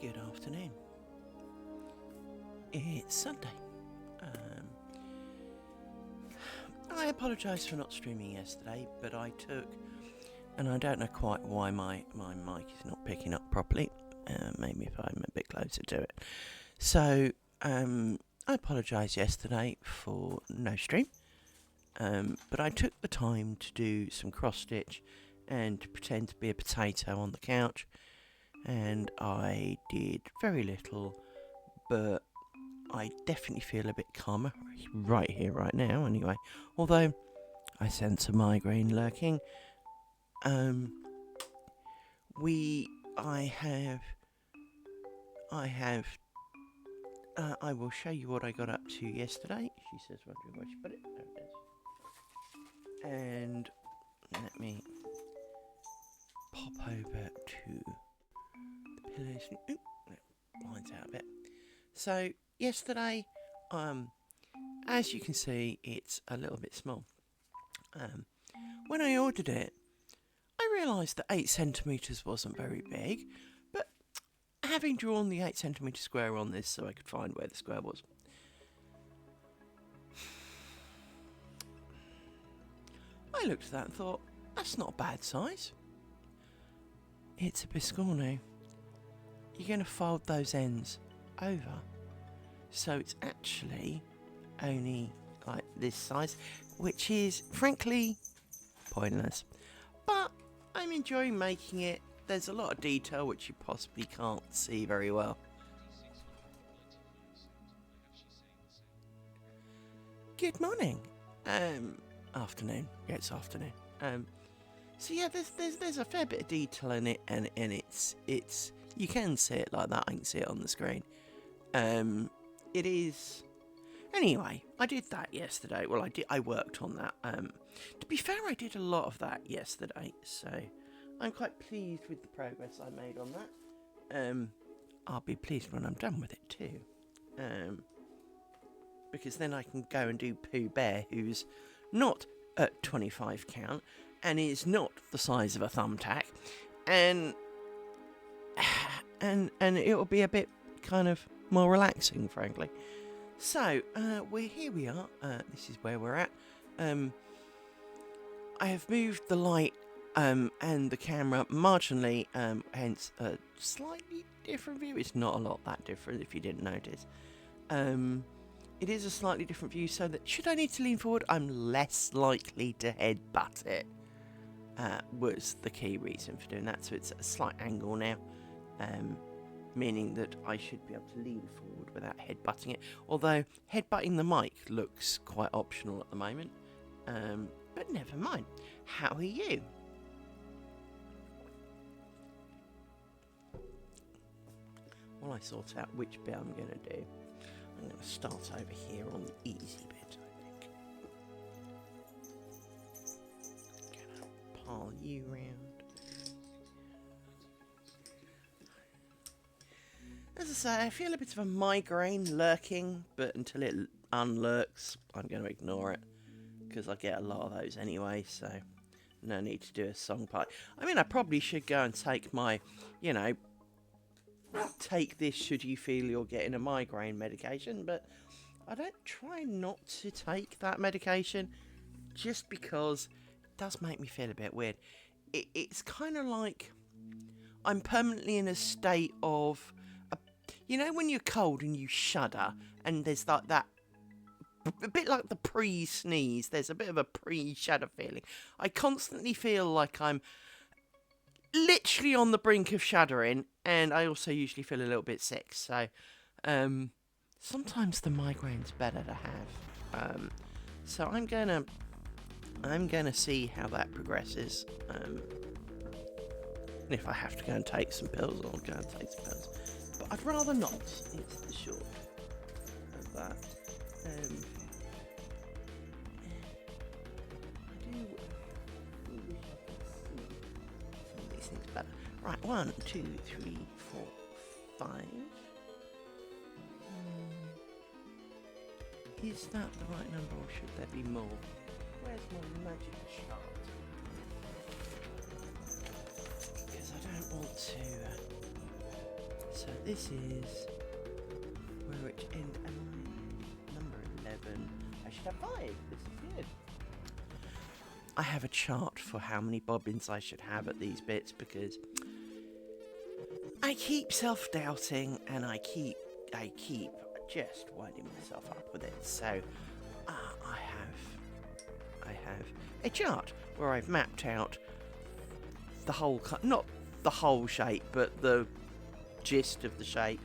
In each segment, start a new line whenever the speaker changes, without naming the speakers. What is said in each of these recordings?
Good afternoon. It's Sunday. I apologise for not streaming yesterday, but I took, and I don't know quite why my mic is not picking up properly. Maybe if I'm a bit closer to it. So, I apologise yesterday for no stream. But I took the time to do some cross stitch and to pretend to be a potato on the couch. And I did very little, but I definitely feel a bit calmer right here, right now, anyway. Although I sense a migraine lurking. I will show you what I got up to yesterday. She says, wondering where she put it. There it is. And let me pop over to the pillows. Oop, that blinds out a bit. So yesterday, as you can see, it's a little bit small. When I ordered it, I realised that 8 centimetres wasn't very big, but having drawn the 8 centimetre square on this so I could find where the square was, I looked at that and thought, that's not a bad size. It's a biscorno. You're going to fold those ends over, so it's actually only like this size, which is frankly pointless, but I'm enjoying making it. There's a lot of detail which you possibly can't see very well. Good morning. Afternoon. Yeah, it's afternoon. So yeah, there's a fair bit of detail in it, and it's you can see it like that. I can see it on the screen. It is. Anyway, I did that yesterday. Well, I worked on that. To be fair, I did a lot of that yesterday, so I'm quite pleased with the progress I made on that. I'll be pleased when I'm done with it too. Because then I can go and do Pooh Bear, who's not at 25 count and is not the size of a thumbtack, and it'll be a bit kind of more relaxing, frankly. So here we are. This is where we're at. I have moved the light and the camera marginally, hence a slightly different view. It's not a lot that different if you didn't notice. It is a slightly different view, so that should I need to lean forward, I'm less likely to headbutt it. Was the key reason for doing that. So it's at a slight angle now, meaning that I should be able to lean forward without headbutting it. Although headbutting the mic looks quite optional at the moment. But never mind. How are you? While I sort out which bit I'm going to do, I'm going to start over here on the easy bit, I think. Gonna pile you round. As I say, I feel a bit of a migraine lurking, but until it unlurks, I'm going to ignore it, because I get a lot of those anyway, so no need to do a song part. I mean, I probably should go and take my, take this should you feel you're getting a migraine medication, but I don't try not to take that medication just because it does make me feel a bit weird. It's kind of like I'm permanently in a state of, when you're cold and you shudder and there's that a bit like the pre-sneeze, there's a bit of a pre-shudder feeling. I constantly feel like I'm literally on the brink of shuddering, and I also usually feel a little bit sick, so sometimes the migraine's better to have. So I'm gonna see how that progresses. And if I have to go and take some pills, I'll go and take some pills. But I'd rather not. It's the short of that. I do wish I could see some of these things better. Right, 1, 2, 3, 4, 5. Is that the right number, or should there be more? Where's my magic chart? Because I don't want to So this is where which end am I? Number 11. I should have 5. This is good. I have a chart for how many bobbins I should have at these bits because I keep self-doubting and I keep just winding myself up with it. So I have a chart where I've mapped out the whole, not the whole shape, but the gist of the shape,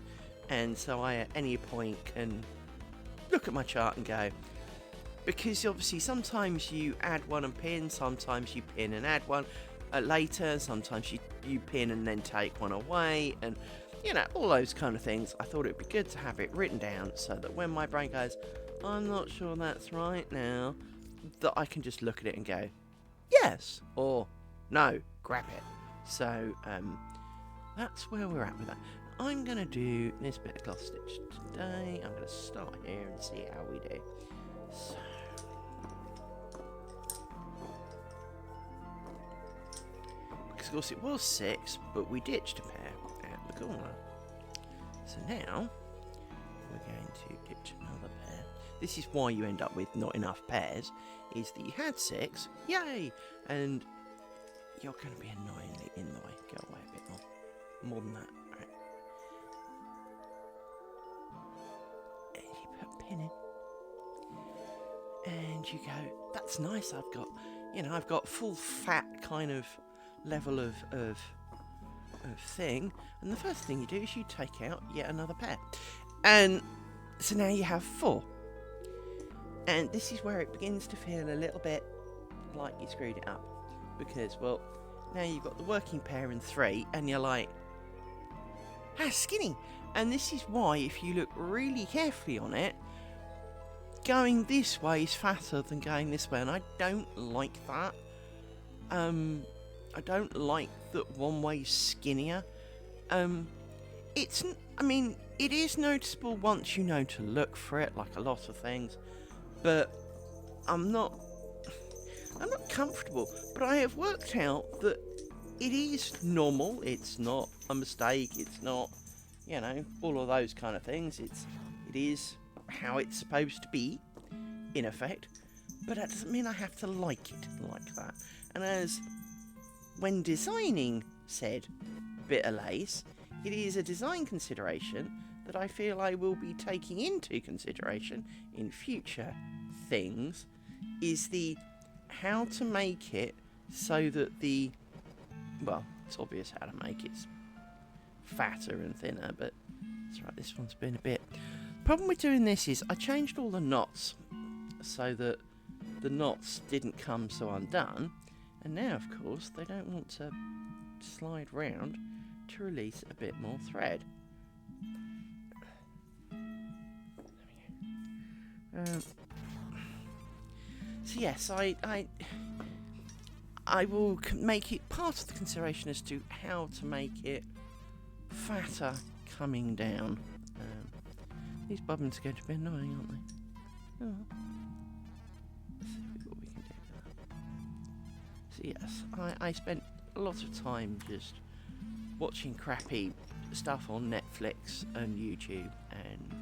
and so I at any point can look at my chart and go, because obviously sometimes you add one and pin, sometimes you pin and add one later, sometimes you pin and then take one away, and you know, all those kind of things. I thought it'd be good to have it written down so that when my brain goes, I'm not sure that's right now, that I can just look at it and go, yes, or no, grab it. So that's where we're at with that. I'm going to do this bit of cloth stitch today. I'm going to start here and see how we do. So, because of course it was 6, but we ditched a pair at the corner. So now we're going to ditch another pair. This is why you end up with not enough pairs, is that you had 6, yay, and you're going to be annoyingly in the way. Go away a bit more than that. Right. And you put a pin in, and you go, that's nice. I've got full fat kind of level of thing, and the first thing you do is you take out yet another pair, and so now you have 4, and this is where it begins to feel a little bit like you screwed it up, because well, now you've got the working pair in 3, and you're like, skinny. And this is why, if you look really carefully on it, going this way is fatter than going this way, and I don't like that. I don't like that one way's skinnier. It is noticeable once you know to look for it, like a lot of things, but I'm not comfortable. But I have worked out that it is normal. It's not a mistake. It's not, all of those kind of things. It is how it's supposed to be, in effect. But that doesn't mean I have to like it like that. And as when designing said bit of lace, it is a design consideration that I feel I will be taking into consideration in future things, is the how to make it so that it's obvious how to make it fatter and thinner, but that's right, this one's been a bit. The problem with doing this is I changed all the knots so that the knots didn't come so undone, and now of course they don't want to slide round to release a bit more thread. So yes, I will make it part of the consideration as to how to make it fatter coming down. These bobbins are going to be annoying, aren't they? Oh. Let's see what we can do. So yes, I spent a lot of time just watching crappy stuff on Netflix and YouTube and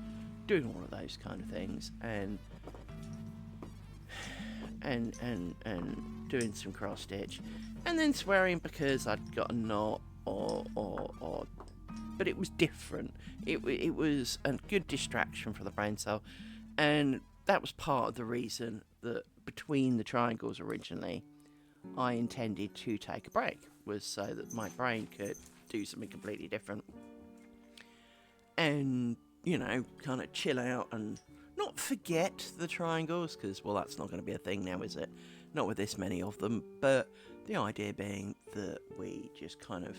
doing all of those kind of things, and doing some cross stitch, and then swearing because I'd got a knot or but it was different. It was a good distraction for the brain cell, and that was part of the reason that between the triangles originally I intended to take a break, was so that my brain could do something completely different and kind of chill out and not forget the triangles, because well, that's not going to be a thing now, is it? Not with this many of them. But the idea being that we just kind of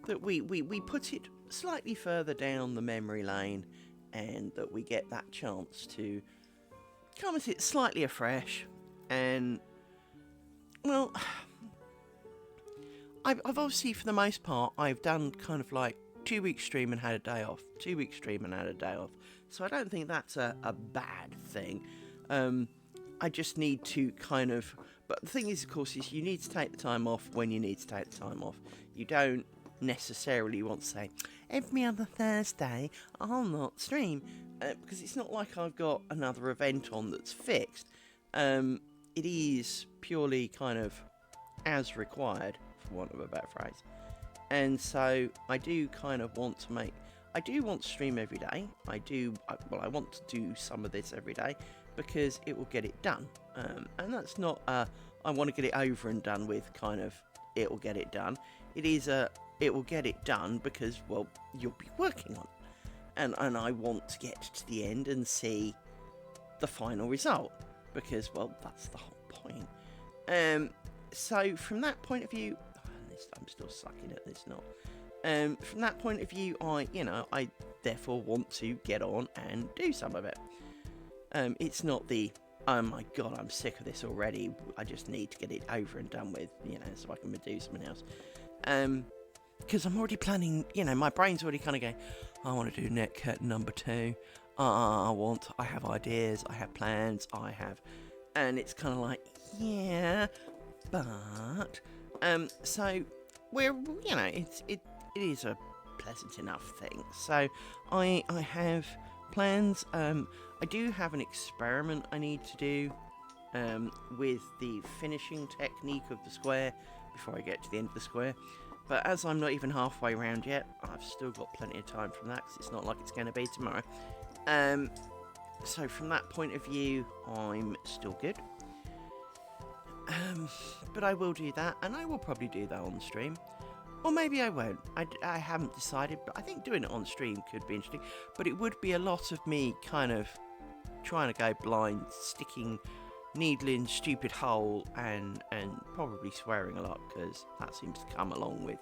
that we put it slightly further down the memory lane, and that we get that chance to come at it slightly afresh. And well, I've obviously, for the most part, I've done kind of like 2 week stream and had a day off, 2 week stream and had a day off. So I don't think that's a bad thing. I just need to kind of... But the thing is, of course, is you need to take the time off when you need to take the time off. You don't necessarily want to say every other Thursday I'll not stream, because it's not like I've got another event on that's fixed. It is purely kind of as required, for want of a better phrase. And so I do kind of want to I do want to stream every day. I want to do some of this every day because it will get it done. And that's not I want to get it over and done with kind of it will get it done. It is it will get it done because, well, you'll be working on it. And I want to get to the end and see the final result because, well, that's the whole point. So from that point of view, I'm still sucking at this knot. From that point of view, I therefore want to get on and do some of it. It's not the, oh my god, I'm sick of this already, I just need to get it over and done with, so I can do something else. Because I'm already planning, my brain's already kind of going, I want to do Netcat number 2. I have ideas, I have plans, and it's kind of like, yeah, but, so we're, it is a pleasant enough thing. So I have plans. I do have an experiment I need to do with the finishing technique of the square before I get to the end of the square. But as I'm not even halfway around yet, I've still got plenty of time from that because it's not like it's going to be tomorrow. So from that point of view, I'm still good. But I will do that, and I will probably do that on stream. Or maybe I won't. I haven't decided, but I think doing it on stream could be interesting. But it would be a lot of me kind of trying to go blind, sticking needle in stupid hole, and probably swearing a lot, because that seems to come along with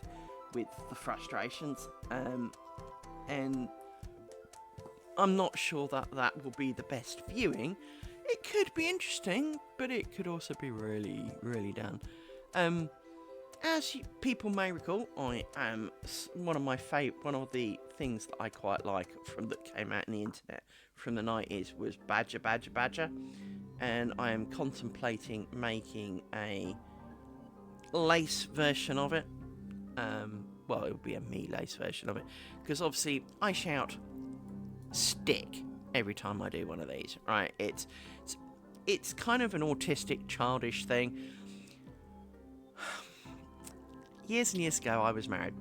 the frustrations. And I'm not sure that will be the best viewing. It could be interesting, but it could also be really, really done. As people may recall, I am one of the things that I quite like that came out in the internet from the 90s was Badger, and I am contemplating making a lace version of it. Well, it would be a me lace version of it, because obviously I shout stick every time I do one of these, right? It's kind of an autistic, childish thing. Years and years ago, I was married,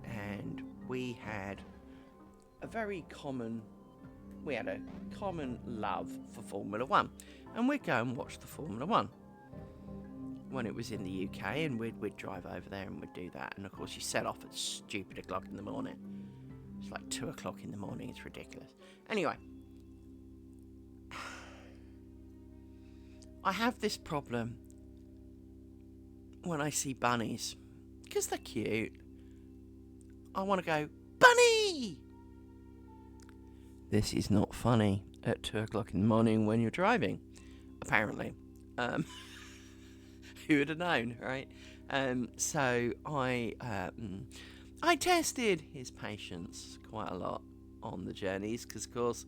and we had a common love for Formula 1, and we'd go and watch the Formula 1 when it was in the UK, and we'd drive over there and we'd do that. And of course, you set off at stupid o'clock in the morning. It's like 2 o'clock in the morning. It's ridiculous. Anyway, I have this problem when I see bunnies, because they're cute. I want to go, bunny! This is not funny at 2 o'clock in the morning when you're driving, apparently. Who would have known, right? So I tested his patience quite a lot on the journeys, because of course,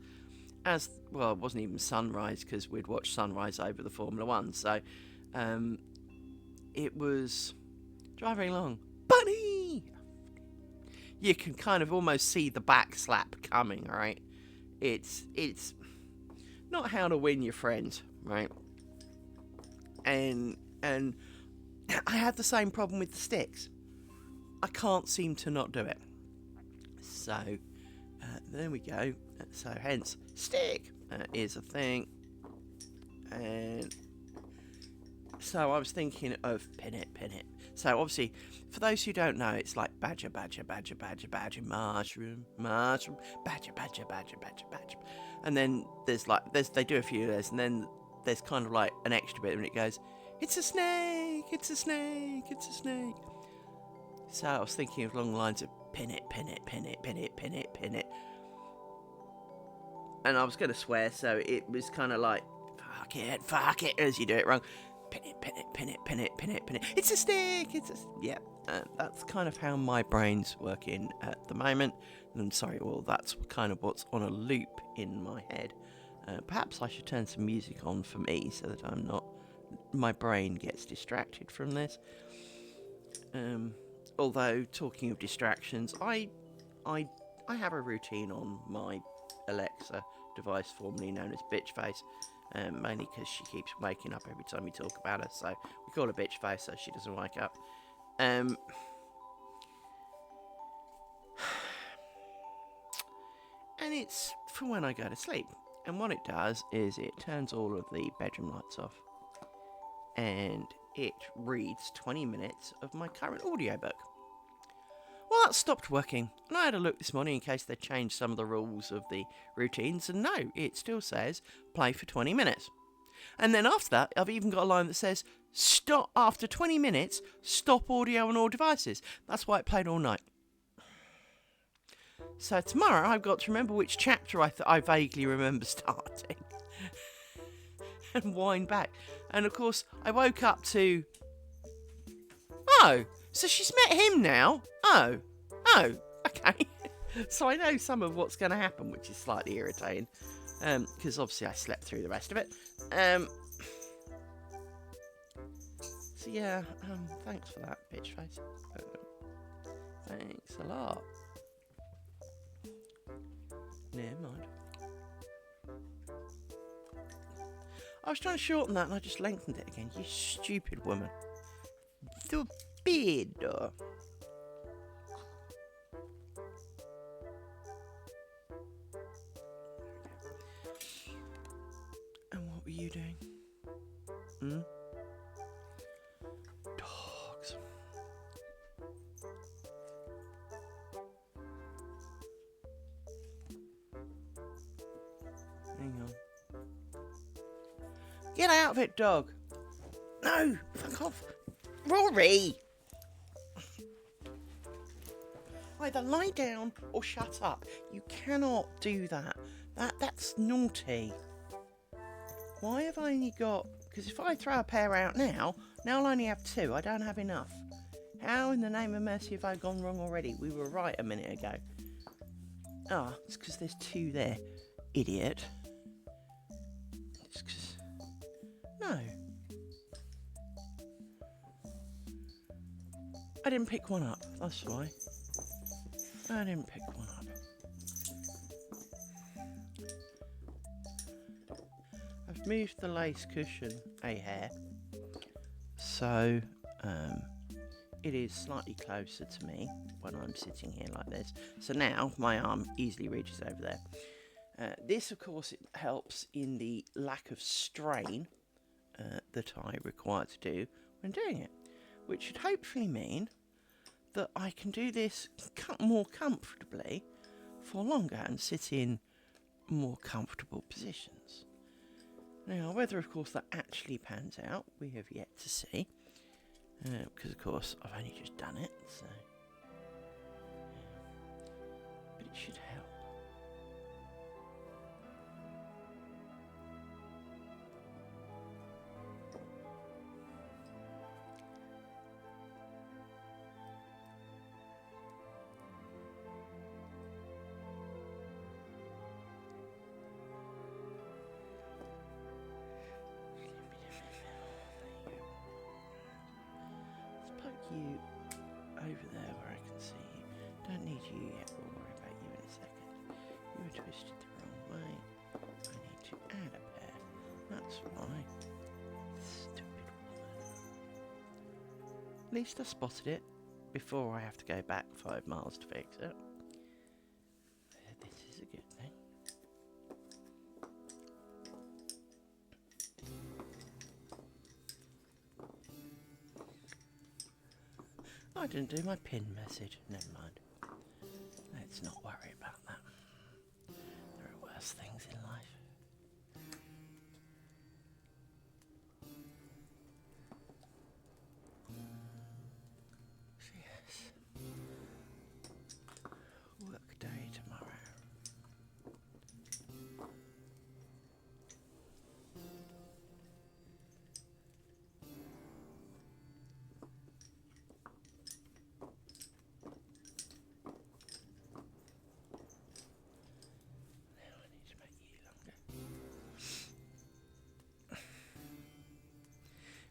it wasn't even sunrise, because we'd watch sunrise over the Formula 1, so it was driving along, bunny! You can kind of almost see the back slap coming, right? It's not how to win your friends, right? And I had the same problem with the sticks. I can't seem to not do it. So there we go. So hence stick is a thing. And so I was thinking of pin it. So obviously, for those who don't know, it's like badger, mushroom, badger. And then they do a few of those, and then there's kind of like an extra bit, and it goes, it's a snake. So I was thinking along the lines of pin it. And I was going to swear, so it was kind of like, fuck it, as you do it wrong. Pin it. It's a stick. That's kind of how my brain's working at the moment. And I'm sorry, well, that's kind of what's on a loop in my head. Perhaps I should turn some music on for me so that my brain gets distracted from this. Although, talking of distractions, I have a routine on my Alexa device, formerly known as Bitchface, mainly because she keeps waking up every time we talk about her, so we call her Bitchface so she doesn't wake up. And it's for when I go to sleep. And what it does is it turns all of the bedroom lights off, and it reads 20 minutes of my current audiobook. Well, that stopped working, and I had a look this morning in case they changed some of the rules of the routines, and no, it still says play for 20 minutes. And then after that, I've even got a line that says, stop after 20 minutes, stop audio on all devices. That's why it played all night. So tomorrow I've got to remember which chapter I vaguely remember starting and wind back. And of course, I woke up to, oh, so she's met him now? Oh, okay. So I know some of what's going to happen, which is slightly irritating, because obviously I slept through the rest of it. So yeah, thanks for that, bitch face. Thanks a lot. Never mind. I was trying to shorten that and I just lengthened it again. You stupid woman. The beard. And what were you doing? Dogs. Hang on. Get out of it, dog. No, fuck off. Rory! Either lie down or shut up. You cannot do that. That's naughty. Why have I only got... Because if I throw a pair out now I'll only have two. I don't have enough. How in the name of mercy have I gone wrong already? We were right a minute ago. Ah, it's because there's two there. Idiot. It's because... No. I didn't pick one up, that's why. I didn't pick one up. I've moved the lace cushion a hair, so it is slightly closer to me when I'm sitting here like this. So now my arm easily reaches over there. This, of course, it helps in the lack of strain that I require to do when doing it, which should hopefully mean that I can do this more comfortably for longer and sit in more comfortable positions. Now, whether, of course, that actually pans out, we have yet to see, because, of course, I've only just done it, so... But it should help. You over there where I can see you. Don't need you yet, we'll worry about you in a second. You were twisted the wrong way. I need to add a pair. That's why. Stupid woman. At least I spotted it before I have to go back 5 miles to fix it. This is a good thing. I didn't do my pin message. Never mind. Let's not worry about that. There are worse things in life. Yes. Work day tomorrow.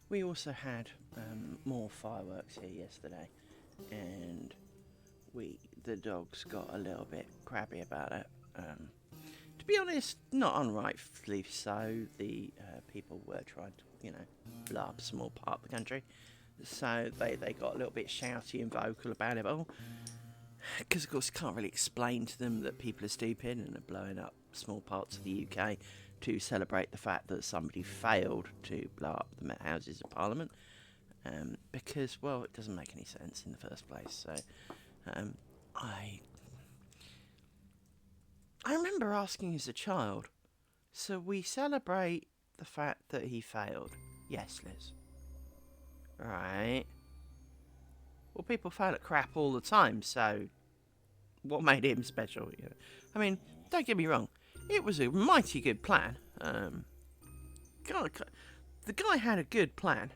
We also had more fireworks here yesterday, and the dogs got a little bit crabby about it. To be honest, not unrightfully so. The people were trying to, blow up a small part of the country, so they got a little bit shouty and vocal about it. Oh, because of course you can't really explain to them that people are stupid and are blowing up small parts of the UK to celebrate the fact that somebody failed to blow up the Houses of Parliament, because, well, it doesn't make any sense in the first place. So I remember asking as a child, so we celebrate the fact that he failed? Yes, Liz. Right. Well, people fail at crap all the time, so what made him special? I mean, don't get me wrong, it was a mighty good plan. God, the guy had a good plan.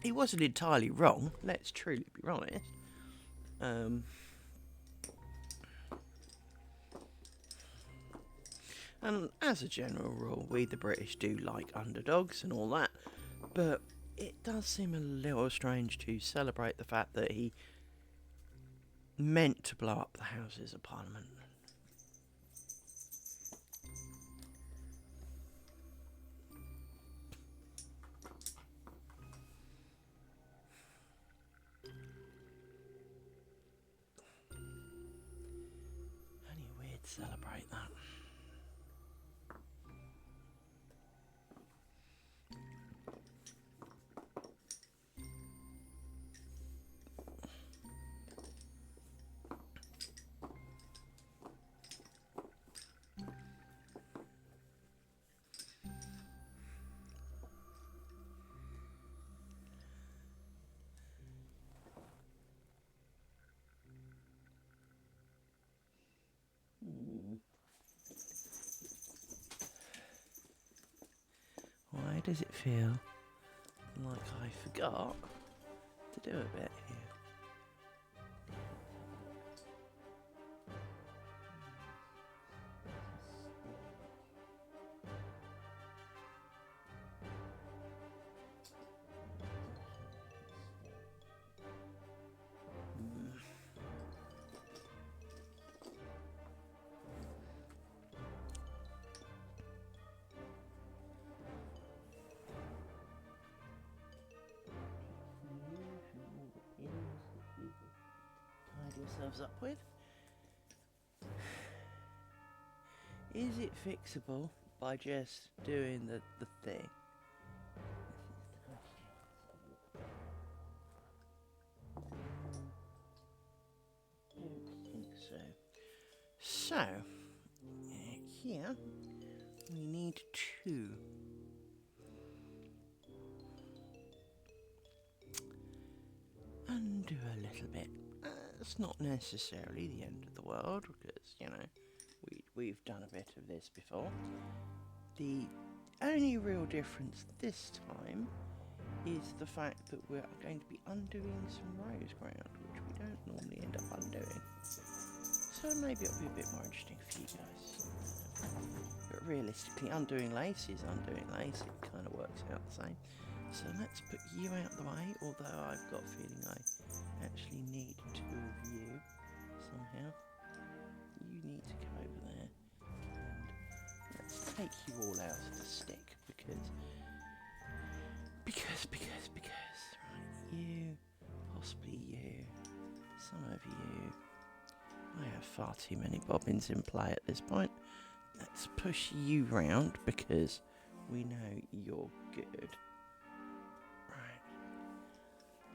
He wasn't entirely wrong, let's truly be honest. And as a general rule, we the British do like underdogs and all that, but it does seem a little strange to celebrate the fact that he meant to blow up the Houses of Parliament. Only weird to celebrate that. Why does it feel like I forgot to do a bit here? Yourselves up with. Is it fixable by just doing the thing? I don't think so. So, here we need 2. Undo a little bit. It's not necessarily the end of the world, because, we've done a bit of this before. The only real difference this time is the fact that we're going to be undoing some roseground, which we don't normally end up undoing. So maybe it'll be a bit more interesting for you guys. But realistically, undoing lace is undoing lace. It kind of works out the same. So let's put you out the way, although I've got a feeling I actually need 2 of you somehow. You need to go over there, and let's take you all out of the stick, because, right, you, possibly you, some of you. I have far too many bobbins in play at this point. Let's push you round, because we know you're good.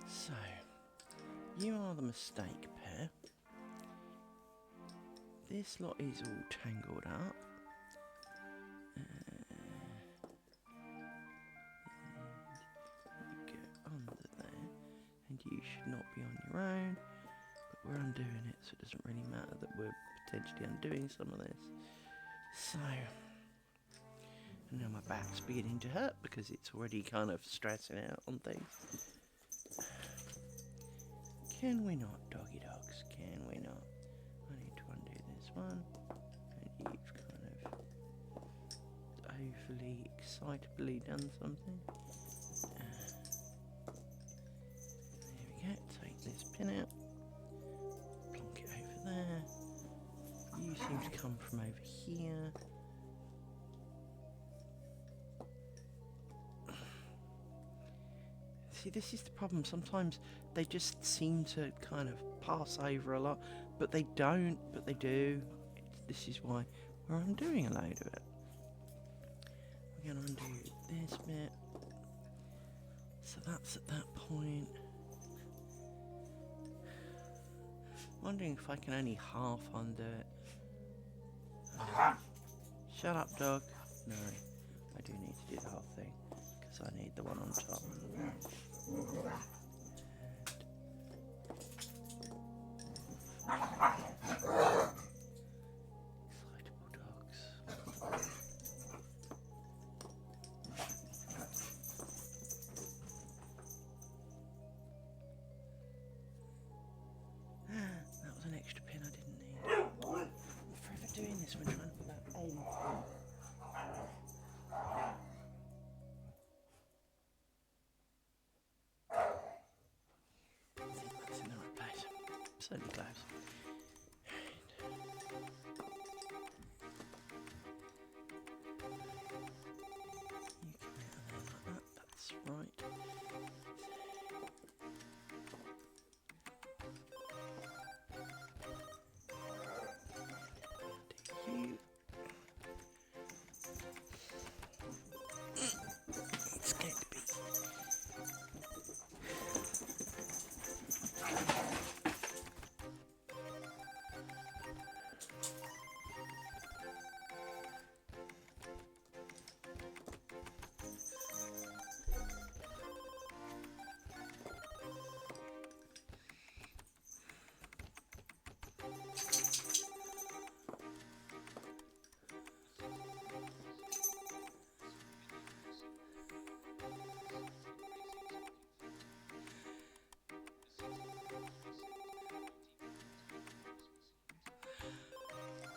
So, you are the mistake pair. This lot is all tangled up. You go under there, and you should not be on your own. But we're undoing it, so it doesn't really matter that we're potentially undoing some of this. So, and now my back's beginning to hurt because it's already kind of stressing out on things. Can we not, doggy dogs? Can we not? I need to undo this one. And you've kind of overly excitably done something. pin out. Plonk it over there. You seem to come from over here. See, this is the problem. Sometimes they just seem to kind of pass over a lot, but they don't, but they do. This is why we're undoing a load of it. We're going to undo this bit. So that's at that point. Wondering if I can only half undo it. Shut up, dog. No, I do need to do the whole thing because I need the one on top. Excitable dogs. That was an extra pin I didn't need. I'm forever doing this when trying to put that aim. I think that's in the right place. Certainly close. You come out of there like that. That's right. You. It's going to be.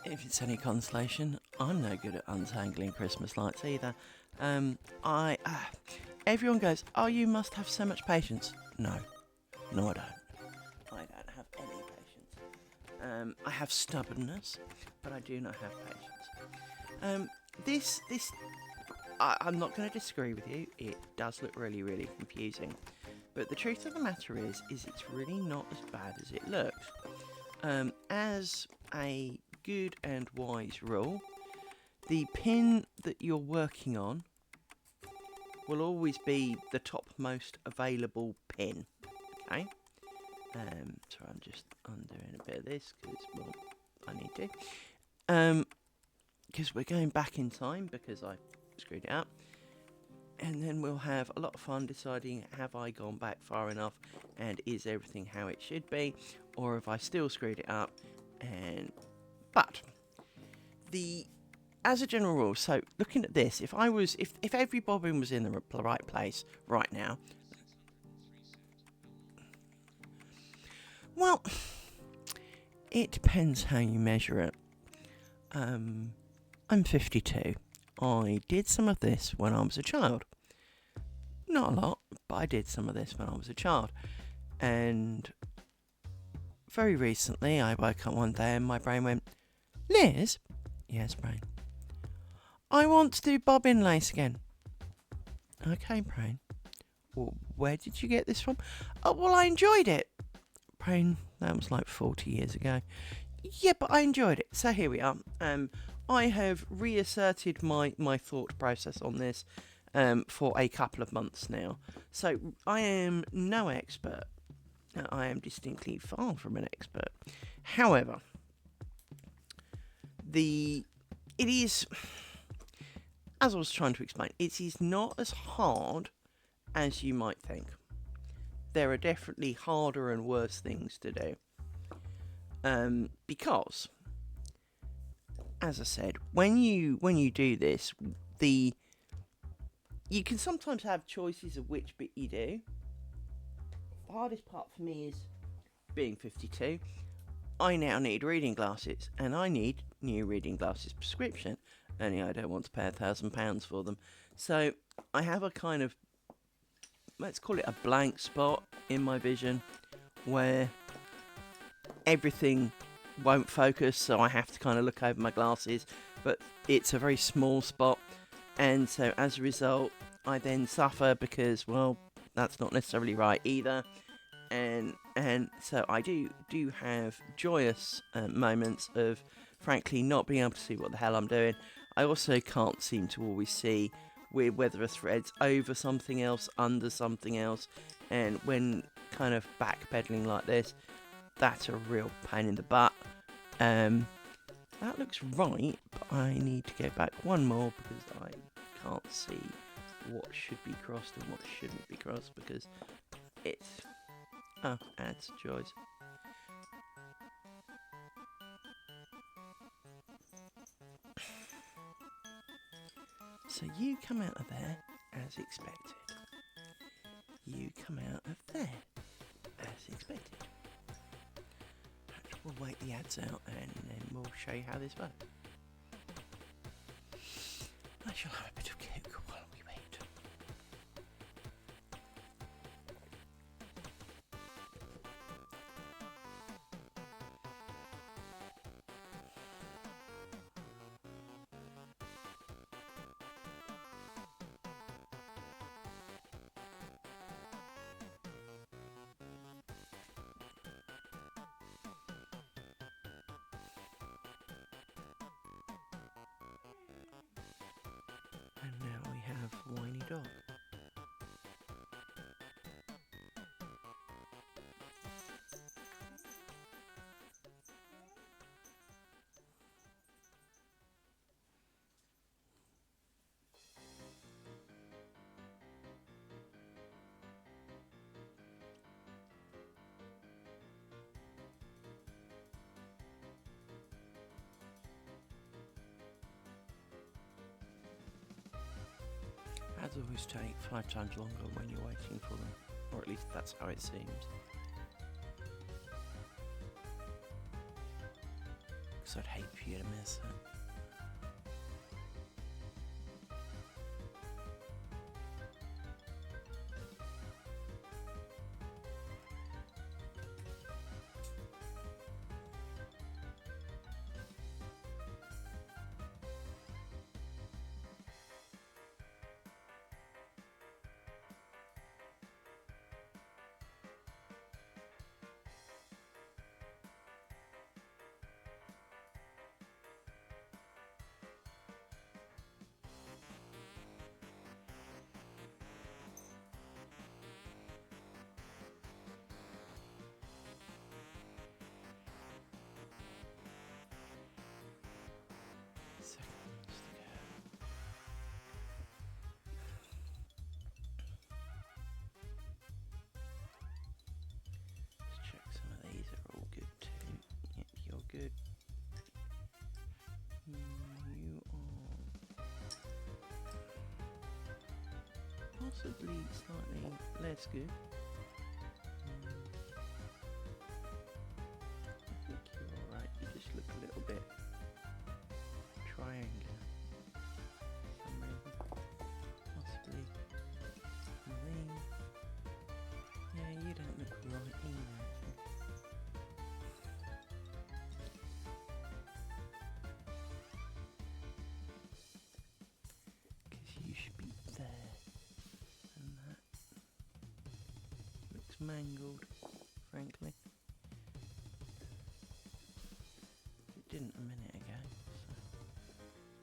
If it's any consolation, I'm no good at untangling Christmas lights either. Everyone goes, "Oh, you must have so much patience." No, I don't. I don't have any patience. I have stubbornness, but I do not have patience. I'm not going to disagree with you. It does look really, really confusing, but the truth of the matter is it's really not as bad as it looks. As a good and wise rule, the pin that you're working on will always be the topmost available pin. Okay. So I'm just undoing a bit of this because, well, I need to. Because we're going back in time because I screwed it up. And then we'll have a lot of fun deciding, have I gone back far enough and is everything how it should be, or have I still screwed it up. But as a general rule, so looking at this, if every bobbin was in the right place right now, well, it depends how you measure it. I'm 52. I did some of this when I was a child. Not a lot, but I did some of this when I was a child. And very recently, I woke up one day and my brain went, "Liz?" "Yes, brain." "I want to do bobbin lace again." "Okay, brain." "Well, where did you get this from?" "Oh, well, I enjoyed it." "Brain, that was like 40 years ago." "Yeah, but I enjoyed it." So here we are. I have reasserted my thought process on this for a couple of months now. So I am no expert. I am distinctly far from an expert. However, it is, as I was trying to explain, it is not as hard as you might think. There are definitely harder and worse things to do. Because, as I said, when you do this, you can sometimes have choices of which bit you do. The hardest part for me is being 52. I now need reading glasses, and I need new reading glasses prescription. Only I don't want to pay £1,000 for them. So I have a kind of, let's call it a blank spot in my vision, where everything won't focus, so I have to kind of look over my glasses, but it's a very small spot, and so as a result I then suffer because, well, that's not necessarily right either, and so I do have joyous moments of frankly not being able to see what the hell I'm doing. I also can't seem to always see whether a thread's over something else, under something else, and when kind of backpedaling like this, that's a real pain in the butt. That looks right, but I need to go back one more because I can't see what should be crossed and what shouldn't be crossed because it's... oh, adds joys. So you come out of there as expected. You come out of there as expected. We'll wait the ads out and then we'll show you how this works. I shall have a bit of coke while we wait. And now we have Whiny Dog. Ads always take 5 times longer when you're waiting for them, or at least that's how it seems. Because I'd hate for you to miss it. Good. You are possibly slightly less good. I think you're alright, you just look a little bit triangular. Possibly lean. Yeah, you don't look right either. You should be there, and that looks mangled, frankly. It didn't a minute ago, so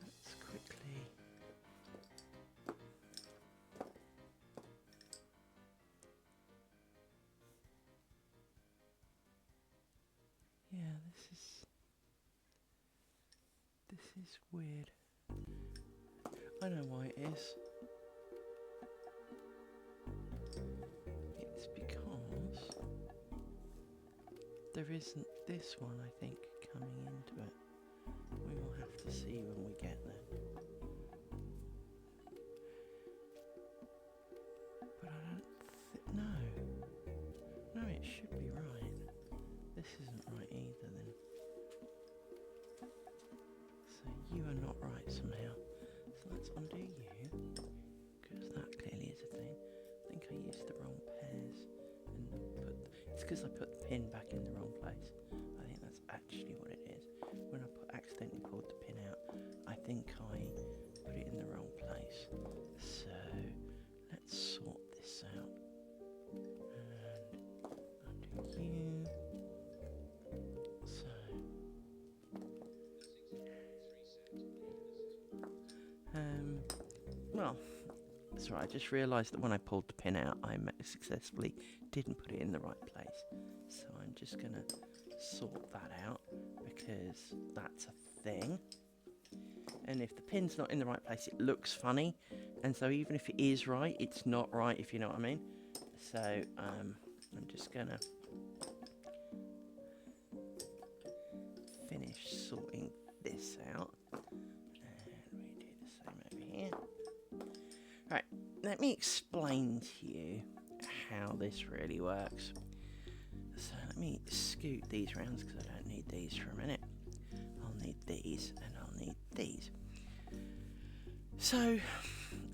let's quickly... yeah, this is weird. I know why it is. It's because there isn't this one, I think, coming into it. We will have to see when we get there. But I don't no. No, it should be right. This isn't right either then. So you are not right somehow. So let's undo you, because that clearly is a thing. I think I used the wrong pairs and it's because I put the pin back in the wrong place, I That's right, I just realised that when I pulled the pin out, I successfully didn't put it in the right place. So I'm just going to sort that out, because that's a thing. And if the pin's not in the right place, it looks funny. And so even if it is right, it's not right, if you know what I mean. So I'm just going to finish sorting this out. And we do the same over here. Right, let me explain to you how this really works. So let me scoot these rounds, because I don't need these for a minute. I'll need these and I'll need these. So,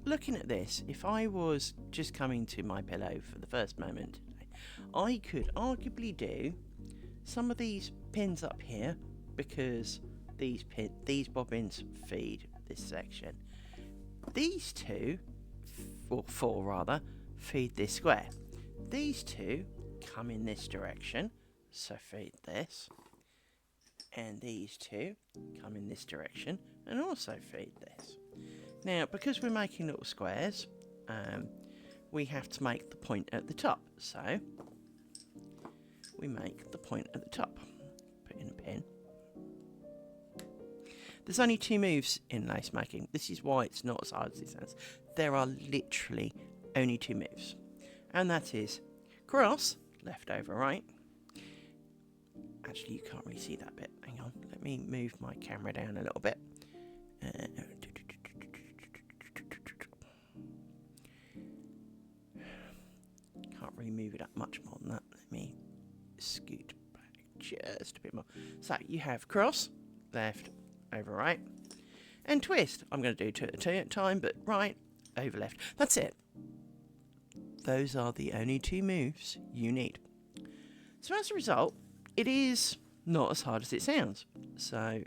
looking at this, if I was just coming to my pillow for the first moment today, I could arguably do some of these pins up here, because these bobbins feed this section. These two, or four rather, feed this square. These two come in this direction, so feed this. And these two come in this direction and also feed this. Now, because we're making little squares, we have to make the point at the top. So we make the point at the top. Put in a pin. There's only 2 moves in lace making. This is why it's not as hard as it sounds. There are literally only 2 moves. And that is cross, left over right. Actually, you can't really see that bit. Hang on. Let me move my camera down a little bit. Can't really move it up much more than that. Let me scoot back just a bit more. So you have cross, left, over right, and twist. I'm going to do 2 at a time, but right, over left. That's it. Those are the only 2 moves you need. So as a result, it is not as hard as it sounds. So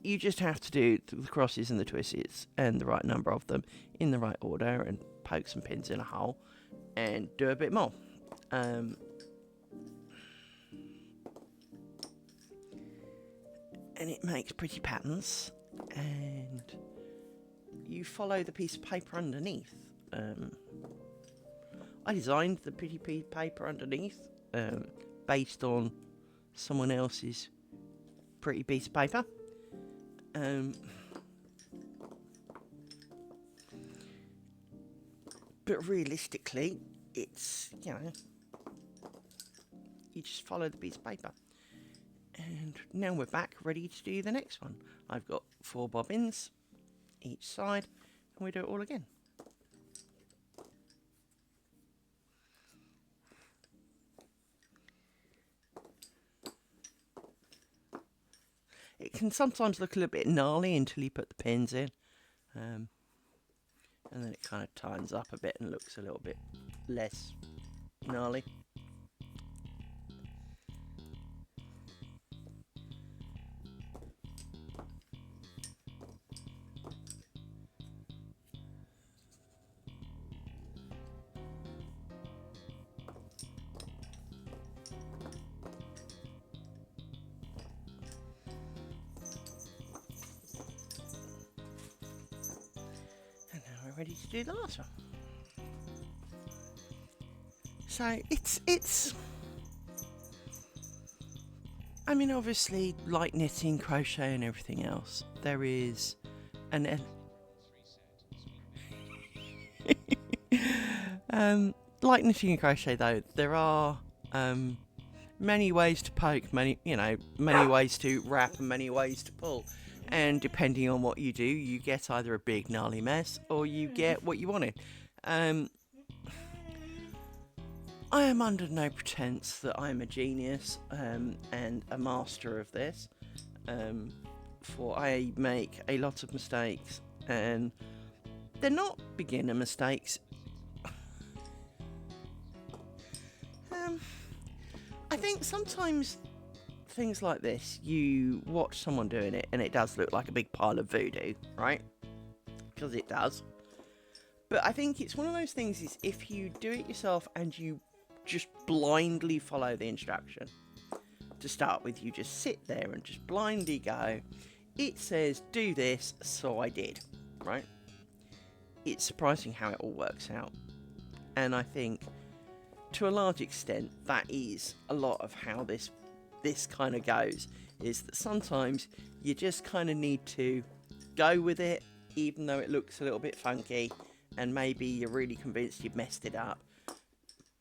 you just have to do the crosses and the twists and the right number of them in the right order, and poke some pins in a hole and do a bit more. And it makes pretty patterns, and you follow the piece of paper underneath. I designed the pretty piece of paper underneath based on someone else's pretty piece of paper. But realistically, it's, you know, you just follow the piece of paper. And now we're back, ready to do the next one. I've got 4 bobbins each side, and we do it all again. It can sometimes look a little bit gnarly until you put the pins in. And then it kind of tightens up a bit and looks a little bit less gnarly. Ready to do the last one. So it's I mean, obviously, like knitting, crochet and everything else, there is an like knitting and crochet though, there are many ways to poke, many ways to wrap and many ways to pull. And depending on what you do, you get either a big gnarly mess or you get what you wanted. I am under no pretense that I'm a genius and a master of this. For I make a lot of mistakes, and they're not beginner mistakes. I think sometimes things like this, you watch someone doing it and it does look like a big pile of voodoo, right? Because it does. But I think it's one of those things is if you do it yourself and you just blindly follow the instruction. To start with, you just sit there and just blindly go, it says do this, so I did, right? it's surprising how it all works out. And I think, to a large extent, that is a lot of how this kind of goes, is that sometimes you just kind of need to go with it, even though it looks a little bit funky, and maybe you're really convinced you've messed it up.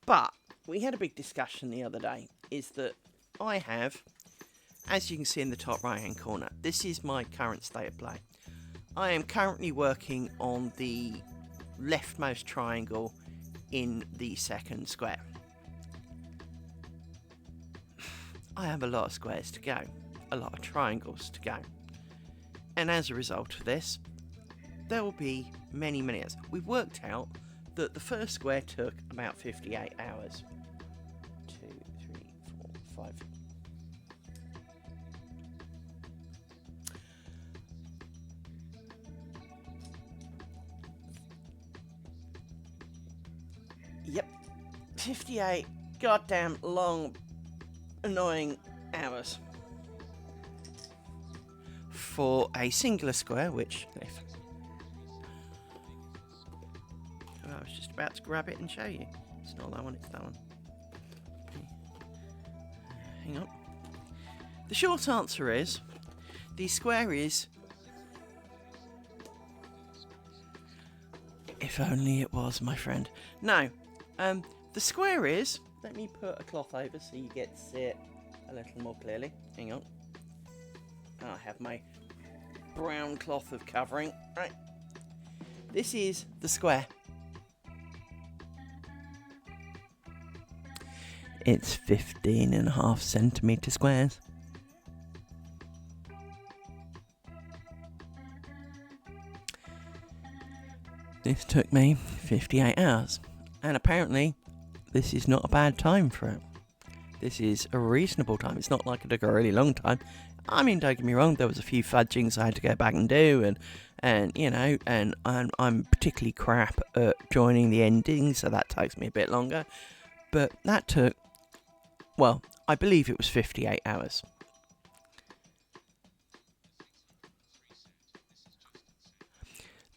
But we had a big discussion the other day, is that I have, as you can see in the top right hand corner, this is my current state of play. I am currently working on the leftmost triangle in the second square. I have a lot of squares to go, a lot of triangles to go. And as a result of this, there will be many hours. We've worked out that the first square took about 58 hours. 2, 3, 4, 5. Yep, 58 goddamn long, annoying hours for a singular square, which I was just about to grab it and show you. It's not that one, it's that one. Okay. Hang on. The short answer is, the square is, if only it was, my friend. No, the square is, let me put a cloth over so you get to see it a little more clearly. Hang on. I have my brown cloth of covering. Right. This is the square. It's 15.5 centimetre squares. This took me 58 hours. And apparently, this is not a bad time for it. This is a reasonable time. It's not like it took a really long time. I mean, don't get me wrong, there was a few fudgings I had to go back and do, and you know, and I'm particularly crap at joining the ending, so that takes me a bit longer. But that took, well, I believe it was 58 hours.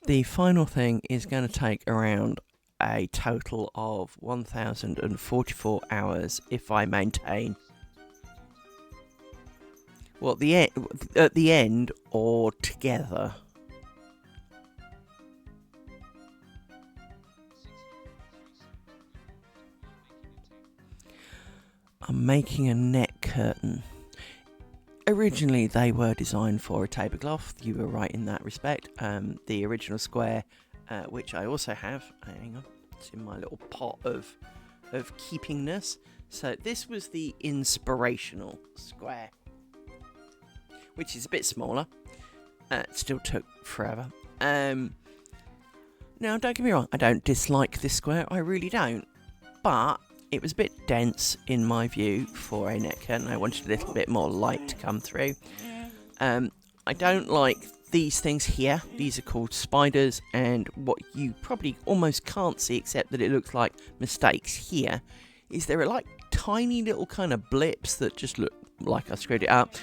The final thing is going to take around a total of 1,044 hours if I maintain. Well, at the end or together. I'm making a net curtain. Originally, they were designed for a tablecloth. You were right in that respect. The original square, which I also have, hang on, it's in my little pot of keepingness. So this was the inspirational square, which is a bit smaller. It still took forever. Now, don't get me wrong, I don't dislike this square, I really don't. But it was a bit dense in my view for a net curtain. I wanted a little bit more light to come through. I don't like these things here. These are called spiders, and what you probably almost can't see, except that it looks like mistakes here, is there are like tiny little kind of blips that just look like I screwed it up.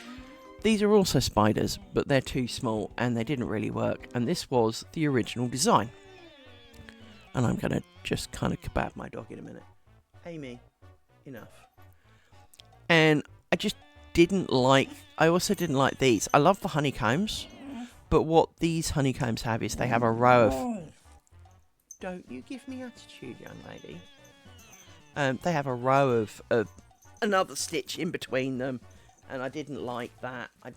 These are also spiders, but they're too small and they didn't really work, and this was the original design. And I'm going to just kind of kebab my dog in a minute. Amy, enough. And I also didn't like these. I love the honeycombs, but what these honeycombs have is they have a row of... Don't you give me attitude, young lady. They have a row of another stitch in between them, and I didn't like that. I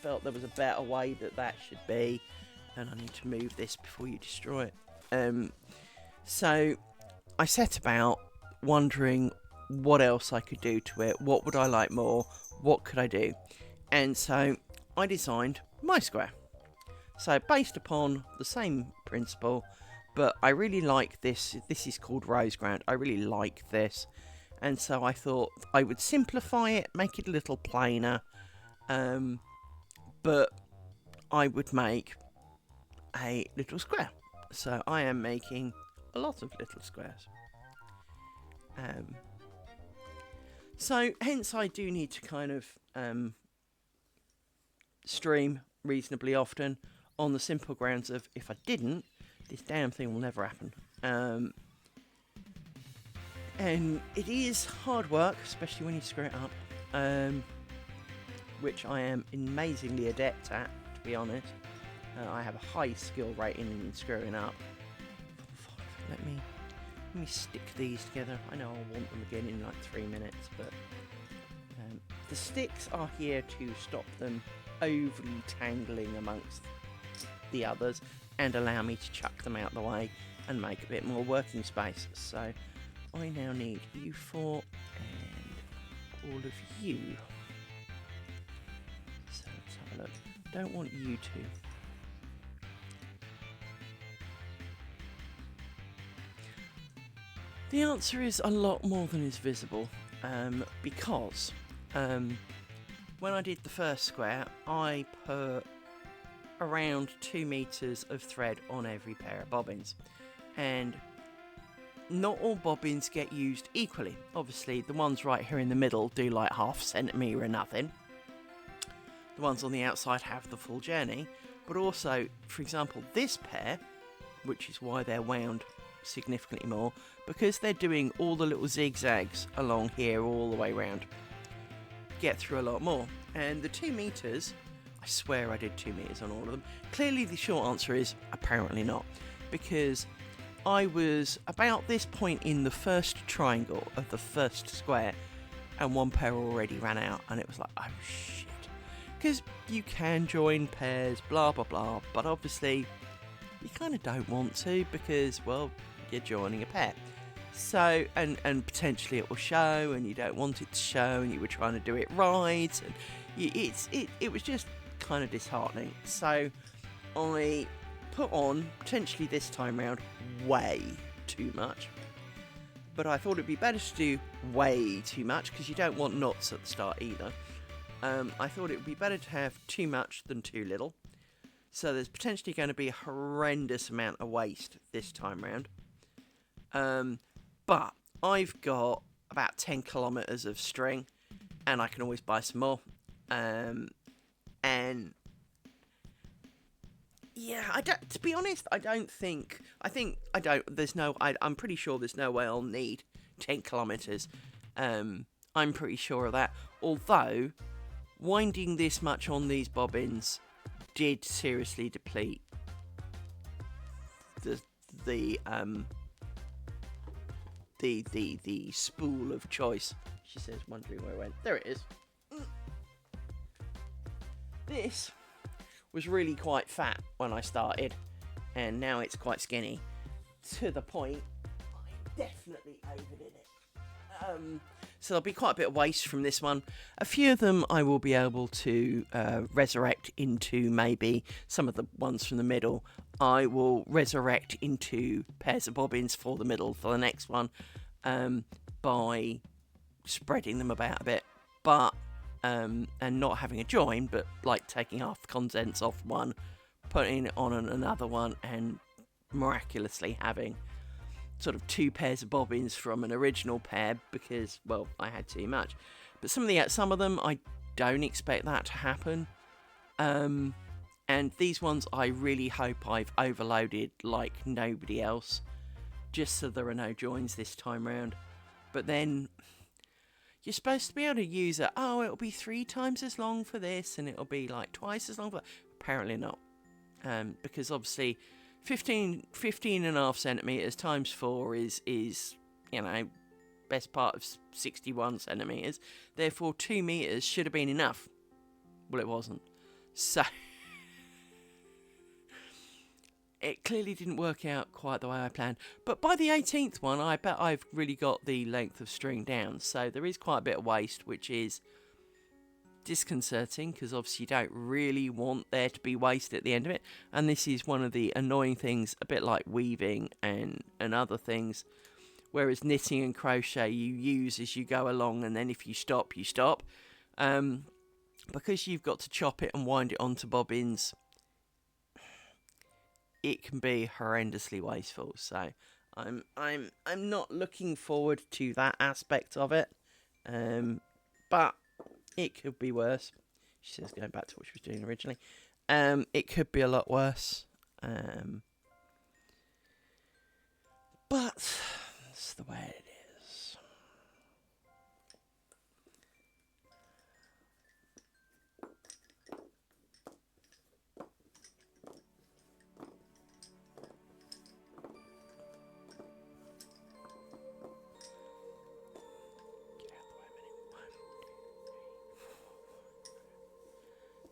felt there was a better way that should be, and I need to move this before you destroy it. So I set about wondering what else I could do to it. What would I like more? What could I do? And so I designed my square. So based upon the same principle, but I really like this. This is called roseground. I really like this. And so I thought I would simplify it, make it a little plainer, but I would make a little square. So I am making a lot of little squares. So hence I do need to kind of stream reasonably often, on the simple grounds of if I didn't, this damn thing will never happen. And it is hard work, especially when you screw it up, which I am amazingly adept at, to be honest. I have a high skill rating in screwing up. Let me stick these together. I know I'll want them again in like 3 minutes, but the sticks are here to stop them overly tangling amongst the others and allow me to chuck them out the way and make a bit more working space. So I now need you four and all of you. So let's have a look. I don't want you two. The answer is a lot more than is visible, because when I did the first square, I put around 2 meters of thread on every pair of bobbins, and not all bobbins get used equally. Obviously, the ones right here in the middle do like 1/2 centimetre or nothing. The ones on the outside have the full journey, but also, for example, this pair, which is why they're wound significantly more, because they're doing all the little zigzags along here all the way around, get through a lot more. And the 2 meters, I swear I did 2 meters on all of them. Clearly the short answer is apparently not, because I was about this point in the first triangle of the first square and one pair already ran out, and it was like, oh shit, because you can join pairs, blah blah blah, but obviously you kind of don't want to, because, well, you're joining a pair. So, and potentially it will show, and you don't want it to show, and you were trying to do it right, and it was just kind of disheartening. So I put on, potentially this time round, way too much. But I thought it'd be better to do way too much, because you don't want knots at the start either. I thought it would be better to have too much than too little. So there's potentially going to be a horrendous amount of waste this time round. But I've got about 10 kilometres of string, and I can always buy some more. And yeah, to be honest, I'm pretty sure there's no way I'll need 10 kilometres. I'm pretty sure of that. Although, winding this much on these bobbins did seriously deplete the spool of choice. She says, wondering where it went. There it is. This was really quite fat when I started, and now it's quite skinny, to the point I definitely overdid it. So there'll be quite a bit of waste from this one. A few of them I will be able to resurrect into maybe some of the ones from the middle. I will resurrect into pairs of bobbins for the middle for the next one, by spreading them about a bit, but and not having a join, but like taking half the contents off one, putting it on another one, and miraculously having sort of 2 pairs of bobbins from an original pair, because, well, I had too much. But some of them I don't expect that to happen. And these ones I really hope I've overloaded like nobody else, just so there are no joins this time round. But then you're supposed to be able to use it. Oh, it'll be 3 times as long for this, and it'll be like twice as long for that. Apparently not. Because obviously 15.5 centimetres times 4 is, you know, best part of 61 centimetres. Therefore 2 metres should have been enough. Well, it wasn't. So it clearly didn't work out quite the way I planned. But by the 18th one, I bet I've really got the length of string down. So there is quite a bit of waste, which is disconcerting, because obviously you don't really want there to be waste at the end of it. And this is one of the annoying things, a bit like weaving and other things. Whereas knitting and crochet you use as you go along, and then if you stop, you stop. Because you've got to chop it and wind it onto bobbins, it can be horrendously wasteful. So I'm not looking forward to that aspect of it. But it could be worse. She says, going back to what she was doing originally. It could be a lot worse. But it's the way it is.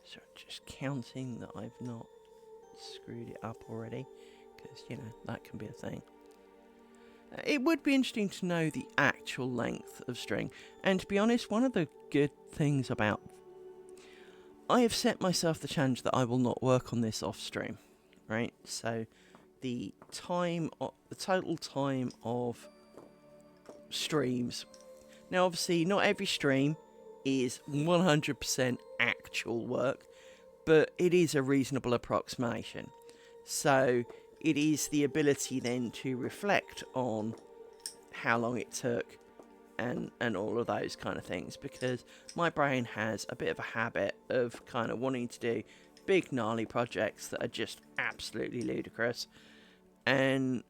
So just counting that I've not screwed it up already, because, you know, that can be a thing. It would be interesting to know the actual length of string. And to be honest, one of the good things about... I have set myself the challenge that I will not work on this off stream, right? So the total time of streams. Now, obviously, not every stream is 100% actual work, but it is a reasonable approximation. So it is the ability then to reflect on how long it took and all of those kind of things, because my brain has a bit of a habit of kind of wanting to do big gnarly projects that are just absolutely ludicrous, and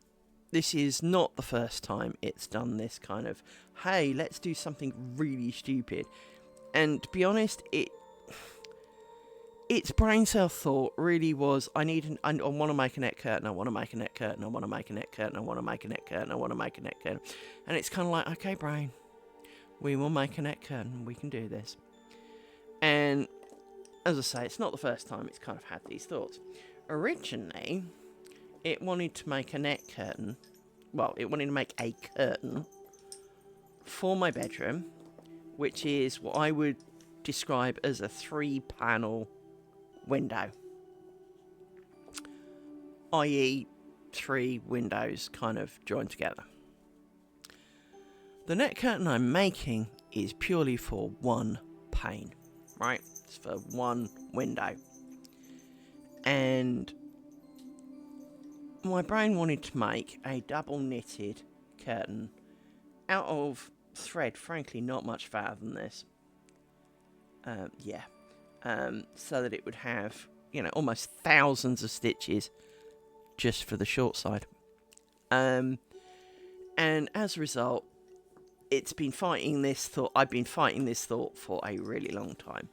this is not the first time it's done this kind of, hey, let's do something really stupid. And to be honest, its brain cell thought really was, I want to make a net curtain, I want to make a net curtain, I want to make a net curtain, I want to make a net curtain, I want to make a net curtain. And it's kind of like, okay, brain, we will make a net curtain, we can do this. And as I say, it's not the first time it's kind of had these thoughts. Originally, it wanted to make a net curtain, well, it wanted to make a curtain for my bedroom, which is what I would describe as a 3-panel window, i.e. 3 windows kind of joined together. The net curtain I'm making is purely for one pane, right? It's for one window. And my brain wanted to make a double knitted curtain out of thread, frankly not much fatter than this. So that it would have, you know, almost thousands of stitches just for the short side. And as a result, it's been fighting this thought. I've been fighting this thought for a really long time.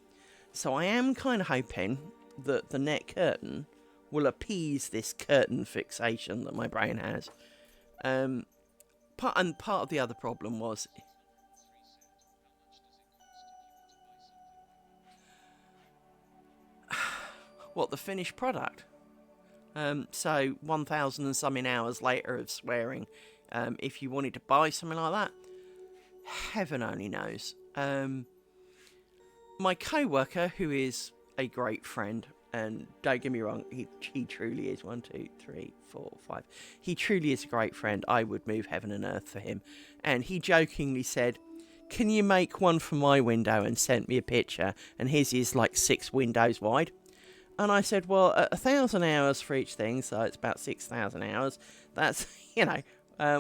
So I am kind of hoping that the net curtain will appease this curtain fixation that my brain has. Part of the other problem was... What, the finished product? So 1,000 and something hours later of swearing, if you wanted to buy something like that, heaven only knows. My co-worker, who is a great friend, and don't get me wrong, he truly is 1, 2, 3, 4, 5. He truly is a great friend. I would move heaven and earth for him. And he jokingly said, can you make one for my window, and sent me a picture, and his is like 6 windows wide. And I said, well, 1,000 hours for each thing, so it's about 6,000 hours. That's, you know,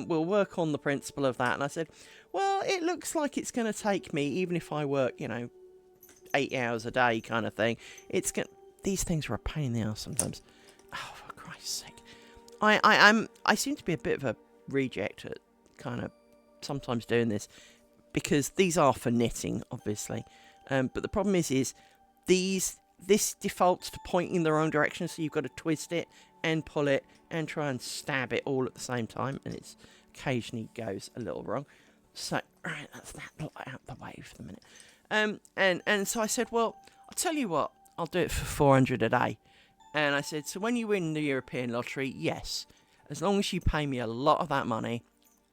we'll work on the principle of that. And I said, well, it looks like it's going to take me, even if I work, you know, 8 hours a day kind of thing. These things are a pain in the ass sometimes. Oh, for Christ's sake. I seem to be a bit of a reject at kind of sometimes doing this, because these are for knitting, obviously. But the problem is this defaults to pointing in the wrong direction, so you've got to twist it and pull it and try and stab it all at the same time, and it occasionally goes a little wrong. So, right, that's that out the way for the minute. And so I said, well, I'll tell you what, I'll do it for 400 a day. And I said, so when you win the European lottery, yes, as long as you pay me a lot of that money,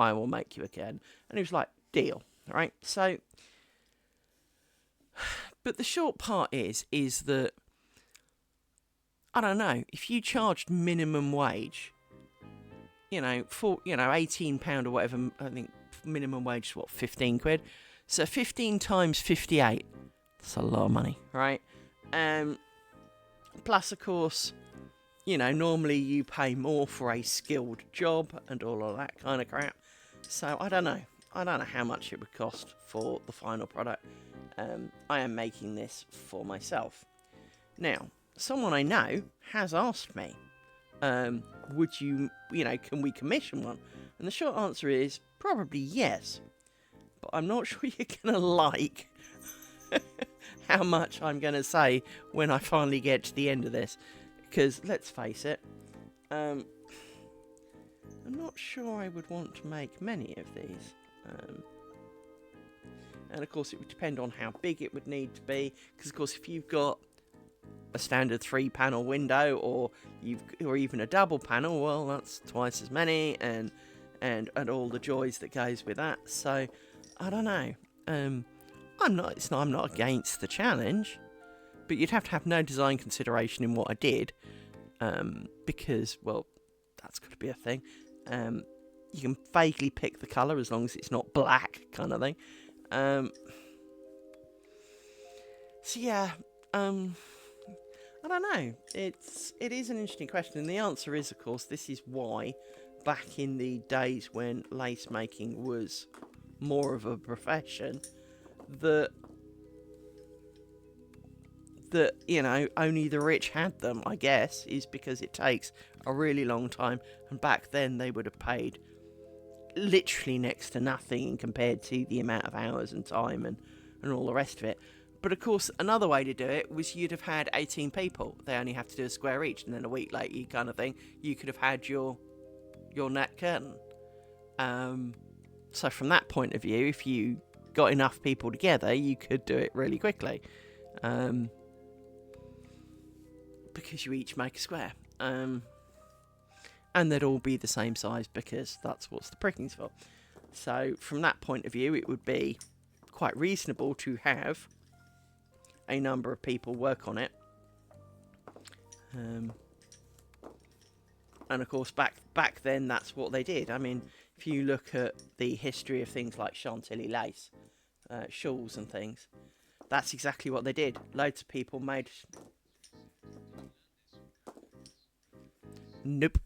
I will make you a curtain. And he was like, deal, right? So... But the short part is that, I don't know, if you charged minimum wage, you know, for, you know, £18 or whatever, I think minimum wage is what, 15 quid? So 15 times 58, that's a lot of money, right? Plus, of course, you know, normally you pay more for a skilled job and all of that kind of crap. So I don't know how much it would cost for the final product. I am making this for myself. Now, someone I know has asked me, would you know, can we commission one? And the short answer is probably yes. But I'm not sure you're going to like how much I'm going to say when I finally get to the end of this. Because, let's face it, I'm not sure I would want to make many of these. And of course it would depend on how big it would need to be. Because, of course, if you've got a standard 3-panel window or even a double panel, well, that's twice as many, and all the joys that goes with that. So I don't know. I'm not against the challenge, but you'd have to have no design consideration in what I did, because, well, that's got to be a thing. You can vaguely pick the colour as long as it's not black, kind of thing. So yeah, I don't know. It is an interesting question, and the answer is, of course, this is why back in the days when lace making was more of a profession, that you know, only the rich had them, I guess, is because it takes a really long time, and back then they would have paid literally next to nothing compared to the amount of hours and time and all the rest of it. But of course, another way to do it was you'd have had 18 people. They only have to do a square each, and then a week later, you kind of thing, you could have had your net curtain. So from that point of view, if you got enough people together, you could do it really quickly, because you each make a square, and they'd all be the same size because that's what the pricking's for. So from that point of view, it would be quite reasonable to have a number of people work on it. And of course, back then, that's what they did. I mean, if you look at the history of things like Chantilly lace, shawls and things, that's exactly what they did. Loads of people made... Nope.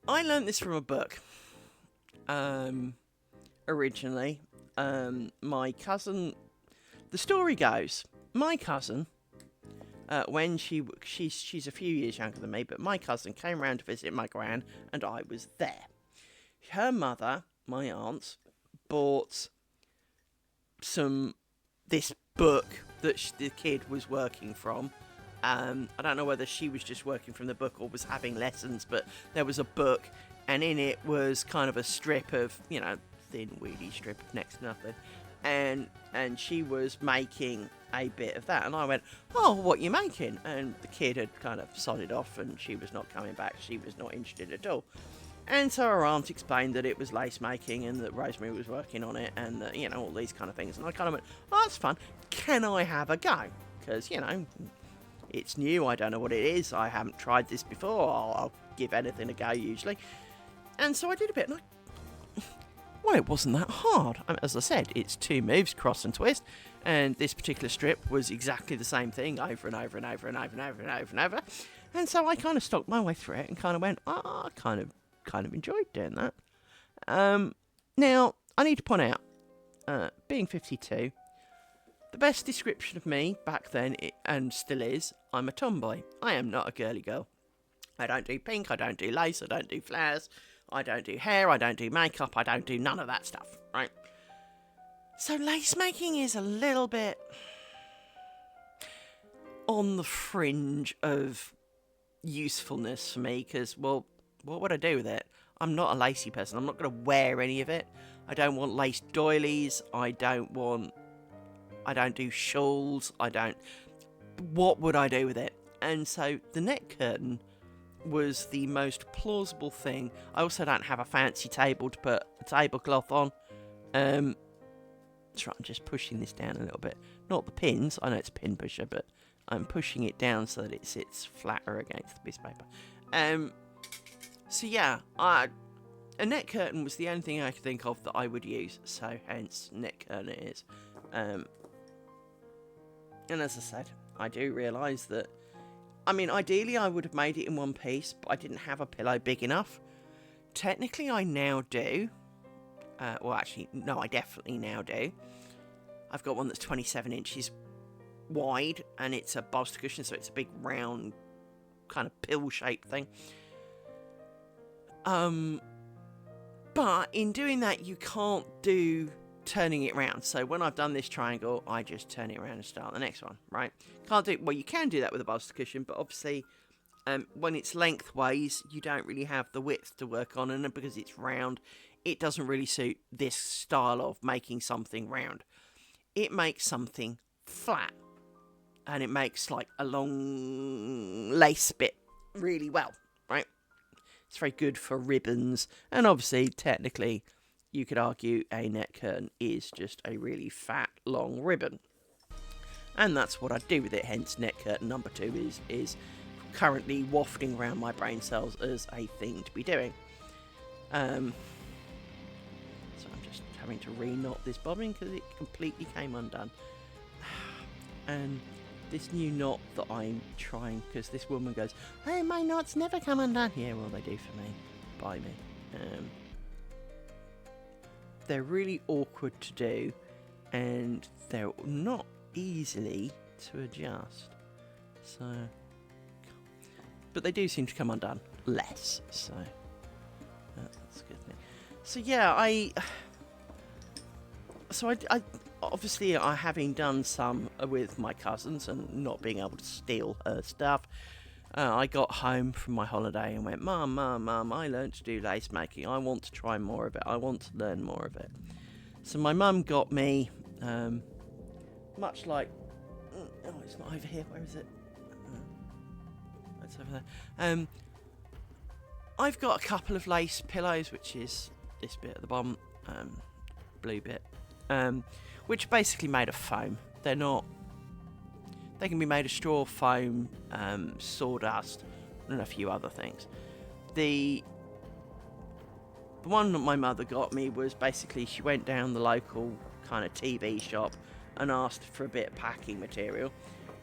I learned this from a book. Originally, my cousin. The story goes, my cousin, when she's a few years younger than me, but my cousin came round to visit my gran, and I was there. Her mother, my aunt, bought this book that the kid was working from. I don't know whether she was just working from the book or was having lessons, but there was a book, and in it was kind of a strip of, you know, thin, weedy strip of next to nothing, and she was making a bit of that, and I went, oh, what are you making? And the kid had kind of sodded off, and she was not coming back. She was not interested at all. And so her aunt explained that it was lace making and that Rosemary was working on it, and that, you know, all these kind of things. And I kind of went, oh, that's fun. Can I have a go? Because, you know, it's new. I don't know what it is. I haven't tried this before. I'll give anything a go usually. And so I did a bit, and well, it wasn't that hard. I mean, as I said, it's 2 moves, cross and twist, and this particular strip was exactly the same thing over and over and over and over and over and over and over. And so I kind of stalked my way through it and kind of went, I kind of enjoyed doing that. Now, I need to point out, being 52, the best description of me back then, and still is, I'm a tomboy. I am not a girly girl. I don't do pink, I don't do lace, I don't do flowers, I don't do hair, I don't do makeup, I don't do none of that stuff, right? So lace making is a little bit on the fringe of usefulness for me, because, well, what would I do with it? I'm not a lacy person. I'm not going to wear any of it. I don't want lace doilies. I don't do shawls. What would I do with it? And so the net curtain was the most plausible thing. I also don't have a fancy table to put a tablecloth on. That's right, I'm just pushing this down a little bit. Not the pins. I know it's a pin pusher, but I'm pushing it down so that it sits flatter against the piece of paper. So yeah, a net curtain was the only thing I could think of that I would use, so hence net curtain it is. And as I said, I do realise that, I mean, ideally I would have made it in one piece, but I didn't have a pillow big enough. Technically I now do. Well, actually, no, I definitely now do. I've got one that's 27 inches wide, and it's a bolster cushion, so it's a big round kind of pill-shaped thing. But in doing that, you can't do turning it round. So when I've done this triangle, I just turn it around and start the next one, right? Can't do, well, you can do that with a bolster cushion, but obviously when it's lengthways, you don't really have the width to work on, and because it's round, it doesn't really suit this style of making something round. It makes something flat, and it makes like a long lace bit really well, right? It's very good for ribbons, and obviously, technically, you could argue a net curtain is just a really fat, long ribbon. And that's what I do with it, hence net curtain number 2 is currently wafting around my brain cells as a thing to be doing. So I'm just having to re-knot this bobbin because it completely came undone. And this new knot that I'm trying, because this woman goes, "Hey, my knots never come undone." Yeah, well, they do for me. By me. They're really awkward to do, and they're not easily to adjust. So, but they do seem to come undone less. So that's good. So yeah, I obviously, having done some with my cousins and not being able to steal her stuff, I got home from my holiday and went, Mum, I learned to do lace making. I want to try more of it. I want to learn more of it. So my mum got me, much like, oh, it's not over here. Where is it? It's over there. I've got a couple of lace pillows, which is this bit at the bottom, blue bit. Which are basically made of foam. They're not. They can be made of straw, foam, sawdust, and a few other things. The one that my mother got me was basically she went down the local kind of TV shop and asked for a bit of packing material,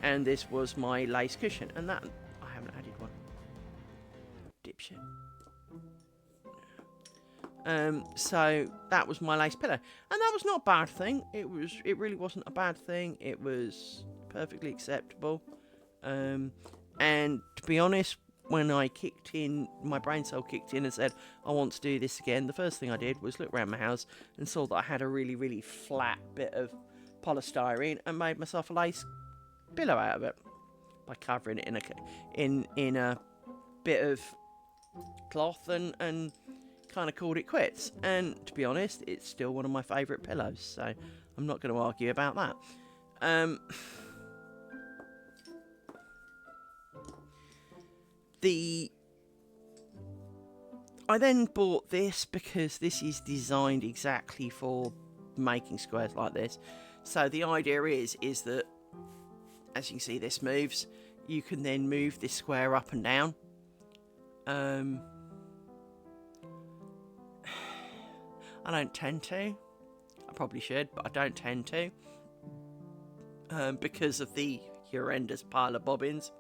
and this was my lace cushion. And that I haven't added one. Dipshit. So that was my lace pillow, and that was not a bad thing. It really wasn't a bad thing. It was perfectly acceptable. And to be honest, when I kicked in, my brain cell kicked in and said, I want to do this again, the first thing I did was look around my house and saw that I had a really, really flat bit of polystyrene and made myself a lace pillow out of it by covering it in a bit of cloth and kind of called it quits. And to be honest, it's still one of my favourite pillows, so I'm not going to argue about that. I then bought this because this is designed exactly for making squares like this. So the idea is that, as you can see, this moves. You can then move this square up and down. I don't tend to. I probably should, but I don't tend to. Because of the horrendous pile of bobbins.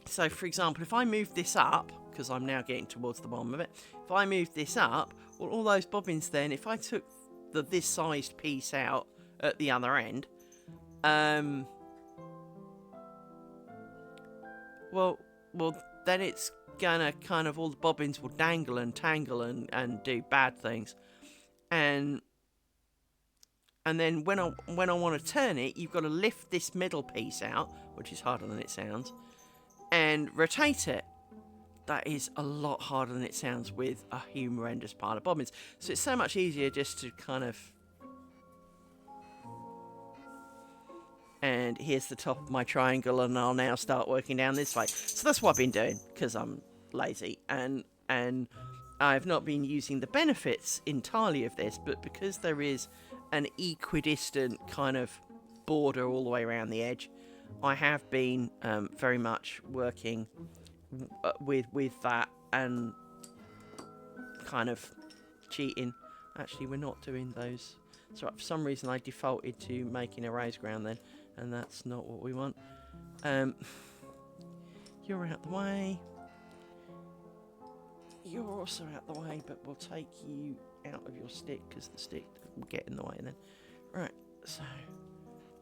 So, for example, if I move this up, because I'm now getting towards the bottom of it, if I move this up, well, all those bobbins then, if I took this sized piece out at the other end, well, then it's gonna kind of, all the bobbins will dangle and tangle and do bad things, and then when I want to turn it, you've got to lift this middle piece out, which is harder than it sounds, and rotate it. That is a lot harder than it sounds with a horrendous pile of bobbins. So it's so much easier just to kind of... And here's the top of my triangle, and I'll now start working down this way. So that's what I've been doing, because I'm lazy. And I've not been using the benefits entirely of this, but because there is an equidistant kind of border all the way around the edge, I have been very much working with that and kind of cheating. Actually, we're not doing those. So for some reason I defaulted to making a roseground then, and that's not what we want. You're out the way. You're also out the way, but we'll take you out of your stick because the stick will get in the way then. Right, so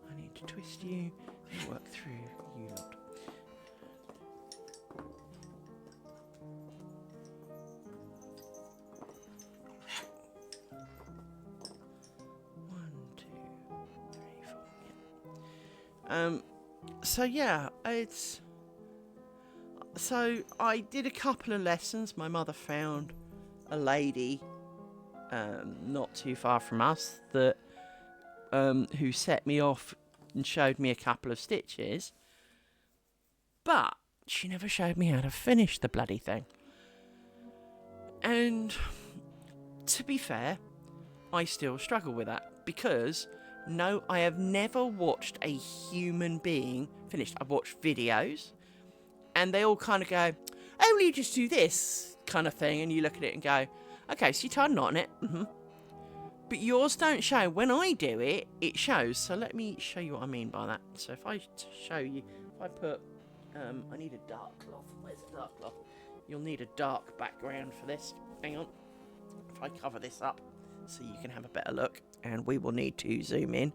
I I need to twist you and work through you lot. One, two, three, four. So yeah, it's. So I did a couple of lessons. My mother found a lady, not too far from us, that who set me off and showed me a couple of stitches. But she never showed me how to finish the bloody thing. And to be fair, I still struggle with that because no, I have never watched a human being finish. I've watched videos. And they all kind of go, oh, well, you just do this kind of thing. And you look at it and go, okay, so you tie a knot on it. Mm-hmm. But yours don't show. When I do it, it shows. So let me show you what I mean by that. So if I show you, if I put, I need a dark cloth. Where's the dark cloth? You'll need a dark background for this. Hang on. If I cover this up so you can have a better look. And we will need to zoom in.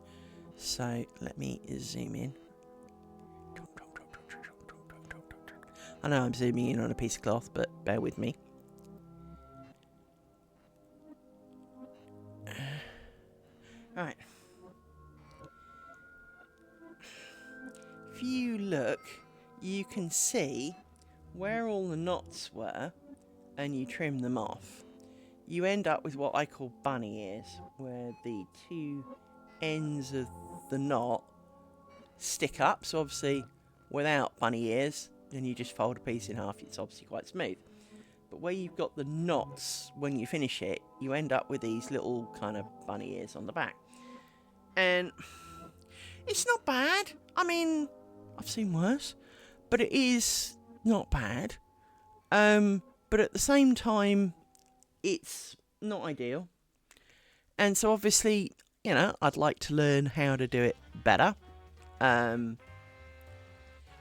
So let me zoom in. I know I'm zooming in on a piece of cloth, but bear with me. Right. If you look, you can see where all the knots were, and you trim them off. You end up with what I call bunny ears, where the two ends of the knot stick up. So obviously, without bunny ears, then you just fold a piece in half. It's obviously quite smooth. But where you've got the knots, when you finish it, you end up with these little kind of bunny ears on the back. And it's not bad. I mean, I've seen worse. But it is not bad. But at the same time, it's not ideal. And so obviously, you know, I'd like to learn how to do it better.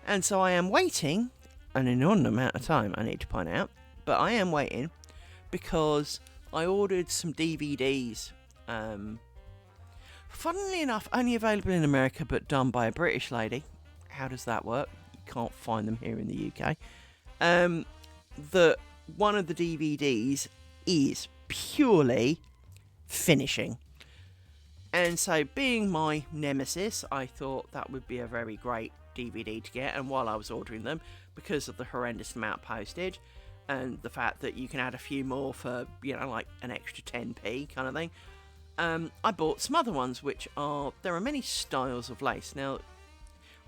And so I am waiting, an inordinate amount of time, I need to point out, but I am waiting because I ordered some DVDs, funnily enough, only available in America, but done by a British lady. How does that work? You can't find them here in the UK. That one of the DVDs is purely finishing. And so, being my nemesis, I thought that would be a very great DVD to get. And while I was ordering them, because of the horrendous amount of postage and the fact that you can add a few more for, you know, like an extra 10p kind of thing, I bought some other ones, which are, there are many styles of lace. Now,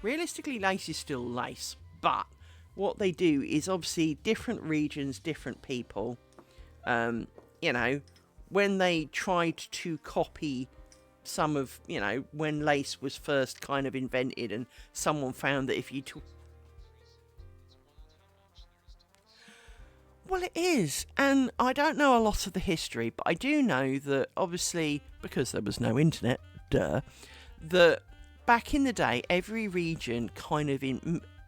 realistically, lace is still lace, but what they do is obviously different regions, different people, you know, when they tried to copy some of, you know, when lace was first kind of invented, and someone found that if you took... Well, it is, and I don't know a lot of the history, but I do know that, obviously, because there was no internet, that back in the day, every region kind of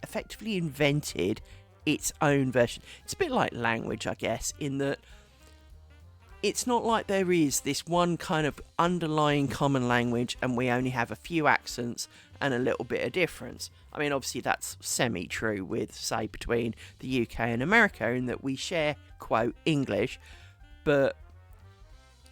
effectively invented its own version. It's a bit like language, I guess, in that it's not like there is this one kind of underlying common language and we only have a few accents and a little bit of difference. I mean, obviously that's semi-true with, say, between the UK and America, in that we share, quote, English, but,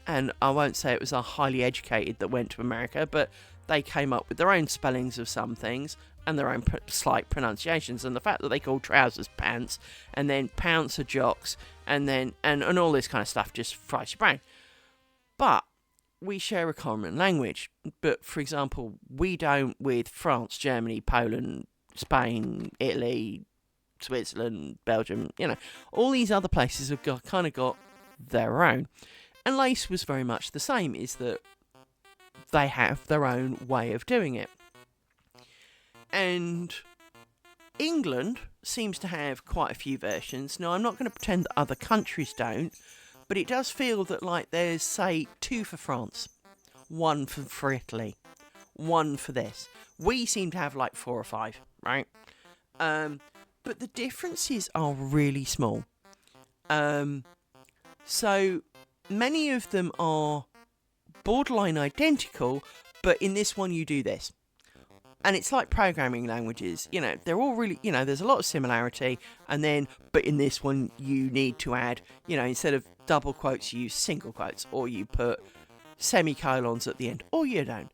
and I won't say it was a highly educated that went to America, but they came up with their own spellings of some things and their own slight pronunciations, and the fact that they call trousers pants and then pounce are jocks and then and all this kind of stuff just fries your brain. But we share a common language. But for example, we don't with France, Germany, Poland, Spain, Italy, Switzerland, Belgium, you know, all these other places have kind of got their own. And lace was very much the same, is that they have their own way of doing it. And England seems to have quite a few versions. Now, I'm not going to pretend that other countries don't, but it does feel that, like, there's, say, 2 for France, 1 for Italy, 1 for this. We seem to have, like, 4 or 5, right? But the differences are really small. So many of them are borderline identical, but in this one you do this. And it's like programming languages, you know, they're all really, you know, there's a lot of similarity, and then, but in this one, you need to add, you know, instead of double quotes, you use single quotes, or you put semicolons at the end, or you don't.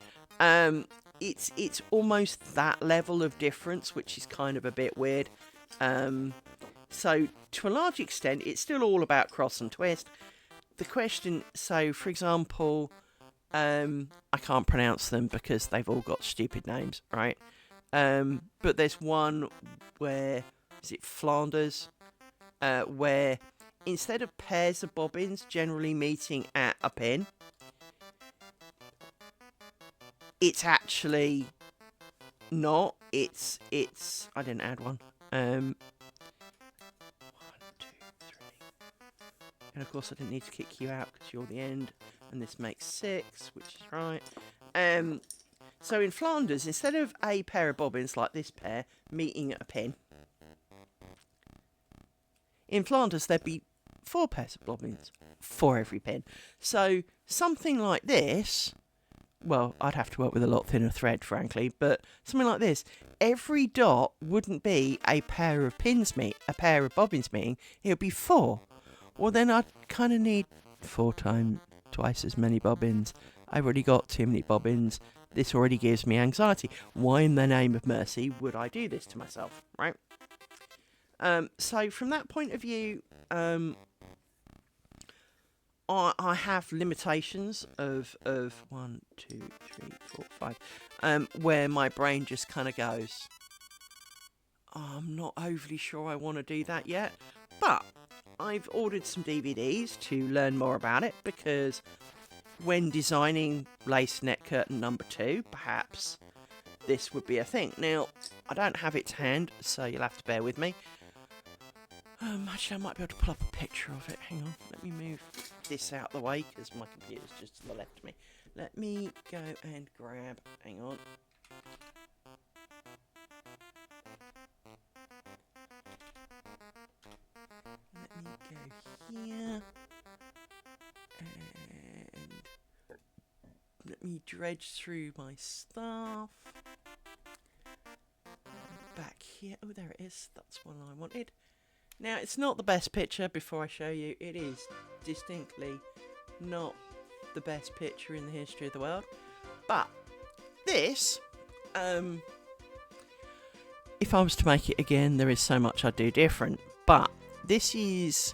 It's almost that level of difference, which is kind of a bit weird. So, to a large extent, it's still all about cross and twist. The question, so, for example, I can't pronounce them because they've all got stupid names, right? But there's one where, is it Flanders? Where instead of pairs of bobbins generally meeting at a pin, it's actually not. It's I didn't add one. 1, 2, 3. And of course I didn't need to kick you out because you're the end. And this makes 6, which is right. So in Flanders, instead of a pair of bobbins like this pair meeting at a pin, in Flanders there'd be 4 pairs of bobbins for every pin. So something like this, well, I'd have to work with a lot thinner thread, frankly, but something like this, every dot wouldn't be a pair of bobbins meeting, it would be 4. Well, then I'd kind of need 4 times twice as many bobbins. I've already got too many bobbins. This already gives me anxiety. Why in the name of mercy would I do this to myself, right? So from that point of view, I have limitations of 1, 2, 3, 4, 5, where my brain just kind of goes, oh, I'm not overly sure I want to do that yet, but I've ordered some DVDs to learn more about it, because when designing lace net curtain number 2, perhaps this would be a thing. Now, I don't have it to hand, so you'll have to bear with me. Actually, I might be able to pull up a picture of it. Hang on, let me move this out the way, because my computer's just to the left of me. Let me go and grab, hang on. Let me go here, and let me dredge through my stuff. Back here, oh there it is, that's one I wanted. Now it's not the best picture, before I show you, it is distinctly not the best picture in the history of the world, but this, if I was to make it again, there is so much I'd do different, but this is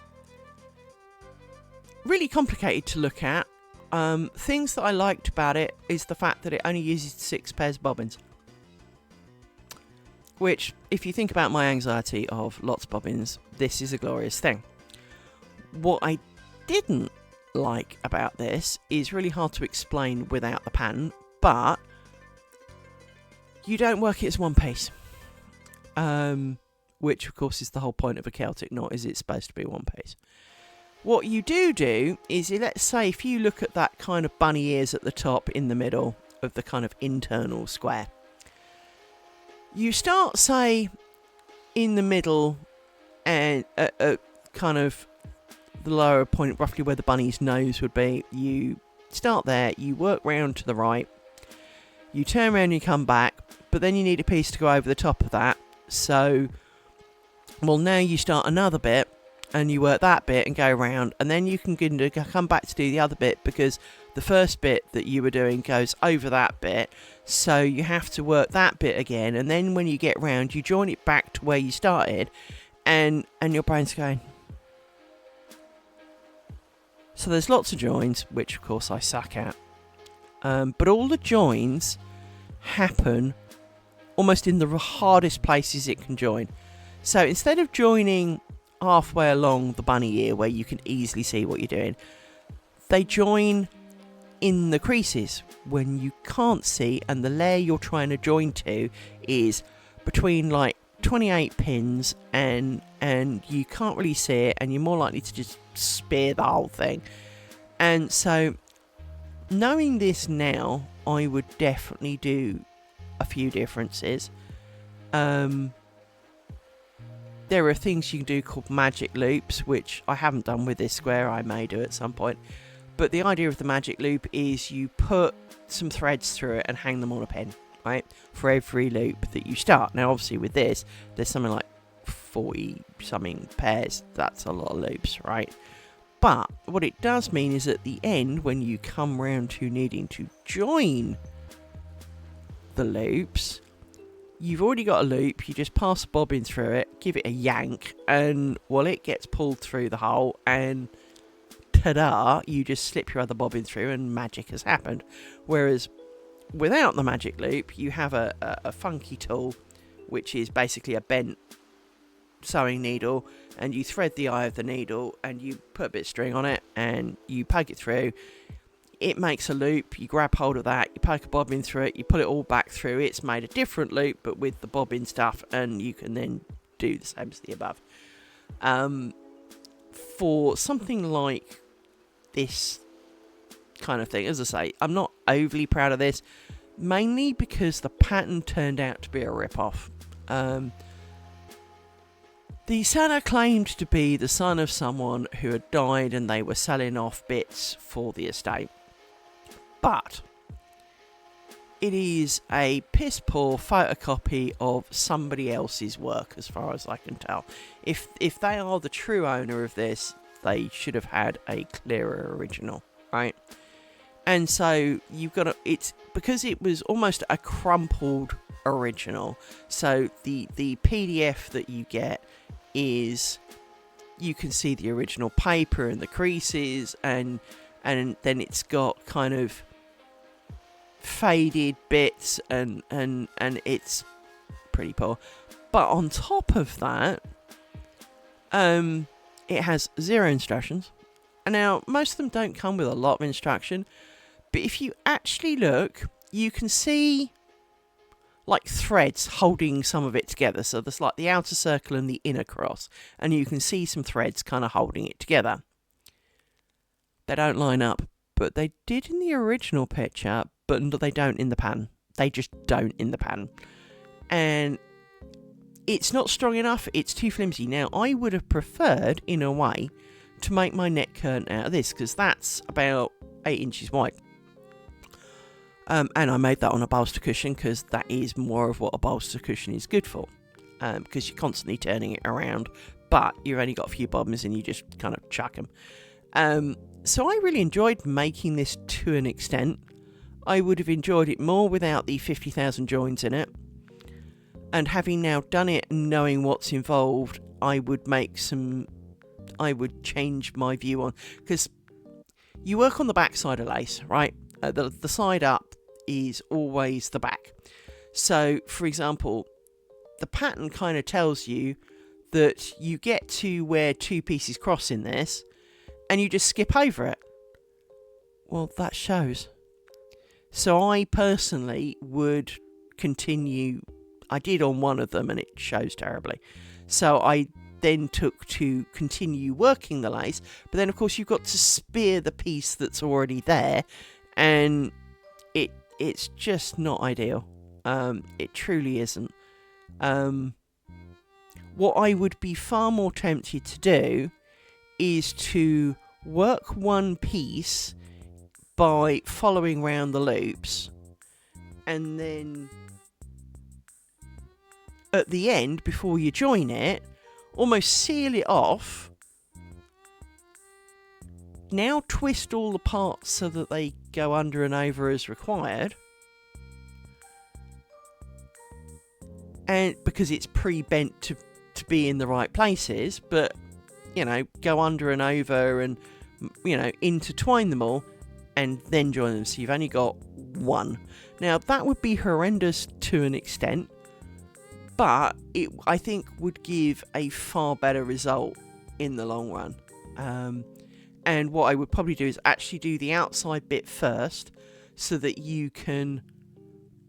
really complicated to look at. Things that I liked about it is the fact that it only uses 6 pairs of bobbins. Which, if you think about my anxiety of lots of bobbins, this is a glorious thing. What I didn't like about this is really hard to explain without the pattern, but you don't work it as one piece. Which, of course, is the whole point of a Celtic knot, is it's supposed to be one piece. What you do is, let's say, if you look at that kind of bunny ears at the top in the middle of the kind of internal square, you start, say, in the middle and at kind of the lower point, roughly where the bunny's nose would be. You start there, you work round to the right, you turn around and you come back, but then you need a piece to go over the top of that. So, well, now you start another bit, and you work that bit and go around, and then you can come back to do the other bit, because the first bit that you were doing goes over that bit, so you have to work that bit again, and then when you get round, you join it back to where you started, and your brain's going. So there's lots of joins, which of course I suck at, but all the joins happen almost in the hardest places it can join. So instead of joining halfway along the bunny ear where you can easily see what you're doing, they join in the creases when you can't see, and the layer you're trying to join to is between like 28 pins, and you can't really see it, and you're more likely to just spear the whole thing. And so knowing this now, I would definitely do a few differences. There are things you can do called magic loops, which I haven't done with this square. I may do at some point. But the idea of the magic loop is you put some threads through it and hang them on a pin. right, for every loop that you start. Now, obviously, with this, there's something like 40-something pairs. That's a lot of loops, right? But what it does mean is at the end, when you come round to needing to join the loops, you've already got a loop, you just pass a bobbin through it, give it a yank, and, well, it gets pulled through the hole, and ta-da, you just slip your other bobbin through and magic has happened. Whereas without the magic loop, you have a funky tool, which is basically a bent sewing needle, and you thread the eye of the needle and you put a bit of string on it and you poke it through. It makes a loop, you grab hold of that, you poke a bobbin through it, you pull it all back through. It's made a different loop but with the bobbin stuff, and you can then do the same as the above. For something like this kind of thing, as I say, I'm not overly proud of this, mainly because the pattern turned out to be a rip-off. The seller claimed to be the son of someone who had died and they were selling off bits for the estate. But it is a piss poor photocopy of somebody else's work, as far as I can tell. If they are the true owner of this, they should have had a clearer original, right? And so you've got to, it's because it was almost a crumpled original. So the PDF that you get is, you can see the original paper and the creases, and then it's got kind of faded bits, and it's pretty poor. But on top of that, it has 0 instructions. And now most of them don't come with a lot of instruction, but if you actually look, you can see like threads holding some of it together. So there's like the outer circle and the inner cross, and you can see some threads kind of holding it together. They don't line up, but they did in the original picture, but they don't in the pattern. They just don't in the pattern. And it's not strong enough, it's too flimsy. Now, I would have preferred, in a way, to make my neck curtain out of this, because that's about 8 inches wide. And I made that on a bolster cushion, because that is more of what a bolster cushion is good for. Because you're constantly turning it around, but you've only got a few bobbins and you just kind of chuck them. So I really enjoyed making this to an extent. I would have enjoyed it more without the 50,000 joins in it. And having now done it and knowing what's involved, I would change my view on, because you work on the back side of lace, right? The side up is always the back. So, for example, the pattern kind of tells you that you get to where 2 pieces cross in this, and you just skip over it. Well, that shows. So I personally would continue. I did on one of them and it shows terribly. So I then took to continue working the lace. But then, of course, you've got to spear the piece that's already there. And it's just not ideal. It truly isn't. What I would be far more tempted to do is to work one piece by following round the loops, and then at the end, before you join it, almost seal it off. Now twist all the parts so that they go under and over as required, and because it's pre-bent to be in the right places, but go under and over and intertwine them all and then join them, so you've only got one. Now that would be horrendous to an extent, but it, I think, would give a far better result in the long run. And what I would probably do is actually do the outside bit first, so that you can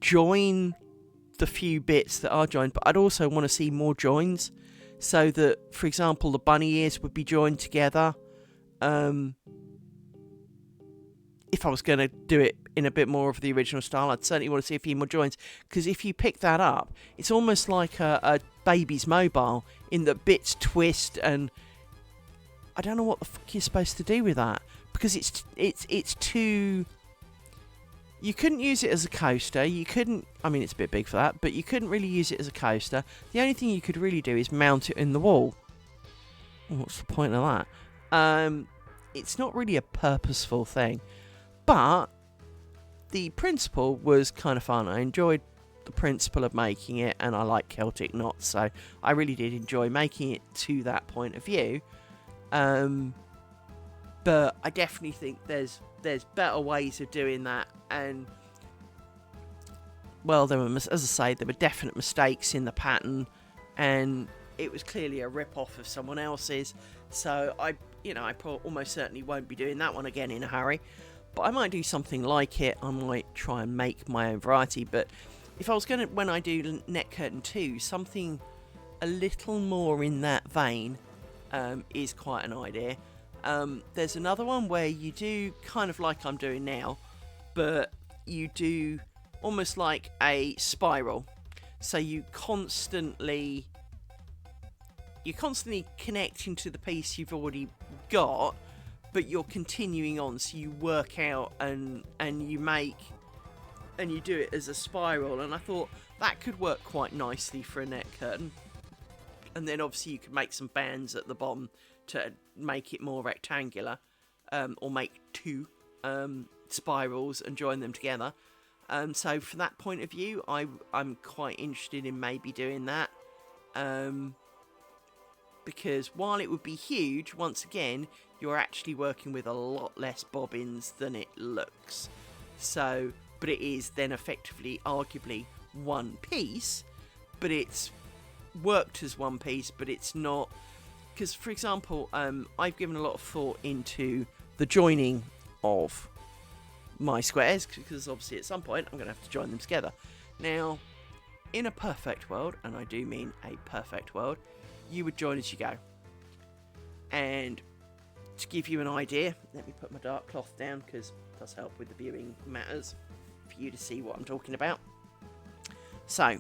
join the few bits that are joined. But I'd also want to see more joins, so that, for example, the bunny ears would be joined together. If I was going to do it in a bit more of the original style, I'd certainly want to see a few more joins, because if you pick that up, it's almost like a baby's mobile, in that bits twist, and I don't know what the fuck you're supposed to do with that, because it's too... You couldn't use it as a coaster. You couldn't, I mean, it's a bit big for that, but you couldn't really use it as a coaster. The only thing you could really do is mount it in the wall. What's the point of that? It's not really a purposeful thing, but the principle was kind of fun. I enjoyed the principle of making it, and I like Celtic knots, so I really did enjoy making it to that point of view. But I definitely think there's better ways of doing that, and well, as I say, there were definite mistakes in the pattern, and it was clearly a rip-off of someone else's. So I almost certainly won't be doing that one again in a hurry. But I might do something like it. I might try and make my own variety. But if I was going to, when I do Net Curtain 2, something a little more in that vein is quite an idea. There's another one where you do kind of like I'm doing now, but you do almost like a spiral. So you're constantly connecting to the piece you've already got, but you're continuing on. So you work out and you make and you do it as a spiral. And I thought that could work quite nicely for a net curtain. And then obviously you could make some bands at the bottom to make it more rectangular, or make two spirals and join them together. So from that point of view, I'm quite interested in maybe doing that. Because while it would be huge, once again, you're actually working with a lot less bobbins than it looks. So, but it is then effectively, arguably, one piece, but it's worked as one piece, but it's not. Because, for example, I've given a lot of thought into the joining of my squares, because obviously at some point I'm going to have to join them together. Now, in a perfect world, and I do mean a perfect world, you would join as you go. And to give you an idea, let me put my dark cloth down, because it does help with the viewing matters for you to see what I'm talking about. So,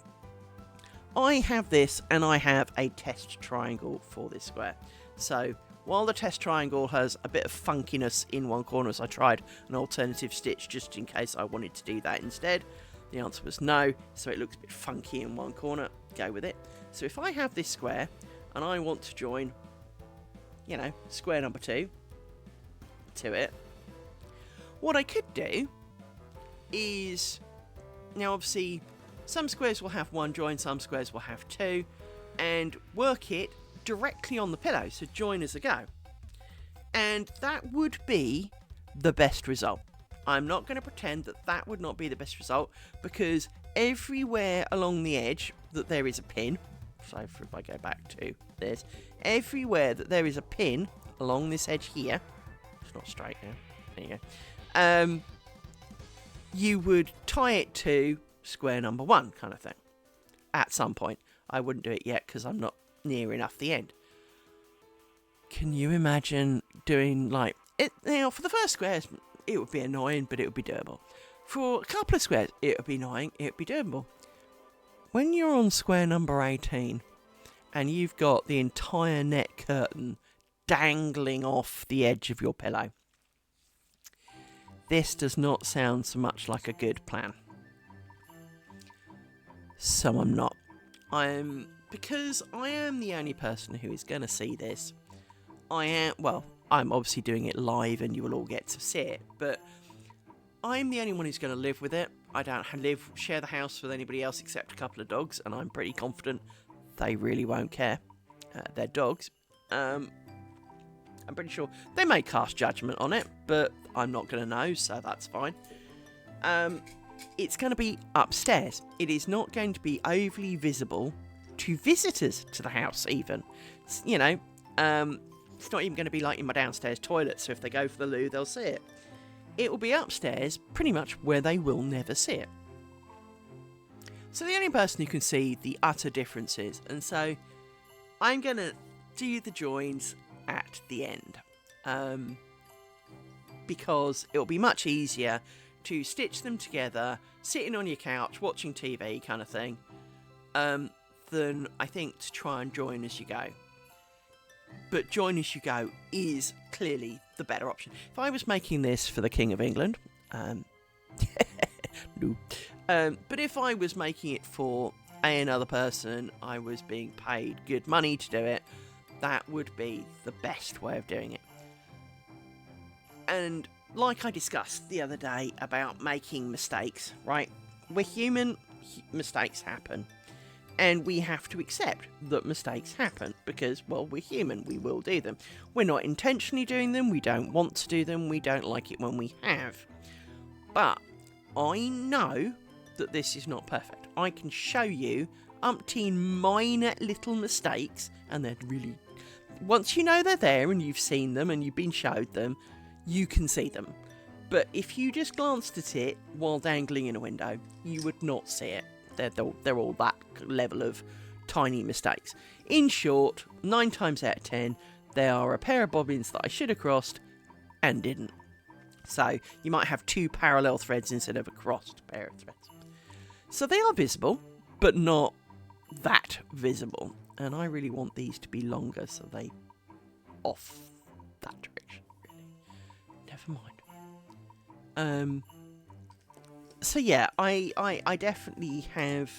I have this, and I have a test triangle for this square. So, while the test triangle has a bit of funkiness in one corner, as I tried an alternative stitch just in case I wanted to do that instead, the answer was no, so it looks a bit funky in one corner, go with it. So if I have this square, and I want to join, square number 2 to it, what I could do is, now obviously, some squares will have one join, some squares will have two, and work it directly on the pillow, so join as I go. And that would be the best result. I'm not going to pretend that that would not be the best result, because everywhere along the edge that there is a pin, so if I go back to this, everywhere that there is a pin along this edge here, it's not straight now, there you go, you would tie it to square number 1 kind of thing at some point. I wouldn't do it yet because I'm not near enough the end. Can you imagine doing like it now? For the first squares it would be annoying, but it would be doable. For a couple of squares it would be annoying, it would be doable. When you're on square number 18 and you've got the entire net curtain dangling off the edge of your pillow, this does not sound so much like a good plan. So I'm not. Because I am the only person who is going to see this. I'm obviously doing it live and you will all get to see it, but I'm the only one who's going to live with it. I don't share the house with anybody else except a couple of dogs, and I'm pretty confident they really won't care. They're dogs. I'm pretty sure they may cast judgment on it, but I'm not going to know, so that's fine. It's going to be upstairs. It is not going to be overly visible to visitors to the house, even. It's not even going to be like in my downstairs toilet, so if they go for the loo, they'll see it. It will be upstairs, pretty much where they will never see it. So the only person who can see the utter differences, and so I'm going to do the joins at the end. Because it'll be much easier to stitch them together, sitting on your couch, watching TV kind of thing, than I think to try and join as you go. But join as you go is clearly the better option. If I was making this for the King of England, No. But if I was making it for another person, I was being paid good money to do it, that would be the best way of doing it. And like I discussed the other day about making mistakes, right? We're human, mistakes happen. And we have to accept that mistakes happen because, well, we're human, we will do them. We're not intentionally doing them, we don't want to do them, we don't like it when we have. But I know that this is not perfect. I can show you umpteen minor little mistakes, and they're really... Once you know they're there and you've seen them and you've been showed them, you can see them. But if you just glanced at it while dangling in a window, you would not see it. They're all that level of tiny mistakes. In short, 9 times out of 10, they are a pair of bobbins that I should have crossed and didn't. So you might have 2 parallel threads instead of a crossed pair of threads. So they are visible, but not that visible. And I really want these to be longer so they off that direction, really. Never mind. So yeah, I definitely have,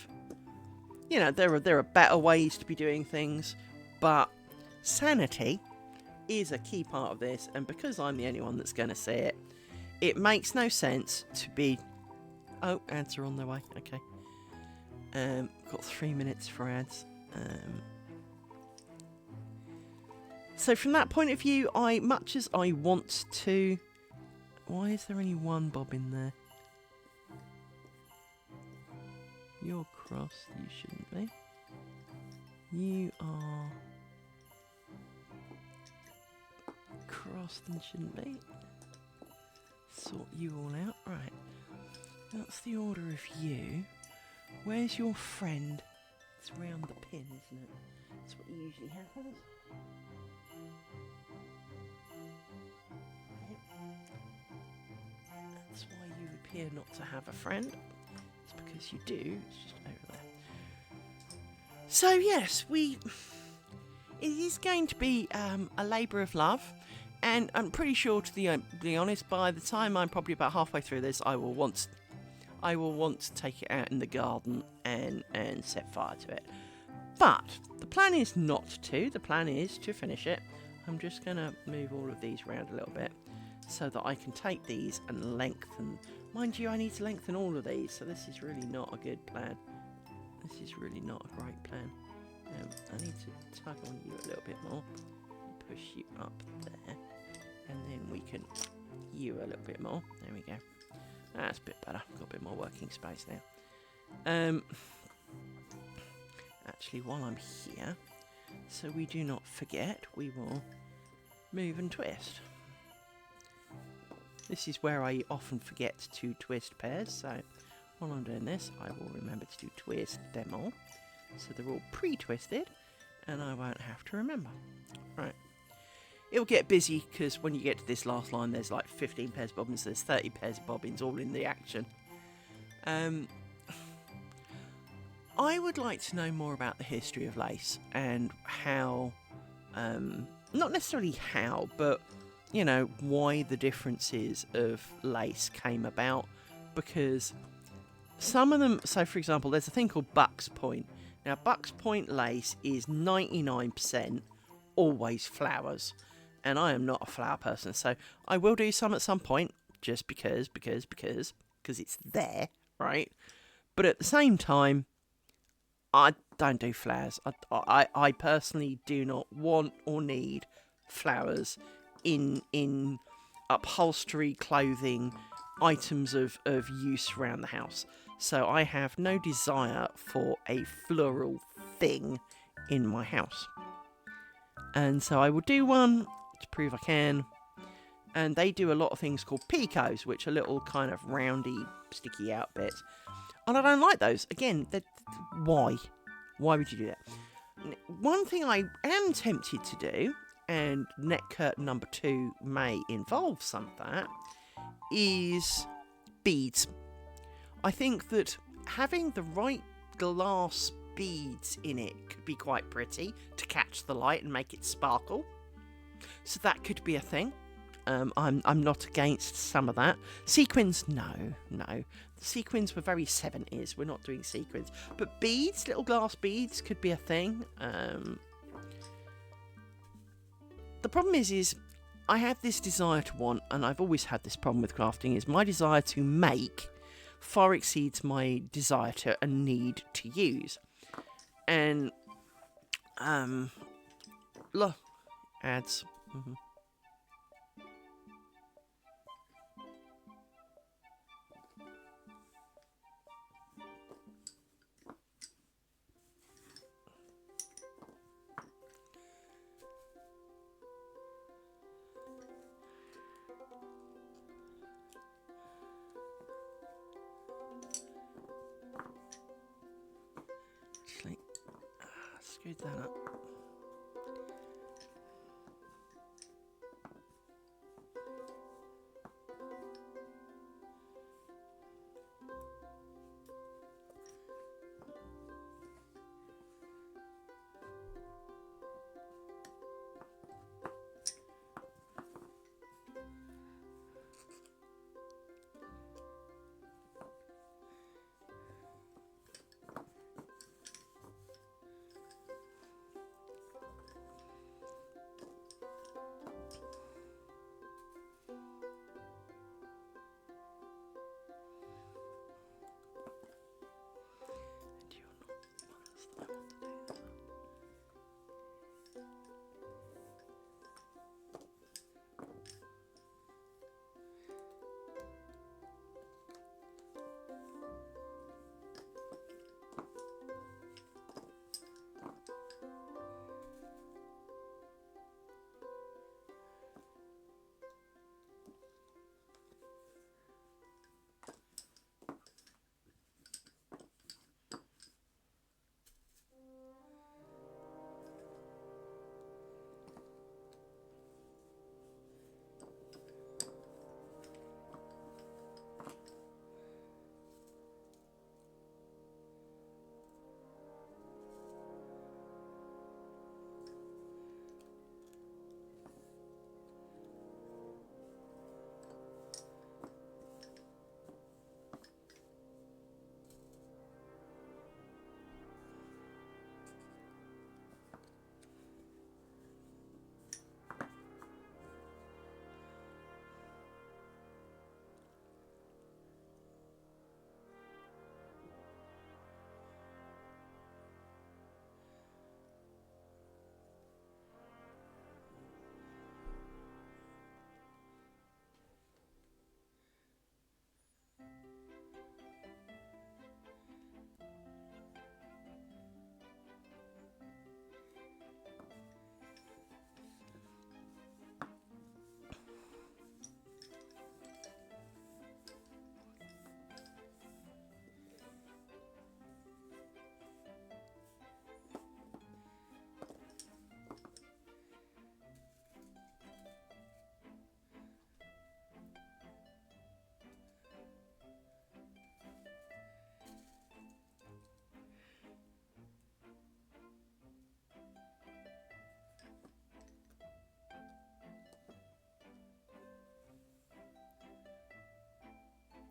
you know, there are better ways to be doing things, but sanity is a key part of this, and because I'm the only one that's going to see it, it makes no sense to be... Oh, ads are on their way, okay. Got 3 minutes for ads. So from that point of view, much as I want to... Why is there only one bobbin there? You're crossed, you shouldn't be. You are crossed and shouldn't be. Sort you all out. Right. That's the order of you. Where's your friend? It's round the pin, isn't it? That's what usually happens. That's why you appear not to have a friend. It's because you do. It's just over there. So yes, it is going to be a labour of love, and I'm pretty sure, to be honest, by the time I'm probably about halfway through this, I will want to take it out in the garden and set fire to it. But the plan is not to. The plan is to finish it. I'm just going to move all of these around a little bit so that I can take these and lengthen. Mind you, I need to lengthen all of these, so this is really not a good plan. This is really not a great plan. I need to tug on you a little bit more. Push you up there. And then we can you a little bit more. There we go. That's a bit better. Got a bit more working space now. Actually, while I'm here, so we do not forget, we will move and twist. This is where I often forget to twist pairs, so while I'm doing this, I will remember to twist them all, so they're all pre-twisted, and I won't have to remember. Right. It'll get busy, because when you get to this last line, there's like 15 pairs of bobbins, there's 30 pairs of bobbins all in the action. I would like to know more about the history of lace, and how, not necessarily how, but, you know, why the differences of lace came about, because some of them, so for example, there's a thing called Buck's Point. Now, Buck's Point lace is 99% always flowers, and I am not a flower person, so I will do some at some point, just because it's there, right? But at the same time, I don't do flowers. I personally do not want or need flowers in upholstery, clothing, items of use around the house. So I have no desire for a floral thing in my house. And so I will do one to prove I can. And they do a lot of things called picos, which are little kind of roundy, sticky out bits. And I don't like those. Again, why? Why would you do that? One thing I am tempted to do, and net curtain number 2 may involve some of that, is beads. I think that having the right glass beads in it could be quite pretty to catch the light and make it sparkle. So that could be a thing. I'm not against some of that. Sequins, no. The sequins were very 70s. We're not doing sequins. But beads, little glass beads, could be a thing. The problem is I have this desire to want, and I've always had this problem with crafting, is my desire to make far exceeds my desire to and need to use. And look, ads. Actually, screwed that up.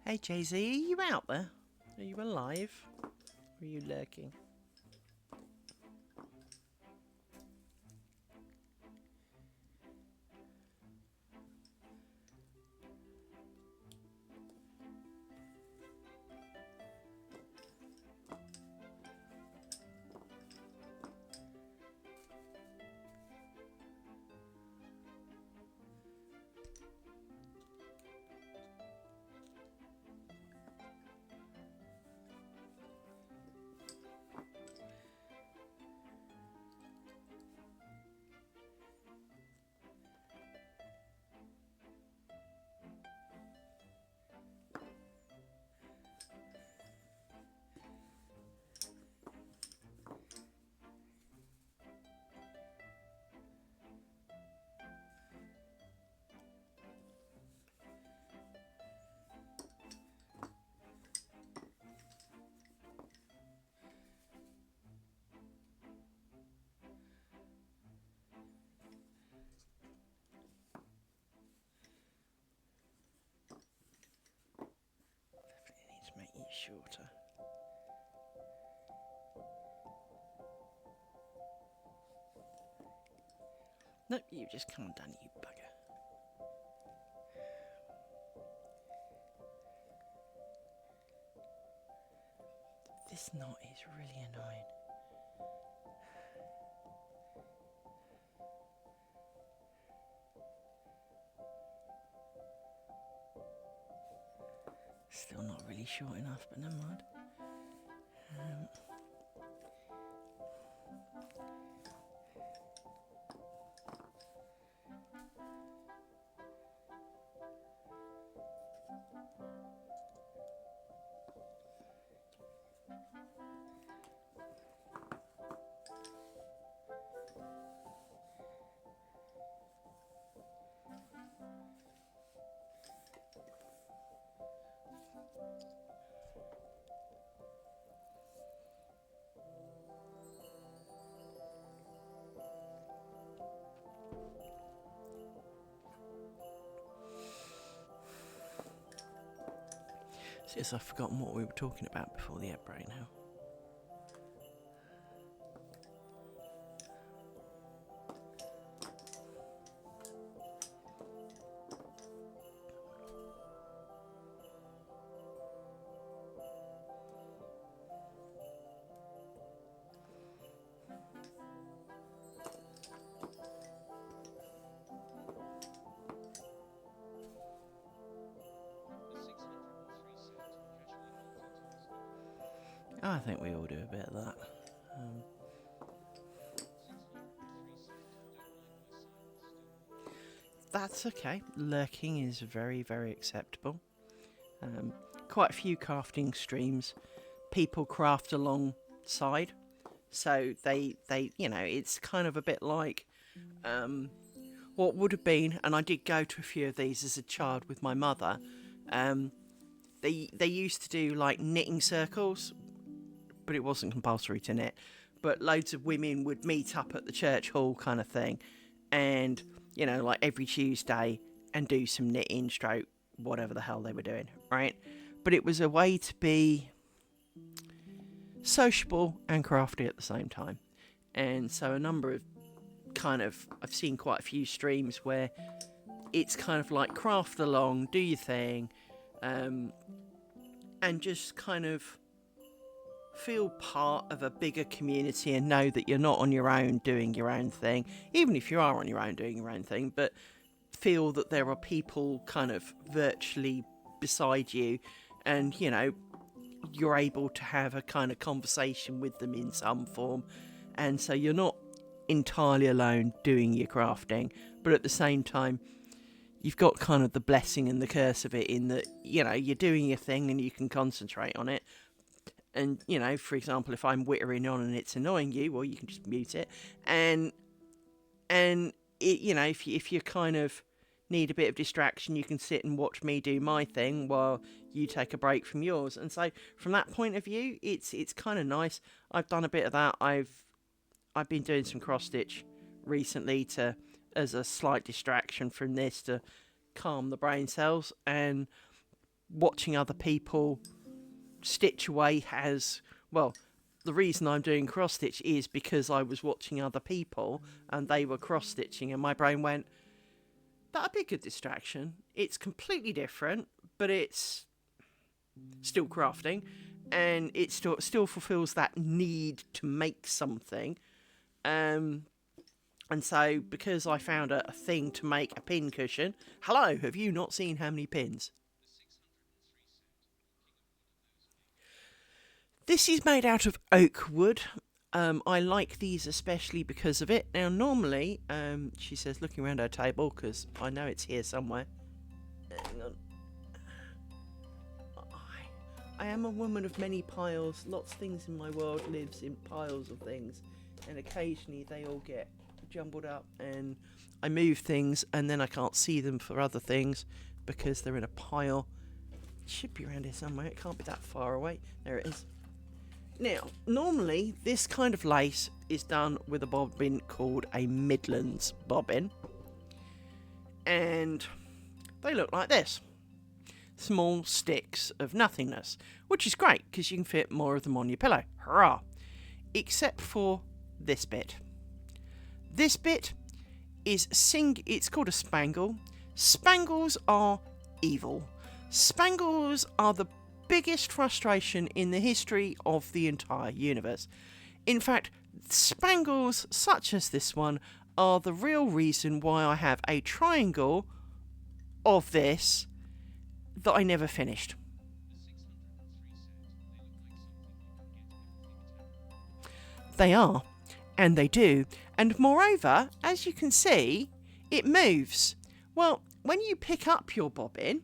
Hey Jay-Z, are you out there? Are you alive? Or are you lurking? shorter. Nope, you just calm down, you bugger. This knot is really annoying. Still not really short enough, but never mind. Yes, I've forgotten what we were talking about before the outbreak now. I think we all do a bit of that. That's okay. Lurking is very, very acceptable. Quite a few crafting streams, people craft alongside, so they it's kind of a bit like what would have been, and I did go to a few of these as a child with my mother. They used to do like knitting circles, but it wasn't compulsory to knit. But loads of women would meet up at the church hall kind of thing, and like every Tuesday, and do some knitting, stroke, whatever the hell they were doing, right? But it was a way to be sociable and crafty at the same time. And so a number of I've seen quite a few streams where it's kind of like craft along, do your thing, and just kind of feel part of a bigger community and know that you're not on your own doing your own thing, even if you are on your own doing your own thing, but feel that there are people kind of virtually beside you, and you're able to have a kind of conversation with them in some form, and so you're not entirely alone doing your crafting, but at the same time you've got kind of the blessing and the curse of it, in that you're doing your thing and you can concentrate on it. And, for example, if I'm whittering on and it's annoying you, well, you can just mute it. And it, if you kind of need a bit of distraction, you can sit and watch me do my thing while you take a break from yours. And so from that point of view, it's kind of nice. I've done a bit of that. I've been doing some cross stitch recently as a slight distraction from this, to calm the brain cells, and watching other people stitch away the reason I'm doing cross stitch is because I was watching other people and they were cross stitching, and my brain went, that'd be a good distraction. It's completely different, but it's still crafting, and it still fulfills that need to make something. And so because I found a thing to make a pin cushion. Hello, have you not seen how many pins? This is made out of oak wood. I like these especially because of it. Now, normally, she says, looking around her table, because I know it's here somewhere. Hang on. I am a woman of many piles. Lots of things in my world lives in piles of things. And occasionally they all get jumbled up, and I move things, and then I can't see them for other things because they're in a pile. It should be around here somewhere. It can't be that far away. There it is. Now, normally, this kind of lace is done with a bobbin called a Midlands bobbin. And they look like this. small sticks of nothingness, which is great because you can fit more of them on your pillow. Hurrah! Except for this bit. This bit is it's called a spangle. Spangles are evil. Spangles are the biggest frustration in the history of the entire universe. In fact, spangles such as this one are the real reason why I have a triangle of this that I never finished. They are, and they do, and moreover, as you can see, it moves. Well, when you pick up your bobbin,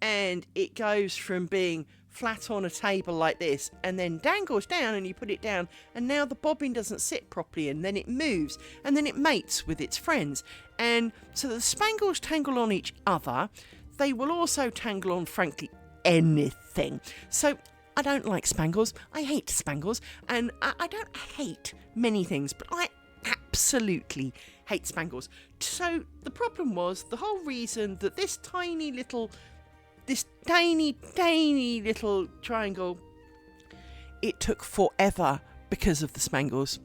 and it goes from being flat on a table like this, and then dangles down, and you put it down, and now the bobbin doesn't sit properly, and then it moves, and then it mates with its friends, and so the spangles tangle on each other. They will also tangle on, frankly, anything. So I don't like spangles. I hate spangles. And I don't hate many things, but I absolutely hate spangles. So the problem was, the whole reason that this tiny little triangle, it took forever because of the spangles.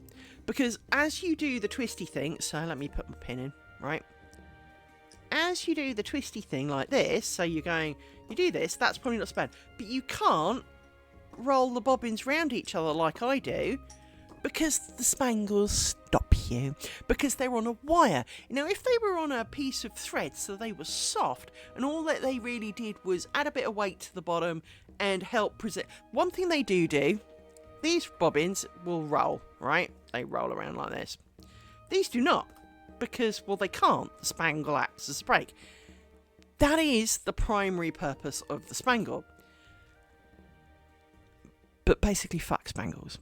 Because as you do the twisty thing, so let me put my pin in, right? As you do the twisty thing like this, so you do this, that's probably not so bad. But you can't roll the bobbins round each other like I do, because the spangles stop you, because they're on a wire. Now, if they were on a piece of thread, so they were soft, and all that they really did was add a bit of weight to the bottom and help present. One thing they do, these bobbins will roll, right? They roll around like this. These do not, because, well, they can't. The spangle acts as a brake. That is the primary purpose of the spangle. But basically, fuck spangles.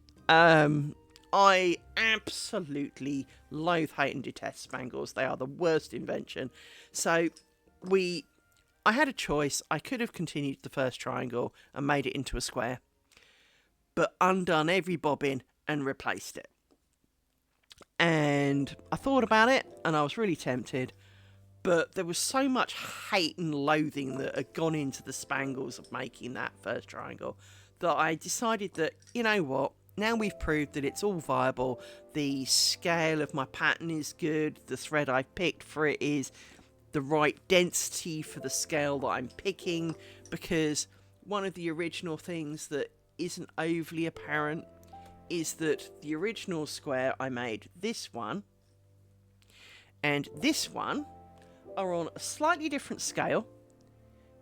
I absolutely loathe, hate and detest spangles. They are the worst invention. So I had a choice. I could have continued the first triangle and made it into a square, but undone every bobbin and replaced it. And I thought about it, and I was really tempted, but there was so much hate and loathing that had gone into the spangles of making that first triangle that I decided that, you know what, now we've proved that it's all viable, the scale of my pattern is good, the thread I picked for it is the right density for the scale that I'm picking, because one of the original things that isn't overly apparent is that the original square I made, this one and this one, are on a slightly different scale.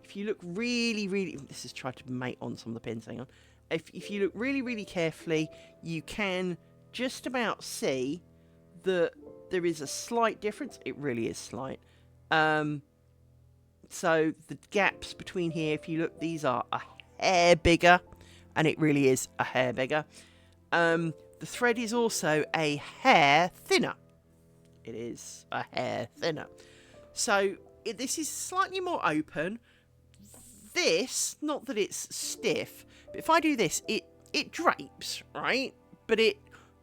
If you look really, this is trying to mate on some of the pins, hang on. If you look really carefully, you can just about see that there is a slight difference. It really is slight. So the gaps between here, if you look, these are a hair bigger, and it really is a hair bigger. The thread is also a hair thinner. It is a hair thinner. So this is slightly more open. This, not that it's stiff, but if I do this, it drapes, right? But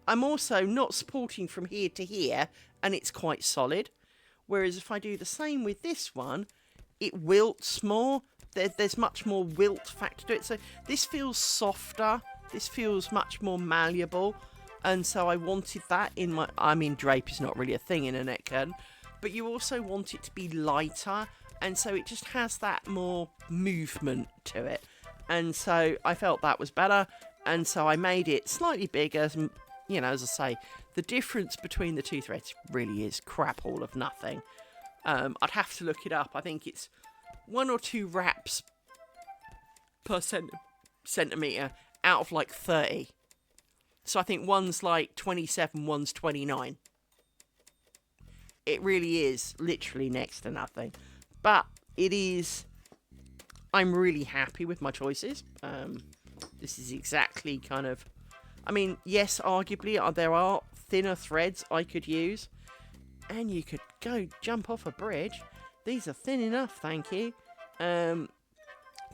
I'm also not supporting from here to here, and it's quite solid. Whereas if I do the same with this one, it wilts more. There's much more wilt factor to it. So this feels softer. This feels much more malleable. And so I wanted that in my... I mean, drape is not really a thing in a neck curtain. But you also want it to be lighter. And so it just has that more movement to it. And so I felt that was better. And so I made it slightly bigger. You know, as I say, the difference between the two threads really is crap all of nothing. I'd have to look it up. I think it's 1 or 2 wraps per centimetre out of like 30. So I think one's like 27, one's 29. It really is literally next to nothing. But it is... I'm really happy with my choices. This is exactly kind of... I mean, yes, arguably, there are thinner threads I could use. And you could go jump off a bridge. These are thin enough, thank you.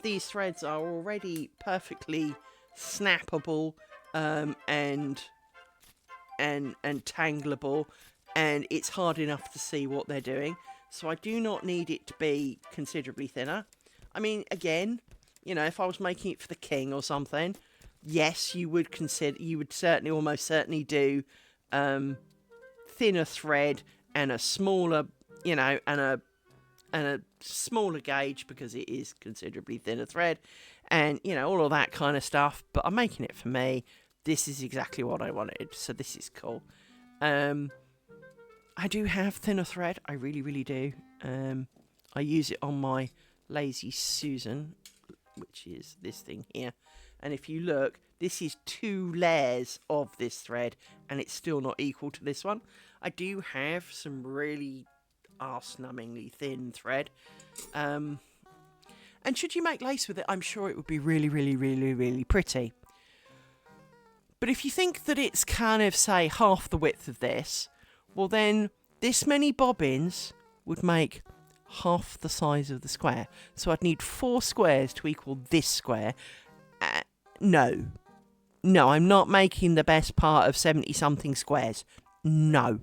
These threads are already perfectly snappable and tangleable. And it's hard enough to see what they're doing. So I do not need it to be considerably thinner. I mean, again, you know, if I was making it for the king or something, yes, you would certainly, almost certainly do thinner thread and a smaller, you know, and a smaller gauge because it is considerably thinner thread, and you know, all of that kind of stuff. But I'm making it for me. This is exactly what I wanted, so this is cool. I do have thinner thread. I really, really do. I use it on my Lazy Susan, which is this thing here. And if you look, this is 2 layers of this thread, and it's still not equal to this one. I do have some really arse-numbingly thin thread. And should you make lace with it, I'm sure it would be really, really, really, really pretty. But if you think that it's kind of, say, half the width of this, well then, this many bobbins would make half the size of the square. So I'd need 4 squares to equal this square. No, I'm not making the best part of 70-something squares. No.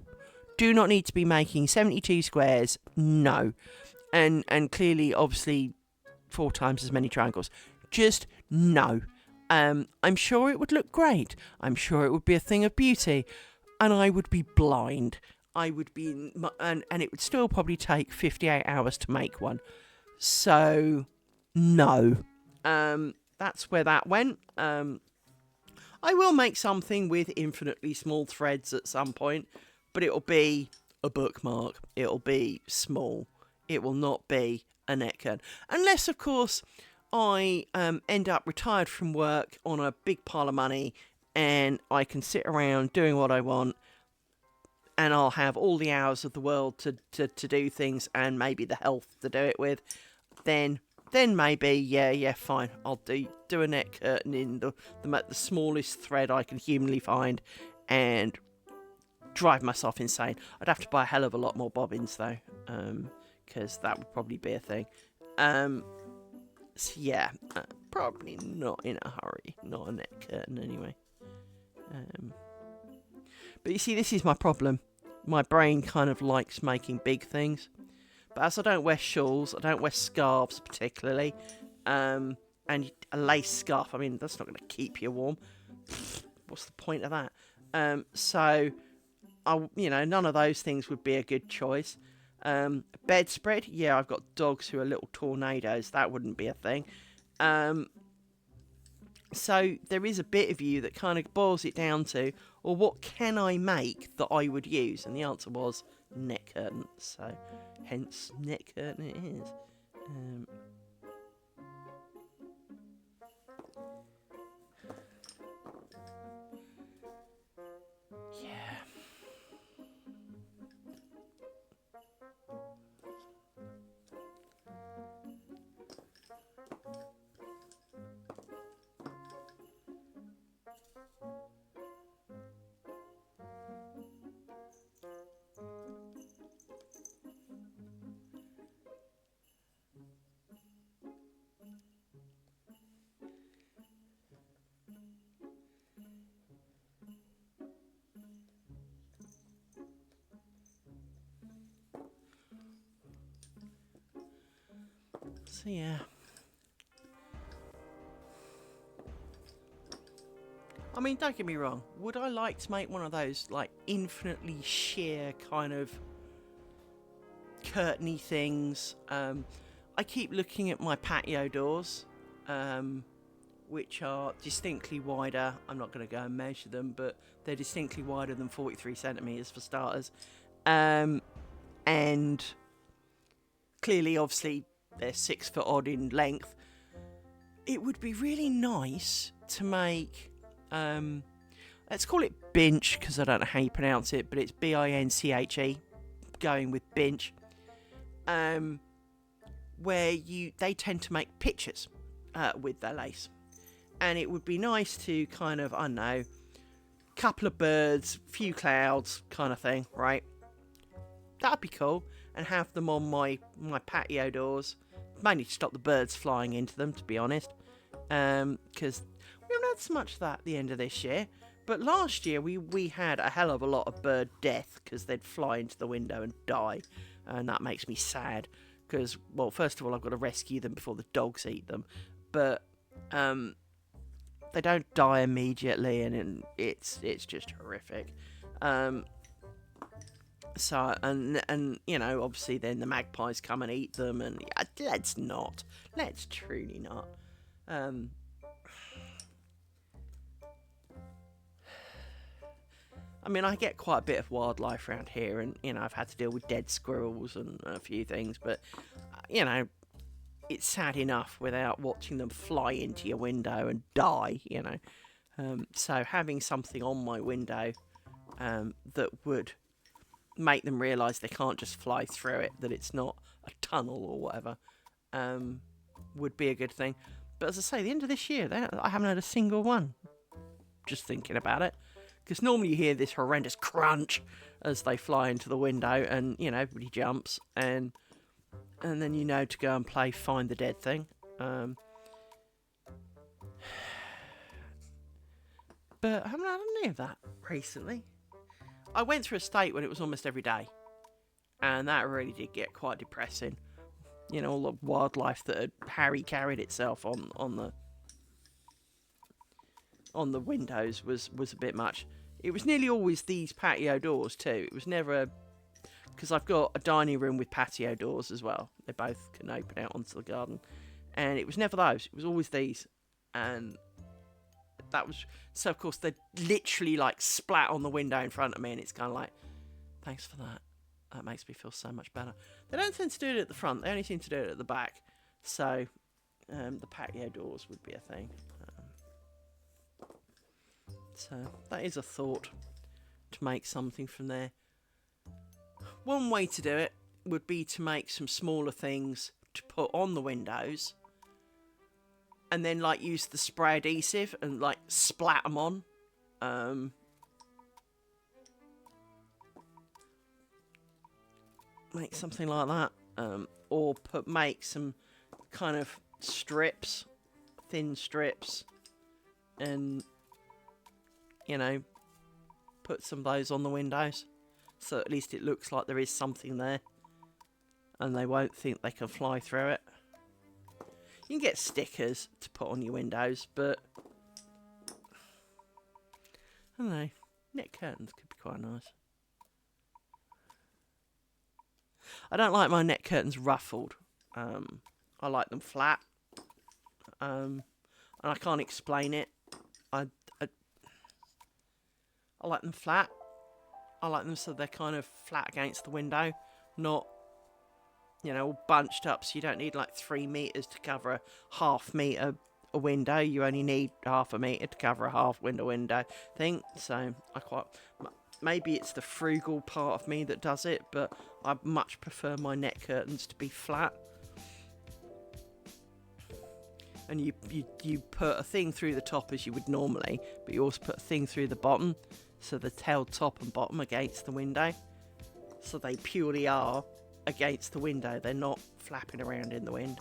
Do not need to be making 72 squares. No. And clearly, obviously, 4 times as many triangles. Just no. I'm sure it would look great. I'm sure it would be a thing of beauty. And I would be blind. I would be... And it would still probably take 58 hours to make one. So, no. That's where that went. I will make something with infinitely small threads at some point, but it'll be a bookmark. It'll be small. It will not be a neck curtain. Unless, of course, I end up retired from work on a big pile of money and I can sit around doing what I want and I'll have all the hours of the world to do things and maybe the health to do it with, then maybe, yeah, fine. I'll do a neck curtain in the smallest thread I can humanly find and drive myself insane. I'd have to buy a hell of a lot more bobbins, though, because that would probably be a thing. So yeah, probably not in a hurry. Not a neck curtain, anyway. But you see, this is my problem. My brain kind of likes making big things. But as I don't wear shawls, I don't wear scarves particularly, and a lace scarf, I mean, that's not going to keep you warm. What's the point of that? So, none of those things would be a good choice. Bedspread, yeah, I've got dogs who are little tornadoes. That wouldn't be a thing. So there is a bit of you that kind of boils it down to, well, what can I make that I would use? And the answer was neck curtain. So hence neck curtain it is. Yeah. So yeah. I mean, don't get me wrong. Would I like to make one of those, like, infinitely sheer kind of curtainy things? I keep looking at my patio doors, which are distinctly wider. I'm not going to go and measure them, but they're distinctly wider than 43 centimetres for starters. And clearly, obviously, they're 6 foot odd in length. It would be really nice to make, let's call it binch, because I don't know how you pronounce it, but it's B-I-N-C-H-E, going with binch, where they tend to make pictures with their lace. And it would be nice to kind of, I don't know, couple of birds, few clouds kind of thing, right? That'd be cool. And have them on my patio doors. Mainly to stop the birds flying into them, to be honest. Because we haven't had so much of that at the end of this year. But last year we had a hell of a lot of bird death because they'd fly into the window and die. And that makes me sad. because, well, first of all, I've got to rescue them before the dogs eat them, but they don't die immediately, and it's just horrific. So, and you know, obviously then the magpies come and eat them, and let's truly not. I mean, I get quite a bit of wildlife around here, and, you know, I've had to deal with dead squirrels and a few things, but, you know, it's sad enough without watching them fly into your window and die, you know. So having something on my window that would make them realise they can't just fly through it, that it's not a tunnel or whatever, would be a good thing. But as I say, at the end of this year, I haven't had a single one. Just thinking about it. Because normally you hear this horrendous crunch as they fly into the window, and, you know, everybody jumps, and then you know to go and play Find the Dead thing. But I haven't had any of that recently. I went through a state when it was almost every day, and that really did get quite depressing. You know, all the wildlife that had Harry carried itself on the windows was a bit much. It was nearly always these patio doors too. It was never, because I've got a dining room with patio doors as well. They both can open out onto the garden, and it was never those. It was always these, and that was so. Of course, they literally like splat on the window in front of me, and it's kind of like, thanks for that. That makes me feel so much better. They don't tend to do it at the front. They only seem to do it at the back. So the patio doors would be a thing. So that is a thought, to make something from there. One way to do it would be to make some smaller things to put on the windows, and then like use the spray adhesive and like splat them on. Make something like that, or make some kind of strips, thin strips, and, you know, put some of those on the windows, so at least it looks like there is something there, and they won't think they can fly through it. You can get stickers to put on your windows, but I don't know, net curtains could be quite nice. I don't like my net curtains ruffled. I like them flat, and I can't explain it. I like them flat. I like them so they're kind of flat against the window, not, you know, all bunched up. So you don't need like 3 meters to cover a half meter a window. You only need half a meter to cover a half window thing. So maybe it's the frugal part of me that does it, but I much prefer my net curtains to be flat. And you put a thing through the top as you would normally, but you also put a thing through the bottom, so they're held top and bottom against the window. So they purely are against the window. They're not flapping around in the wind.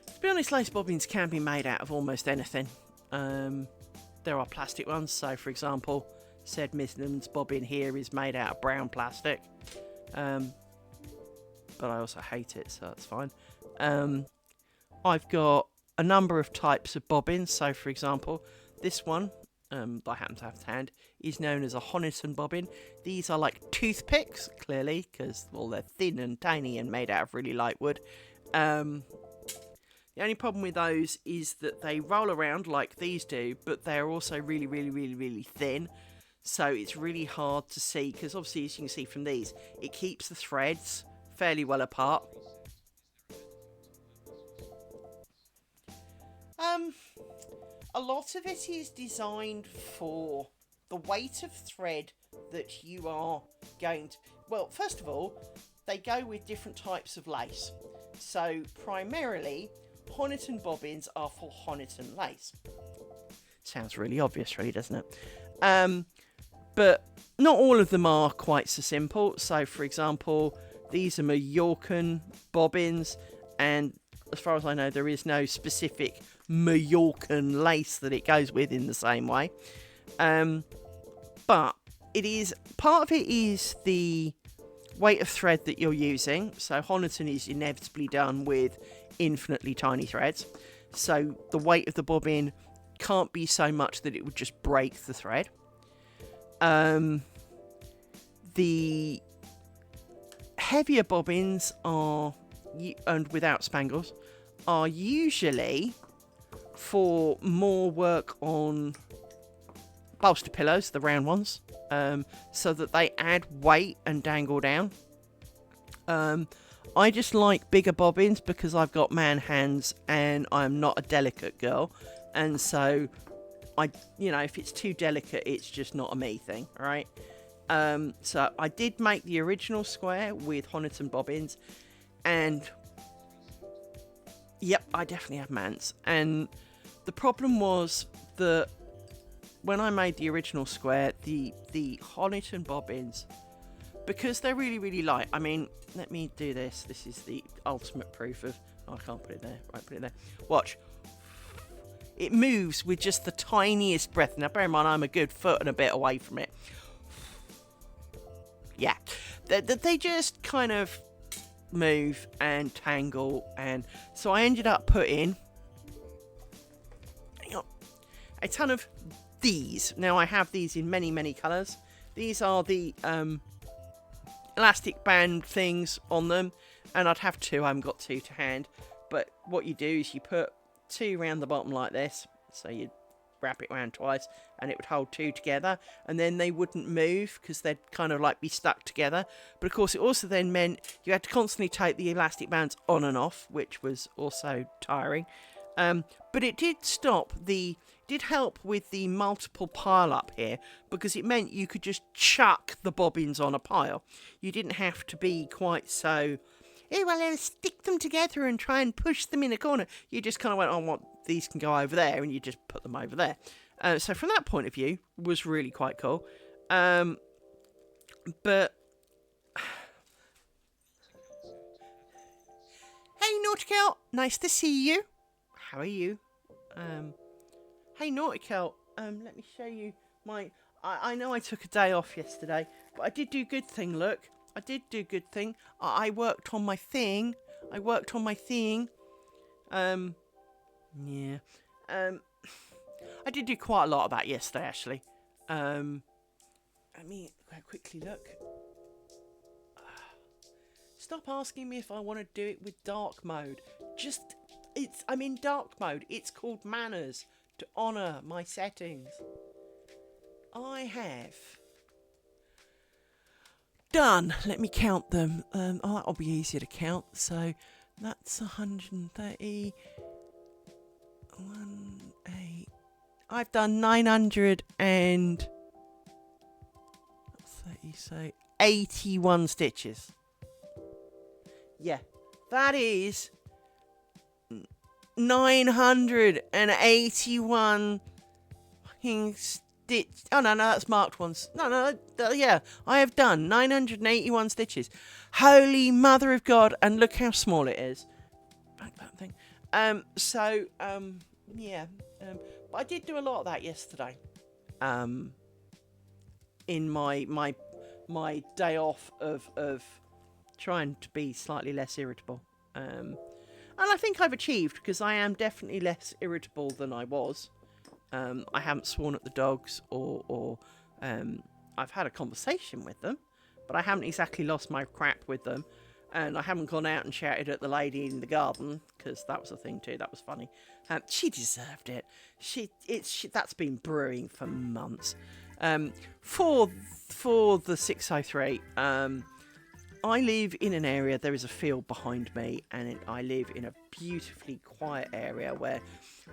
To be honest, lace bobbins can be made out of almost anything. There are plastic ones, so for example, said Midlands bobbin here is made out of brown plastic, but I also hate it, so that's fine. I've got a number of types of bobbins, so for example, this one that I happen to have to hand is known as a Honiton bobbin. These are like toothpicks, clearly, because, well, they're thin and tiny and made out of really light wood. The only problem with those is that they roll around like these do, but they're also really, really, really, really thin. So it's really hard to see, because obviously, as you can see from these, it keeps the threads fairly well apart. A lot of it is designed for the weight of thread that you are going to... Well, first of all, they go with different types of lace. So primarily, Honiton bobbins are for Honiton lace. Sounds really obvious, really, doesn't it? But not all of them are quite so simple. So, for example, these are Mallorcan bobbins, and as far as I know, there is no specific Mallorcan lace that it goes with in the same way. But it is, part of it is the weight of thread that you're using. So Honiton is inevitably done with infinitely tiny threads. So the weight of the bobbin can't be so much that it would just break the thread. The heavier bobbins are, and without spangles, are usually for more work on bolster pillows, the round ones, so that they add weight and dangle down. I just like bigger bobbins because I've got man hands and I'm not a delicate girl, and so if it's too delicate, it's just not a me thing, right? So I did make the original square with Honiton bobbins, and yep, I definitely have mans. And the problem was that when I made the original square, the Honiton bobbins, because they're really, really light. I mean, let me do this. This is the ultimate proof of... Oh, I can't put it there. Right, put it there. Watch. It moves with just the tiniest breath. Now, bear in mind, I'm a good foot and a bit away from it. Yeah. They just kind of move and tangle. And so I ended up putting a ton of these. Now, I have these in many, many colours. These are the elastic band things on them, and I'd have two. I haven't got two to hand, but what you do is you put two around the bottom like this, so you wrap it around twice and it would hold two together, and then they wouldn't move because they'd kind of like be stuck together. But of course it also then meant you had to constantly take the elastic bands on and off, which was also tiring. But it did help with the multiple pile up here, because it meant you could just chuck the bobbins on a pile. You didn't have to be quite so, stick them together and try and push them in a corner. You just kind of went, these can go over there, and you just put them over there. So from that point of view, was really quite cool. But hey, Nautical, nice to see you. How are you? Hey, Nautical, let me show you my... I know I took a day off yesterday, but I did do good thing, look. I did do good thing. I worked on my thing. Yeah. I did do quite a lot of that yesterday, actually. Let me quickly look. Stop asking me if I want to do it with dark mode. I'm in dark mode. It's called manners, to honour my settings. I have done, let me count them. That'll be easier to count. So that's 130. 8. I've done 900 and 30, so 81 stitches. Yeah, that is 981 stitch. Oh no, that's marked ones. No, yeah, I have done 981 stitches. Holy mother of God! And look how small it is. Back that thing. Yeah. But I did do a lot of that yesterday. In my day off of trying to be slightly less irritable. And I think I've achieved, because I am definitely less irritable than I was. I haven't sworn at the dogs or I've had a conversation with them, but I haven't exactly lost my crap with them. And I haven't gone out and shouted at the lady in the garden, because that was a thing too. That was funny. She deserved it. That's been brewing for months. For the 603, I live in an area, there is a field behind me, and I live in a beautifully quiet area where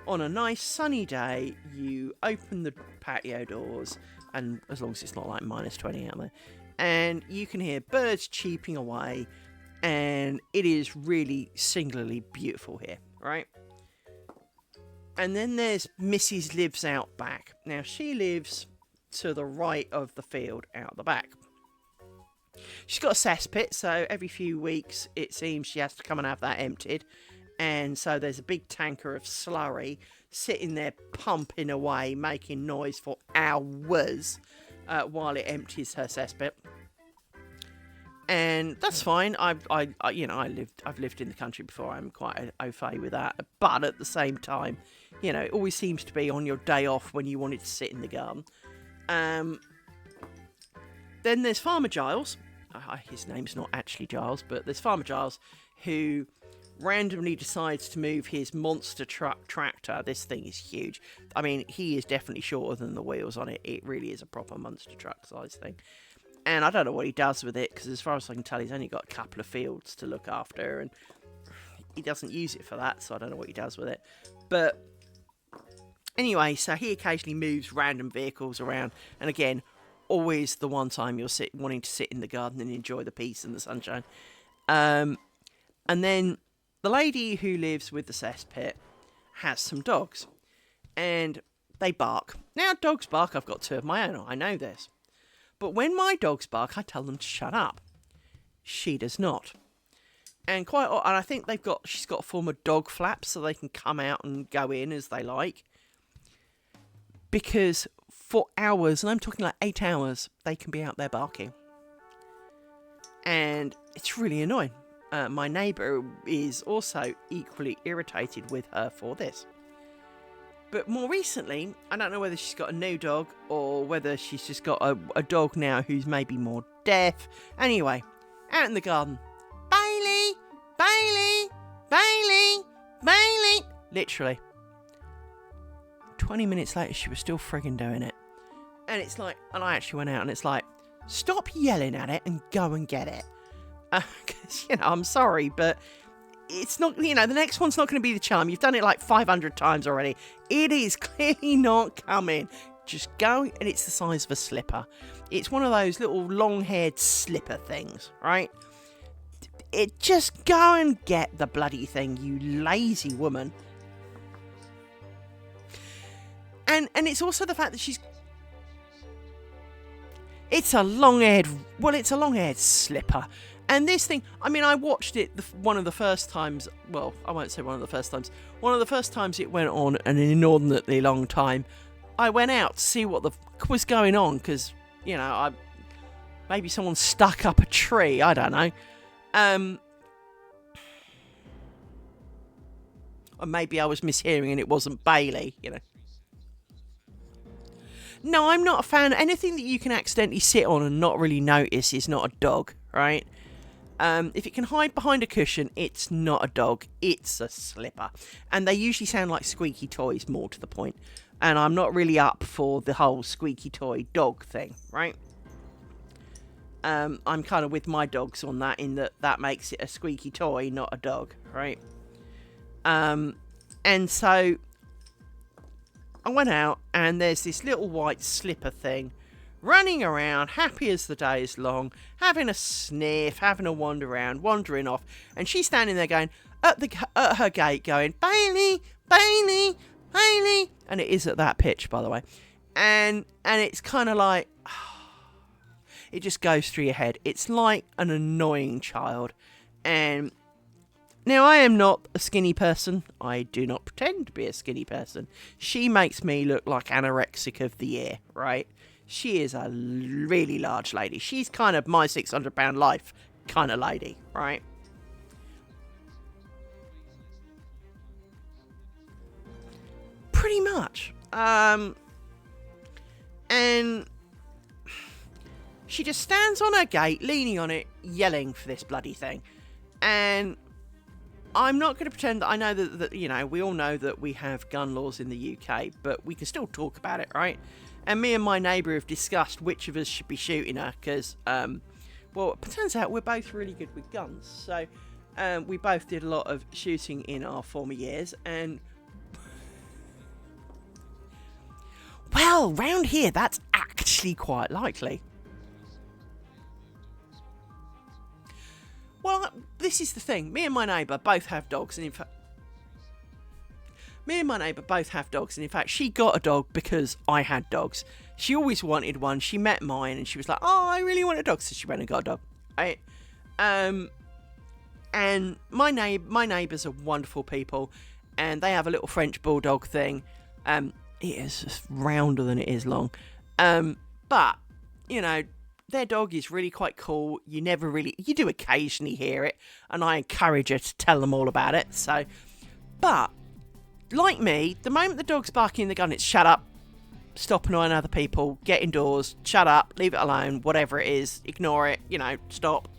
on a nice sunny day you open the patio doors, and as long as it's not like -20 out there, and you can hear birds cheeping away, and it is really singularly beautiful here, right? And then there's Mrs. lives out back. Now she lives to the right of the field out the back. She's got a cesspit, so every few weeks it seems she has to come and have that emptied. And so there's a big tanker of slurry sitting there pumping away, making noise for hours while it empties her cesspit. And that's fine. I've lived in the country before. I'm quite au fait with that. But at the same time, it always seems to be on your day off when you wanted to sit in the garden. Then there's Farmer Giles. His name's not actually Giles, but there's Farmer Giles, who randomly decides to move his monster truck tractor. This thing is huge. I mean, he is definitely shorter than the wheels on it. It really is a proper monster truck size thing. And I don't know what he does with it, because as far as I can tell, he's only got a couple of fields to look after, and he doesn't use it for that, so I don't know what he does with it. But anyway, so he occasionally moves random vehicles around, and again, always the one time you're wanting to sit in the garden and enjoy the peace and the sunshine. And then the lady who lives with the cesspit has some dogs, and they bark. Now, dogs bark. I've got two of my own. I know this. But when my dogs bark, I tell them to shut up. She does not. And I think she's got a form of dog flaps so they can come out and go in as they like. Because for hours, and I'm talking like 8 hours, they can be out there barking. And it's really annoying. My neighbour is also equally irritated with her for this. But more recently, I don't know whether she's got a new dog or whether she's just got a dog now who's maybe more deaf. Anyway, out in the garden. Bailey! Bailey! Bailey! Bailey! Literally. 20 minutes later, she was still frigging doing it. And it's like, and I actually went out and it's like, stop yelling at it and go and get it. Because, I'm sorry, but it's not, the next one's not going to be the charm. You've done it like 500 times already. It is clearly not coming. Just go, and it's the size of a slipper. It's one of those little long-haired slipper things, right? Just go and get the bloody thing, you lazy woman. And it's also the fact that it's a long-haired slipper. And this thing, I mean, I watched it one of the first times. Well, I won't say one of the first times. One of the first times it went on an inordinately long time. I went out to see what was going on because, maybe someone stuck up a tree. I don't know. Or maybe I was mishearing and it wasn't Bailey, No, I'm not a fan. Anything that you can accidentally sit on and not really notice is not a dog, right? If it can hide behind a cushion, it's not a dog, it's a slipper. And they usually sound like squeaky toys, more to the point. And I'm not really up for the whole squeaky toy dog thing, right? I'm kind of with my dogs on that, in that makes it a squeaky toy, not a dog, right? And so I went out and there's this little white slipper thing running around, happy as the day is long, having a sniff, having a wander around, wandering off, and she's standing there going at her gate, going, Bailey, Bailey, Bailey, and it is at that pitch, by the way, and it's kind of like, it just goes through your head. It's like an annoying child, and now I am not a skinny person. I do not pretend to be a skinny person. She makes me look like anorexic of the year, right? She is a really large lady. She's kind of my 600-pound life kind of lady, right? Pretty much. And she just stands on her gate, leaning on it, yelling for this bloody thing. And I'm not going to pretend that I know that, we all know that we have gun laws in the UK, but we can still talk about it, right? And me and my neighbour have discussed which of us should be shooting her, because, it turns out we're both really good with guns. So, we both did a lot of shooting in our former years, and well, round here, that's actually quite likely. Well, this is the thing. Me and my neighbour both have dogs, and in fact, she got a dog because I had dogs. She always wanted one. She met mine, and she was like, "Oh, I really want a dog," so she went and got a dog. Right? And my neighbours are wonderful people, and they have a little French bulldog thing. It is just rounder than it is long. But, you know, their dog is really quite cool. You do occasionally hear it, and I encourage her to tell them all about it. So, but, like me, the moment the dog's barking in the gun, it's shut up, stop annoying other people, get indoors, shut up, leave it alone, whatever it is, ignore it, stop.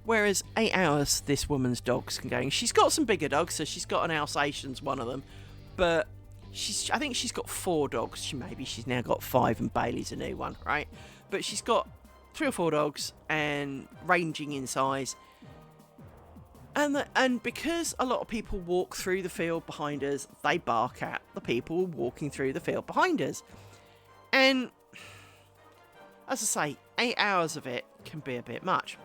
Whereas 8 hours, this woman's dogs can go. She's got some bigger dogs, so she's got an Alsatian's one of them, but I think she's got 4 dogs. She's now got 5, and Bailey's a new one, right? But she's got 3 or 4 dogs, and ranging in size. And because a lot of people walk through the field behind us, they bark at the people walking through the field behind us. And as I say, 8 hours of it can be a bit much.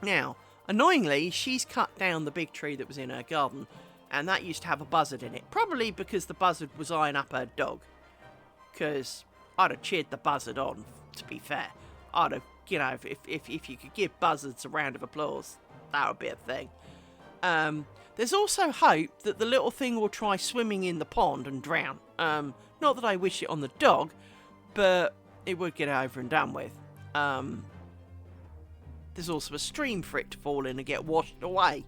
Now, annoyingly, she's cut down the big tree that was in her garden, and that used to have a buzzard in it. Probably because the buzzard was eyeing up her dog. Because I'd have cheered the buzzard on, to be fair. I'd have, if you could give buzzards a round of applause, that would be a thing. There's also hope that the little thing will try swimming in the pond and drown. Not that I wish it on the dog, but it would get over and done with. There's also a stream for it to fall in and get washed away.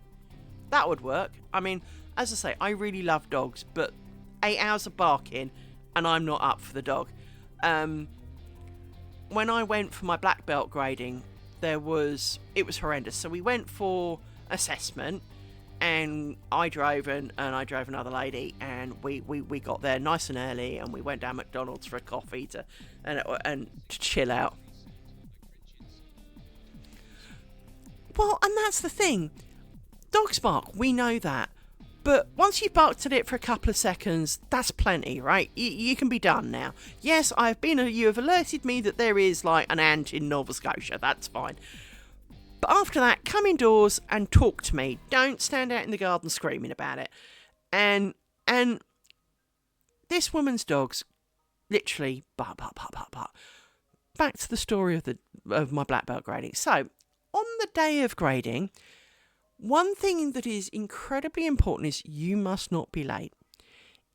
That would work. I mean, as I say, I really love dogs, but 8 hours of barking, and I'm not up for the dog. When I went for my black belt grading, it was horrendous. So we went for assessment, and I drove and I drove another lady, and we got there nice and early, and we went down McDonald's for a coffee to chill out. Well, and that's the thing. Dogs bark, we know that. But once you've barked at it for a couple of seconds, that's plenty, right? You can be done now. Yes, you have alerted me that there is like an ant in Nova Scotia. That's fine. But after that, come indoors and talk to me. Don't stand out in the garden screaming about it. And this woman's dogs literally bark. Back to the story of my black belt grading. So, on the day of grading, one thing that is incredibly important is you must not be late.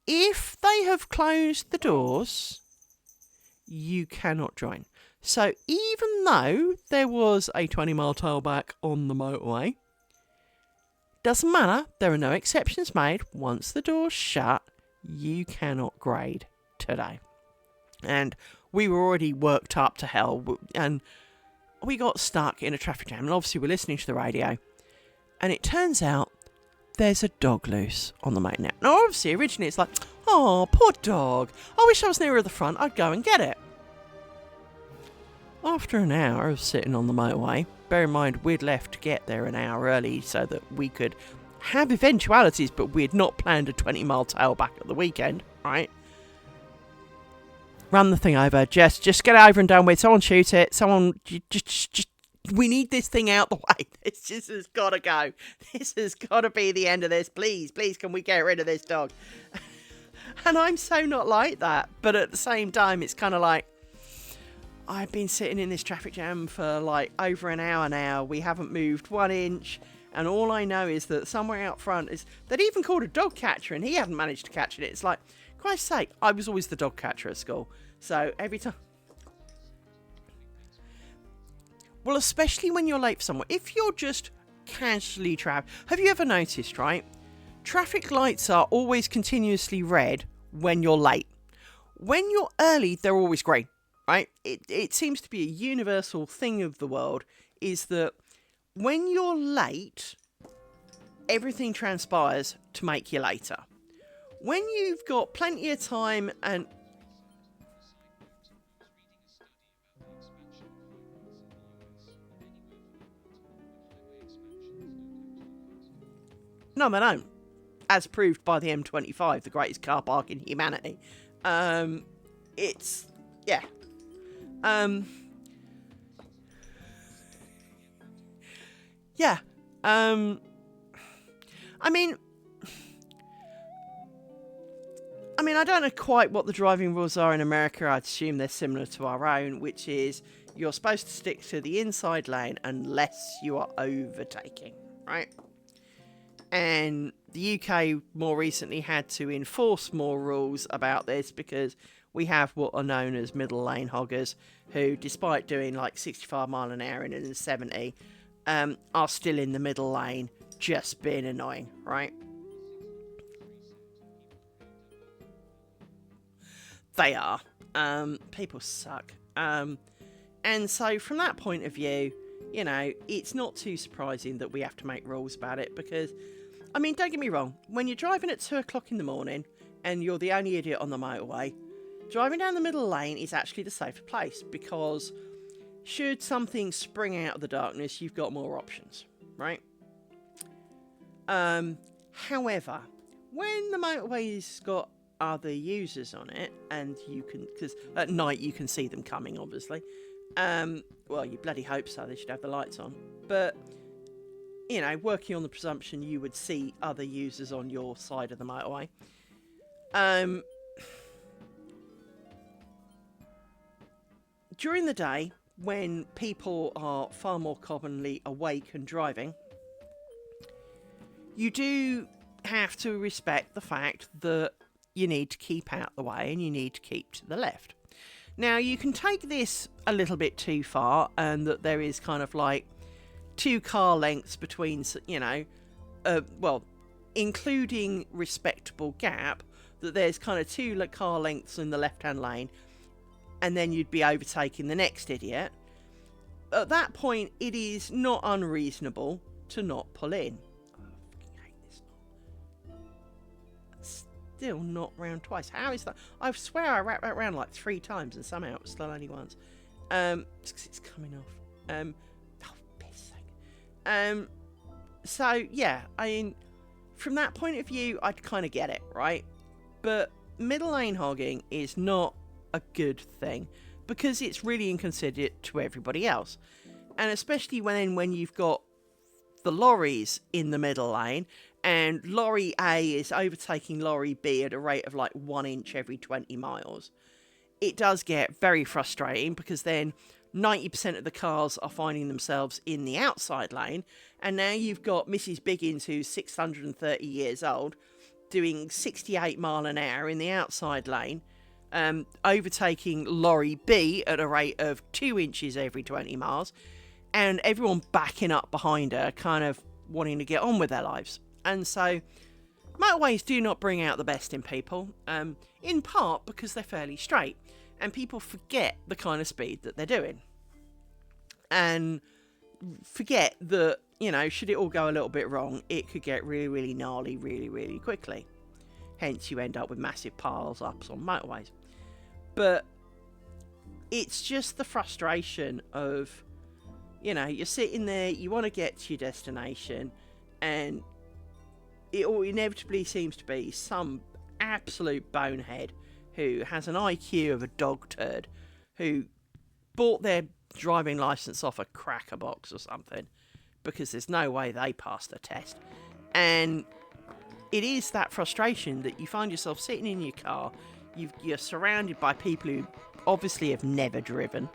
If they have closed the doors, you cannot join. So even though there was a 20-mile tailback on the motorway, doesn't matter, there are no exceptions made. Once the door's shut, you cannot grade today. And we were already worked up to hell, and we got stuck in a traffic jam, and obviously we're listening to the radio, and it turns out there's a dog loose on the main net. Now obviously originally it's like, oh, poor dog, I wish I was nearer the front, I'd go and get it. After an hour of sitting on the motorway, bear in mind we'd left to get there an hour early so that we could have eventualities, but we had not planned a 20-mile tailback at the weekend, right? Run the thing over, just get it over and done with, someone shoot it, someone, just we need this thing out the way, this just has got to go, this has got to be the end of this, please can we get rid of this dog? And I'm so not like that, but at the same time it's kind of like, I've been sitting in this traffic jam for like over an hour now. We haven't moved 1 inch. And all I know is that somewhere out front they'd even called a dog catcher and he hadn't managed to catch it. It's like, Christ's sake, I was always the dog catcher at school. So every time. Well, especially when you're late for someone. If you're just casually traveling. Have you ever noticed, right? Traffic lights are always continuously red when you're late. When you're early, they're always green. Right? It seems to be a universal thing of the world is that when you're late, everything transpires to make you later. When you've got plenty of time and... No, they don't. As proved by the M25, the greatest car park in humanity. It's... yeah. Yeah. I mean, I don't know quite what the driving rules are in America. I'd assume they're similar to our own, which is you're supposed to stick to the inside lane unless you are overtaking, right? And the UK more recently had to enforce more rules about this because we have what are known as middle lane hoggers who, despite doing like 65 mile an hour and 70, are still in the middle lane just being annoying, right? They are. People suck. And so from that point of view, you know, it's not too surprising that we have to make rules about it because, I mean, don't get me wrong, when you're driving at 2 o'clock in the morning and you're the only idiot on the motorway, driving down the middle lane is actually the safer place because should something spring out of the darkness, you've got more options, right? However, when the motorway's got other users on it, and you can, because at night you can see them coming, obviously. Well, you bloody hope so, they should have the lights on. But, you know, working on the presumption you would see other users on your side of the motorway. During the day, when people are far more commonly awake and driving, you do have to respect the fact that you need to keep out the way and you need to keep to the left. Now, you can take this a little bit too far, and that there is kind of like 2 car lengths between, you know, well, including respectable gap, that there's kind of 2 car lengths in the left-hand lane, and then you'd be overtaking the next idiot. At that point, it is not unreasonable to not pull in. Still not round twice. How is that? I swear I wrapped that round like 3 times and somehow it was still only once. It's coming off. Oh, piss sake. So yeah, I mean, from that point of view, I'd kind of get it, right? But middle lane hogging is not a good thing because it's really inconsiderate to everybody else, and especially when you've got the lorries in the middle lane, and lorry A is overtaking lorry B at a rate of like 1 inch every 20 miles. It does get very frustrating because then 90% of the cars are finding themselves in the outside lane, and now you've got Mrs. Biggins, who's 630 years old, doing 68 mile an hour in the outside lane, overtaking lorry B at a rate of 2 inches every 20 miles, and everyone backing up behind her, kind of wanting to get on with their lives. And so motorways do not bring out the best in people, in part because they're fairly straight and people forget the kind of speed that they're doing, and forget that, you know, should it all go a little bit wrong, it could get really, really gnarly really, really quickly. Hence you end up with massive piles ups on motorways. But it's just the frustration of, you know, you're sitting there, you want to get to your destination, and it all inevitably seems to be some absolute bonehead who has an IQ of a dog turd, who bought their driving licence off a cracker box or something, because there's no way they passed the test. And it is that frustration that you find yourself sitting in your car, you're surrounded by people who obviously have never driven.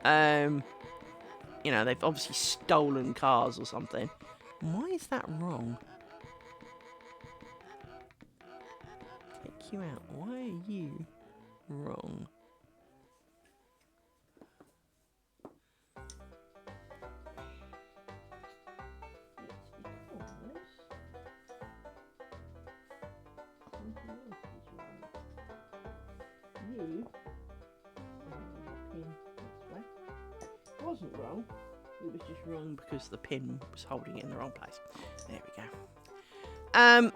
You know, they've obviously stolen cars or something. Why is that wrong? Take you out. Why are you wrong? You wasn't wrong. It was just wrong because the pin was holding it in the wrong place. There we go.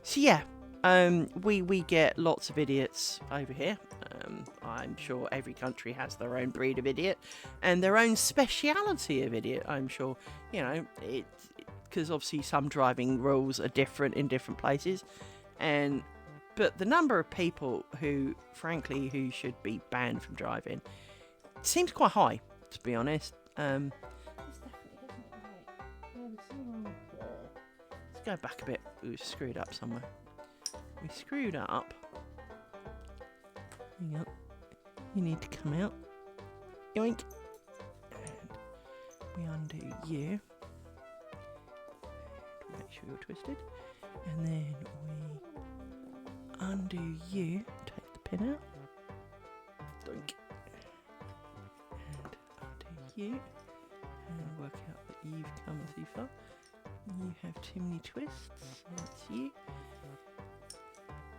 So yeah, we get lots of idiots over here. I'm sure every country has their own breed of idiot and their own speciality of idiot. I'm sure, you know, because obviously some driving rules are different in different places, but the number of people who, frankly, who should be banned from driving seems quite high, to be honest. This definitely doesn't right. Let's go back a bit. We screwed up somewhere. We screwed up. Hang on. You need to come out. Yoink. And we undo you. you're twisted. And then we undo you, take the pin out. Doink. And undo you. And work out that you've come too far. You have too many twists, so that's you.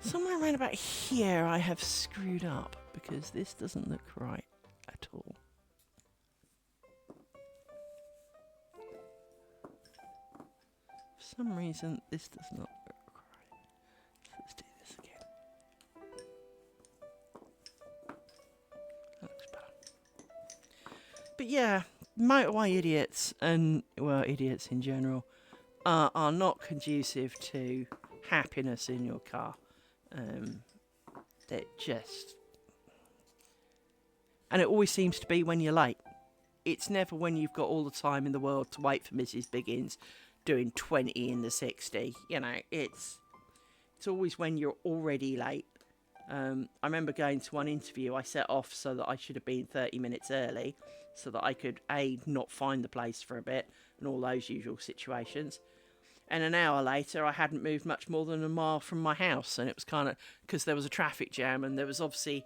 Somewhere around about here I have screwed up because this doesn't look right at all. For some reason this does not look right. So let's do this again. That looks better. But yeah, motorway idiots and, well, idiots in general are not conducive to happiness in your car. They're just... And it always seems to be when you're late. It's never when you've got all the time in the world to wait for Mrs. Biggins doing 20 in the 60. You know, it's always when you're already late. I remember going to one interview, I set off so that I should have been 30 minutes early so that I could, A, not find the place for a bit and all those usual situations. And an hour later, I hadn't moved much more than a mile from my house. And it was kind of because there was a traffic jam and there was obviously...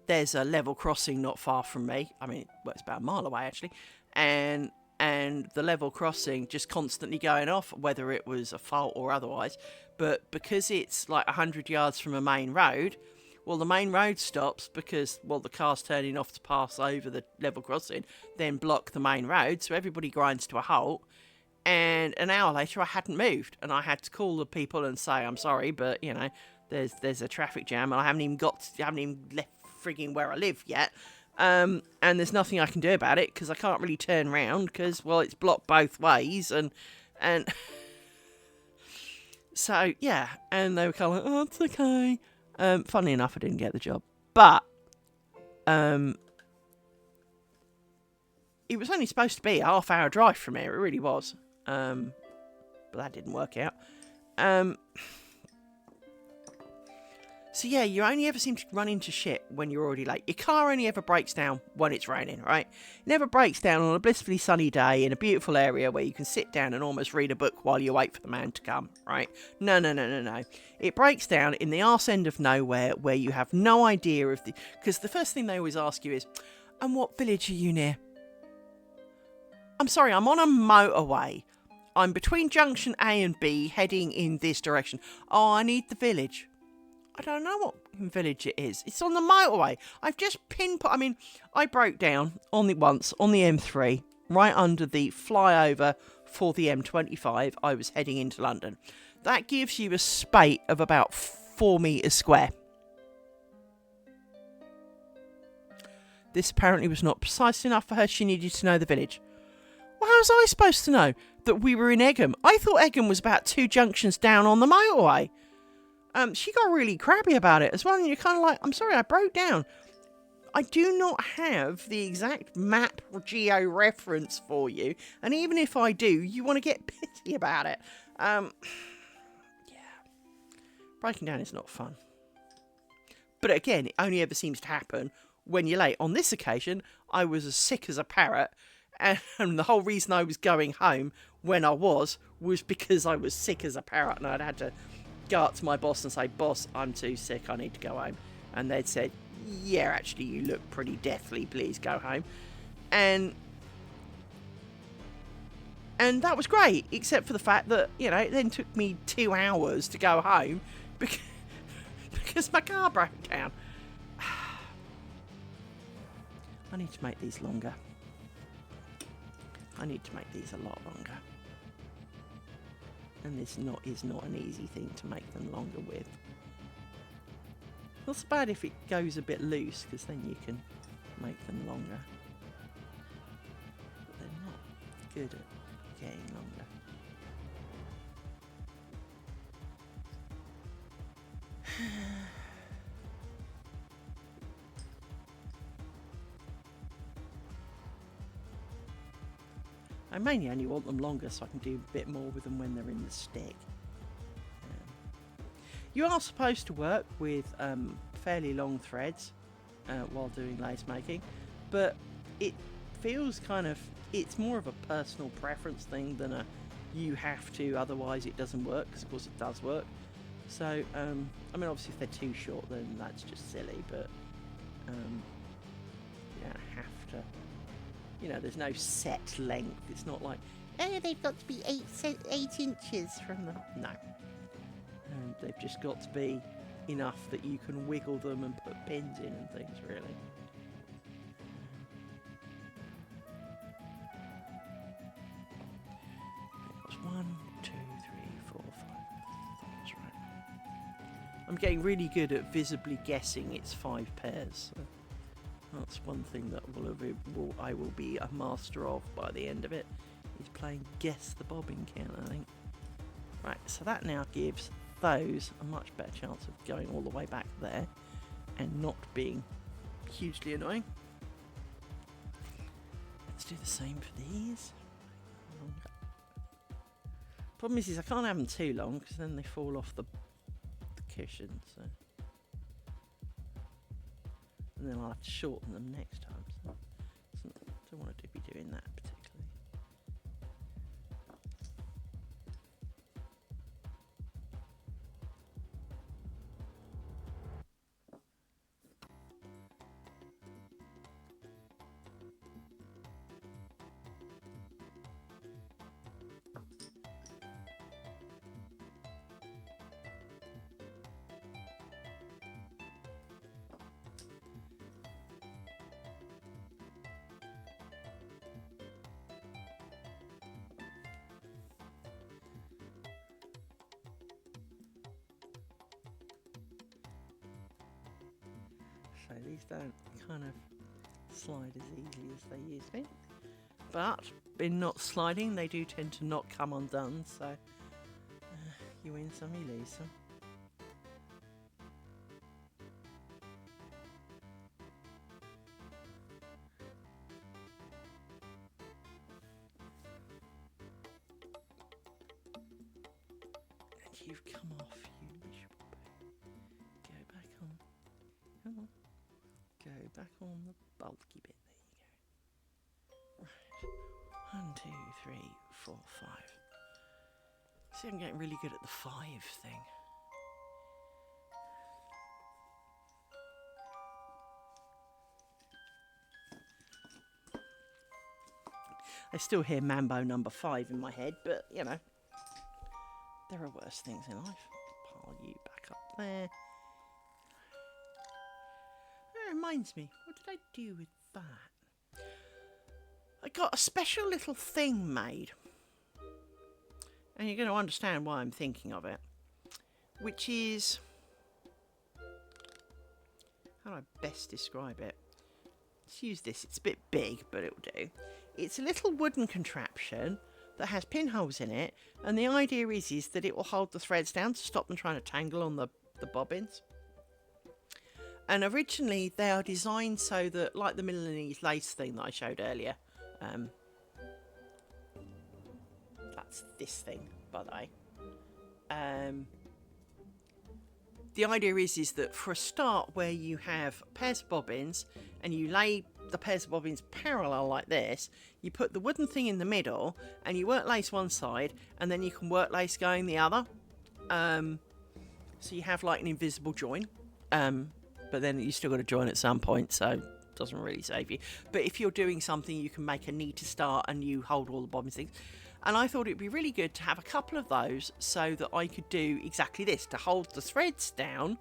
there's a level crossing not far from me. I mean, well, it's about a mile away, actually. And the level crossing just constantly going off, whether it was a fault or otherwise. But because it's like 100 yards from a main road, well, the main road stops because, well, the car's turning off to pass over the level crossing, then block the main road. So everybody grinds to a halt. And an hour later, I hadn't moved, and I had to call the people and say, "I'm sorry, but you know, there's a traffic jam, and I haven't even left frigging where I live yet, and there's nothing I can do about it because I can't really turn around because, well, it's blocked both ways, and so yeah." And they were kind of like, "Oh, it's okay." Funnily enough, I didn't get the job, but it was only supposed to be a half-hour drive from here. It really was. But that didn't work out. So yeah, you only ever seem to run into shit when you're already late. Your car only ever breaks down when it's raining, right? It never breaks down on a blissfully sunny day in a beautiful area where you can sit down and almost read a book while you wait for the man to come, right? No. It breaks down in the arse end of nowhere where you have no idea of the... Because the first thing they always ask you is, "And what village are you near?" I'm sorry, I'm on a motorway. I'm between junction A and B, heading in this direction. "Oh, I need the village." I don't know what village it is. It's on the motorway. I've just pinpointed... I mean, I broke down once on the M3, right under the flyover for the M25. I was heading into London. That gives you a spate of about 4 metres square. This apparently was not precise enough for her. She needed to know the village. Well, how was I supposed to know that we were in Egham? I thought Egham was about 2 junctions down on the motorway. She got really crabby about it as well, and you're kind of like, "I'm sorry, I broke down. I do not have the exact map or geo-reference for you, and even if I do, you want to get pissy about it." Yeah. Breaking down is not fun. But again, it only ever seems to happen when you're late. On this occasion, I was as sick as a parrot, and the whole reason I was going home when I was because I was sick as a parrot, and I'd had to go up to my boss and say, "Boss, I'm too sick, I need to go home." And they'd said, "Yeah, actually, you look pretty deathly, please go home." And that was great, except for the fact that, you know, it then took me 2 hours to go home because my car broke down. I need to make these longer. I need to make these a lot longer. And this is not an easy thing to make them longer with. Not so bad if it goes a bit loose, because then you can make them longer. But they're not good at getting longer. I mainly only want them longer so I can do a bit more with them when they're in the stick. You are supposed to work with fairly long threads while doing lace making, but it feels kind of... It's more of a personal preference thing than you have to, otherwise it doesn't work, because of course it does work. So, I mean, obviously if they're too short, then that's just silly, but you don't have to, you know, there's no set length. It's not like, oh, they've got to be 8 inches from the, no. They've just got to be enough that you can wiggle them and put pins in and things, really. That's 1, 2, 3, 4, 5. That's right. I'm getting really good at visibly guessing it's 5 pairs. So that's one thing that I will be a master of by the end of it, is playing guess the bobbin count, I think. Right, so that now gives those a much better chance of going all the way back there and not being hugely annoying. Let's do the same for these. Problem is I can't have them too long, because then they fall off the cushion, so. And then I'll have to shorten them next time, so I don't want to be doing that particularly. So these don't kind of slide as easily as they used to. But in not sliding, they do tend to not come undone, so you win some, you lose some. And you've come off, you miserable bit. Go back on. Come on. Go back on the bulky bit. There you go. Right. 1, 2, 3, 4, 5. See, I'm getting really good at the 5 thing. I still hear Mambo number 5 in my head, but you know, there are worse things in life. Pile you back up there. That reminds me, what did I do with that? I got a special little thing made. And you're going to understand why I'm thinking of it. Which is, how do I best describe it? Let's use this. It's a bit big, but it'll do. It's a little wooden contraption that has pinholes in it. And the idea is that it will hold the threads down to stop them trying to tangle on the bobbins. And originally they are designed so that, like the Milanese lace thing that I showed earlier. That's this thing, by the way. The idea is that for a start, where you have pairs of bobbins and you lay the pairs of bobbins parallel like this, you put the wooden thing in the middle and you work lace one side and then you can work lace going the other. So you have like an invisible join. But then you still got to join at some point, so it doesn't really save you. But if you're doing something, you can make a neater start and you hold all the bobbins things. And I thought it'd be really good to have a couple of those so that I could do exactly this, to hold the threads down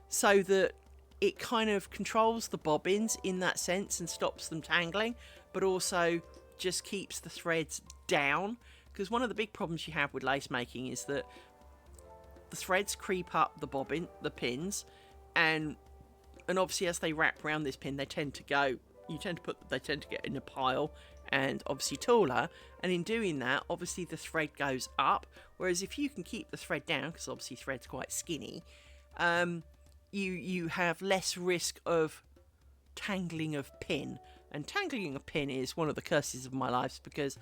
so that it kind of controls the bobbins in that sense and stops them tangling, but also just keeps the threads down. Because one of the big problems you have with lace making is that the threads creep up the pins, and obviously as they wrap around this pin, they tend to get in a pile and obviously taller, and in doing that, obviously the thread goes up, whereas if you can keep the thread down, because obviously thread's quite skinny, you have less risk of tangling of pin. And tangling a pin is one of the curses of my life, because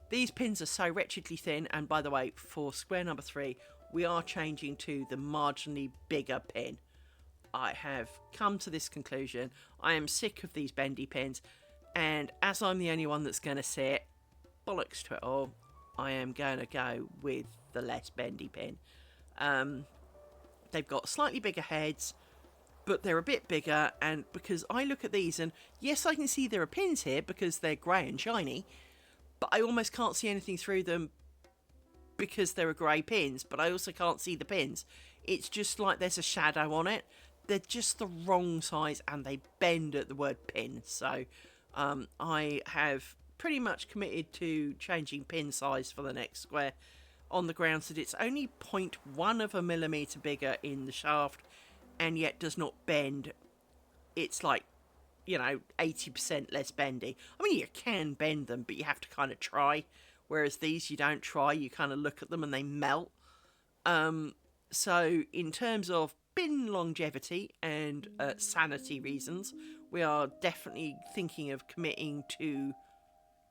these pins are so wretchedly thin. And by the way, for square number 3, we are changing to the marginally bigger pin. I have come to this conclusion. I am sick of these bendy pins, and as I'm the only one that's going to see it, bollocks to it all. I am going to go with the less bendy pin. They've got slightly bigger heads, but they're a bit bigger, and because I look at these, and yes, I can see there are pins here because they're grey and shiny, but I almost can't see anything through them because there are grey pins, but I also can't see the pins. It's just like there's a shadow on it. They're just the wrong size, and they bend at the word pin. So I have pretty much committed to changing pin size for the next square, on the grounds that it's only 0.1 of a millimetre bigger in the shaft, and yet does not bend. It's like, 80% less bendy. I mean, you can bend them, but you have to kind of try. Whereas these, you don't try. You kind of look at them and they melt. So in terms of pin longevity and sanity reasons, we are definitely thinking of committing to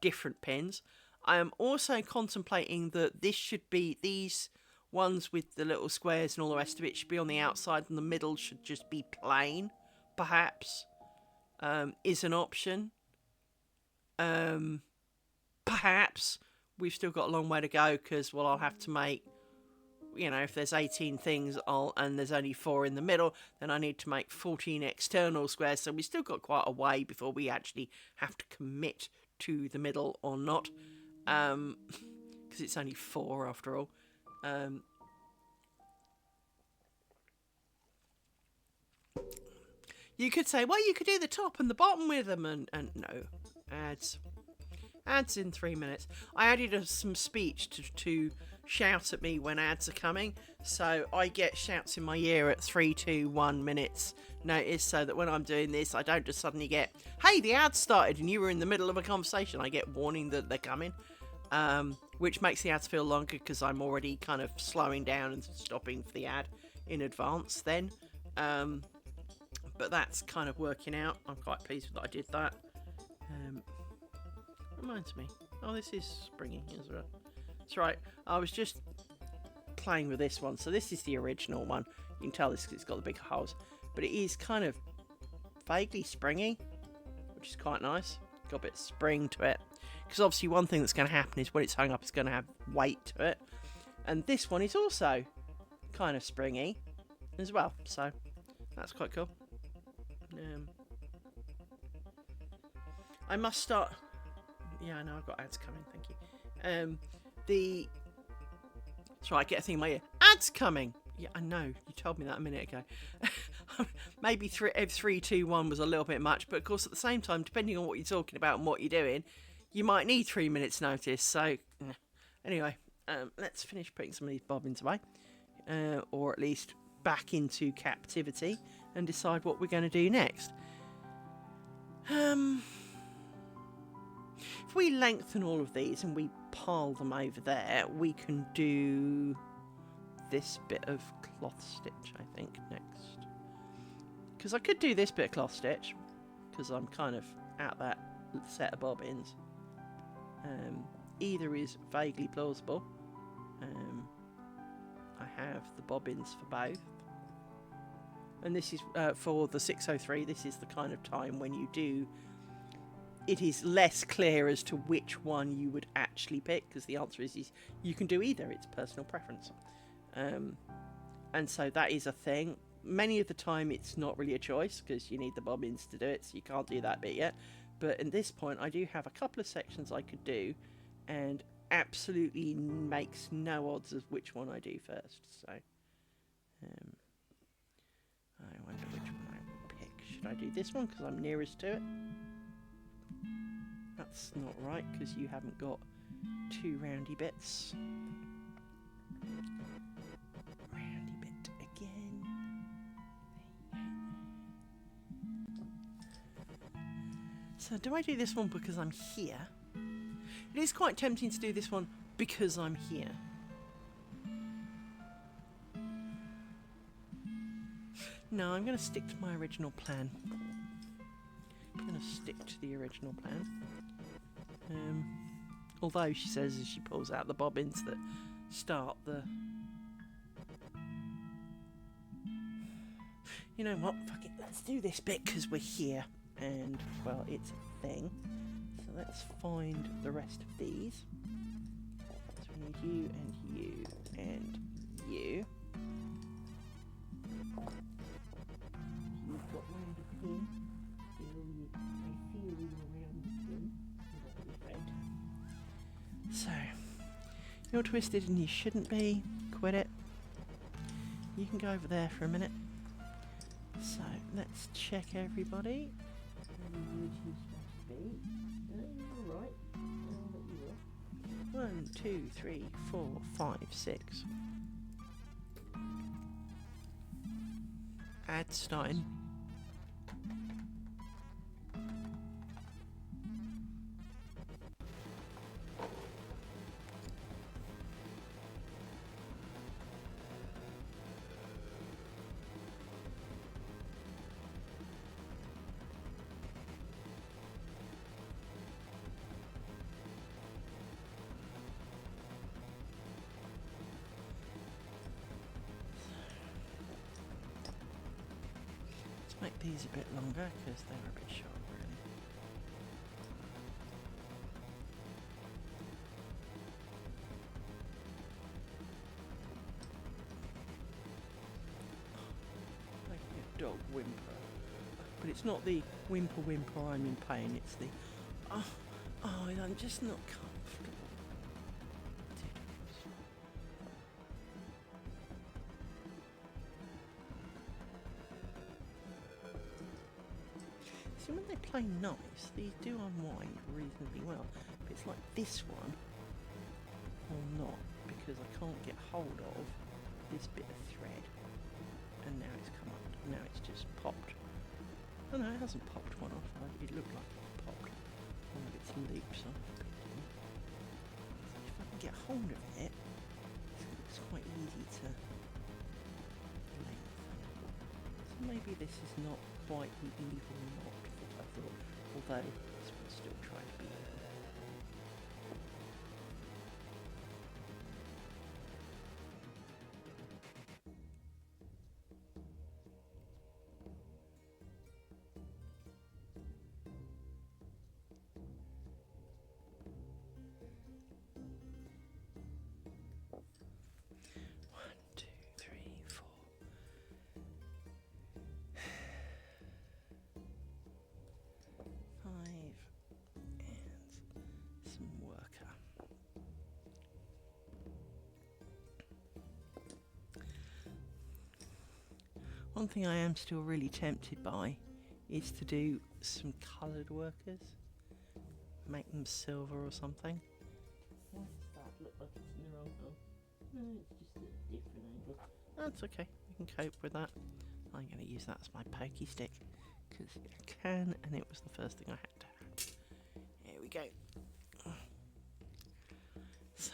different pins. I am also contemplating that this should be, these ones with the little squares and all the rest of it should be on the outside, and the middle should just be plain, perhaps, is an option. Perhaps we've still got a long way to go, because, well, I'll have to make, if there's 18 things and there's only 4 in the middle, then I need to make 14 external squares, so we've still got quite a way before we actually have to commit to the middle or not, because it's only 4 after all. You could say, well, you could do the top and the bottom with them, and no, ads in 3 minutes. I added some speech to shout at me when ads are coming, so I get shouts in my ear at 3, 2, 1 minutes notice, so that when I'm doing this, I don't just suddenly get, hey, the ad started and you were in the middle of a conversation. I get warning that they're coming, which makes the ads feel longer, because I'm already kind of slowing down and stopping for the ad in advance then. But that's kind of working out. I'm quite pleased that I did that. Reminds me. Oh, this is springy, isn't it? That's right. I was just playing with this one. So this is the original one. You can tell this because it's got the big holes. But it is kind of vaguely springy, which is quite nice. Got a bit of spring to it. Because obviously one thing that's going to happen is when it's hung up, it's going to have weight to it. And this one is also kind of springy as well. So that's quite cool. I must start... Yeah, I know, I've got ads coming, thank you. That's right, I get a thing in my ear. Ads coming! Yeah, I know, you told me that a minute ago. Maybe 3, 2, 1 was a little bit much, but of course at the same time, depending on what you're talking about and what you're doing, you might need 3 minutes notice, so... Anyway, let's finish putting some of these bobbins away. Or at least back into captivity, and decide what we're going to do next. If we lengthen all of these and we pile them over there, we can do this bit of cloth stitch, I think, next. Because I could do this bit of cloth stitch, because I'm kind of out that set of bobbins. Either is vaguely plausible. I have the bobbins for both. And this is for the 603, this is the kind of time when you do... It is less clear as to which one you would actually pick, because the answer is you can do either, it's personal preference. And so that is a thing. Many of the time it's not really a choice, because you need the bobbins to do it, so you can't do that bit yet. But at this point I do have a couple of sections I could do, and absolutely makes no odds of which one I do first. So, I wonder which one I will pick. Should I do this one because I'm nearest to it? That's not right, because you haven't got 2 roundy bits. Roundy bit again. So do I do this one because I'm here? It is quite tempting to do this one because I'm here. No, I'm going to stick to my original plan. I'm going to stick to the original plan. Although she says as she pulls out the bobbins that start the... You know what? Fuck it. Let's do this bit because we're here. And, well, it's a thing. So let's find the rest of these. and you and you and you. You've got round a pin. I feel you around the pin. So, you're twisted and you shouldn't be. Quit it. You can go over there for a minute. So, let's check everybody. Where you supposed to be. You're right. You are. 1, 2, 3, 4, 5, 6. Ad starting. Make these a bit longer because they're a bit short, really. Making a dog whimper, but it's not the whimper I'm in pain. It's the I'm just not comfortable. See, when they play nice, these do unwind reasonably well. But it's like this one, or not, because I can't get hold of this bit of thread. And now it's come up. Now it's just popped. Oh no, it hasn't popped one off. It looked like it popped one of its loops off. So if I can get hold of it, it's quite easy to lengthen. So maybe this is not quite the evil knot that I thought, although this one's still trying to be evil. One thing I am still really tempted by is to do some coloured workers. Make them silver or something. Why does that look like it's in the wrong hole? No, it's just a different angle. That's okay, we can cope with that. I'm going to use that as my pokey stick because I can, and it was the first thing I had to have. Here we go. So.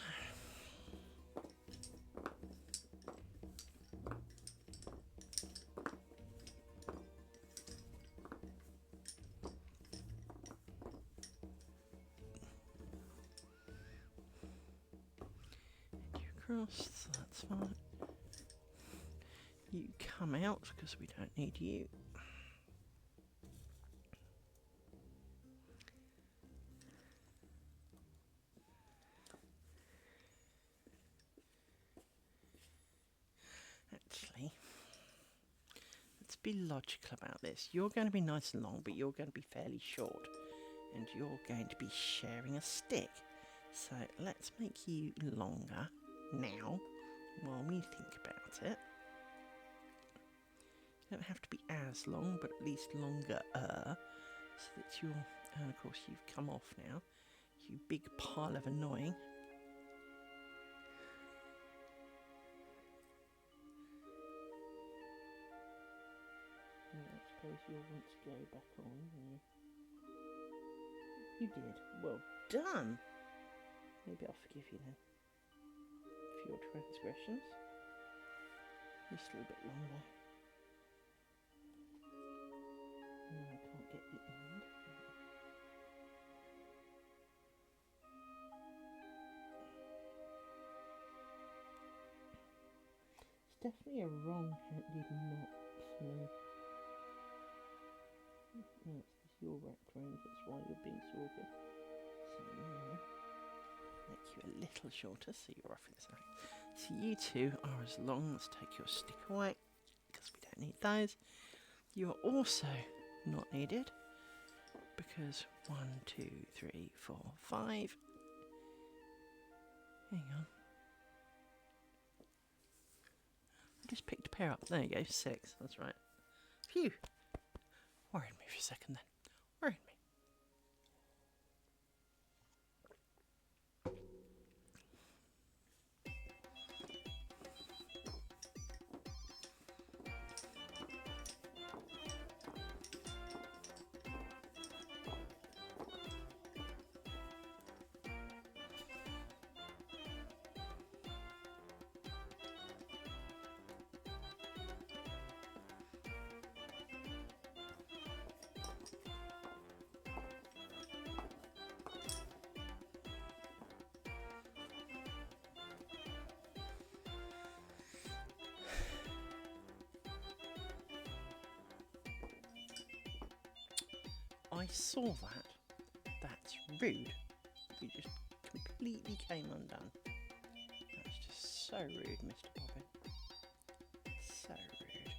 Across, so that's fine. You come out because we don't need you. Actually, let's be logical about this. You're going to be nice and long, but you're going to be fairly short. And you're going to be sharing a stick. So let's make you longer now while we think about it. You don't have to be as long, but at least longer, so that you're, and of course you've come off now, you big pile of annoying. And I suppose you'll want to go back on, yeah. You did. Well done! Maybe I'll forgive you then. For your transgressions. You're still a bit longer. No, I can't get the end. It's definitely a wrong-handed knot for me. No, it's your wrapped round, that's why you're being so awkward. So, yeah. make you a little shorter so you're roughly the same. So you two are as long. Let's take your stick away because we don't need those. You are also not needed because 1, 2, 3, 4, 5. Hang on. I just picked a pair up. There you go, 6. That's right. Phew. Worried me for a second then. Worried me. I saw that. That's rude. You just completely came undone. That's just so rude, Mr. Bobbin. So rude.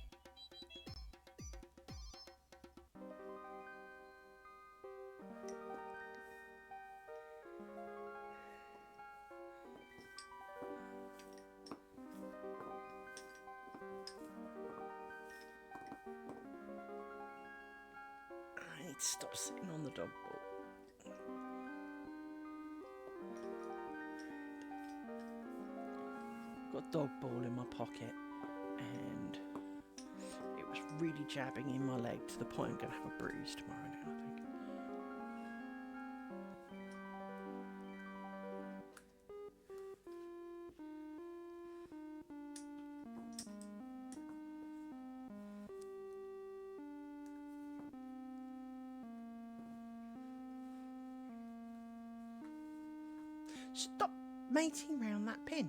I need to stop sitting on the dog ball. I've got a dog ball in my pocket and it was really jabbing in my leg to the point I'm going to have a bruise tomorrow now, I think. Stop mating round that pin.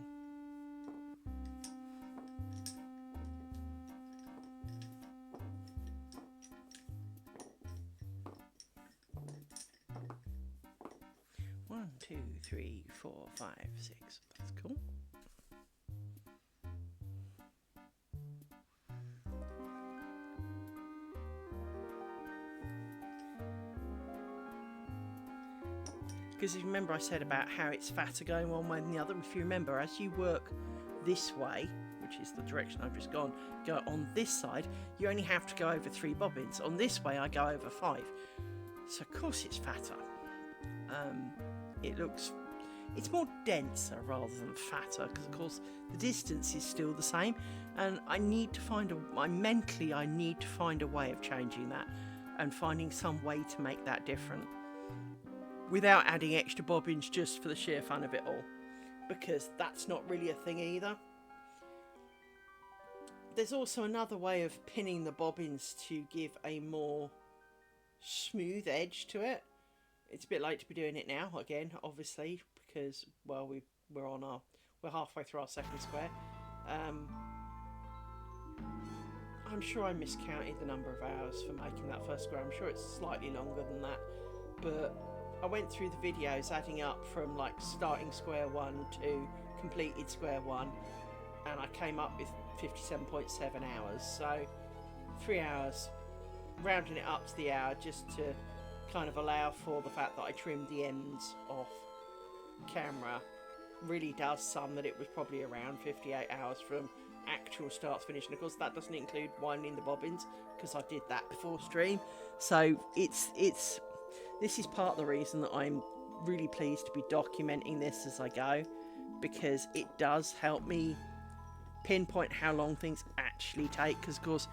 One, 2, 3, 4, 5, 6. That's cool. Because if you remember I said about how it's fatter going one way than the other, if you remember, as you work this way, which is the direction I've just gone, go on this side, you only have to go over 3 bobbins. On this way I go over 5. So of course it's fatter. It's more denser rather than fatter, because of course the distance is still the same, and I need to find I need to find a way of changing that and finding some way to make that different without adding extra bobbins just for the sheer fun of it all, because that's not really a thing either. There's also another way of pinning the bobbins to give a more smooth edge to it. It's a bit late to be doing it now, again, obviously, because, well, we're halfway through our second square. I'm sure I miscounted the number of hours for making that first square. I'm sure it's slightly longer than that, but I went through the videos adding up from like starting square 1 to completed square 1, and I came up with 57.7 hours. So 3 hours, rounding it up to the hour just to kind of allow for the fact that I trimmed the ends off camera, really does sum that it was probably around 58 hours from actual start to finish. And of course that doesn't include winding the bobbins, because I did that before stream. So this is part of the reason that I'm really pleased to be documenting this as I go, because it does help me pinpoint how long things actually take. Because of course,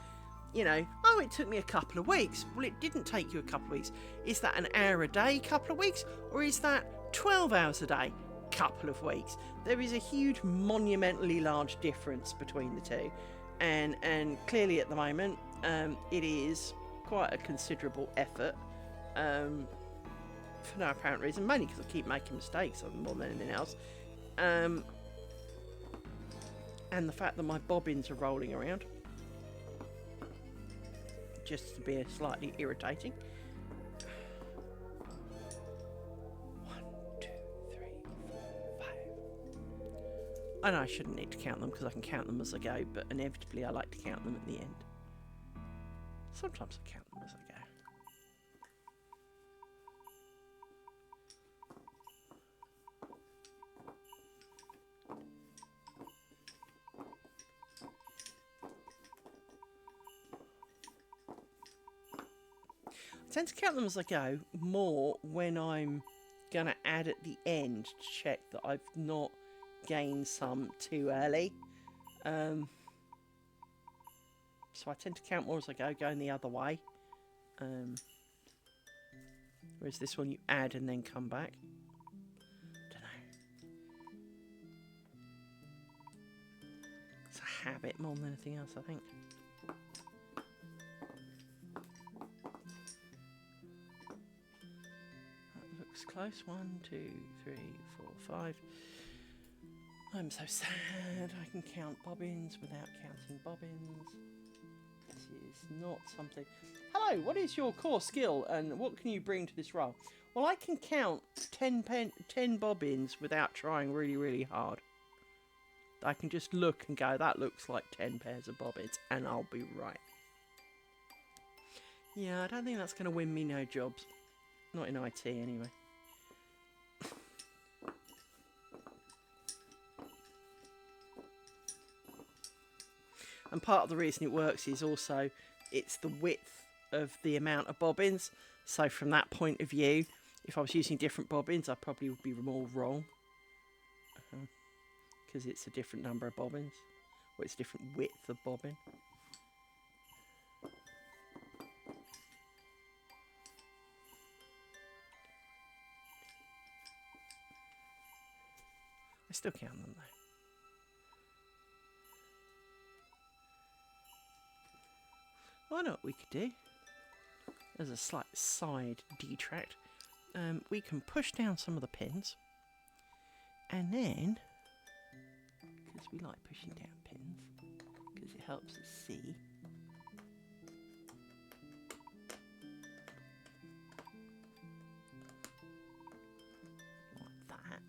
you know, oh, it took me a couple of weeks. Well, it didn't take you a couple of weeks. Is that an hour a day, couple of weeks? Or is that 12 hours a day, couple of weeks? There is a huge, monumentally large difference between the two. And clearly at the moment, it is quite a considerable effort. For no apparent reason, mainly because I keep making mistakes more than anything else. And the fact that my bobbins are rolling around, just to be slightly irritating. 1, 2, 3, 4, I know I shouldn't need to count them because I can count them as I go, but inevitably I like to count them at the end. Sometimes I count them as I go. I tend to count them as I go more when I'm going to add at the end to check that I've not gained some too early. So I tend to count more as I go, going the other way. Whereas this one you add and then come back. Don't know. It's a habit more than anything else, I think. That looks close. 1, 2, 3, 4, 5. I'm so sad I can count bobbins without counting bobbins. This is not something... Hello, what is your core skill and what can you bring to this role? Well, I can count 10 bobbins without trying really, really hard. I can just look and go, that looks like 10 pairs of bobbins, and I'll be right. Yeah, I don't think that's going to win me no jobs. Not in IT, anyway. And part of the reason it works is also it's the width of the amount of bobbins. So from that point of view, if I was using different bobbins, I probably would be more wrong. Because it's a different number of bobbins. Or it's a different width of bobbin. I still count them though. I know what we could do. As a slight side detract, we can push down some of the pins, and then, because we like pushing down pins, because it helps us see. Like that.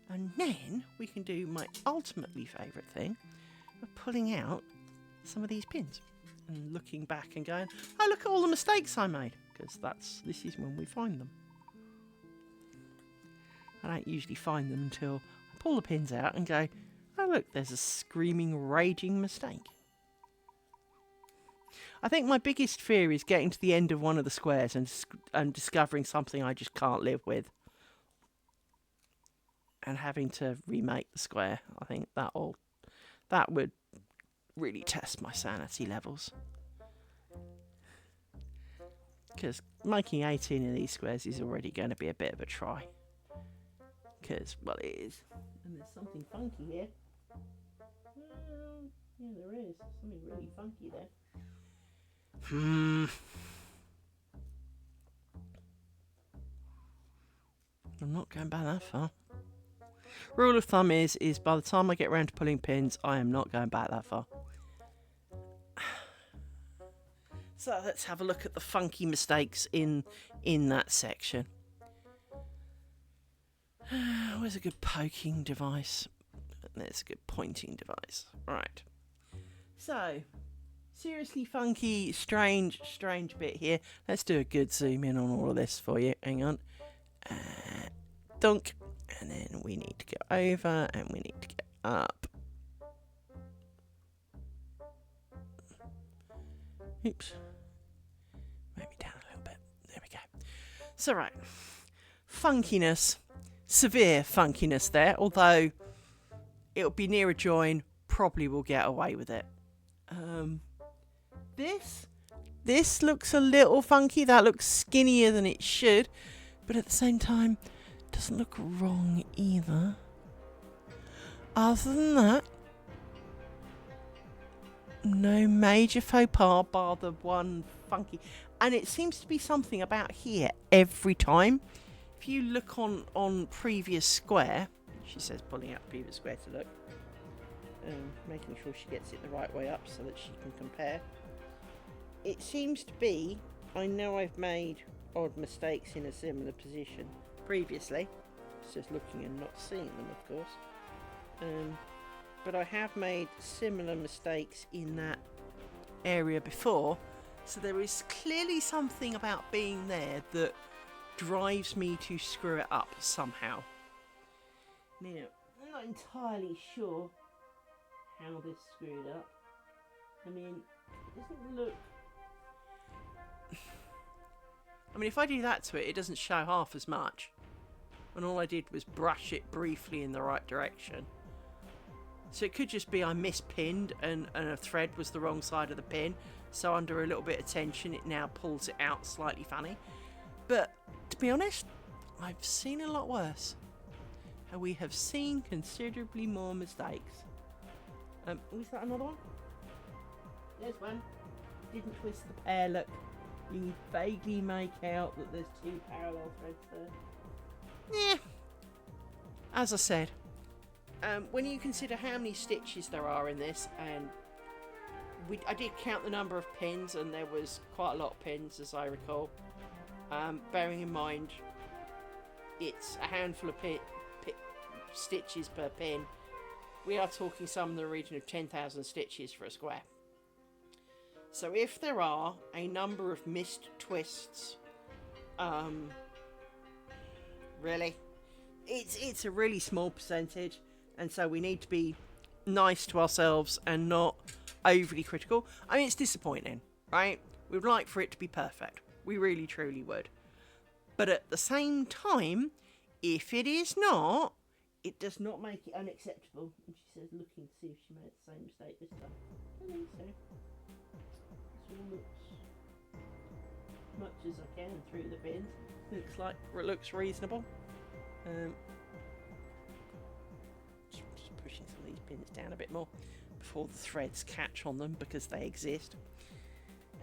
And then we can do my ultimately favourite thing of pulling out some of these pins. And looking back and going, oh, look at all the mistakes I made. Because this is when we find them. I don't usually find them until I pull the pins out and go, oh, look, there's a screaming, raging mistake. I think my biggest fear is getting to the end of one of the squares and discovering something I just can't live with. And having to remake the square. I think that would really test my sanity levels, because making 18 of these squares is already going to be a bit of a try, because, well, it is, and there's something funky here. Yeah, there is something really funky there. I'm not going back that far. Rule of thumb is by the time I get around to pulling pins, I am not going back that far. So let's have a look at the funky mistakes in that section. Where's a good poking device? There's a good pointing device. Right. So, seriously funky, strange bit here. Let's do a good zoom in on all of this for you. Hang on. Dunk. And then we need to go over and we need to get up. Oops. Maybe down a little bit. There we go. So, right. Funkiness. Severe funkiness there. Although it'll be near a join. Probably will get away with it. This looks a little funky. That looks skinnier than it should. But at the same time, doesn't look wrong either. Other than that, no major faux pas bar the one funky. And it seems to be something about here every time. If you look on previous square, she says pulling out previous square to look, making sure she gets it the right way up so that she can compare. It seems to be, I know I've made odd mistakes in a similar position previously. It's just looking and not seeing them, of course. but I have made similar mistakes in that area before, so there is clearly something about being there that drives me to screw it up somehow. Now, I'm not entirely sure how this screwed up. I mean, it doesn't look... I mean, if I do that to it, it doesn't show half as much. And all I did was brush it briefly in the right direction. So it could just be I mispinned and a thread was the wrong side of the pin. So under a little bit of tension, it now pulls it out slightly funny. But to be honest, I've seen a lot worse. And we have seen considerably more mistakes. Was that another one? There's one. Didn't twist the pair, look. You can vaguely make out that there's 2 parallel threads there. Yeah. As I said, when you consider how many stitches there are in this, and I did count the number of pins, and there was quite a lot of pins, as I recall. Bearing in mind, it's a handful of stitches per pin. We are talking some in the region of 10,000 stitches for a square. So if there are a number of missed twists, really, it's a really small percentage, and so we need to be nice to ourselves and not overly critical. I mean, it's disappointing, right? We'd like for it to be perfect. We really, truly would. But at the same time, if it is not, it does not make it unacceptable. And she says, looking to see if she made the same mistake this time. I think so. This all looks as much as I can through the bins. Looks reasonable. Just pushing some of these pins down a bit more before the threads catch on them, because they exist.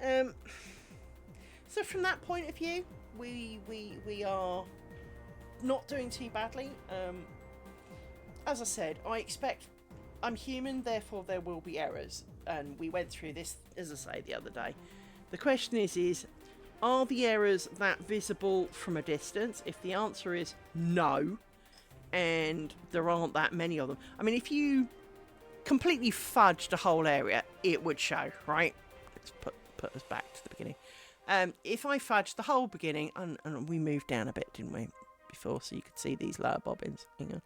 So from that point of view, we are not doing too badly. As I said, I'm human, therefore there will be errors, and we went through this, as I say, the other day. The question is are the errors that visible from a distance? If the answer is no, and there aren't that many of them, I mean, if you completely fudged a whole area, it would show, right? Let's put us back to the beginning. If I fudged the whole beginning, and we moved down a bit, didn't we, before, so you could see these lower bobbins. Hang on.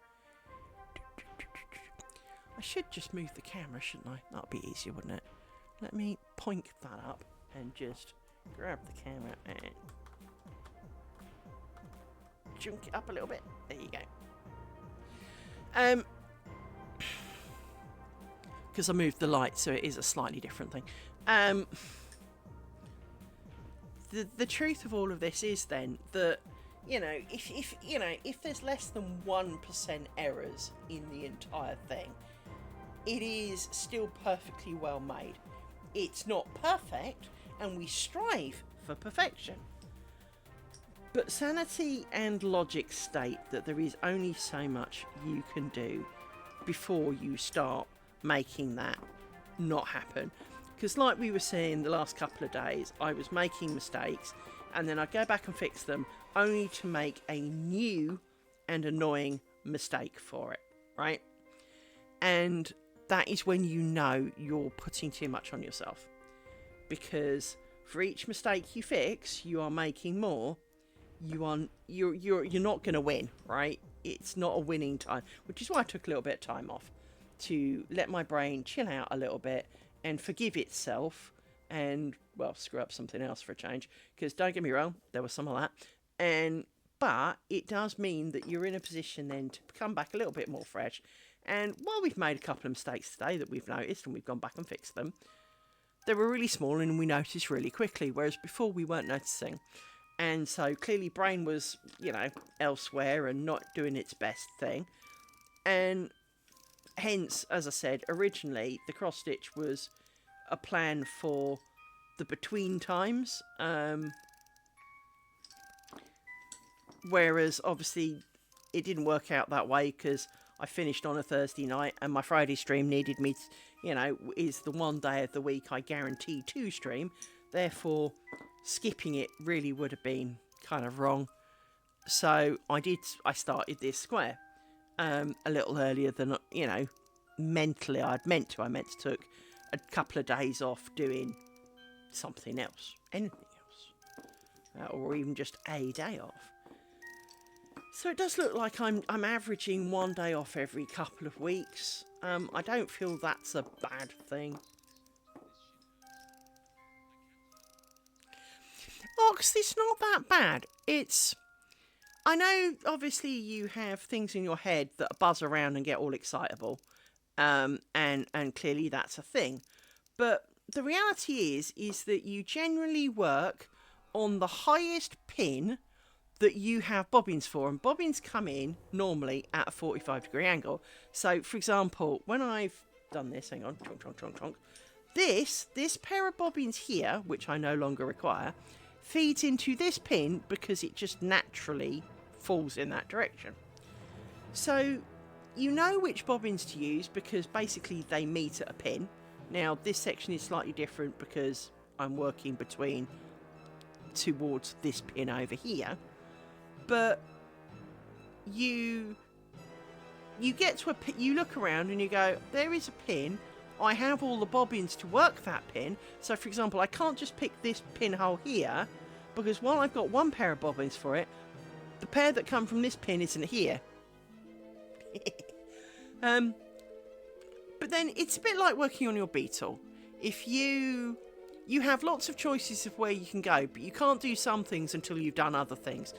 I should just move the camera, shouldn't I? That would be easier, wouldn't it? Let me point that up and just grab the camera and junk it up a little bit. There you go. Because I moved the light, so it is a slightly different thing. The truth of all of this is then that, if there's less than 1% errors in the entire thing, it is still perfectly well made. It's not perfect, and we strive for perfection. But sanity and logic state that there is only so much you can do before you start making that not happen. Because like we were saying the last couple of days, I was making mistakes, and then I'd go back and fix them, only to make a new and annoying mistake for it, right? And that is when you know you're putting too much on yourself. Because for each mistake you fix, you are making more. You're not going to win, right? It's not a winning time, which is why I took a little bit of time off to let my brain chill out a little bit and forgive itself and, well, screw up something else for a change. Because don't get me wrong, there was some of that. But it does mean that you're in a position then to come back a little bit more fresh. And while we've made a couple of mistakes today that we've noticed and we've gone back and fixed them, they were really small and we noticed really quickly, whereas before we weren't noticing. And so clearly brain was, elsewhere and not doing its best thing. And hence, as I said, originally the cross stitch was a plan for the between times. Whereas obviously it didn't work out that way because I finished on a Thursday night and my Friday stream needed me to, is the one day of the week I guarantee to stream. Therefore, skipping it really would have been kind of wrong. So I started this square a little earlier than mentally I meant to took a couple of days off doing something else, anything else, or even just a day off. So it does look like I'm averaging 1 day off every couple of weeks. I don't feel that's a bad thing. Ox, it's not that bad. I know, obviously, you have things in your head that buzz around and get all excitable, and clearly that's a thing. But the reality is that you generally work on the highest pin that you have bobbins for, and bobbins come in normally at a 45-degree angle. So, for example, when I've done this, hang on, chonk, chonk, chonk, chonk, this pair of bobbins here, which I no longer require, feeds into this pin because it just naturally falls in that direction. So you know which bobbins to use because basically they meet at a pin. Now this section is slightly different because I'm working towards this pin over here, but you get to you look around and you go, there is a pin, I have all the bobbins to work that pin. So for example, I can't just pick this pinhole here because while I've got one pair of bobbins for it, the pair that come from this pin isn't here. But then it's a bit like working on your beetle. If you have lots of choices of where you can go, but you can't do some things until you've done other things.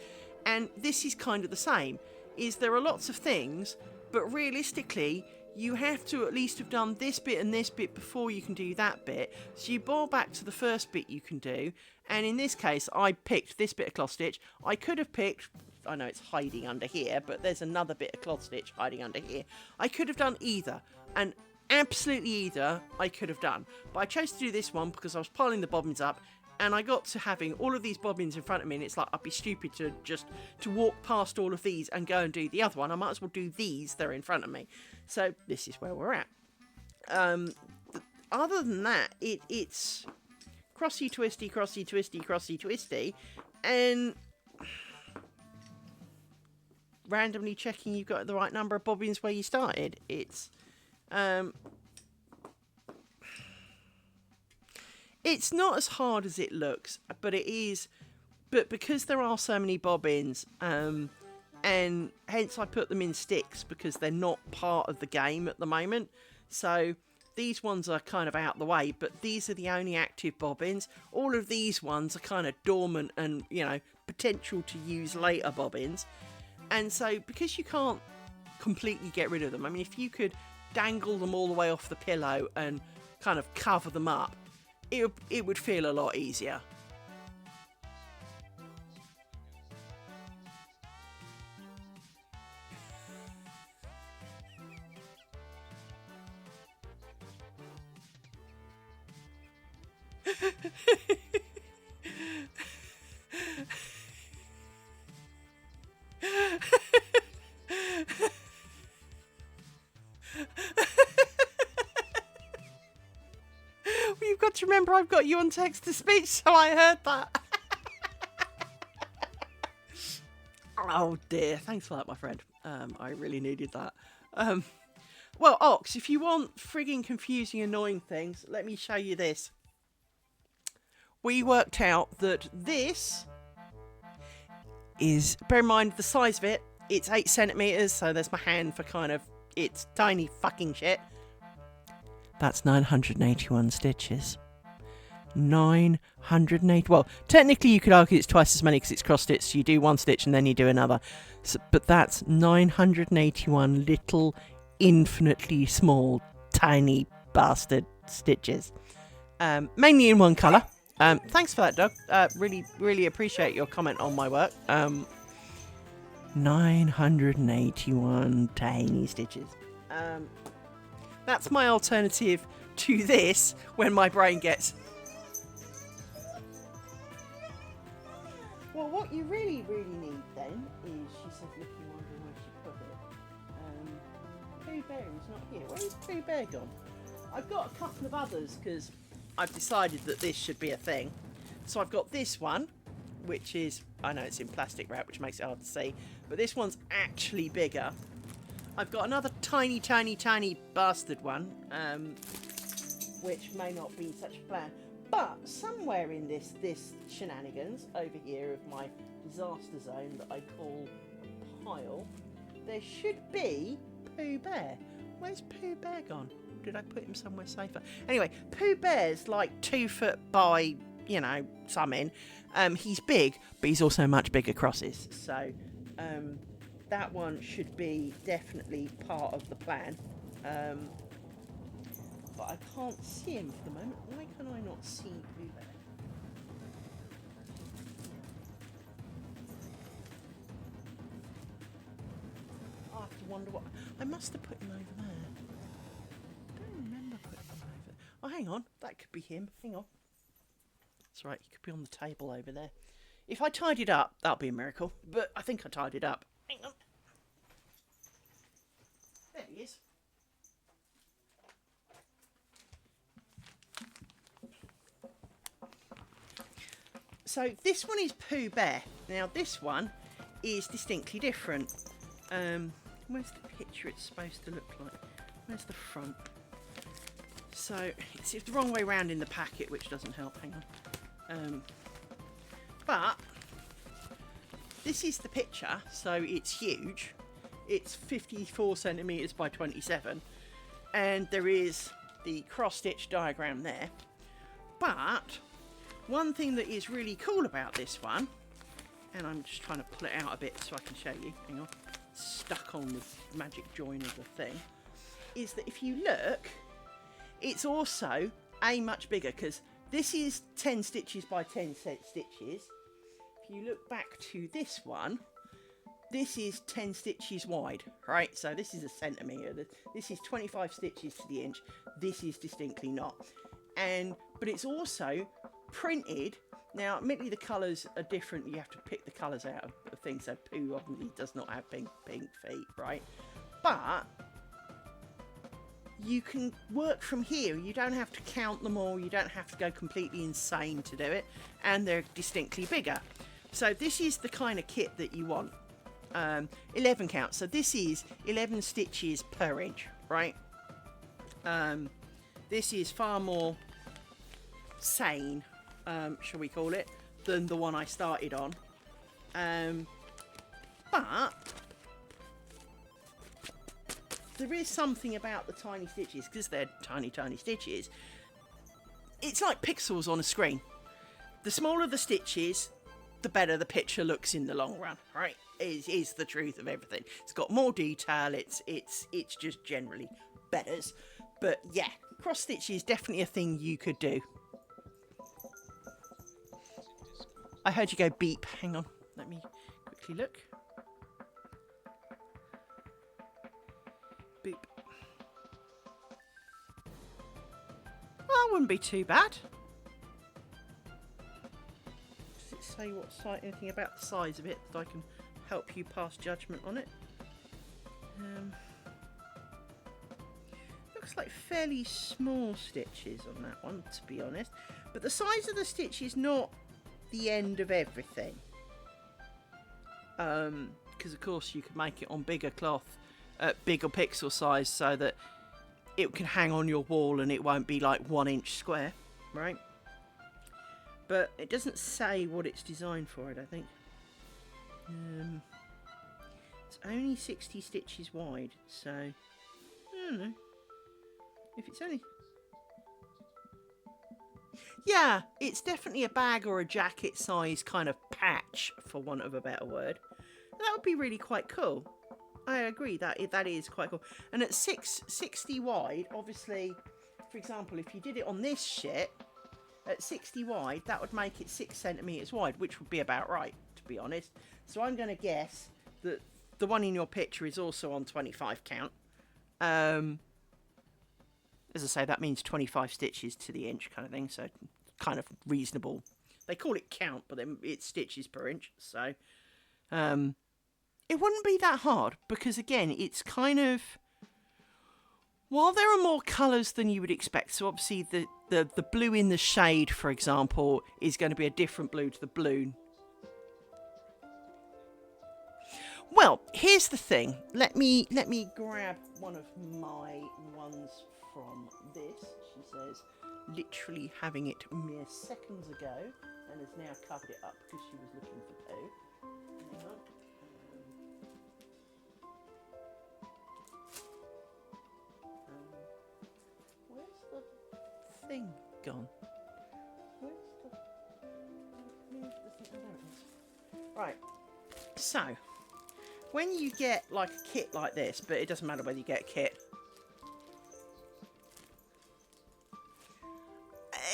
And this is kind of the same, is there are lots of things, but realistically, you have to at least have done this bit and this bit before you can do that bit. So you boil back to the first bit you can do. And in this case, I picked this bit of cloth stitch. I could have picked, I know it's hiding under here, but there's another bit of cloth stitch hiding under here. I could have done either, and absolutely either I could have done. But I chose to do this one because I was piling the bobbins up, and I got to having all of these bobbins in front of me, and it's like I'd be stupid to walk past all of these and go and do the other one. I might as well do these, they're in front of me. So this is where we're at. Other than that, it's crossy twisty, crossy twisty, crossy twisty, and randomly checking you've got the right number of bobbins where you started. It's not as hard as it looks, but it is. But because there are so many bobbins, and hence I put them in sticks because they're not part of the game at the moment. So these ones are kind of out the way, but these are the only active bobbins. All of these ones are kind of dormant and, you know, potential to use later bobbins. And so because you can't completely get rid of them, I mean, if you could dangle them all the way off the pillow and kind of cover them up, it would feel a lot easier. You've got to remember I've got you on text-to-speech, so I heard that. Oh dear, thanks for that, my friend. I really needed that. Well, Ox, if you want frigging confusing, annoying things, let me show you this. We worked out that this is, bear in mind the size of it, it's 8 centimetres, so there's my hand for kind of, it's tiny fucking shit. That's 981 stitches. 980. Well, technically you could argue it's twice as many because it's cross stitch. So you do one stitch and then you do another. So, but that's 981 little, infinitely small, tiny bastard stitches. Mainly in one colour. Thanks for that, Doug. Really, really appreciate your comment on my work. 981 tiny stitches. That's my alternative to this when my brain gets... Well, what you really, really need then is, she said, looking, wondering where she put it. Pooh Bear is not here. Where is Pooh Bear gone? I've got a couple of others because I've decided that this should be a thing. So I've got this one, which is, I know it's in plastic wrap, which makes it hard to see, but this one's actually bigger. I've got another tiny bastard one, which may not be such a plan. But somewhere in this shenanigans over here of my disaster zone that I call a pile, there should be Pooh Bear. Where's Pooh Bear gone? Did I put him somewhere safer? Anyway, Pooh Bear's like 2 foot by, you know, something. He's big, but he's also much bigger crosses. So that one should be definitely part of the plan. But I can't see him for the moment. Why can I not see Pooh Bear? I have to wonder what... I must have put him over there. I don't remember putting him over there. Oh, hang on. That could be him. Hang on. That's right. He could be on the table over there. If I tied it up, that'll be a miracle. But I think I tied it up. Hang on. There he is. So this one is Pooh Bear. Now this one is distinctly different. Where's the picture it's supposed to look like? Where's the front? So it's the wrong way round in the packet, which doesn't help. Hang on. But this is the picture, so it's huge. It's 54 centimetres by 27, and there is the cross-stitch diagram there. But one thing that is really cool about this one, and I'm just trying to pull it out a bit so I can show you, hang on, it's stuck on the magic join of the thing, is that if you look, it's also much bigger, because this is 10 stitches by 10 stitches. If you look back to this one, this is 10 stitches wide, right? So this is a centimetre, this is 25 stitches to the inch, this is distinctly not. But it's also printed. Now, admittedly, the colours are different. You have to pick the colours out of things. So Pooh obviously does not have pink feet, right? But you can work from here. You don't have to count them all. You don't have to go completely insane to do it. And they're distinctly bigger. So this is the kind of kit that you want. 11 count. So this is 11 stitches per inch, right? This is far more sane, shall we call it, than the one I started on. But there is something about the tiny stitches, because they're tiny stitches. It's like pixels on a screen. The smaller the stitches, the better the picture looks in the long run, right? Is the truth of everything. It's got more detail. It's just generally betters. But yeah, cross stitch is definitely a thing you could do. I heard you go beep. Hang on, let me quickly look. Boop. Well, that wouldn't be too bad. Does it say what size? Anything about the size of it that I can help you pass judgment on it? Looks like fairly small stitches on that one, to be honest. But the size of the stitch is not the end of everything. Because of course you could make it on bigger cloth, bigger pixel size, so that it can hang on your wall and it won't be like 1 inch square, right? But it doesn't say what it's designed for, I don't think. It's only 60 stitches wide, so I don't know. If it's only... Yeah, it's definitely a bag or a jacket size kind of patch, for want of a better word. That would be really quite cool. I agree, that is quite cool. And at 60 wide, obviously, for example, if you did it on this shit, at 60 wide, that would make it 6 centimetres wide, which would be about right, to be honest. So I'm going to guess that the one in your picture is also on 25 count. As I say, that means 25 stitches to the inch kind of thing, so kind of reasonable. They call it count, but then it's stitches per inch, so it wouldn't be that hard, because again, it's kind of, while there are more colours than you would expect, so obviously the blue in the shade, for example, is going to be a different blue to the blue. Well, here's the thing. Let me grab one of my ones from this. She says, literally having it mere seconds ago, and has now covered it up because she was looking for poo. Hang on. Where's the thing gone? Where's the... Move the thing. Oh, there it is. Right. So, when you get like a kit like this, but it doesn't matter whether you get a kit,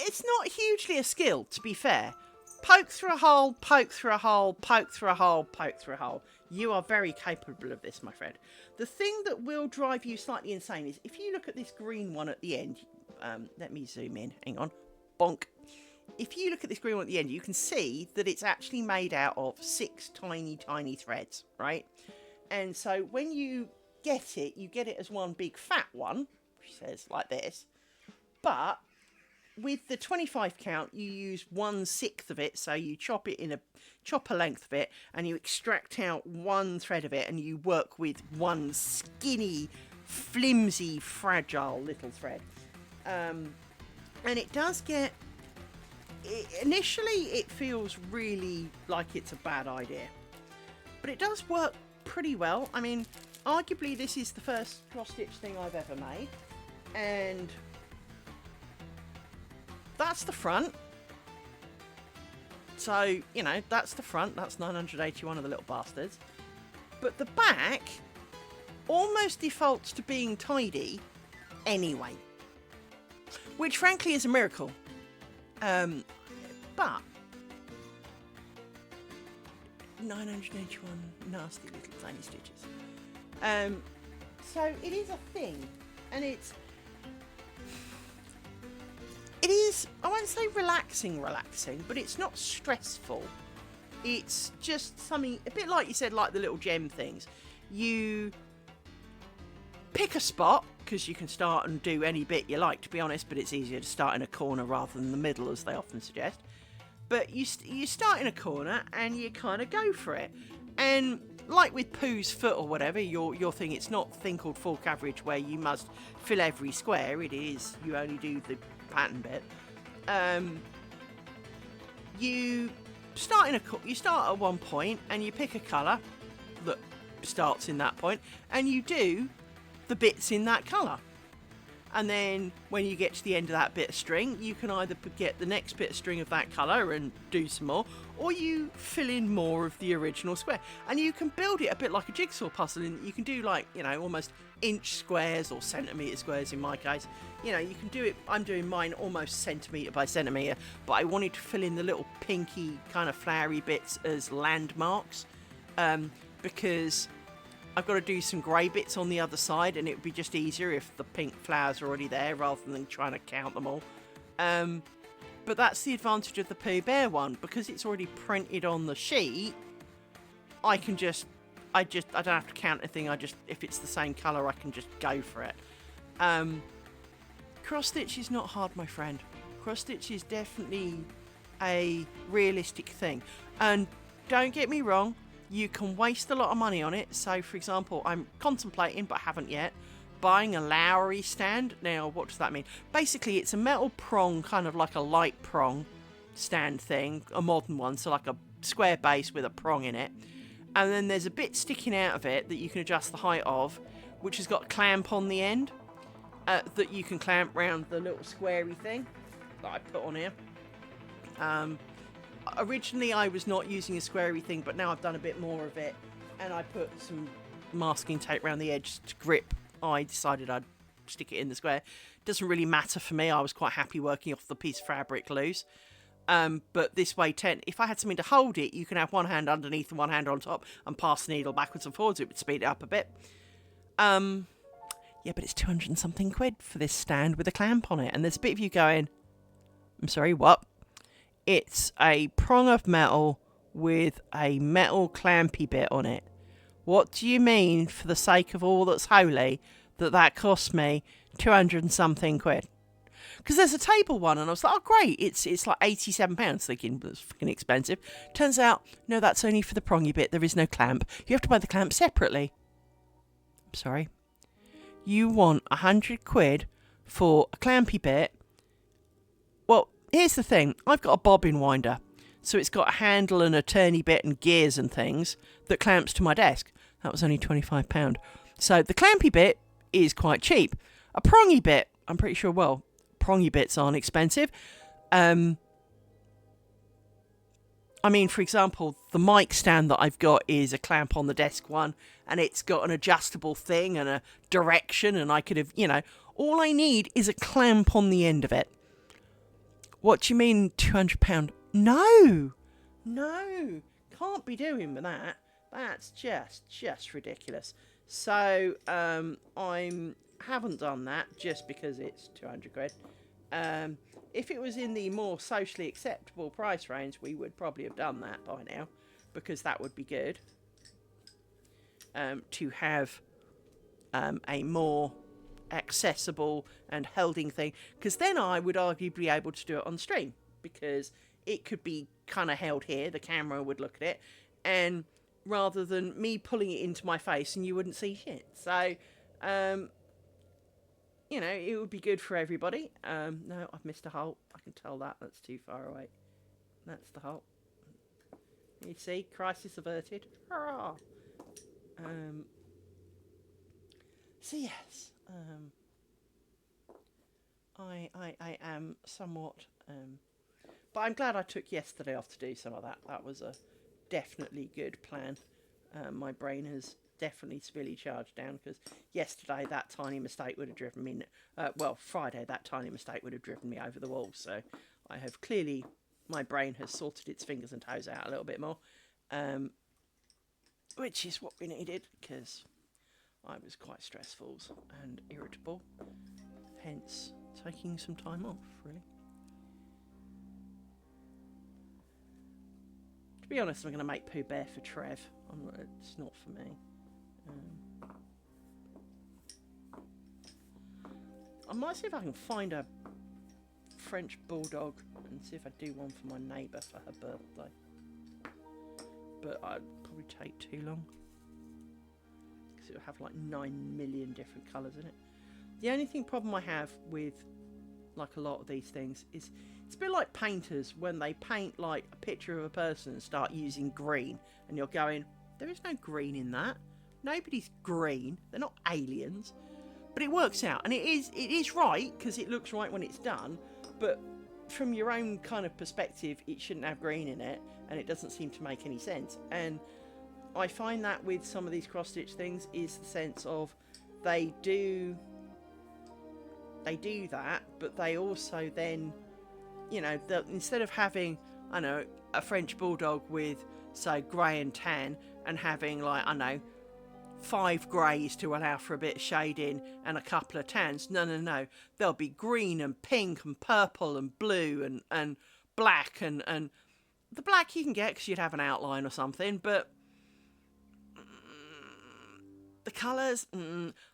it's not hugely a skill, to be fair. Poke through a hole, poke through a hole, poke through a hole, poke through a hole. You are very capable of this, my friend. The thing that will drive you slightly insane is if you look at this green one at the end. Let me zoom in. Hang on. Bonk. If you look at this green one at the end, you can see that it's actually made out of 6 tiny, tiny threads, right? And so when you get it as one big fat one, which says like this. But with the 25 count, you use 1/6 of it. So you chop a length of it, and you extract out one thread of it, and you work with one skinny, flimsy, fragile little thread. And it does get... Initially, it feels really like it's a bad idea. But it does work pretty well. I mean, arguably this is the first cross-stitch thing I've ever made. And that's the front. So, you know, that's the front. That's 981 of the little bastards. But the back almost defaults to being tidy anyway. Which, frankly, is a miracle. But 981 nasty little tiny stitches. So it is a thing, and it is, I won't say relaxing, but it's not stressful. It's just something a bit like you said, like the little gem things. You pick a spot, because you can start and do any bit you like, to be honest, but it's easier to start in a corner rather than the middle, as they often suggest. But you start in a corner and you kind of go for it. And like with Pooh's foot or whatever, your thing, it's not a thing called full coverage where you must fill every square. It is, you only do the pattern bit. You start at one point and you pick a colour that starts in that point, and you do the bits in that colour. And then when you get to the end of that bit of string, you can either get the next bit of string of that colour and do some more, or you fill in more of the original square. And you can build it a bit like a jigsaw puzzle, and you can do, like, you know, almost inch squares or centimetre squares in my case. You know, you can do it, I'm doing mine almost centimetre by centimetre, but I wanted to fill in the little pinky kind of flowery bits as landmarks, because I've got to do some grey bits on the other side, and it would be just easier if the pink flowers are already there rather than trying to count them all. But that's the advantage of the Pooh Bear one, because it's already printed on the sheet. I don't have to count anything. If it's the same colour, I can just go for it. Cross stitch is not hard, my friend. Cross stitch is definitely a realistic thing, and don't get me wrong, you can waste a lot of money on it. So, for example, I'm contemplating, but haven't yet, buying a Lowry stand. Now, what does that mean? Basically, it's a metal prong, kind of like a light prong stand thing, a modern one, so like a square base with a prong in it. And then there's a bit sticking out of it that you can adjust the height of, which has got a clamp on the end that you can clamp round the little squarey thing that I put on here. Originally, I was not using a squarey thing, but now I've done a bit more of it, and I put some masking tape around the edge to grip. I decided I'd stick it in the square. Doesn't really matter for me. I was quite happy working off the piece of fabric loose. But this way, if I had something to hold it, you can have one hand underneath and one hand on top and pass the needle backwards and forwards. It would speed it up a bit. Yeah, but it's 200 and something quid for this stand with a clamp on it. And there's a bit of you going, I'm sorry, what? It's a prong of metal with a metal clampy bit on it. What do you mean, for the sake of all that's holy, that cost me 200 and something quid? because there's a table one, and I was like, oh great, it's like £87, thinking that's fucking expensive. Turns out, no, that's only for the prongy bit. There is no clamp. You have to buy the clamp separately. I'm sorry. You want £100 for a clampy bit? Well, here's the thing. I've got a bobbin winder, so it's got a handle and a turny bit and gears and things that clamps to my desk. That was only £25. So the clampy bit is quite cheap. A prongy bit, I'm pretty sure, well, prongy bits aren't expensive. I mean, for example, the mic stand that I've got is a clamp on the desk one, and it's got an adjustable thing and a direction, and I could have, all I need is a clamp on the end of it. What do you mean £200? No, can't be doing with that. That's just ridiculous. So I haven't done that just because it's £200. If it was in the more socially acceptable price range, we would probably have done that by now, because that would be good to have a more accessible and holding thing, because then I would arguably be able to do it on stream, because it could be kind of held here, the camera would look at it, and rather than me pulling it into my face and you wouldn't see shit. So it would be good for everybody. No, I've missed a hole. I can tell that's too far away. That's the hole. You see, crisis averted. Hurrah! So yes, I am somewhat, but I'm glad I took yesterday off to do some of that. That was a definitely good plan. My brain has definitely severely charged down, because yesterday that tiny mistake would have driven me, Friday that tiny mistake would have driven me over the wall. So I have clearly, my brain has sorted its fingers and toes out a little bit more, which is what we needed, because I was quite stressful and irritable, hence taking some time off, really. To be honest, I'm going to make Pooh Bear for Trev. It's not for me. I might see if I can find a French bulldog and see if I do one for my neighbour for her birthday. But I'd probably take too long, because it'll have like 9 million different colours in it. The only problem I have with like a lot of these things is it's a bit like painters when they paint like a picture of a person and start using green, and you're going, there is no green in that. Nobody's green. They're not aliens. But it works out, and it is right, because it looks right when it's done, but from your own kind of perspective, it shouldn't have green in it, and it doesn't seem to make any sense. And I find that with some of these cross-stitch things is the sense of they do that, but they also then, instead of having, a French bulldog with, say, grey and tan, and having, 5 greys to allow for a bit of shading and a couple of tans. No. There'll be green and pink and purple and blue and black, and the black you can get because you'd have an outline or something, but the colours,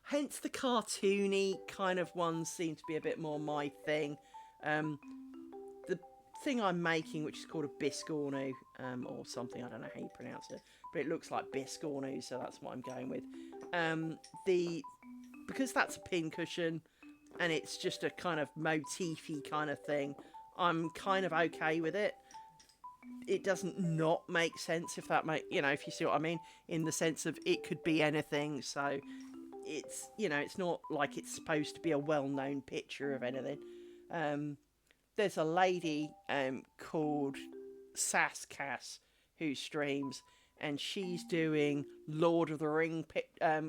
hence the cartoony kind of ones seem to be a bit more my thing. The thing I'm making, which is called a biscornu, or something, I don't know how you pronounce it, but it looks like biscornu, so that's what I'm going with. Because that's a pin cushion and it's just a kind of motify kind of thing, I'm kind of okay with it. It doesn't not make sense, if you see what I mean, in the sense of it could be anything, so it's, it's not like it's supposed to be a well-known picture of anything. There's a lady called Sasscass who streams, and she's doing Lord of the Ring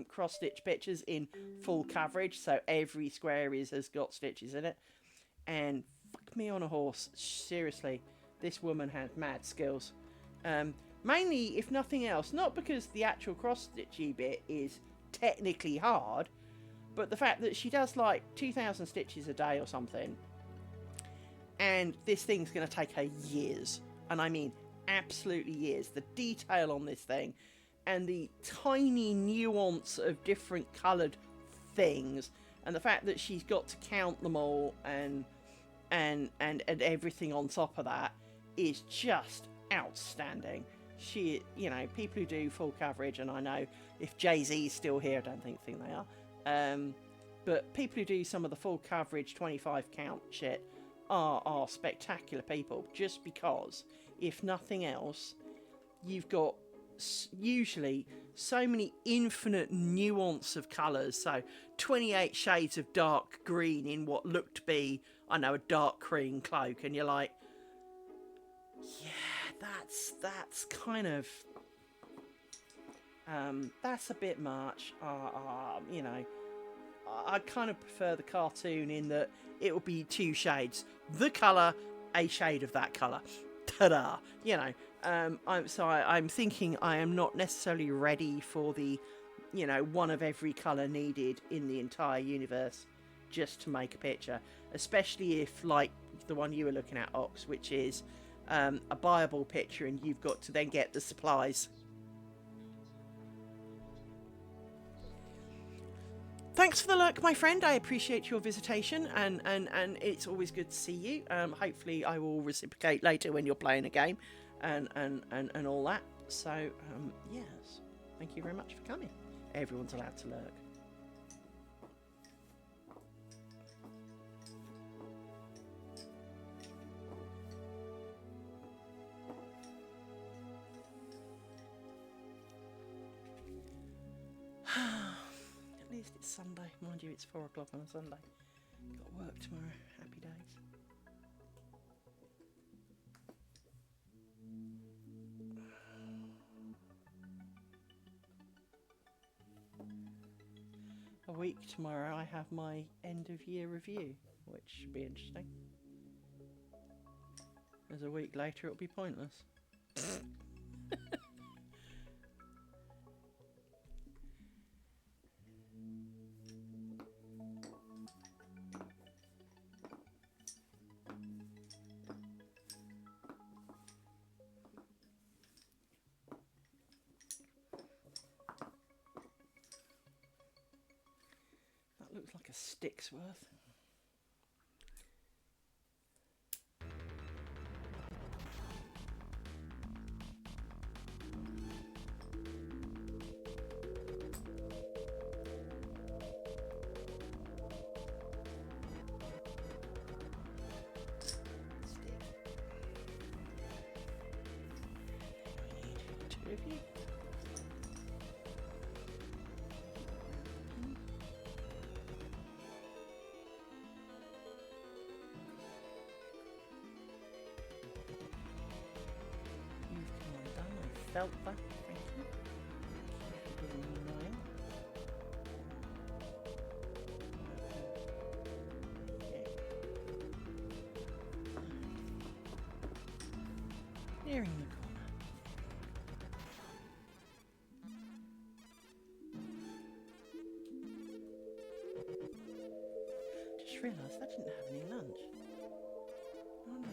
cross-stitch pictures in full coverage, so every square has got stitches in it. And fuck me on a horse, seriously, this woman has mad skills. Mainly, if nothing else, not because the actual cross-stitchy bit is technically hard, but the fact that she does like 2,000 stitches a day or something, and this thing's going to take her years, and I mean absolutely years. The detail on this thing and the tiny nuance of different coloured things, and the fact that she's got to count them all, and and everything on top of that is just outstanding. She, you know, people who do full coverage, and I know if Jay-Z's still here, I don't think they are, but people who do some of the full coverage 25 count shit are spectacular people, just because, if nothing else, you've got usually so many infinite nuance of colours. So 28 shades of dark green in what looked to be, I know, a dark cream cloak, and you're like, yeah, that's kind of that's a bit much. You know, I kind of prefer the cartoon in that it will be 2 shades, the colour, a shade of that colour. Ta-da! You know, I'm thinking I am not necessarily ready for the, you know, one of every colour needed in the entire universe just to make a picture. Especially if, like the one you were looking at, Ox, which is a buyable picture and you've got to then get the supplies. Thanks for the lurk, my friend. I appreciate your visitation, and it's always good to see you. Hopefully I will reciprocate later when you're playing a game and all that. So, yes, thank you very much for coming. Everyone's allowed to lurk. At least it's Sunday. Mind you, it's 4 o'clock on a Sunday. Got work tomorrow. Happy days. A week tomorrow I have my end of year review, which should be interesting. As a week later it'll be pointless. Looks like a stick's worth. We need 2 of you. Felt that, thank you. Thank you for giving me mine. Okay. Nearing the corner. Just realised I didn't have any lunch. Oh no.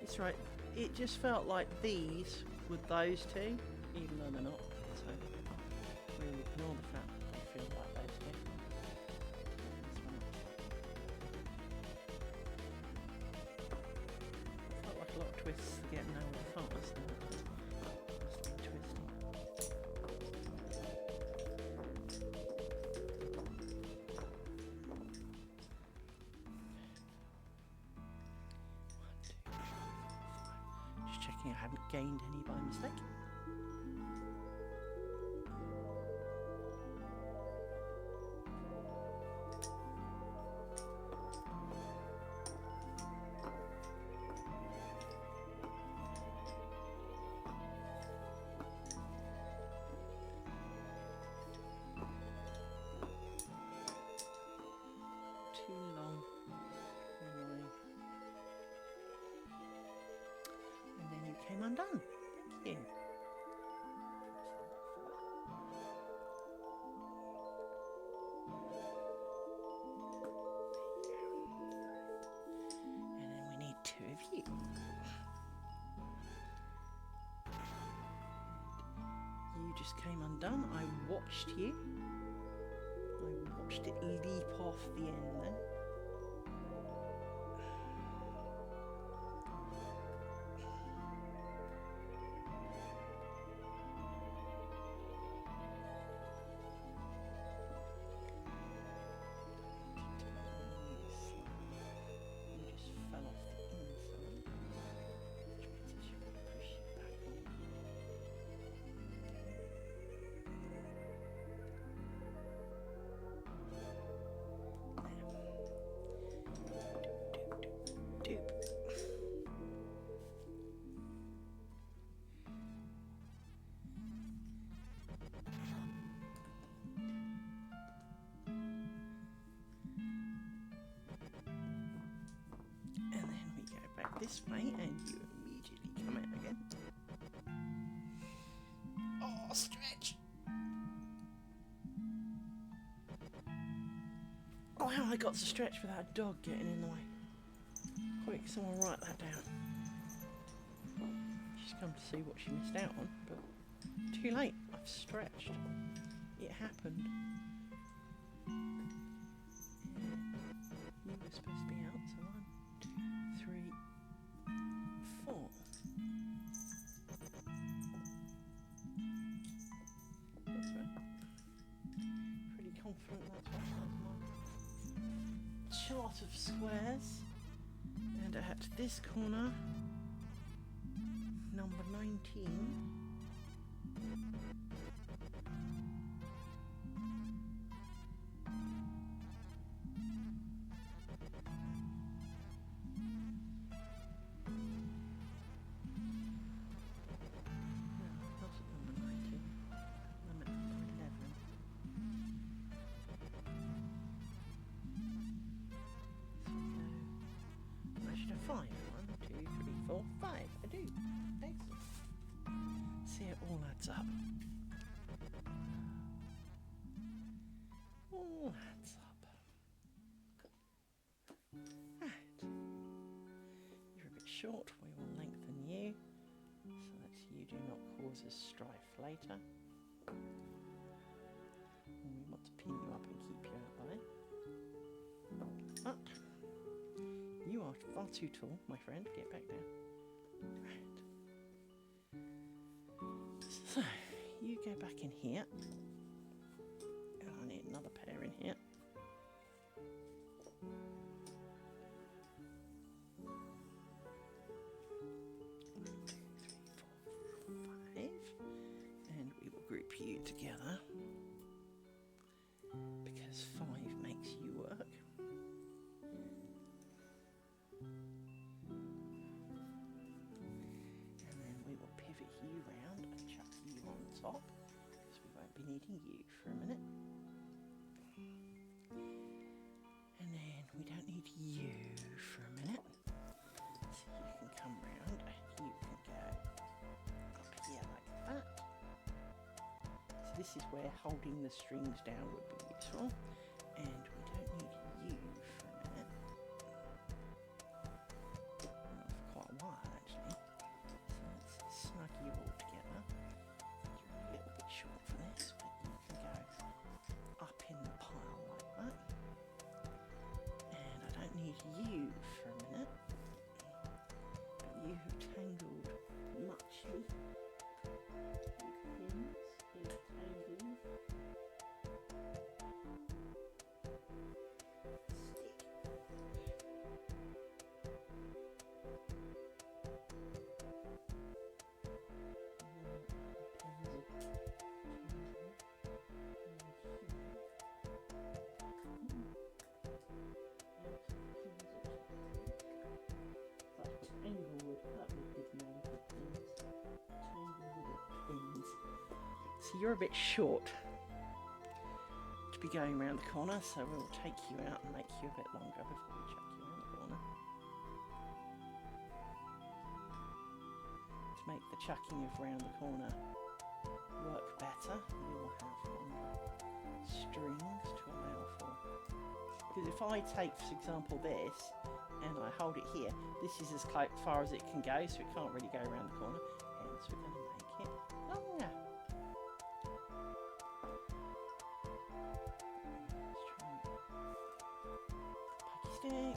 It's right. It just felt like these were those two, even though they're not. So really ignore the fact that they feel like those two. Felt like a lot of twists to get nowhere fast. Just twisting. I haven't gained any by mistake. Too long. And then you came undone. Thank you. And then we need 2 of you. You just came undone. I watched you. I watched it leap off the end then. This way, and you immediately come out again. Oh, stretch! Oh, how I got to stretch without a dog getting in the way. Quick, someone write that down. She's come to see what she missed out on, but too late. I've stretched. It happened. You were supposed to be out, so 1, 2, 3, 4. That's right. Pretty confident that's right. That's my chart of squares. And at this corner, number 19. Five. 1, 2, 3, 4, 5. I do. Excellent. See, it all adds up. All adds up. Right. You're a bit short. We will lengthen you so that you do not cause us strife later. And we want to pin you up and keep you out there. But you are far too tall, my friend. Get back down. Right. So, you go back in here. And I need another pair in here. 1, 2, 3, 4, 5. And we will group you together. Because 5 makes you work. You round and chuck you on top because we won't be needing you for a minute. And then we don't need you for a minute. So you can come round and you can go up here like that. So this is where holding the strings down would be useful. And we don't need you for a minute. Well, for quite a while actually. Snug you all together. You're a little bit short for this, but you can go up in the pile like that. And I don't need you for a minute. But you have tangled muchly with pins, with tangling. So you're a bit short to be going around the corner, so we'll take you out and make you a bit longer before we chuck you around the corner. To make the chucking of round the corner work better, we will have longer strings to allow for. Because if I take, for example, this and I hold it here, this is as far as it can go, so it can't really go around the corner. Hence, we're going to make it longer. stick.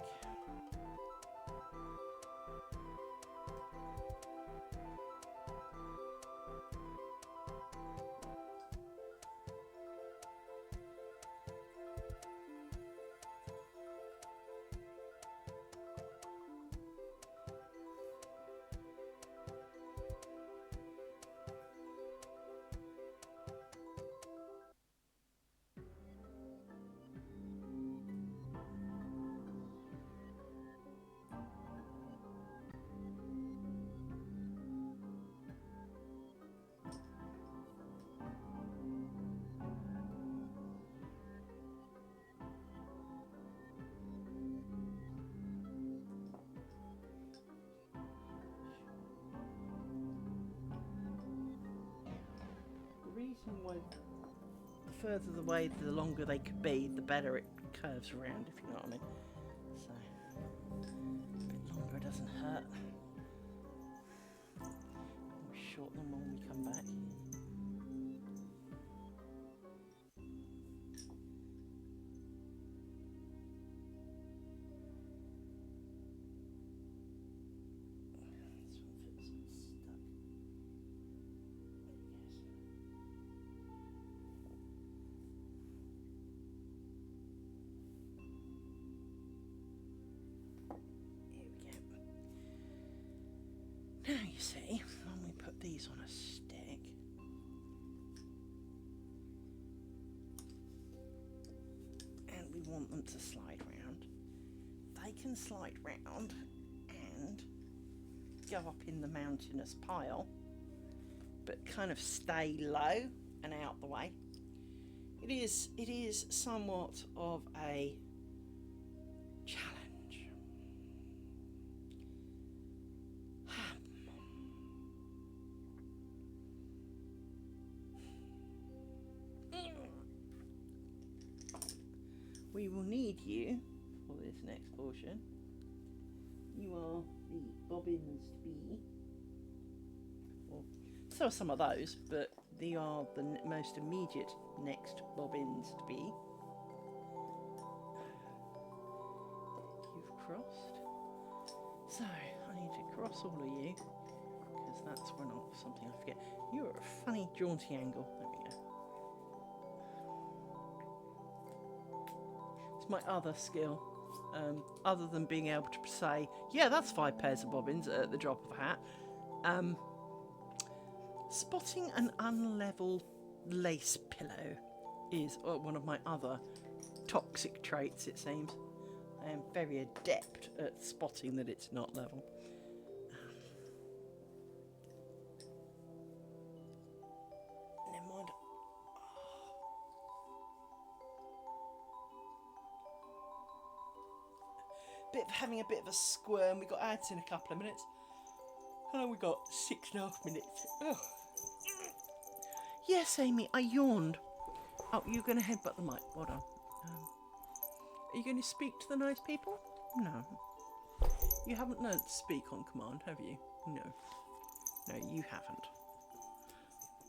The reason why the further away, the longer they could be, the better it curves around, if you know what I mean. So, a bit longer doesn't hurt. We'll shorten them when we come back. Now you see, when we put these on a stick, and we want them to slide round, they can slide round and go up in the mountainous pile, but kind of stay low and out the way. It is somewhat of a challenge. We will need you for this next portion. You are the bobbins to be. Well, so are some of those, but they are the most immediate next bobbins to be. You've crossed. So, I need to cross all of you, because that's when something I forget. You're at a funny jaunty angle. There we go. My other skill, other than being able to say, yeah, that's 5 pairs of bobbins at the drop of a hat, spotting an unlevel lace pillow is one of my other toxic traits, it seems. I am very adept at spotting that it's not level. Never mind. Having a bit of a squirm. We got ads in a couple of minutes. How long we got? 6.5 minutes. Oh. Yes, Amy, I yawned. Oh, you're going to headbutt the mic. Hold on. Are you going to speak to the nice people? No. You haven't learnt to speak on command, have you? No. No, you haven't.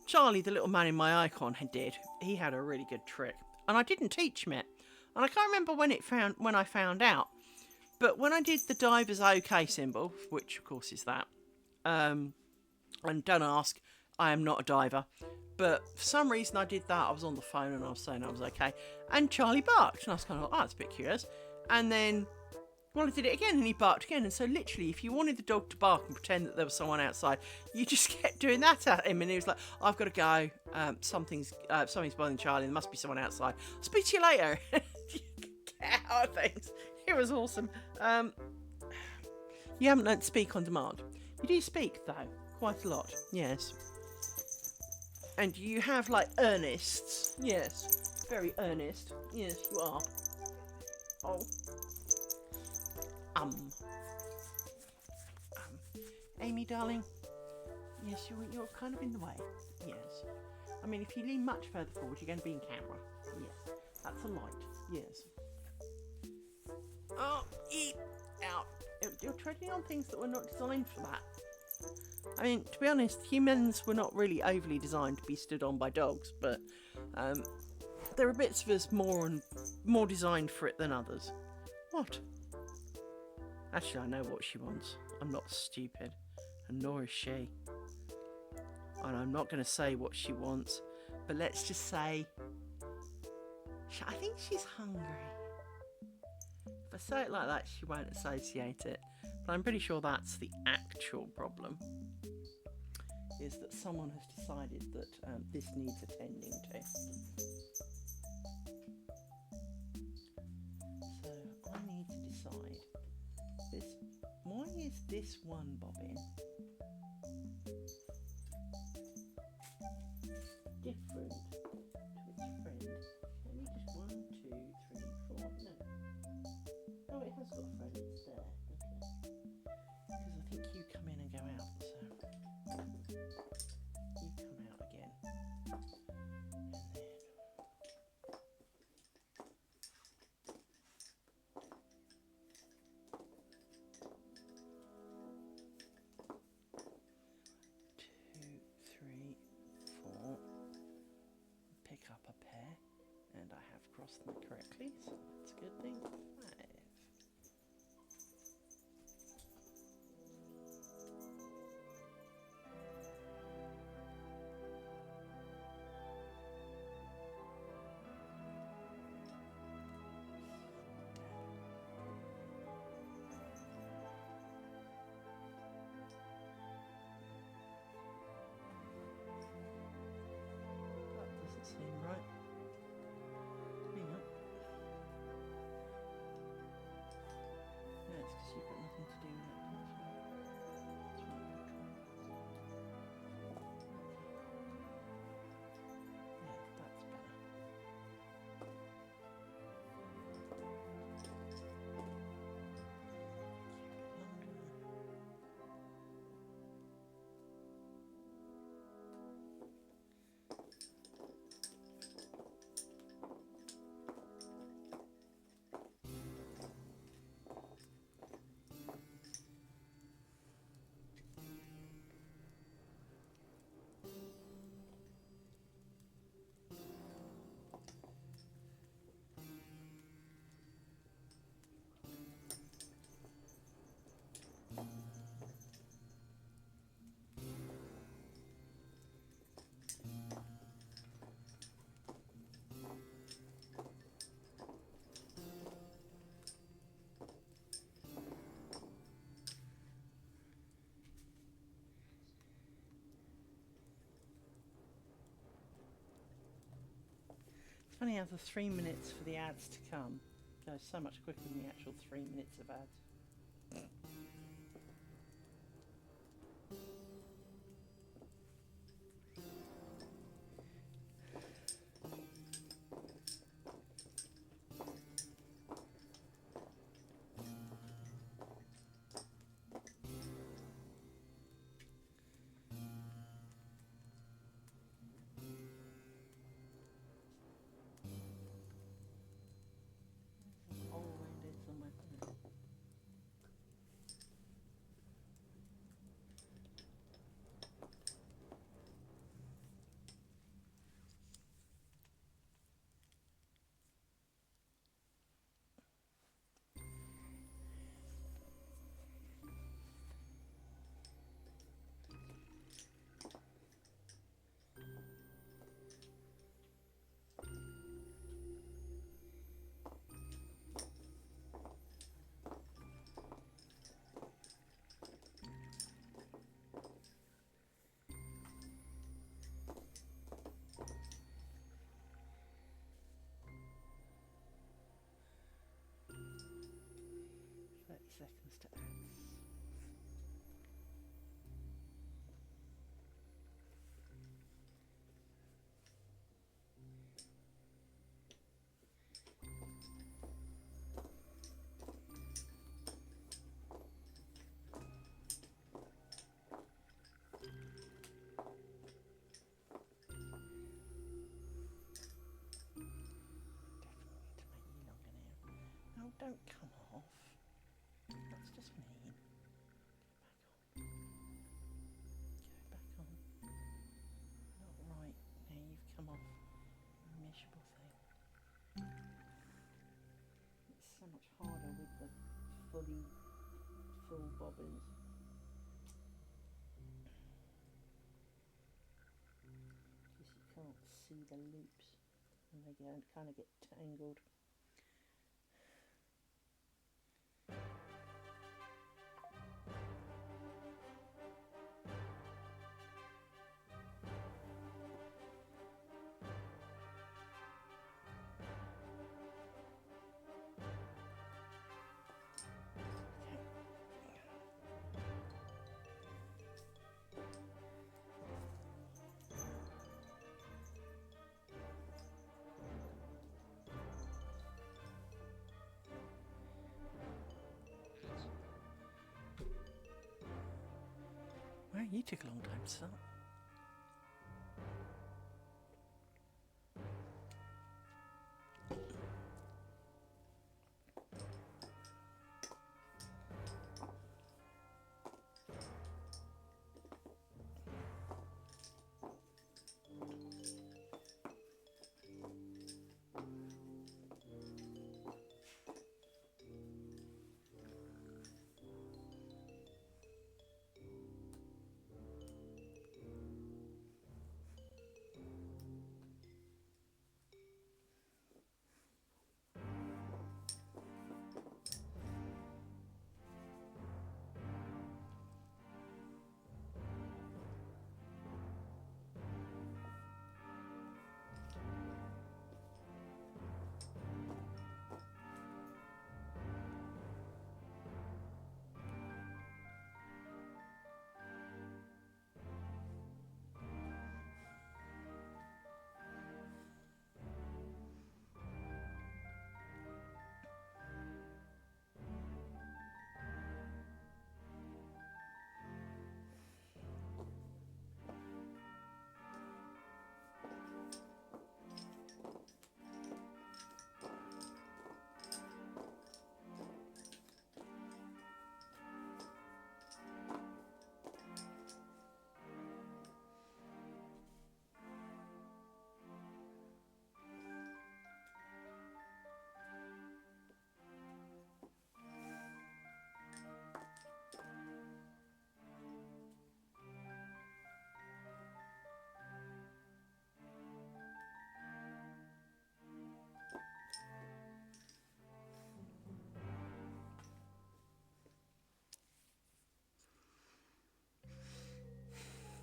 Charlie, the little man in my icon, did. He had a really good trick. And I didn't teach him it. And I can't remember when I found out. But when I did the diver's OK symbol, which of course is that, and don't ask, I am not a diver, but for some reason I did that. I was on the phone and I was saying I was okay, and Charlie barked, and I was kind of like, oh, that's a bit curious. And then, well, I did it again, and he barked again. And so literally, if you wanted the dog to bark and pretend that there was someone outside, you just kept doing that at him, and he was like, I've got to go. Something's bothering Charlie. There must be someone outside. I'll speak to you later. Get out of things. It was awesome. You haven't learnt to speak on demand. You do speak, though, quite a lot. Yes. And you have, like, earnests. Yes. Very earnest. Yes, you are. Oh. Amy, darling. Yes, you're kind of in the way. Yes. I mean, if you lean much further forward, you're going to be in camera. Yes. That's a light. Yes. Oh, eat out. You're treading on things that were not designed for that. I mean, to be honest, humans were not really overly designed to be stood on by dogs, but there are bits of us more designed for it than others. What? Actually, I know what she wants. I'm not stupid, and nor is she. And I'm not going to say what she wants, but let's just say I think she's hungry. If I say it like that, she won't associate it. But I'm pretty sure that's the actual problem, is that someone has decided that this needs attending to. So I need to decide this. Why is this one bobbin different to its friend? Let me just 1, 2, 3, 4. No. Oh, it has got a friend. It's there. Okay. Because I think you come in and go out. So you come out again. And then. 2, 3, 4. Pick up a pair, and I have crossed them correctly, so that's a good thing. 5. That doesn't seem right. Hang on. No, it's because you've got nothing to do with it. That's right. Yeah, that's better. It's funny how the 3 minutes for the ads to come goes so much quicker than the actual 3 minutes of ads. All reindeers somewhere. Seconds to ads. Oh, don't come off. That's just mean. Go back on. Not right. Now you've come off. You miserable thing. It's so much harder with fully full bobbins. Because you can't see the loops and they kind of get tangled. Well, you took a long time to start.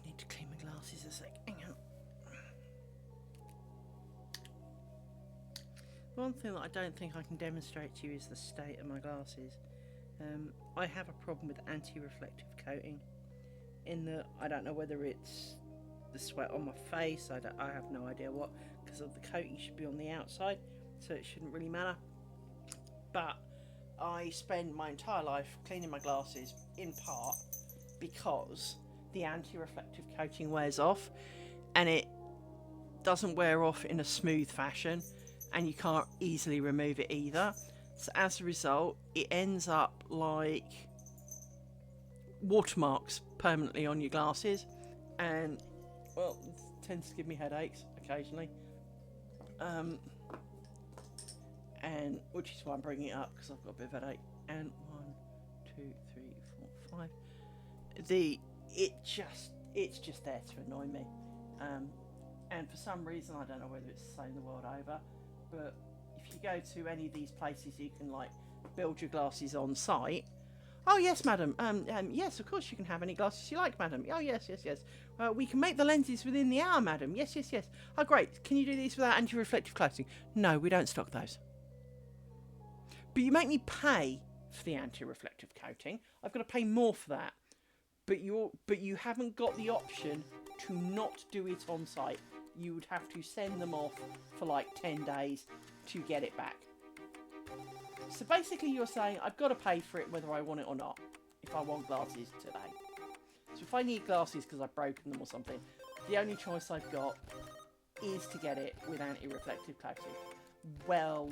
Need to clean my glasses a sec. Hang on. One thing that I don't think I can demonstrate to you is the state of my glasses. I have a problem with anti-reflective coating in that I don't know whether it's the sweat on my face, I have no idea what, because of the coating should be on the outside, so it shouldn't really matter. But I spend my entire life cleaning my glasses in part because the anti-reflective coating wears off, and it doesn't wear off in a smooth fashion, and you can't easily remove it either. So as a result, it ends up like watermarks permanently on your glasses, and well, it tends to give me headaches occasionally. And which is why I'm bringing it up, because I've got a bit of headache. And 1, 2, 3, 4, 5. It's just there to annoy me. And for some reason, I don't know whether it's the same the world over, but if you go to any of these places, you can like build your glasses on site. Oh yes, madam. Yes, of course you can have any glasses you like, madam. Oh yes. We can make the lenses within the hour, madam. Yes. Oh great. Can you do these without anti-reflective coating? No, we don't stock those. But you make me pay for the anti-reflective coating. I've got to pay more for that. But you haven't got the option to not do it on site. You would have to send them off for like 10 days to get it back. So basically you're saying I've got to pay for it whether I want it or not, if I want glasses today. So if I need glasses because I've broken them or something, the only choice I've got is to get it with anti-reflective coating. Well,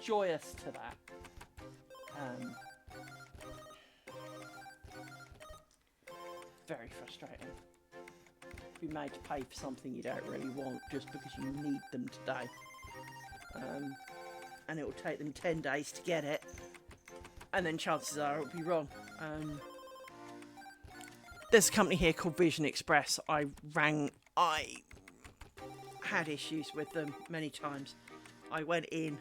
joyous to that. Very frustrating. Be made to pay for something you don't really want just because you need them today. And it will take them 10 days to get it. and then chances are it'll be wrong. There's a company here called Vision Express. I had issues with them many times. I went in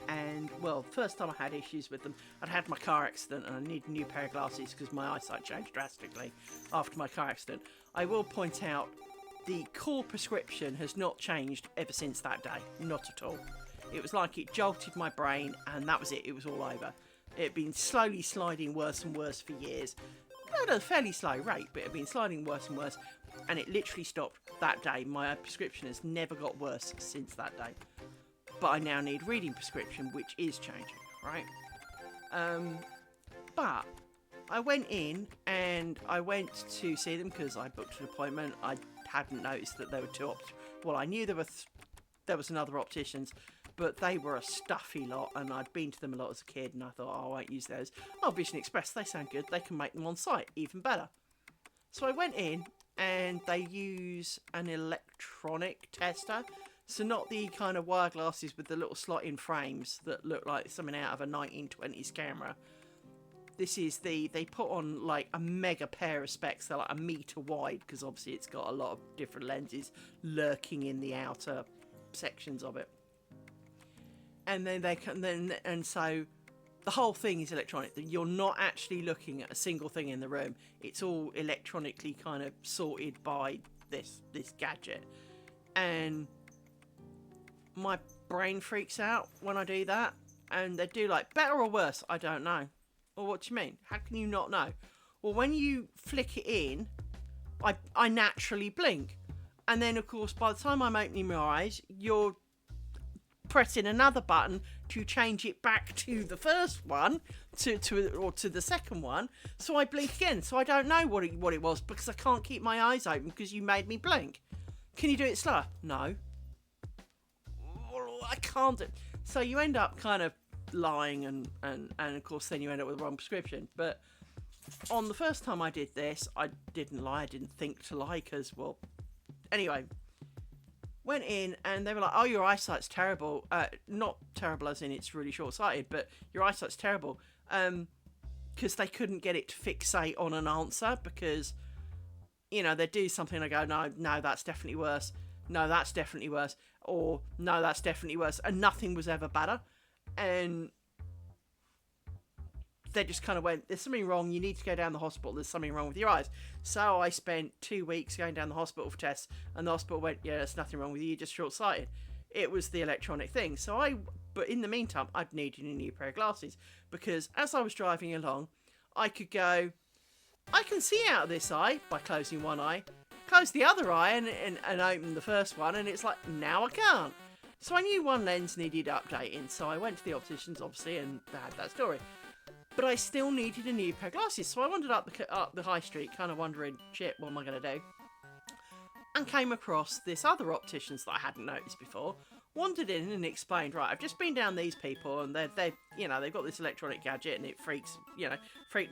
and, well, first time I had issues with them, I'd had my car accident and I needed a new pair of glasses because my eyesight changed drastically after my car accident. I will point out the core prescription has not changed ever since that day. Not at all. It was like it jolted my brain and that was it. It was all over. It had been slowly sliding worse and worse for years. At a fairly slow rate, but it had been sliding worse and worse, and it literally stopped that day. My prescription has never got worse since that day. But I now need reading prescription, which is changing, right? But I went in and I went to see them because I booked an appointment. I hadn't noticed that there were two well, I knew there was another opticians, but they were a stuffy lot, and I'd been to them a lot as a kid, and I thought, oh, I won't use those. Oh, Vision Express, they sound good. They can make them on site, even better. So I went in, and they use an electronic tester. So not the kind of wire glasses with the little slot-in frames that look like something out of a 1920s camera. This is they put on like a mega pair of specs. They're like a metre wide, because obviously it's got a lot of different lenses lurking in the outer sections of it. And then so the whole thing is electronic. You're not actually looking at a single thing in the room. It's all electronically kind of sorted by this gadget. And my brain freaks out when I do that. And they do like better or worse, I don't know. Well, what do you mean? How can you not know? Well, when you flick it in, I naturally blink. And then, of course, by the time I'm opening my eyes, you're pressing another button to change it back to the first one, to the second one. So I blink again. So I don't know what it was, because I can't keep my eyes open because you made me blink. Can you do it slower? No. I can't do it. So you end up kind of lying and of course then you end up with the wrong prescription. But on the first time I did this, I didn't lie. I didn't think to lie because, well, anyway, went in and they were like, oh, your eyesight's terrible. Not terrible as in it's really short-sighted, but your eyesight's terrible. Because they couldn't get it to fixate on an answer, because, you know, they'd do something and I go, no, that's definitely worse. No, that's definitely worse. Or, no, that's definitely worse. And nothing was ever better. And they just kind of went, there's something wrong, you need to go down the hospital, there's something wrong with your eyes. So I spent 2 weeks going down the hospital for tests, and the hospital went, yeah, there's nothing wrong with you, you're just short-sighted. It was the electronic thing. But in the meantime, I'd needed a new pair of glasses, because as I was driving along, I could go, I can see out of this eye by closing one eye, close the other eye and open the first one, and it's like, now I can't. So I knew one lens needed updating, so I went to the opticians, obviously, and they had that story. But I still needed a new pair of glasses, so I wandered up the high street, kind of wondering, shit, what am I going to do? And came across this other opticians that I hadn't noticed before. Wandered in and explained, right, I've just been down these people, and they've got this electronic gadget, and it freaked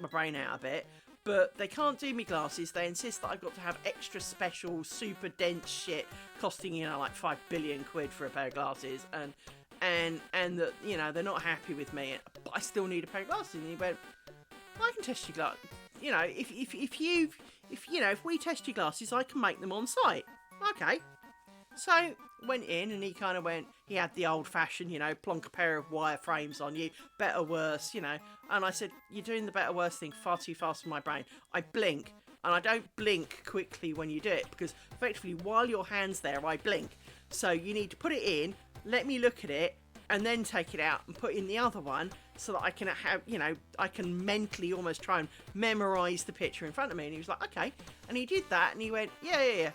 my brain out a bit. But they can't do me glasses. They insist that I've got to have extra special, super dense shit costing, like 5 billion quid for a pair of glasses. And that, they're not happy with me. But I still need a pair of glasses. And he went, I can test your glasses. If we test your glasses, I can make them on site. Okay. So, went in and he kind of went, he had the old-fashioned, plonk a pair of wire frames on you, better, worse, And I said, you're doing the better, worse thing far too fast for my brain. I blink, and I don't blink quickly when you do it, because effectively, while your hand's there, I blink. So you need to put it in, let me look at it, and then take it out and put in the other one, so that I can have, I can mentally almost try and memorise the picture in front of me. And he was like, okay. And he did that, and he went, yeah.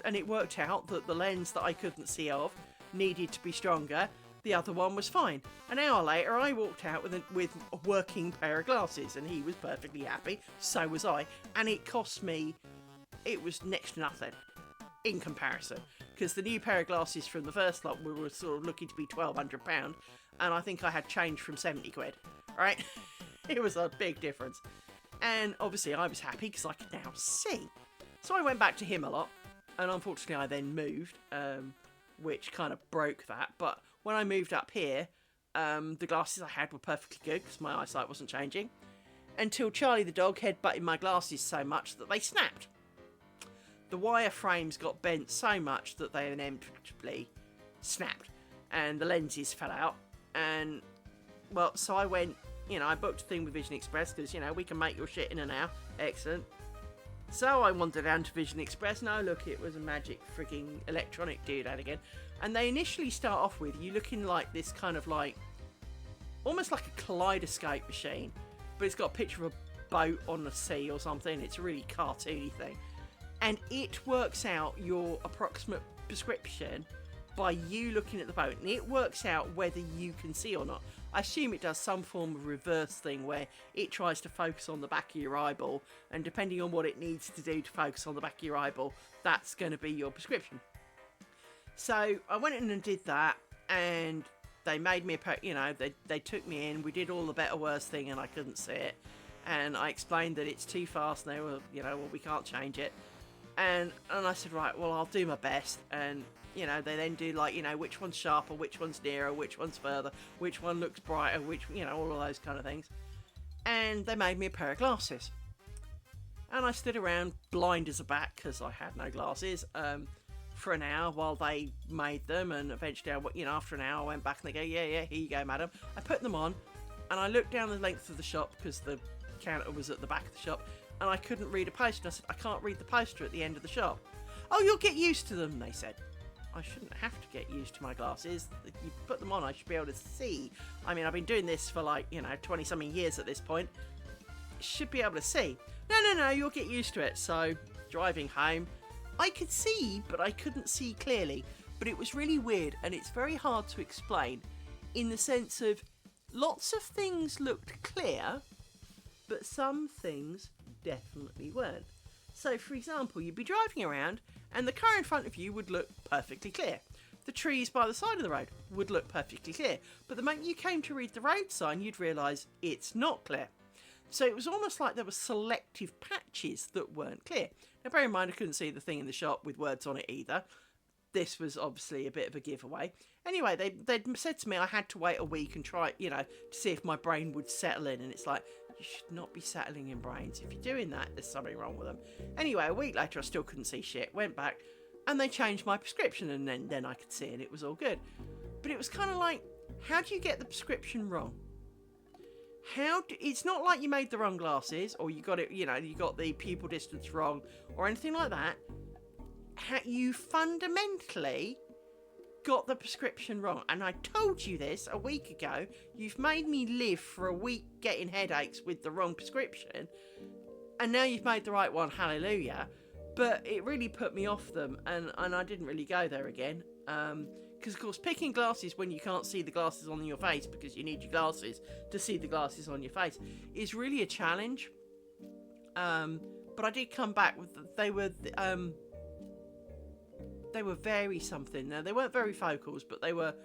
And it worked out that the lens that I couldn't see of needed to be stronger. The other one was fine. An hour later, I walked out with a working pair of glasses, and he was perfectly happy. So was I. And it cost me, it was next to nothing in comparison, because the new pair of glasses from the first lot were sort of looking to be £1,200, and I think I had change from 70 quid. Right? It was a big difference. And obviously, I was happy because I could now see. So I went back to him a lot. And unfortunately, I then moved, which kind of broke that. But when I moved up here, The glasses I had were perfectly good because my eyesight wasn't changing. Until Charlie the dog headbutted my glasses so much that they snapped. The wire frames got bent so much that they inevitably snapped. And the lenses fell out. And, well, so I went, I booked a thing with Vision Express because, we can make your shit in an hour. Excellent. So I wandered down to Vision Express. No, look, it was a magic frigging electronic doodad again. And they initially start off with you looking like this kind of like, almost like a kaleidoscope machine. But it's got a picture of a boat on the sea or something. It's a really cartoony thing. And it works out your approximate prescription by you looking at the boat. And it works out whether you can see or not. I assume it does some form of reverse thing where it tries to focus on the back of your eyeball, and depending on what it needs to do to focus on the back of your eyeball, that's going to be your prescription. So I went in and did that, and they made me they took me in, we did all the better worse thing, and I couldn't see it, and I explained that it's too fast, and they were, well, we can't change it, and I said, right, well, I'll do my best, and they then do like, which one's sharper, which one's nearer, which one's further, which one looks brighter, which, all of those kind of things. And they made me a pair of glasses. And I stood around blind as a bat because I had no glasses for an hour while they made them. And eventually, after an hour, I went back and they go, yeah, here you go, madam. I put them on and I looked down the length of the shop because the counter was at the back of the shop and I couldn't read a poster. And I said, I can't read the poster at the end of the shop. Oh, you'll get used to them, they said. I shouldn't have to get used to my glasses. You put them on, I should be able to see. I mean, I've been doing this for 20-something years at this point. Should be able to see. No, you'll get used to it. So, driving home, I could see, but I couldn't see clearly. But it was really weird, and it's very hard to explain in the sense of lots of things looked clear, but some things definitely weren't. So, for example, you'd be driving around and the car in front of you would look perfectly clear. The trees by the side of the road would look perfectly clear. But the moment you came to read the road sign, you'd realise it's not clear. So it was almost like there were selective patches that weren't clear. Now, bear in mind, I couldn't see the thing in the shop with words on it either. This was obviously a bit of a giveaway. Anyway, they'd said to me I had to wait a week and try, to see if my brain would settle in. And it's like, you should not be settling in brains. If you're doing that, there's something wrong with them. Anyway, a week later, I still couldn't see shit. Went back, and they changed my prescription, and then I could see, and it was all good. But it was kind of like, how do you get the prescription wrong? It's not like you made the wrong glasses, or you got it, you got the pupil distance wrong, or anything like that. You fundamentally got the prescription wrong, and I told you this a week ago. You've made me live for a week getting headaches with the wrong prescription, and now you've made the right one, hallelujah. But it really put me off them, and I didn't really go there again, because of course picking glasses when you can't see the glasses on your face because you need your glasses to see the glasses on your face is really a challenge. But I did come back with they were very something. Now, they weren't very focals, but they were...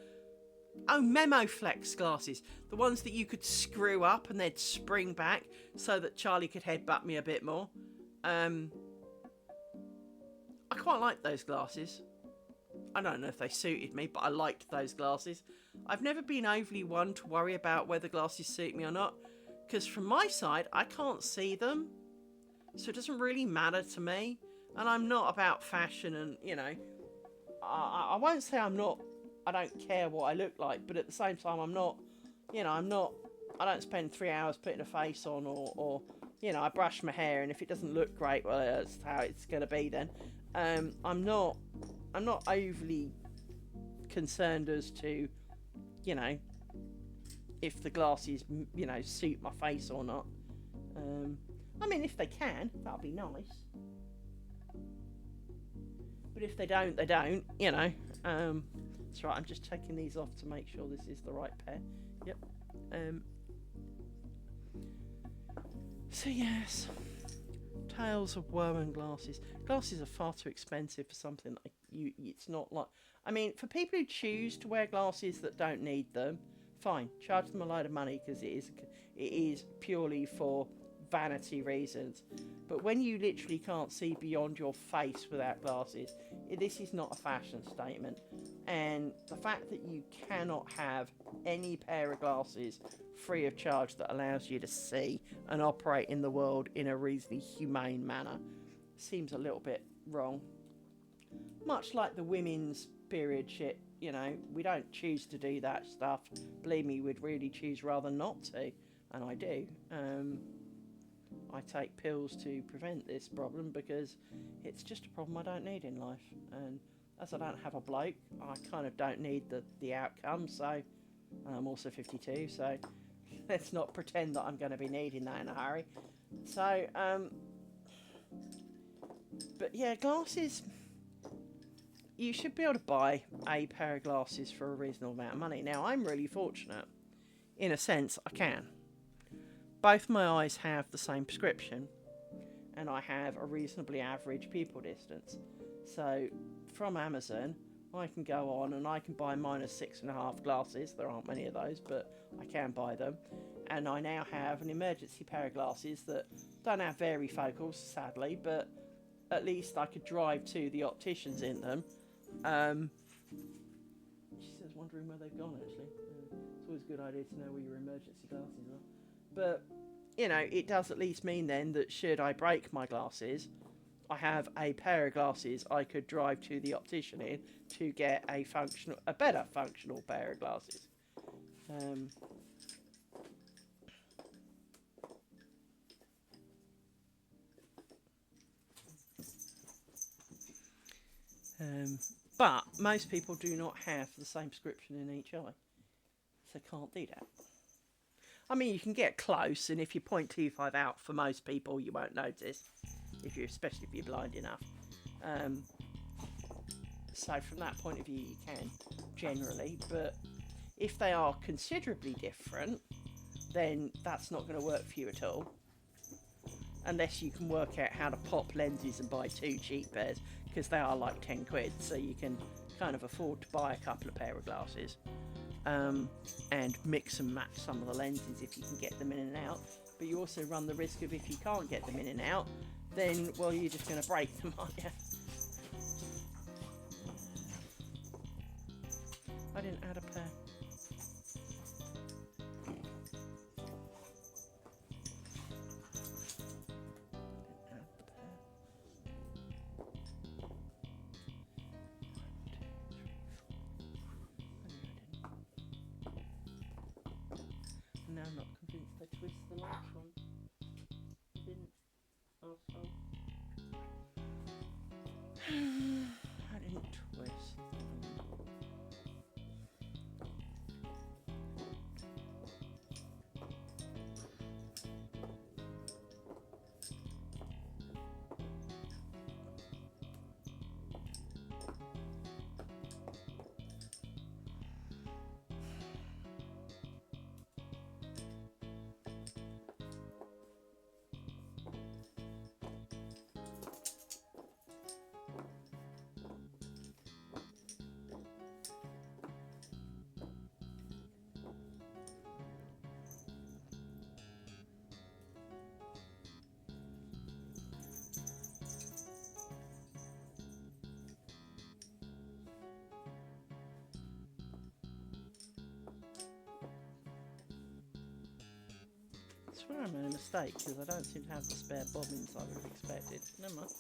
Memo Flex glasses. The ones that you could screw up and they'd spring back so that Charlie could headbutt me a bit more. I quite liked those glasses. I don't know if they suited me, but I liked those glasses. I've never been overly one to worry about whether glasses suit me or not, because from my side, I can't see them. So it doesn't really matter to me. And I'm not about fashion and, I won't say I don't care what I look like, but at the same time, I don't spend 3 hours putting a face on or I brush my hair, and if it doesn't look great, well, that's how it's going to be then. I'm not overly concerned as to, if the glasses, suit my face or not. I mean, if they can, that'll be nice. But if they don't, they don't, That's right, I'm just taking these off to make sure this is the right pair. Yep. So yes, tales of woe and glasses. Glasses are far too expensive for something like it's not like... I mean, for people who choose to wear glasses that don't need them, fine, charge them a load of money because it is purely for vanity reasons. But when you literally can't see beyond your face without glasses, this is not a fashion statement. And the fact that you cannot have any pair of glasses free of charge that allows you to see and operate in the world in a reasonably humane manner seems a little bit wrong. Much like the women's period shit, you know, we don't choose to do that stuff. Believe me, we'd really choose rather not to, and I do. I take pills to prevent this problem because it's just a problem I don't need in life. And as I don't have a bloke, I kind of don't need the outcome. So I'm also 52, so let's not pretend that I'm going to be needing that in a hurry. So, but yeah, glasses. You should be able to buy a pair of glasses for a reasonable amount of money. Now, I'm really fortunate. In a sense, I can. Both my eyes have the same prescription, and I have a reasonably average pupil distance. So, from Amazon, I can go on and I can buy -6.5 glasses. There aren't many of those, but I can buy them. And I now have an emergency pair of glasses that don't have varifocals, sadly, but at least I could drive to the opticians in them. She says, wondering where they've gone, actually. It's always a good idea to know where your emergency glasses are. But, you know, it does at least mean then that should I break my glasses, I have a pair of glasses I could drive to the optician in to get a better functional pair of glasses. But most people do not have the same prescription in each eye, so can't do that. I mean, you can get close, and if you 0.25 out for most people, you won't notice, especially if you're blind enough. So from that point of view, you can, generally, but if they are considerably different, then that's not going to work for you at all. Unless you can work out how to pop lenses and buy 2 cheap pairs, because they are like 10 quid, so you can kind of afford to buy a couple of pair of glasses. And mix and match some of the lenses if you can get them in and out. But you also run the risk of, if you can't get them in and out, then, well, you're just going to break them, aren't you? I didn't add a pair. Now I'm not convinced they twist the last one. Didn't. Arsehole. I didn't twist them. I swear I made a mistake because I don't seem to have the spare bobbins I would have expected. Never mind.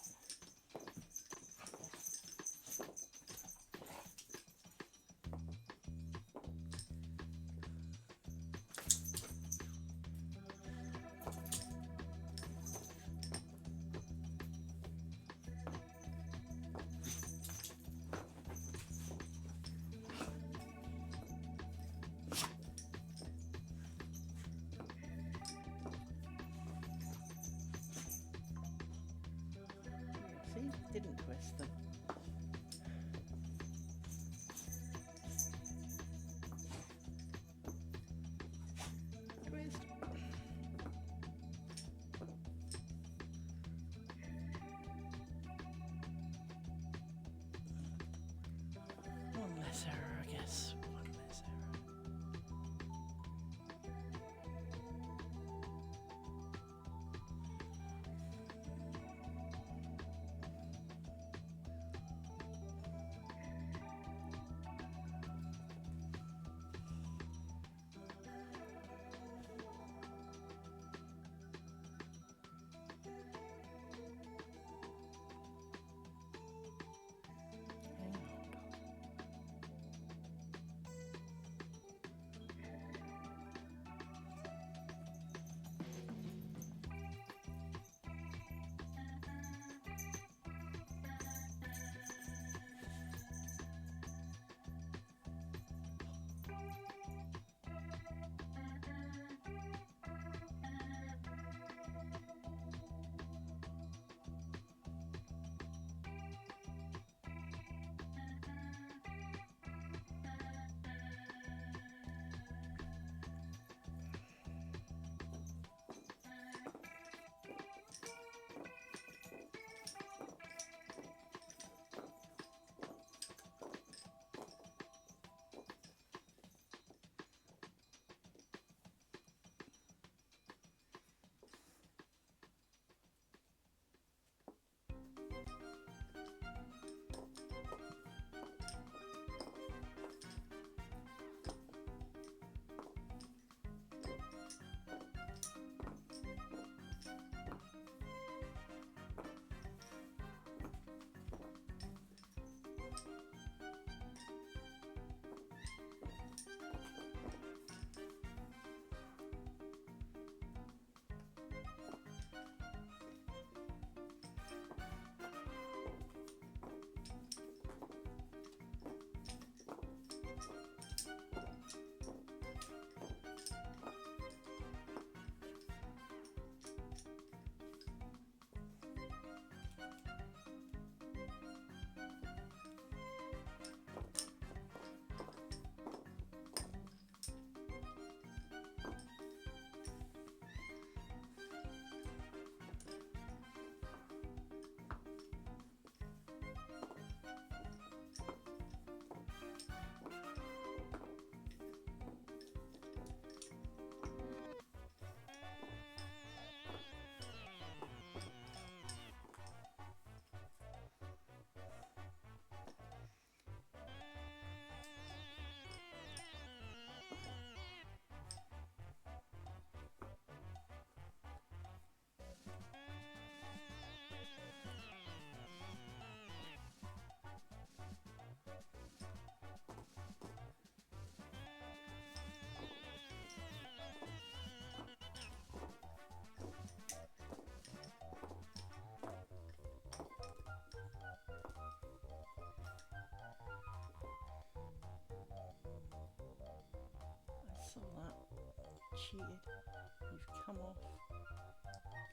come off.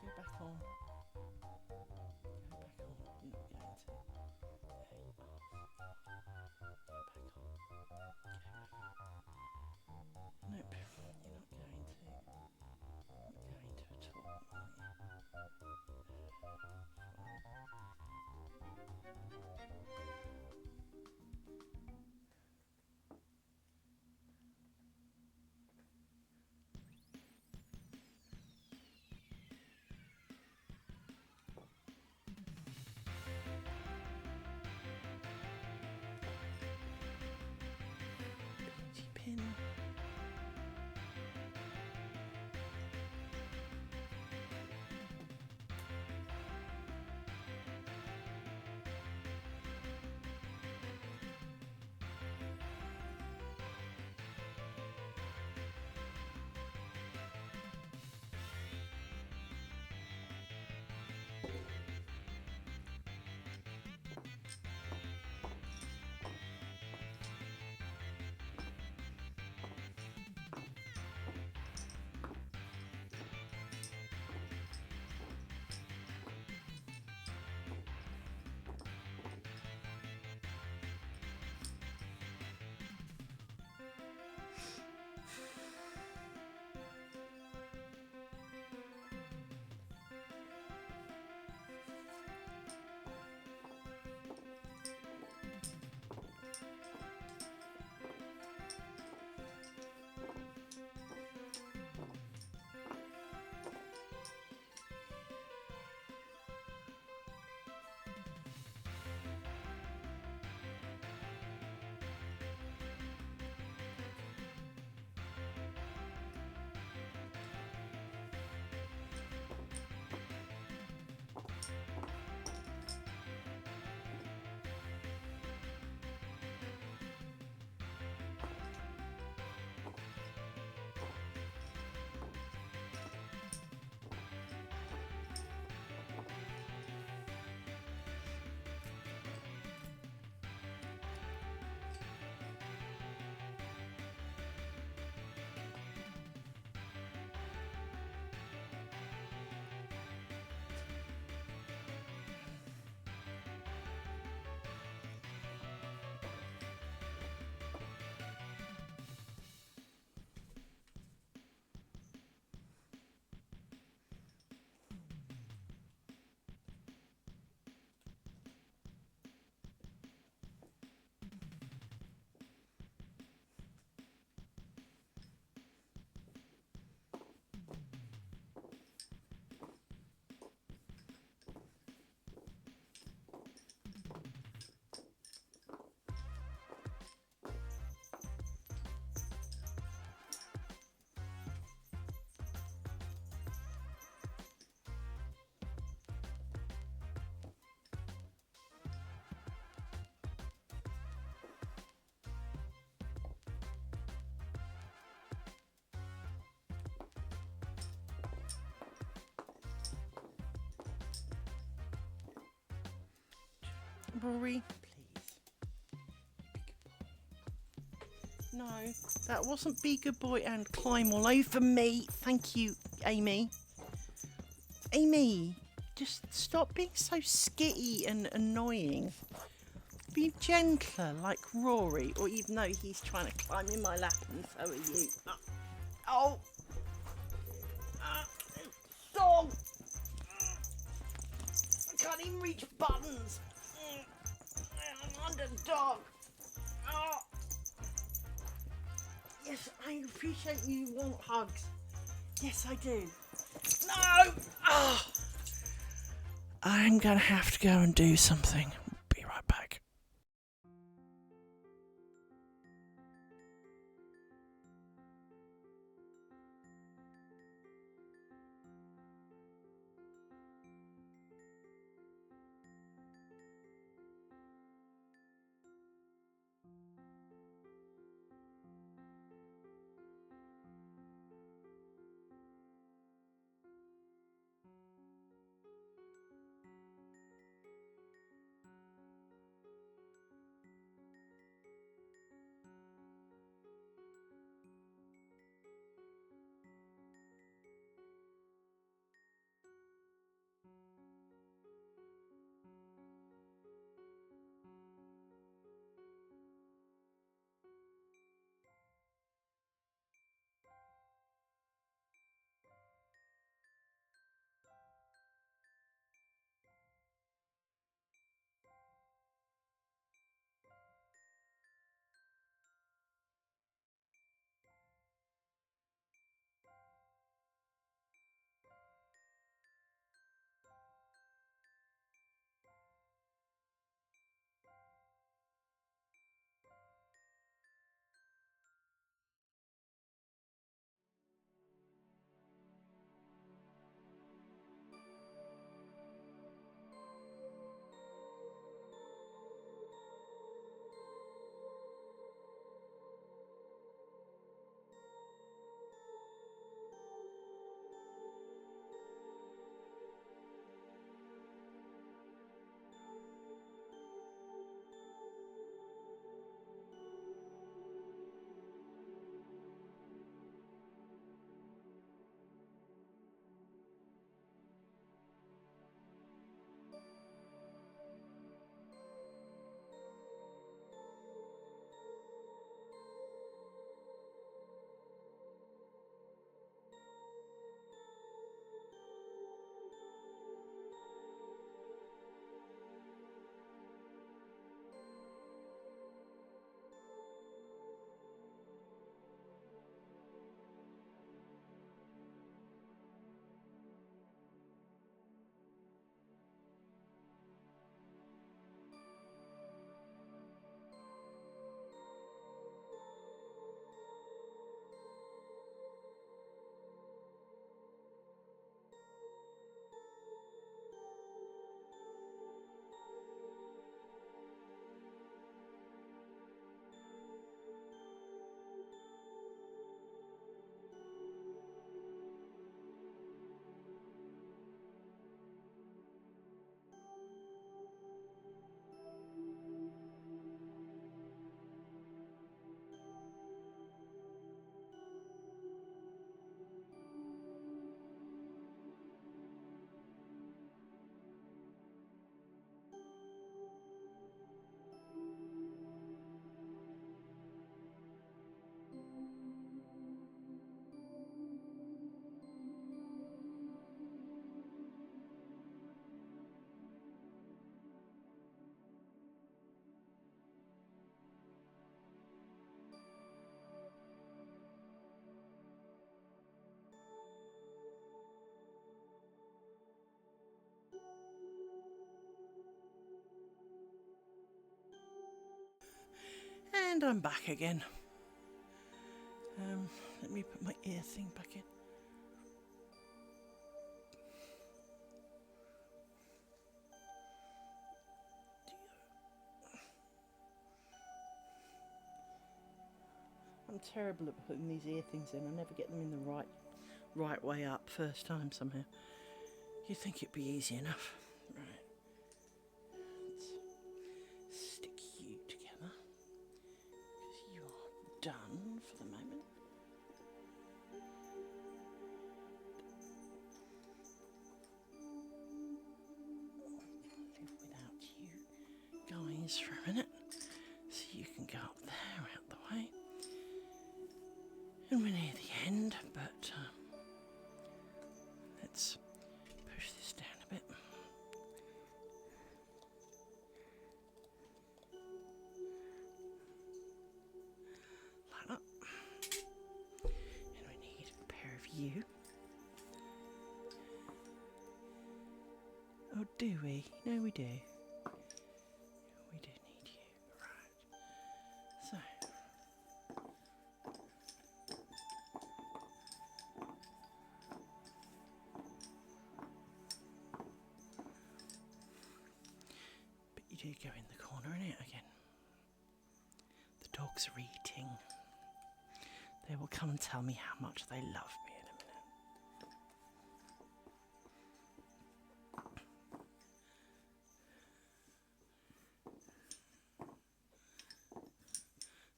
Go back on. Go back on. You're not going to. There you are. Go back on. Nope, you're not going to. Not going to at all, are you? Pin. Rory, please. No, that wasn't be good boy and climb all over me. Thank you, Amy. Amy, just stop being so skitty and annoying. Be gentler like Rory, or even though he's trying to climb in my lap and so are you. Oh! Dog! I can't even reach buttons. I'm under dog. Oh. Yes, I appreciate you want hugs. Yes, I do. No! Oh. I'm gonna have to go and do something. Be right back. And I'm back again. Let me put my ear thing back in. I'm terrible at putting these ear things in. I never get them in the right way up first time somehow. You'd think it'd be easy enough. Right. Let's stick you together. Because you are done for the moment. Live without you guys for a minute. So you can go up there, out the way. And we're near the end, but let's push this down a bit. Like that. And we need a pair of you. Oh, do we? No, we do. We do need you. Right. So. Do go in the corner in it again. The dogs are eating. They will come and tell me how much they love me in a minute.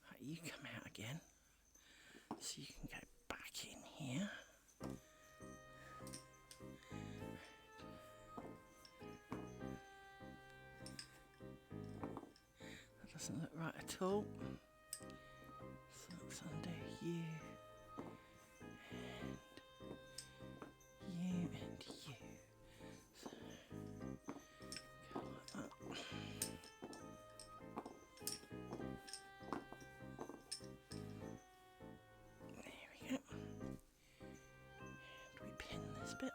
Right, you come out again. So you can go back in here. Doesn't look right at all. So let's undo you and you. So go like that. There we go. And we pin this bit.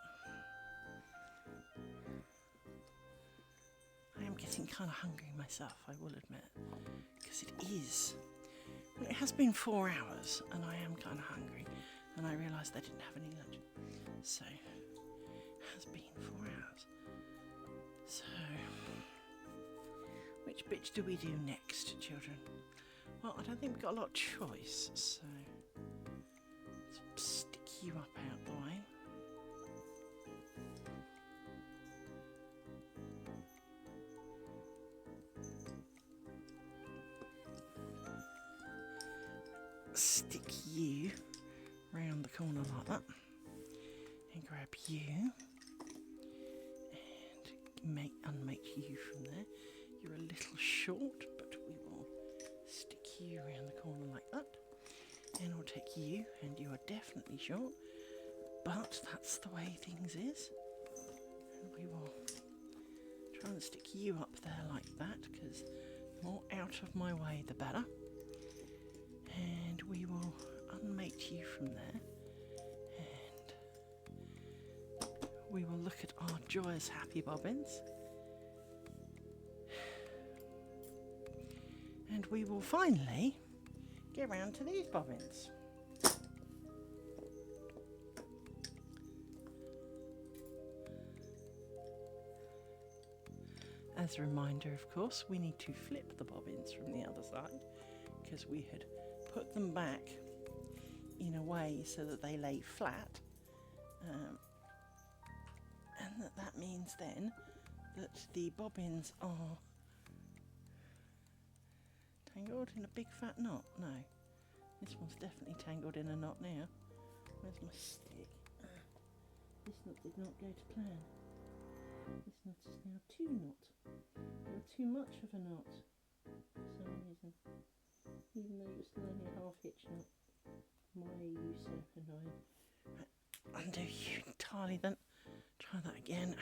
I am getting kind of hungry myself, I will admit. Because it is. Well, it has been 4 hours and I am kind of hungry, and I realised I didn't have any lunch. So, it has been 4 hours. So, which bit do we do next, children? Well, I don't think we've got a lot of choice, so let's stick you up out the way. Stick you round the corner like that, and grab you and unmake you from there. You're a little short, but we will stick you around the corner like that, and we'll take you, and you are definitely short, but that's the way things is. And we will try and stick you up there like that, because the more out of my way the better. And we will unmate you from there, and we will look at our joyous happy bobbins, and we will finally get round to these bobbins. As a reminder, of course, we need to flip the bobbins from the other side, because we had put them back in a way so that they lay flat, and that means then that the bobbins are tangled in a big fat knot. No, this one's definitely tangled in a knot now. Where's my stick? This knot did not go to plan. This knot is now too knot, or too much of a knot for some reason. Even though you're still only a half hitch knot. Why are you so annoying? Right, undo you entirely then. Try that again.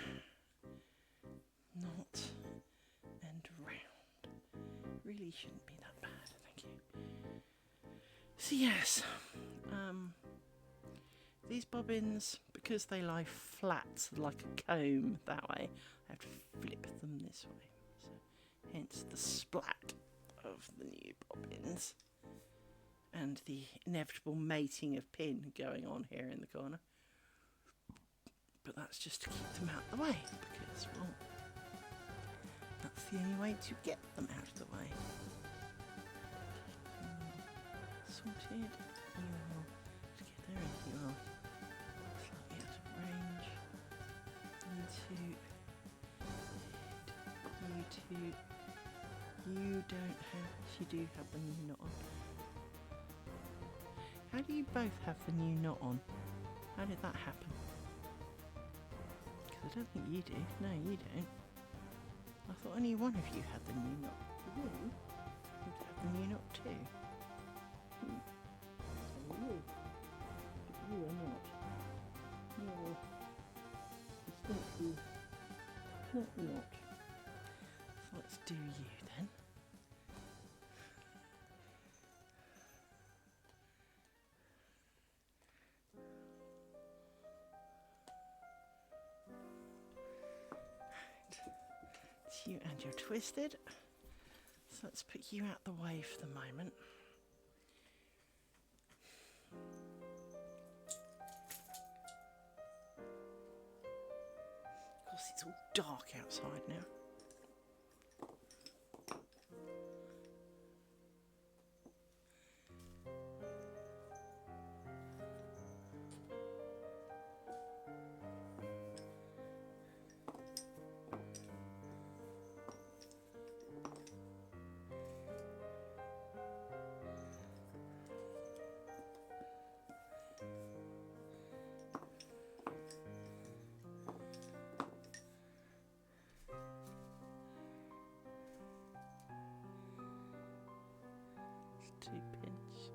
Knot and round. Really shouldn't be that bad, thank you. So yes, these bobbins, because they lie flat like a comb that way, I have to flip them this way. So hence the splat of the new bobbins. And the inevitable mating of pin going on here in the corner. But that's just to keep them out of the way, because, well, that's the only way to get them out of the way. Sorted. You are together and you are slightly out of range. You don't have, you do have the new knot on. How do you both have the new knot on? How did that happen? Because I don't think you do. No, you don't. I thought only one of you had the new knot. You would have the new knot too. So you are not. You're distinctly not. So let's do you then. It's you and you're twisted. So let's put you out the way for the moment. Of course, it's all dark outside now. Two pins.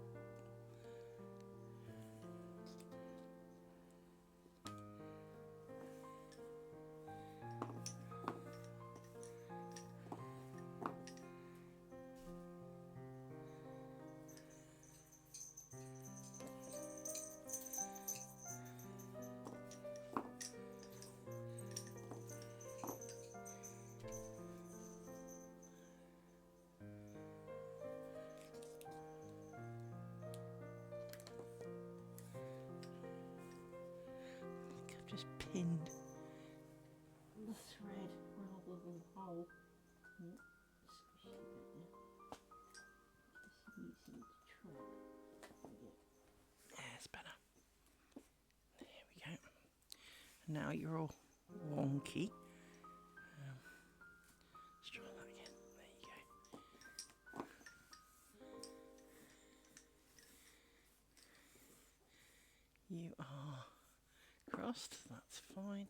Just pinned the thread rather than the hole. Squishy a bit there. Just using it to trap. Yeah, it's better. There we go. And now you're all wonky. Let's try that again. There you go. You are crossed, that's fine.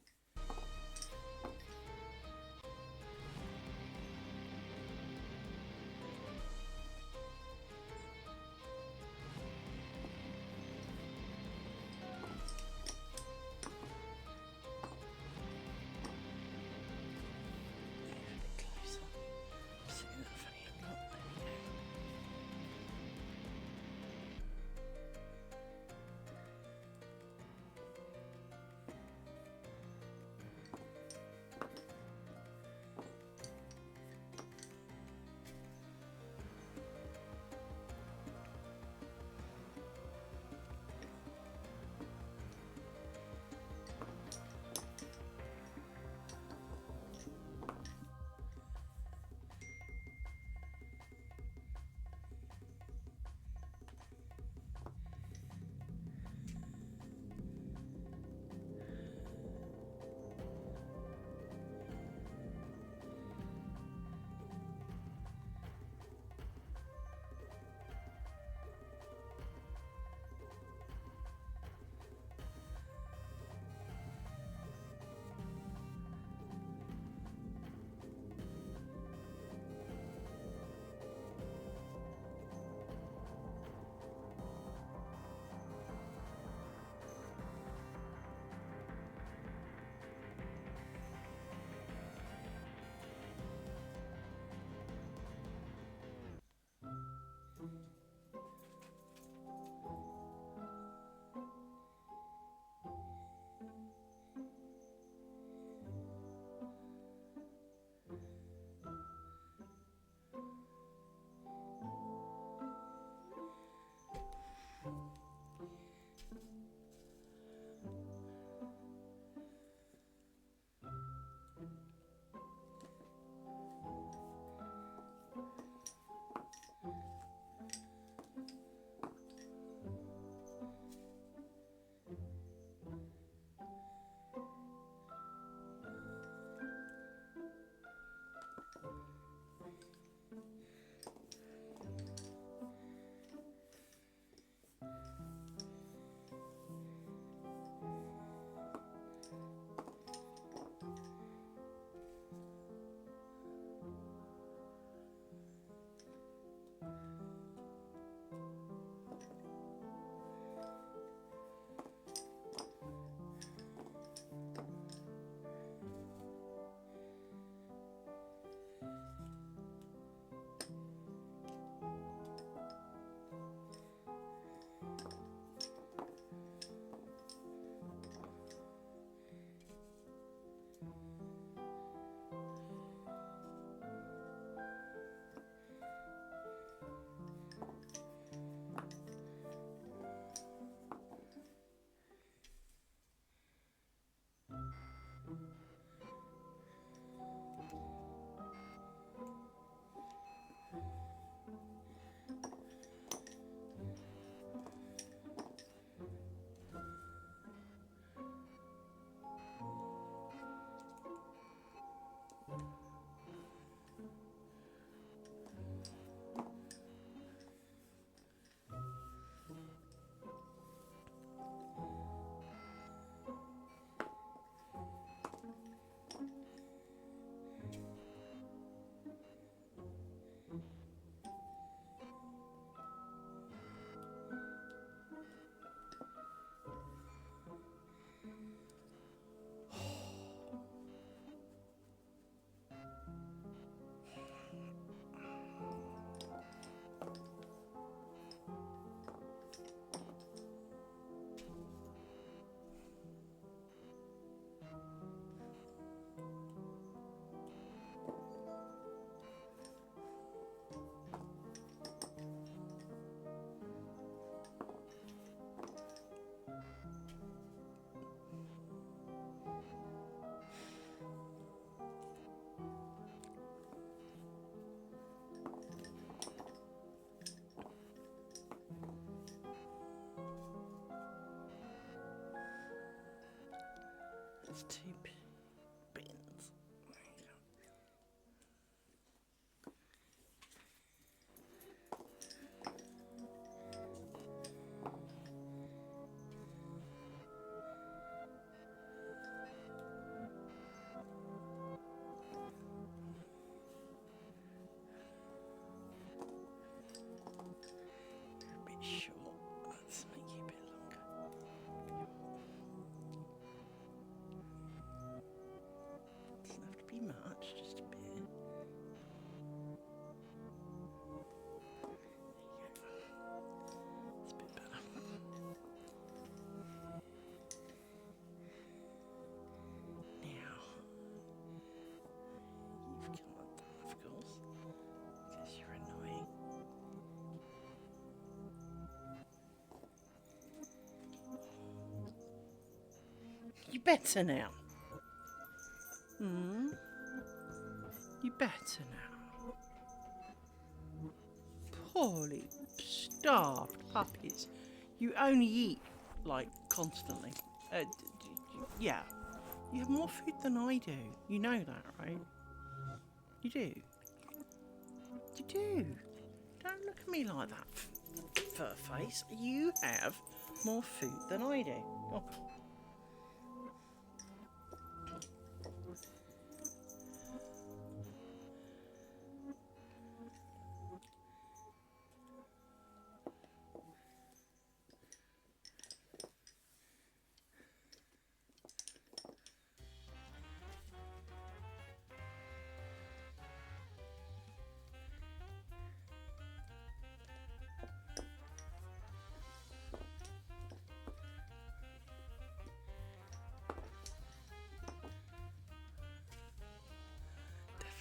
It's two bins. There you go. A bit short. Let's make you a bit longer. Doesn't have to be much, just a bit. There you go. It's a bit better. Now, you've come undone, of course, because you're annoying. You better now. You better now. Poorly starved puppies. You only eat, like, constantly. Yeah. You have more food than I do. You know that, right? You do. You do. Don't look at me like that, fur face. You have more food than I do. Oh.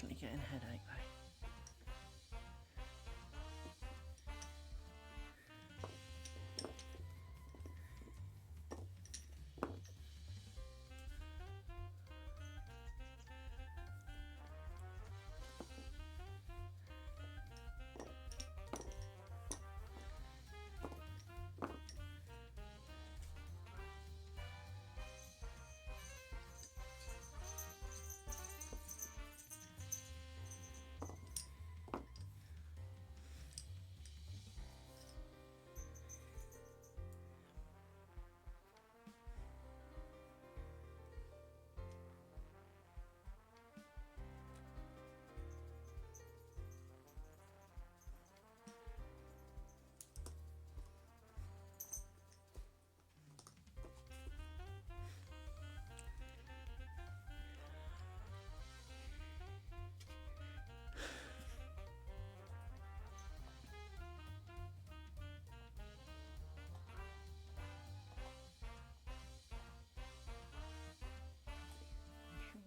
Definitely getting a headache though.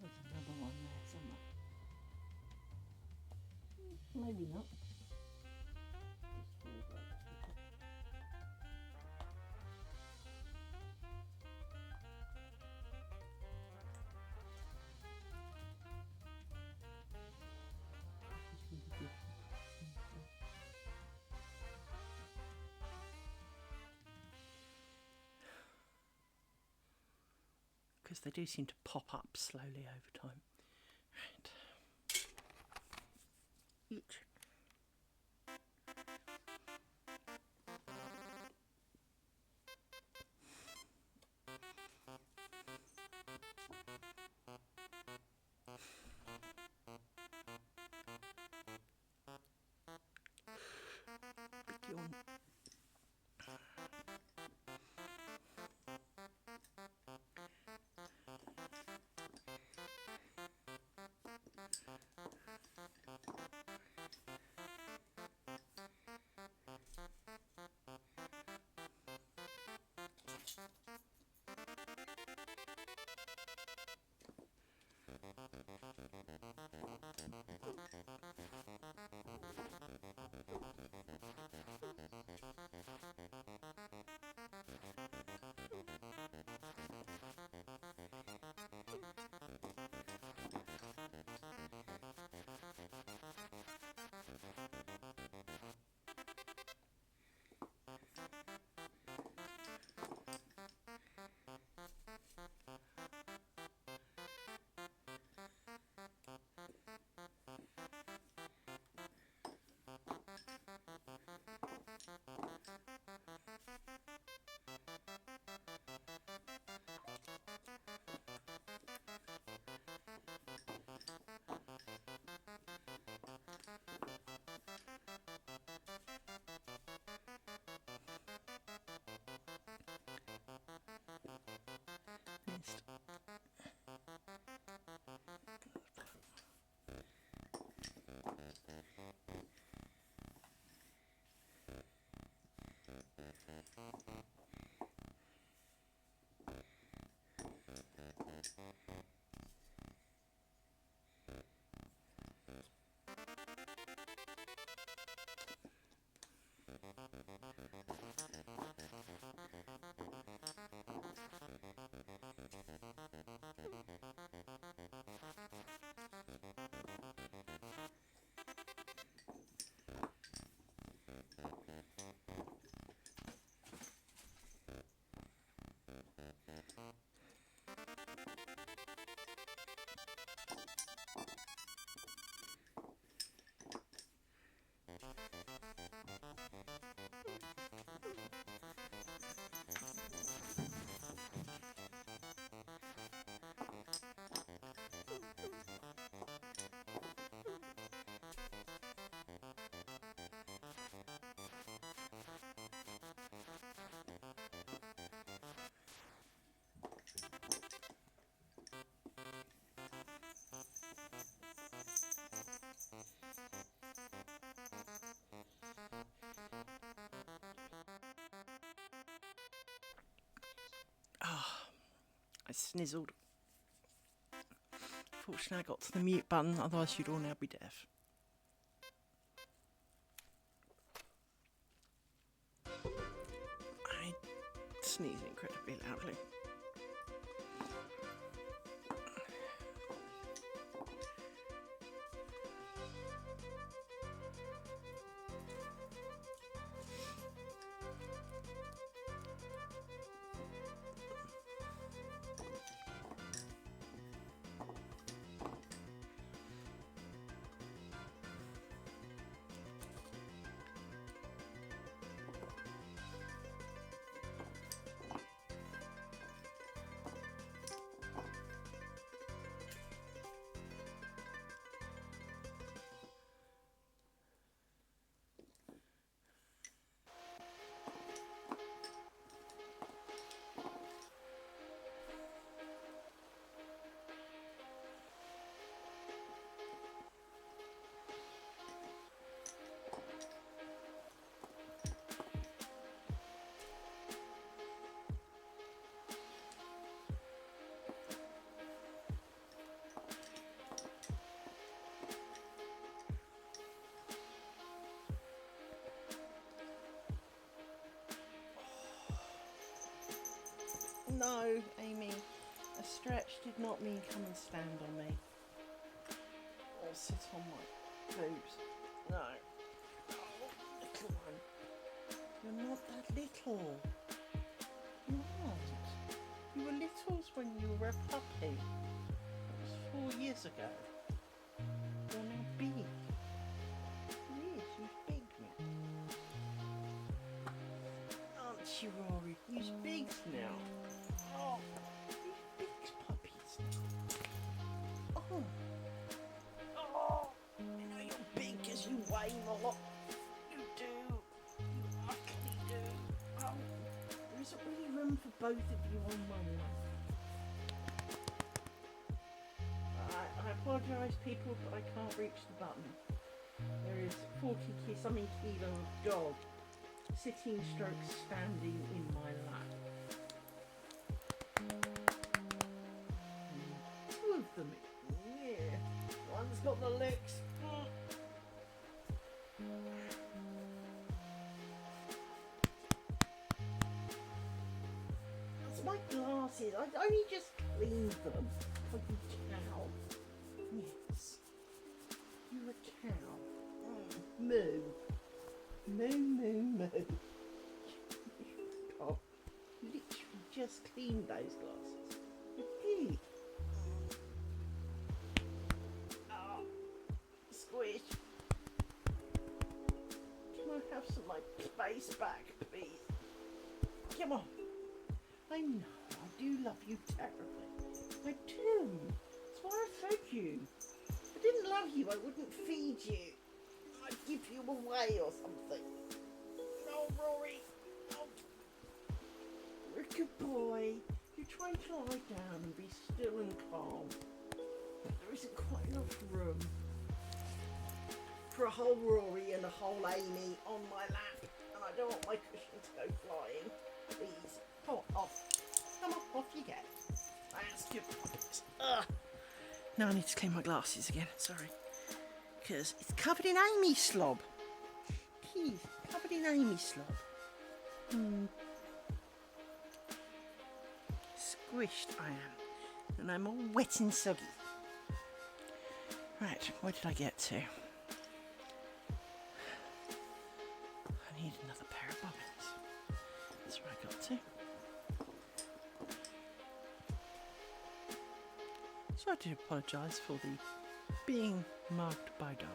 There's another one there somewhere. Maybe not. because they do seem to pop up slowly over time. Right. Each. Big yawn. I snizzled. Fortunately I got to the mute button, otherwise you'd all now be deaf. I sneeze incredibly loudly. No, Amy, a stretch did not mean come and stand on me. Or sit on my boobs. No. Oh, little one. You're not that little. You're not. You were littles when you were a puppy. That was 4 years ago. You're now big. Yes, you're big now. Aren't you, Rory? You're big now. Oh, you're big puppies now. Oh. Oh. You know you're big because you weigh a lot. You do. You luckily do. Oh. There isn't really room for both of you on one lap. I apologise, people, but I can't reach the button. There is 40-something kilo of dog sitting stroke standing in my lap. Two of them, yeah. One's got the licks. That's my glasses. I only just cleaned them. Fucking cow. Yes. You're a cow. Moo. Moo, moo, moo. Oh, literally just cleaned those glasses. Hey. Oh, squish. Can I have some of my space back, please? Come on. I know, I do love you terribly. I do. That's why I fed you. If I didn't love you, I wouldn't feed you. I'd give you away or something. No, Rory. No. You're a good boy. You're trying to lie down and be still and calm. But there isn't quite enough room for a whole Rory and a whole Amy on my lap. And I don't want my cushion to go flying. Please. Come on, off. Come on, off you get. That's good. Ugh. Now I need to clean my glasses again. Sorry. Because it's covered in Amy slob. Keith, covered in Amy slob. Squished I am. And I'm all wet and soggy. Right, where did I get to? I need another pair of bobbins. That's where I got to. So I do apologise for the being mugged by dog.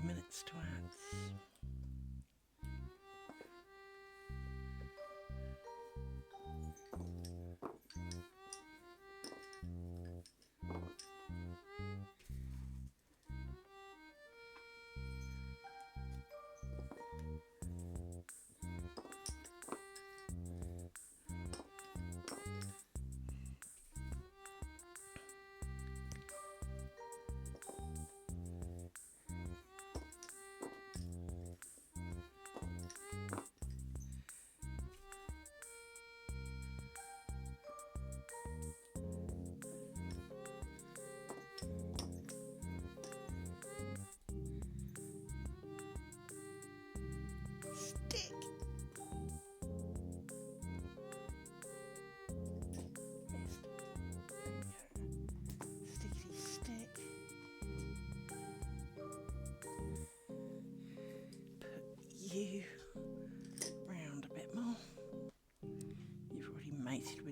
Minutes to ads.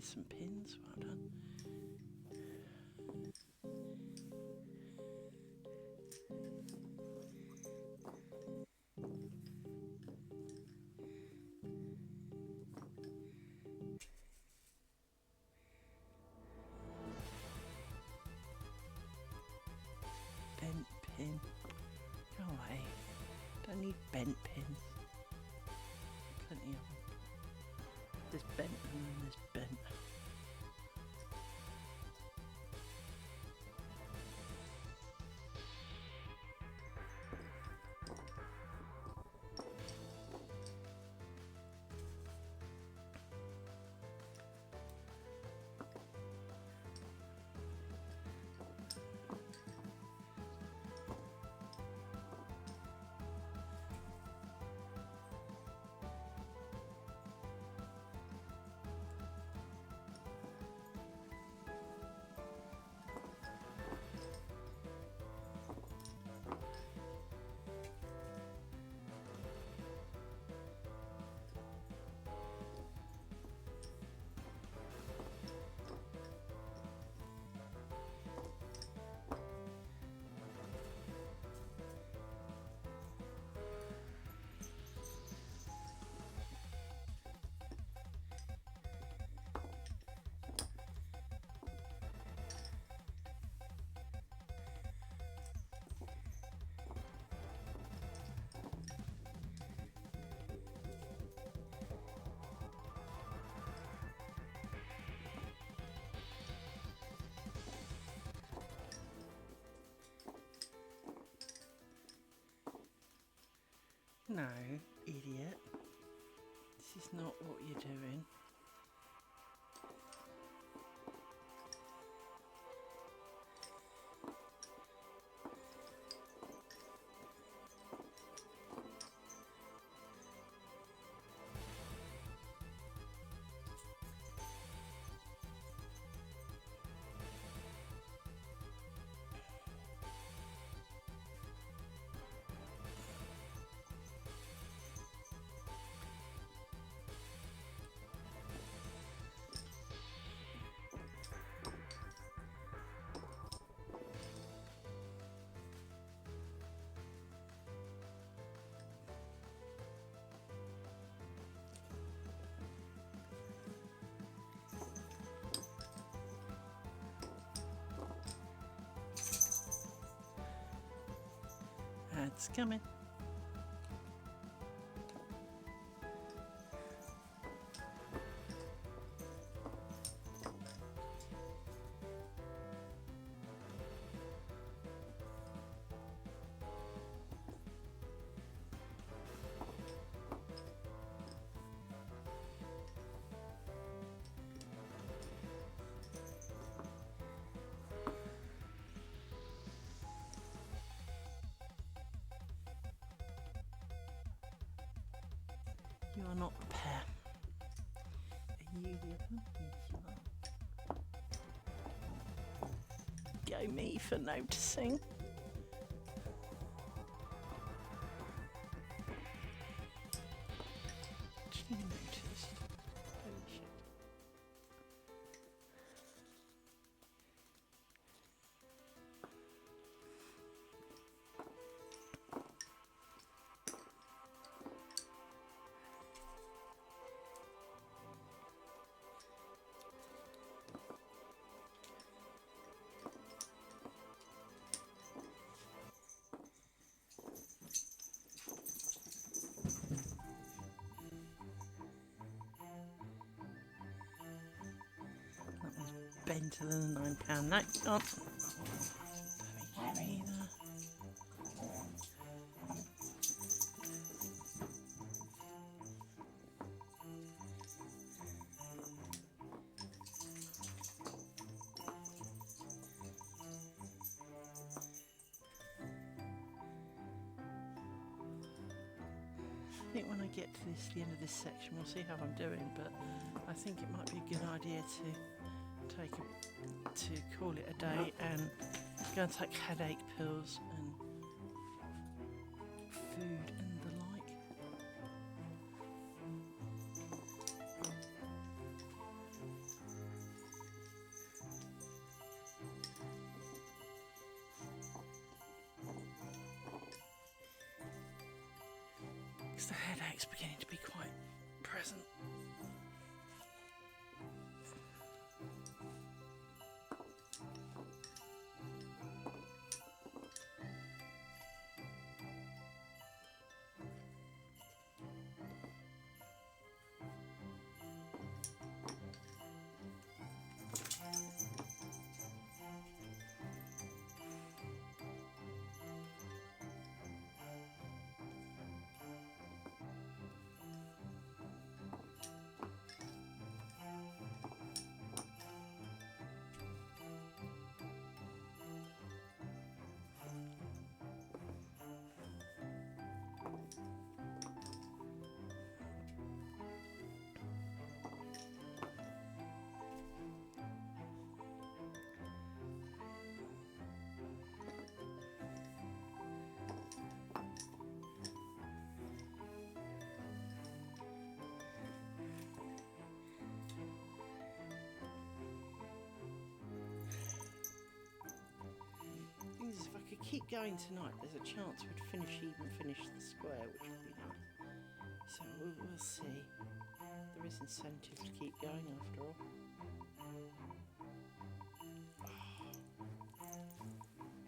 There's some pins, well done. Bent pin. Go away. Don't need bent pins. Plenty of them. There's bent and then there's bent. No, idiot. This is not what you're doing. It's coming. You are not the pair. Are you the other one? Yes, you are. Go me for noticing. Actually noticed. Holy shit. Benter than a £9 note. Oh. Don't be either. I think when I get to the end of this section, we'll see how I'm doing, but I think it might be a good idea to call it a day and go and take headache pills and food and the like. because the headache's beginning to be quite present. If I could keep going tonight, there's a chance we'd finish the square, which would be nice. So we'll see. There is incentive to keep going after all. Oh.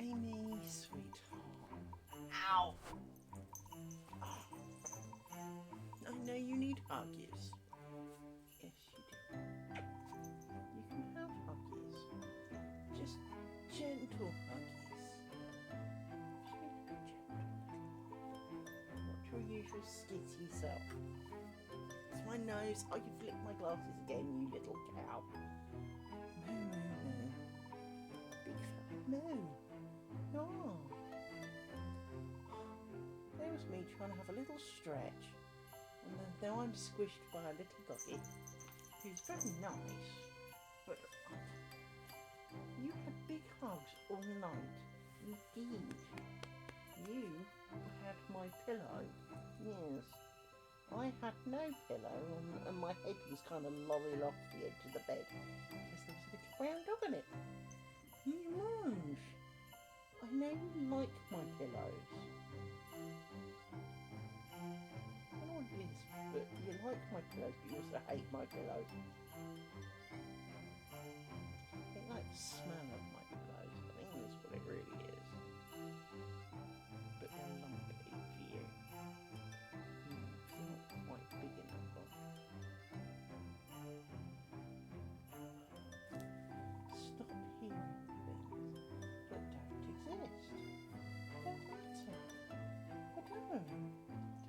Amy, sweetheart. Ow! Oh. I know you need huggies. Yes, you do. You can have huggies. Just gentle huggies. Your usual skitty self. It's my nose. Oh, you've licked my glasses again, you little cow. No. Big fella. No. Oh. There was me trying to have a little stretch. And then now I'm squished by a little doggy who's very nice. But you had big hugs all night. Indeed. You had my pillow. Yes. I had no pillow and my head was kind of lolling off the edge of the bed because there was a little brown dog on it. Yes. I know you like my pillows. I don't know what it is, but you like my pillows, but you also hate my pillows. I think like the smell of my pillows. I think that's what it really is. But they're lumpy for you. They're not quite big enough. Stop hearing things that don't exist. Don't matter. I don't.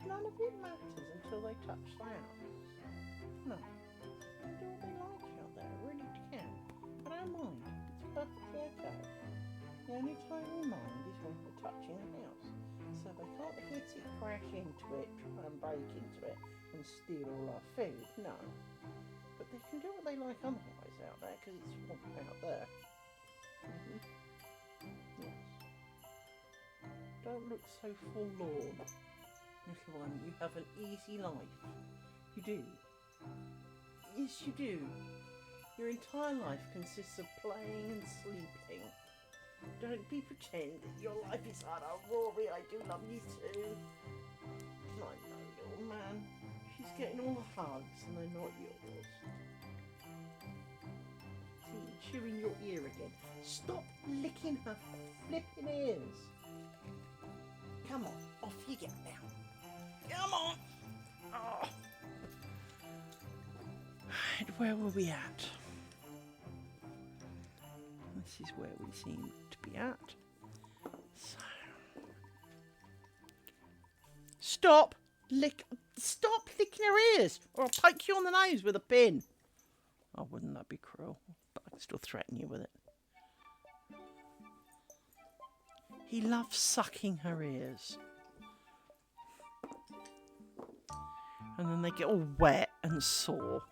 None of it matters until they touch the house. No. They do what they like out there. I really can. I don't mind. It's perfectly okay. The only time we mind is when we're touching the house. So they can't hit it, crash into it, try and break into it and steal all our food. No. But they can do what they like otherwise out there because it's swamp out there. Yes. Don't look so forlorn. Little one, you have an easy life. You do. Yes, you do. Your entire life consists of playing and sleeping. Don't be pretend that your life is hard. Oh, Rory, I do love you too. I know, little man. She's getting all the hugs and they're not yours. See, chewing your ear again. Stop licking her flipping ears. Come on, off you get now. Come on. Oh. And where were we at? This is where we seem to be at. So. Stop licking her ears, or I'll poke you on the nose with a pin. Oh, wouldn't that be cruel? But I can still threaten you with it. He loves sucking her ears. And then they get all wet and sore.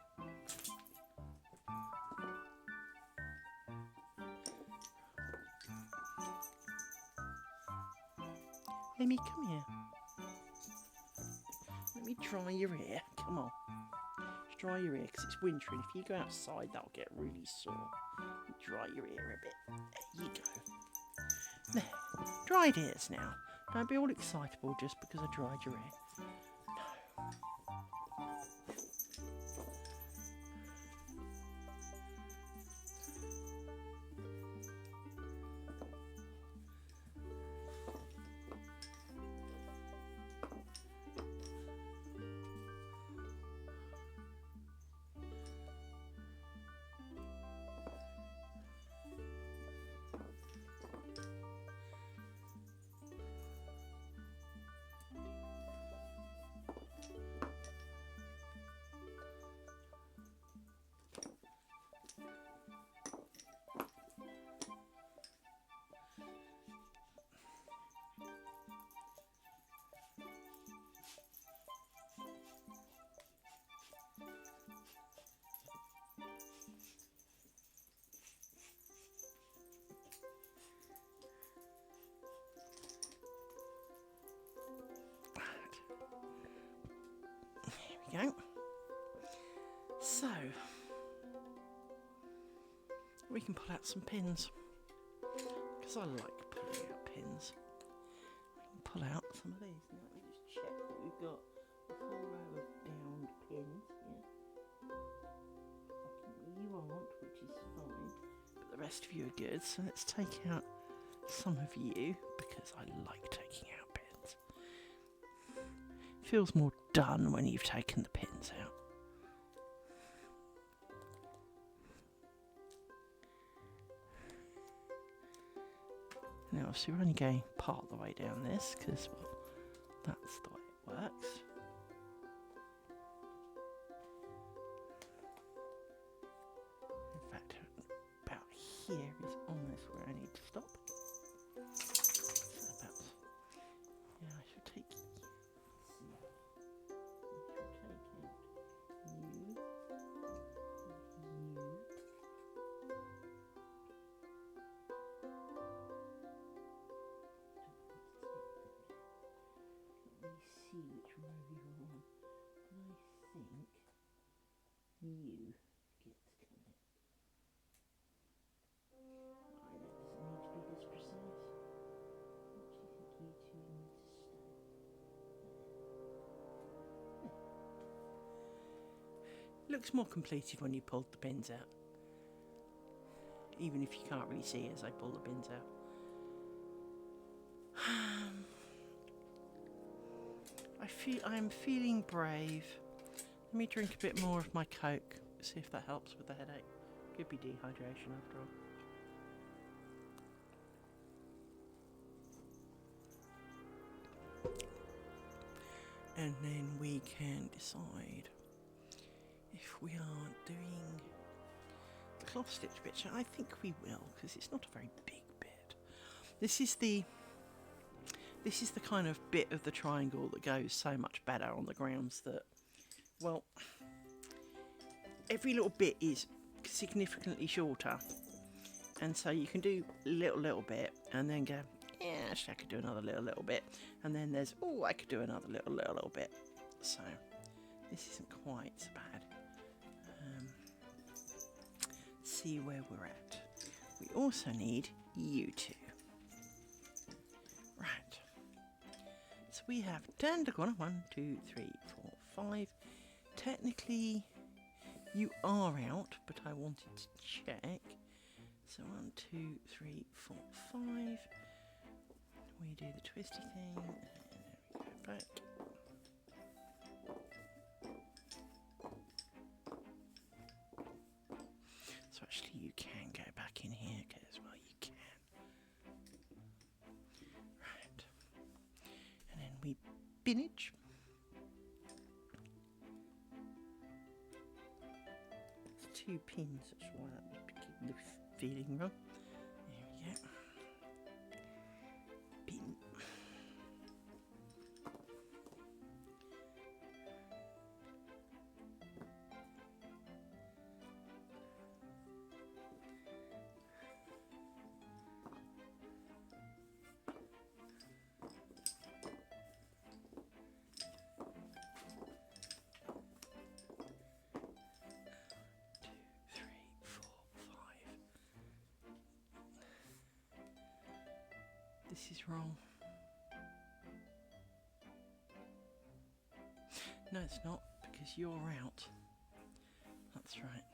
Amy, come here. Let me dry your ear. Come on. Just dry your ear because it's winter and if you go outside that'll get really sore. Dry your ear a bit. There you go. There. Dried ears now. Don't be all excitable just because I dried your ear. No. we can pull out some pins, because I like pulling out pins. We can pull out some of these. Now let me just check that we've got a full row of downed pins. Yeah. You aren't, which is fine, but the rest of you are good. So let's take out some of you, because I like taking out pins. Feels more done when you've taken the pins out. Now, obviously, we're only going part of the way down this because, well, that's the way it works. In fact, about here is almost where I need to stop. So about, yeah, I should take you. See which row you're on, and I think you get to come in. I know it doesn't need to be this precise. What do you think you two need to stay? Looks more completed when you pulled the pins out, even if you can't really see as I pull the pins out. I am feeling brave. Let me drink a bit more of my Coke, see if that helps with the headache. Could be dehydration after all. And then we can decide if we are doing the cloth stitch bit. I think we will, because it's not a very big bit. This is the kind of bit of the triangle that goes so much better on the grounds that, well, every little bit is significantly shorter, and so you can do little bit and then go, yeah, actually I could do another little bit, and then there's, oh, I could do another little bit. So this isn't quite so bad. See where we're at. We also need you two. Right. So we have turned the corner. 1, 2, 3, 4, 5. Technically, you are out, but I wanted to check. So 1, 2, 3, 4, 5. We do the twisty thing, and then we go back. So actually, you can go back in here, because, well, you can. Right. And then we binage. It's 2 pins, that's why that was the feeling wrong. There we go. Pin. This is wrong. No, it's not, because you're out. That's right.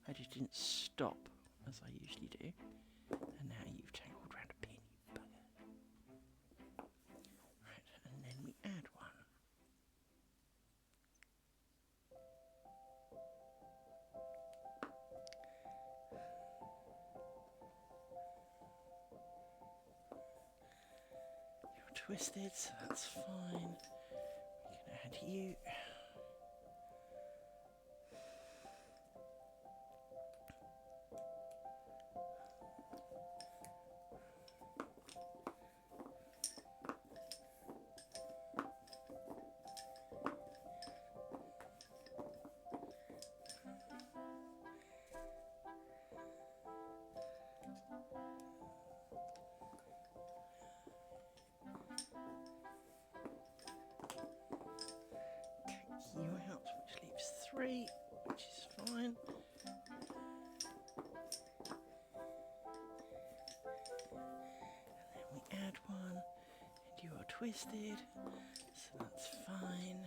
I just didn't stop, as I usually do. And now you've tangled round a pin, you bugger. Right, and then we add one. Twisted, so that's fine. We can add you. You out, which leaves 3, which is fine. add one, and you are twisted, so that's fine.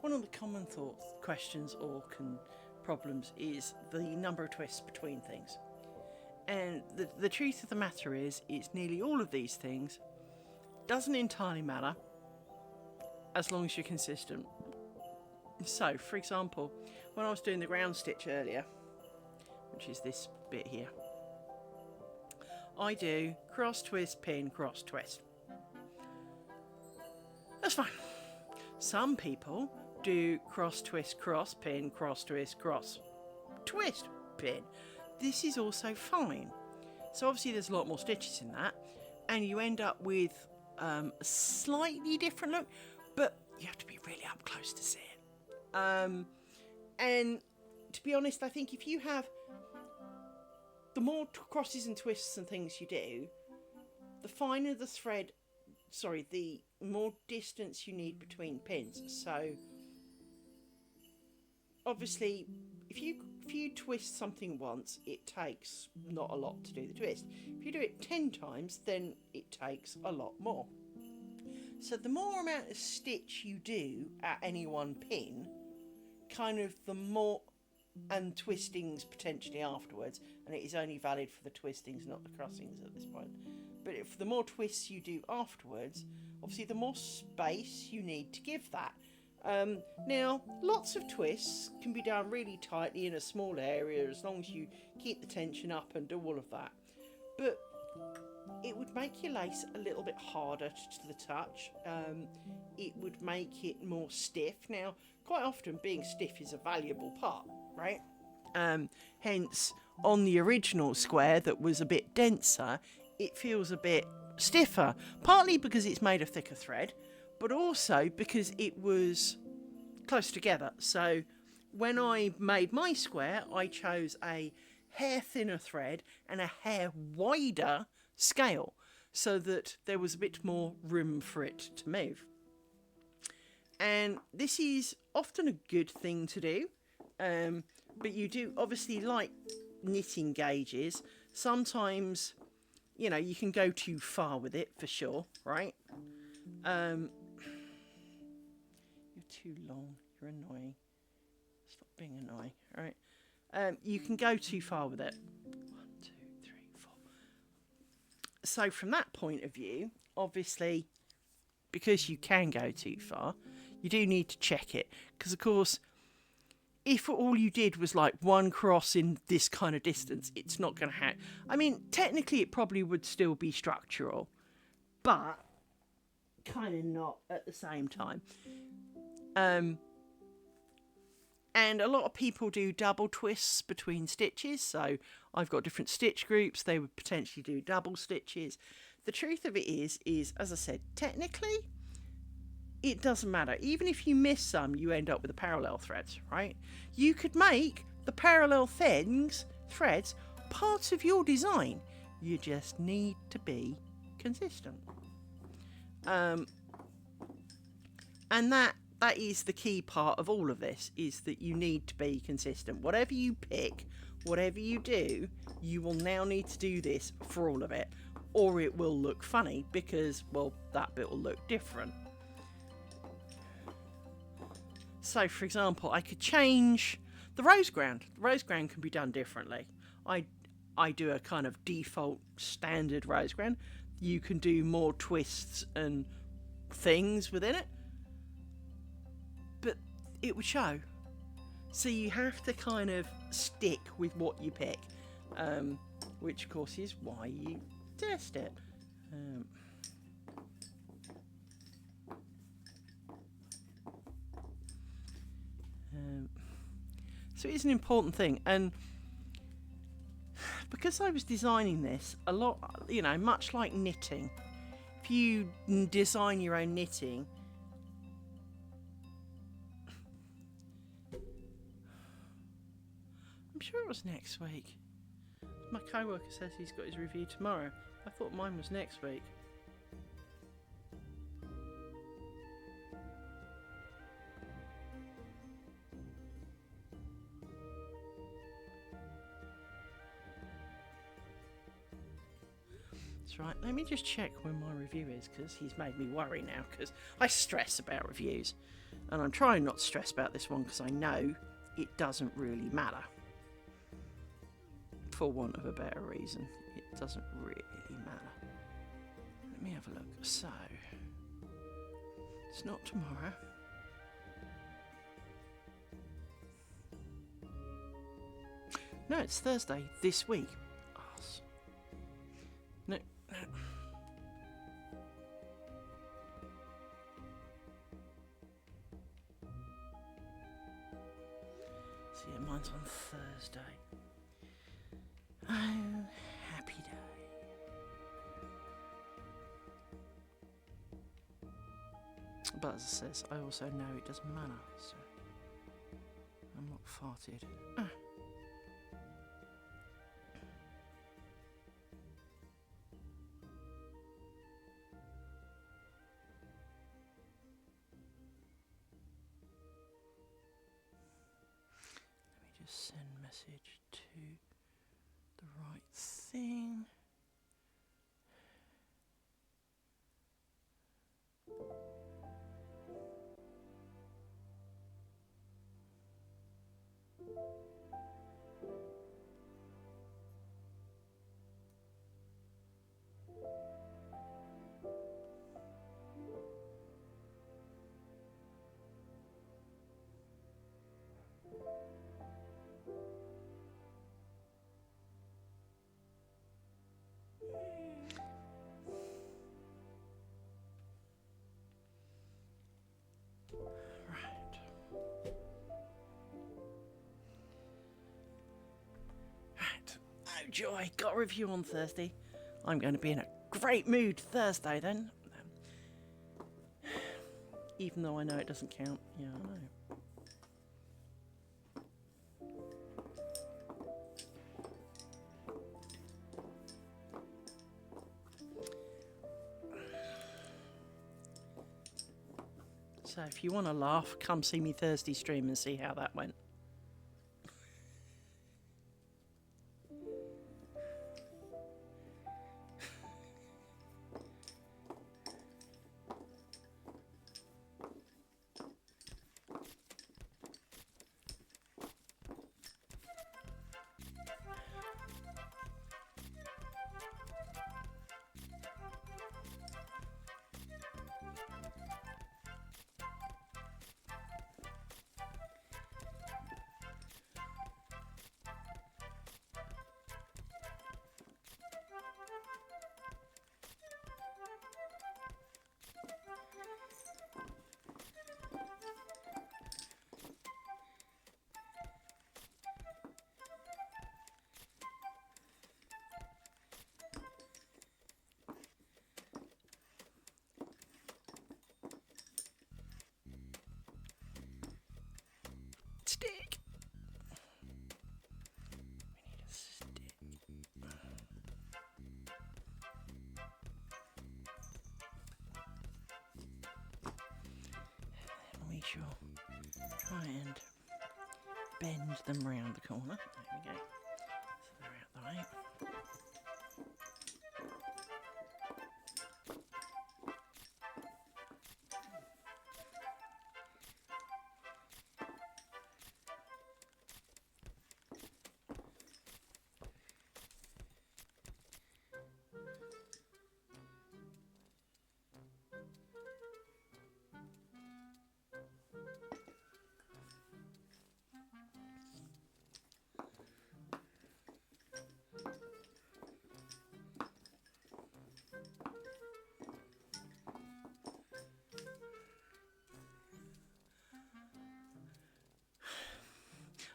One of the common questions or problems is the number of twists between things. And the truth of the matter is, it's nearly all of these things. Doesn't entirely matter as long as you're consistent. So, for example, when I was doing the ground stitch earlier, which is this bit here, I do cross twist, pin, cross twist. That's fine. Some people do cross twist, cross pin, cross twist, cross twist, pin. This is also fine. So obviously there's a lot more stitches in that, and you end up with a slightly different look, but you have to be really up close to see it. And to be honest, I think if you have the more crosses and twists and things you do, the finer the thread, the more distance you need between pins. So obviously if you twist something once, it takes not a lot to do the twist. If you do it 10 times, then it takes a lot more. So the more amount of stitch you do at any one pin, kind of the more, and twistings potentially afterwards, and it is only valid for the twistings, not the crossings at this point. But if the more twists you do afterwards, obviously the more space you need to give that. Now, lots of twists can be done really tightly in a small area as long as you keep the tension up and do all of that. But it would make your lace a little bit harder to the touch. It would make it more stiff. Now, quite often being stiff is a valuable part, right? Hence, on the original square that was a bit denser, it feels a bit stiffer, partly because it's made of thicker thread, but also because it was close together. So when I made my square, I chose a hair thinner thread and a hair wider scale so that there was a bit more room for it to move. And this is often a good thing to do, but you do obviously, like knitting gauges, sometimes, you know, you can go too far with it for sure, right? You're too long. You're annoying. Stop being annoying. All right. You can go too far with it. 1, 2, 3, 4. So from that point of view, obviously, because you can go too far, you do need to check it. Because of course, if all you did was like one cross in this kind of distance, it's not going to have. I mean, technically, it probably would still be structural, but kind of not at the same time. And a lot of people do double twists between stitches. So I've got different stitch groups. They would potentially do double stitches. The truth of it is, as I said, technically, it doesn't matter. Even if you miss some, you end up with the parallel threads, right? You could make the parallel threads part of your design. You just need to be consistent. And that is the key part of all of this, is that you need to be consistent. Whatever you pick, whatever you do, you will now need to do this for all of it, or it will look funny because, well, that bit will look different. So, for example, I could change the roseground. The roseground can be done differently. I do a kind of default standard roseground. You can do more twists and things within it, but it would show. So you have to kind of stick with what you pick, which of course is why you test it. So it is an important thing, and because I was designing this a lot, you know, much like knitting, if you design your own knitting, I'm sure it was next week. My co-worker says he's got his review tomorrow. I thought mine was next week. That's right. Let me just check when my review is, because he's made me worry now, because I stress about reviews. And I'm trying not to stress about this one, because I know it doesn't really matter. For want of a better reason, it doesn't really matter. Let me have a look. So, it's not tomorrow. No, it's Thursday this week. No. See, yeah, mine's on Thursday. Oh, happy day. But as it says, I also know it doesn't matter, so I'm not farted. Just send message to the right thing. Oh joy, got a review on Thursday. I'm going to be in a great mood Thursday then. Even though I know it doesn't count. Yeah, I know. So if you want to laugh, come see me Thursday stream and see how that went. Stick. We need a stick. And we shall try and bend them round the corner. There we go. So they're out the way.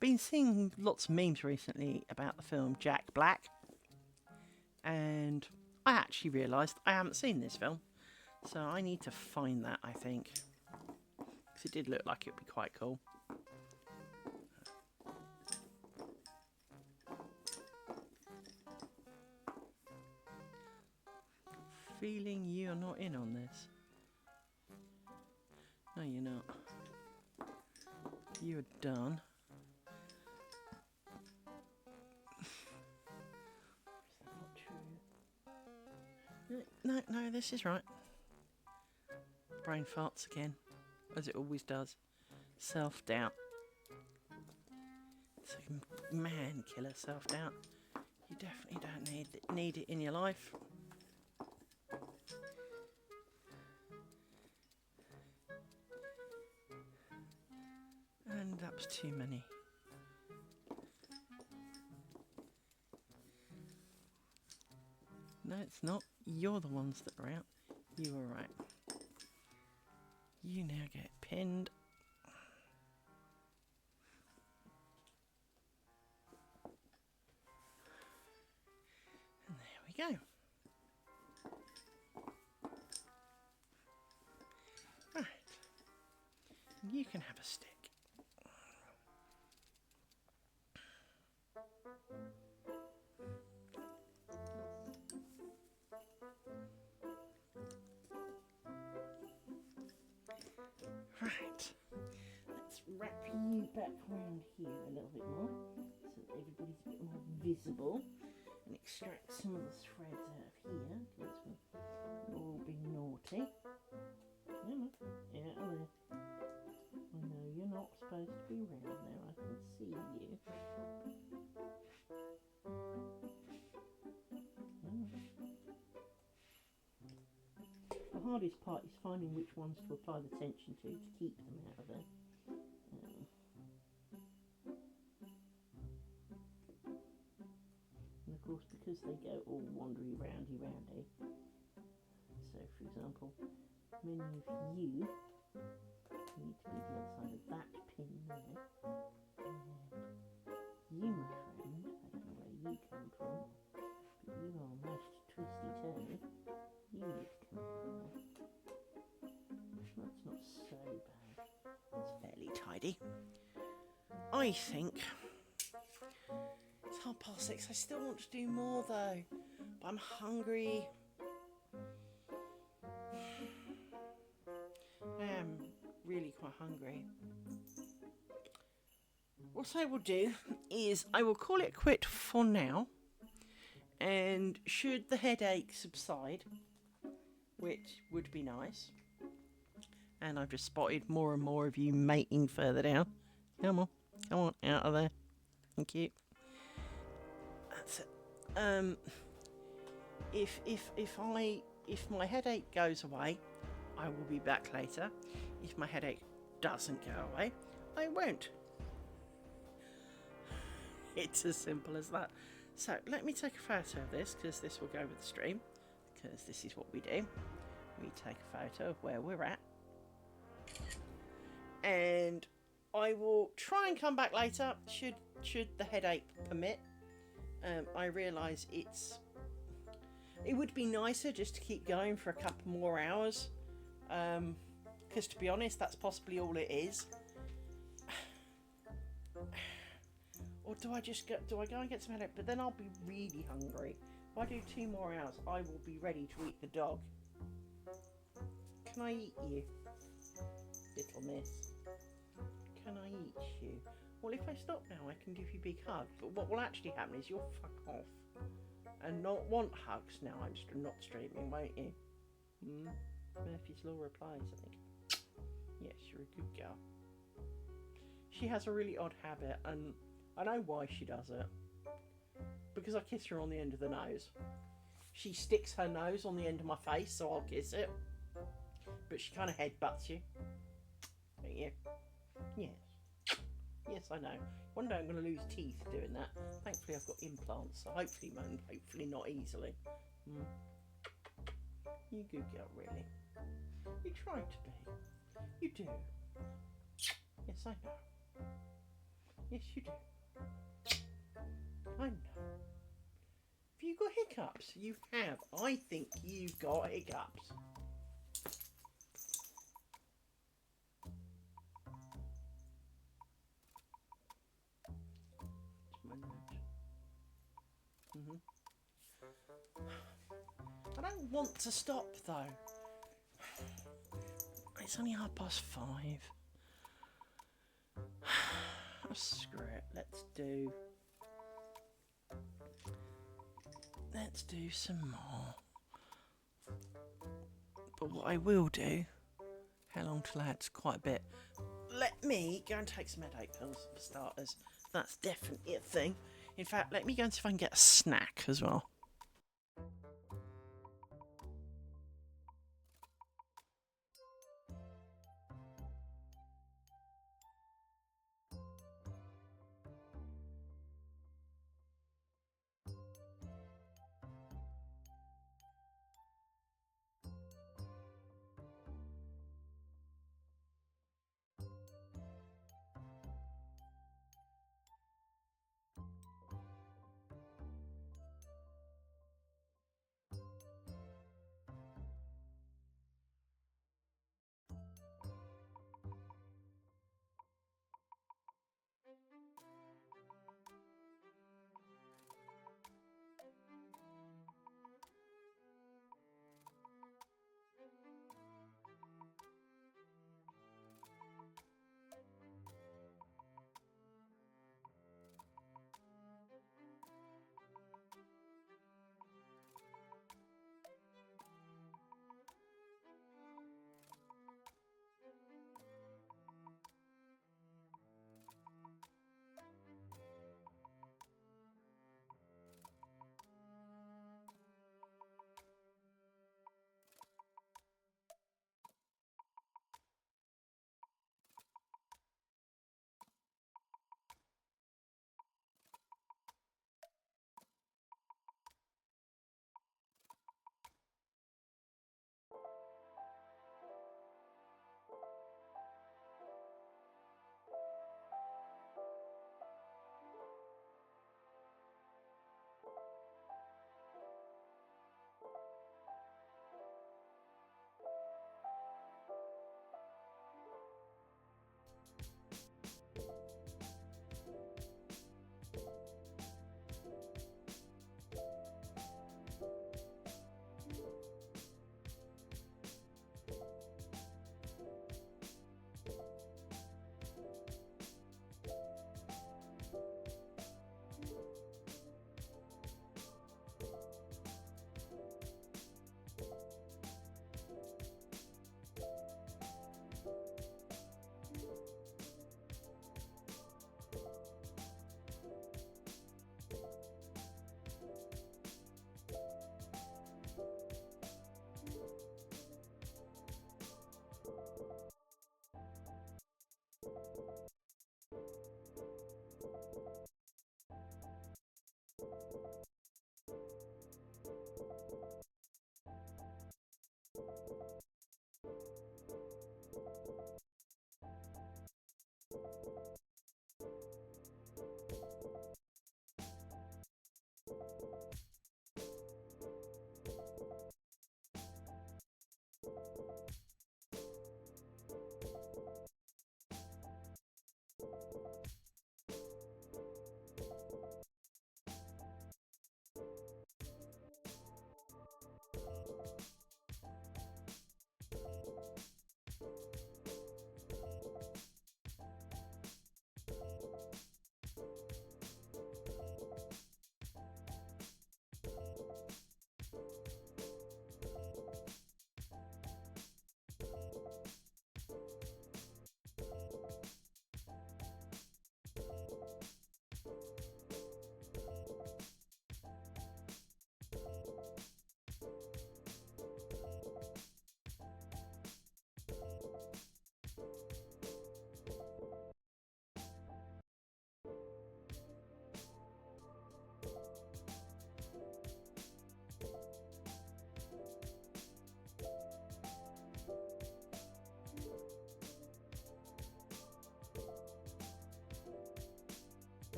Been seeing lots of memes recently about the film Jack Black, and I actually realised I haven't seen this film, so I need to find that, I think, because it did look like it would be quite cool. Feeling you're not in on this. No, you're not. You're done. No, this is right. Brain farts again, as it always does. Self-doubt. It's a man killer, self-doubt. You definitely don't need it in your life. And that was too many. No, it's not. You're the ones that are out. You were right. You now get pinned. And there we go. Right. You can have a stick. Right, let's wrap you back around here a little bit more so that everybody's a bit more visible, and extract some of the threads out of here because we're all being naughty. Out of there. I know you're not supposed to be around there, I can see you. The hardest part is finding which ones to apply the tension to keep them out of there. And of course, because they go all wandery roundy. So, for example, many of you need to be the other side of that pin there. And you, my friend, I don't know where you come from, but you are most twisty-turny. You need to come over there. That's not so bad. It's fairly tidy. I think it's 6:30. I still want to do more though, but I'm hungry. I am really quite hungry. What I will do is I will call it quit for now, and should the headache subside, which would be nice, and I've just spotted more and more of you mating further down. Come on, out of there. Thank you. That's it. If my headache goes away, I will be back later. If my headache doesn't go away, I won't. It's as simple as that. So let me take a photo of this, because this will go with the stream, because this is what we do. We take a photo of where we're at, and I will try and come back later should the headache permit. I realise it would be nicer just to keep going for a couple more hours, because to be honest, that's possibly all it is. Or do I go and get some headache? But then I'll be really hungry. If I do 2 more hours, I will be ready to eat the dog. Can I eat you, little miss? Can I eat you? Well, if I stop now, I can give you a big hug. But what will actually happen is you'll fuck off and not want hugs now I'm not streaming, won't you? Murphy's Law replies, I think. Yes, you're a good girl. She has a really odd habit, and I know why she does it. Because I kiss her on the end of the nose. She sticks her nose on the end of my face, so I'll kiss it. But she kind of headbutts you. Don't you? Yes. Yes, I know. One day I'm going to lose teeth doing that. Thankfully I've got implants, so hopefully not easily. You good girl, really. You try to be. You do. Yes, I know. Yes, you do. I know. Have you got hiccups? You have. I think you've got hiccups. I don't want to stop though. It's only 5:30. Oh, screw it. Let's do some more. But what I will do, how long till that's quite a bit. Let me go and take some headache pills for starters. That's definitely a thing. In fact, let me go and see if I can get a snack as well.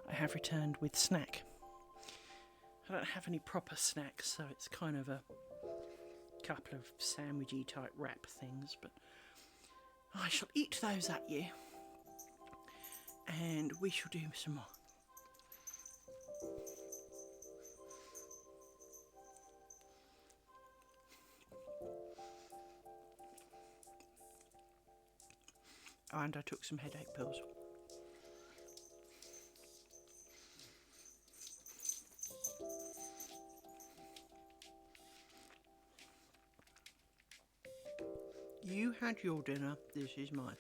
I have returned with snack. I don't have any proper snacks, so it's kind of a couple of sandwichy type wrap things, but I shall eat those at you, and we shall do some more. And I took some headache pills. You had your dinner, this is mine.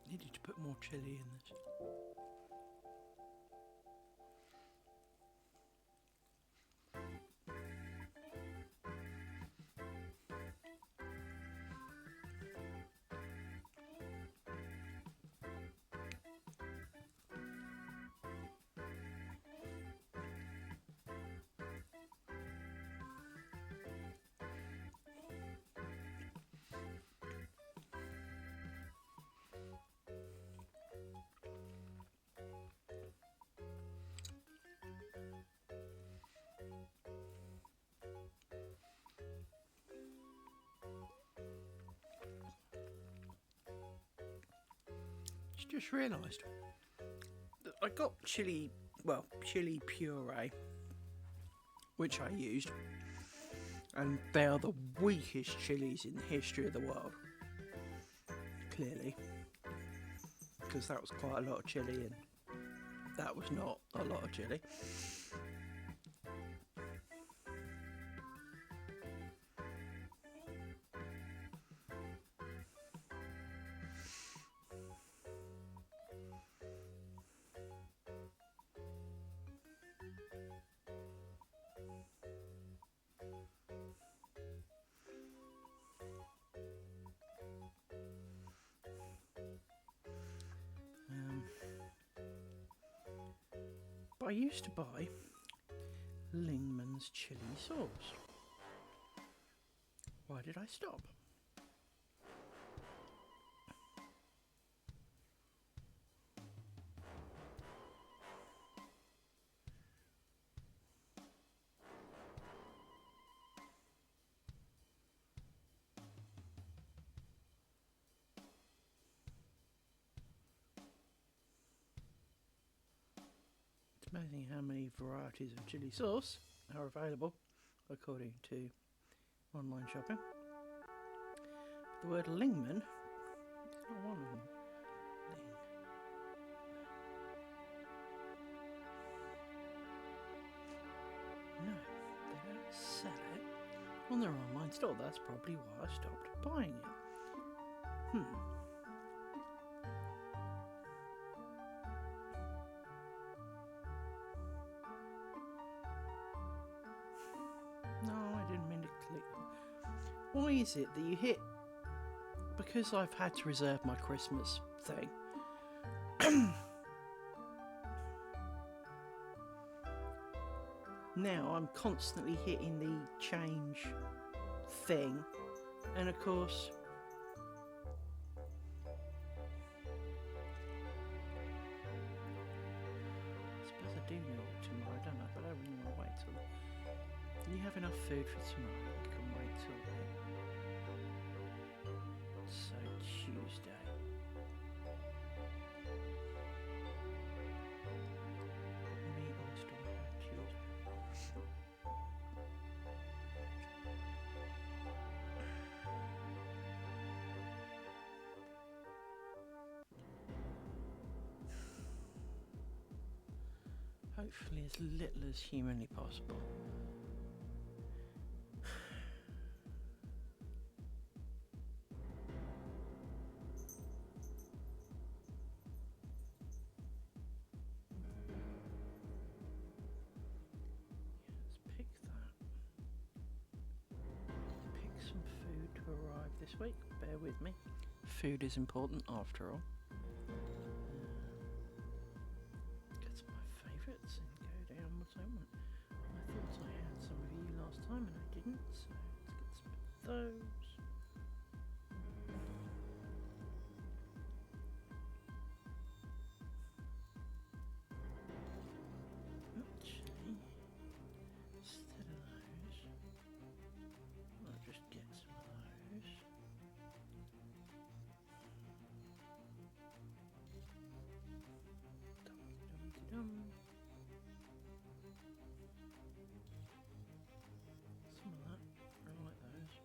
Needed to put more chilli in this. Just realised that I got chili puree, which I used, and they are the weakest chilies in the history of the world, clearly, because that was quite a lot of chili and that was not a lot of chili. But I used to buy Lingman's chili sauce. Why did I stop? It's amazing how many varieties of chili sauce are available according to online shopping. The word Lingman is not one of them. No, they don't sell it on their online store. That's probably why I stopped buying it. No, I didn't mean to click. Why is it that you hit... Because I've had to reserve my Christmas thing. Now I'm constantly hitting the change thing, and of course I suppose I do milk tomorrow, don't I? But I don't really want to wait till... You have enough food for tomorrow, you can wait till then. So Tuesday. hopefully as little as humanly possible. Let's pick that. Pick some food to arrive this week. Bear with me. Food is important after all. Get some of my favourites and go down what I want. I thought I had some of you last time and I didn't, so let's get some of those. Actually, instead of those, I'll just get some of those. Dum-dum-dum. Some of that, I like those.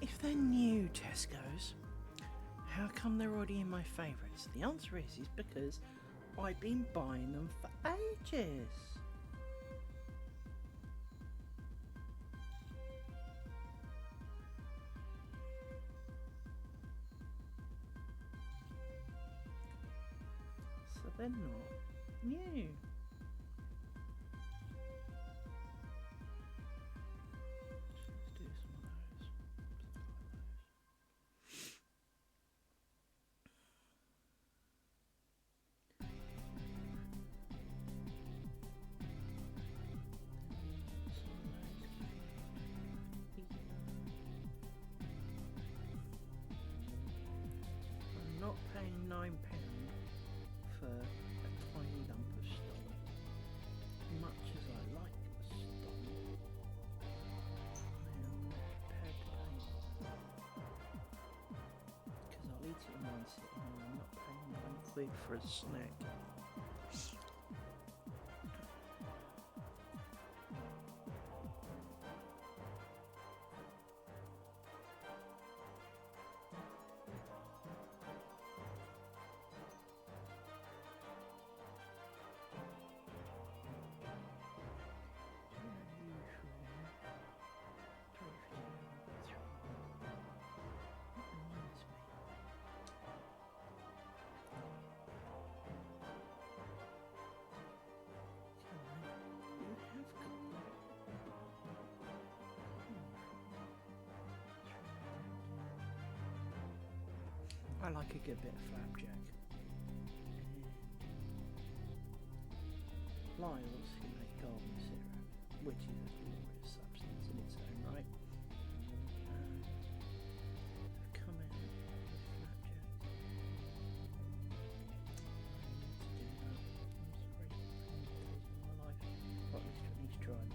If they're new Tesco's, how come they're already in my favourites? The answer is because I've been buying them for ages. So they're not new. Let's do some of those. I'm not paying £9 for a tiny lump of stock. Much as I like the stock, I am not prepared to pay more. Because I'll eat it in one sitting and I'm not paying £9 for a snack. I like a good bit of flapjack. Lyles, who make golden syrup, which is a glorious substance in its own right, have come out with flapjack. I need to do that. I'm sorry. I haven't tasted in my life. Or at least I need to try them.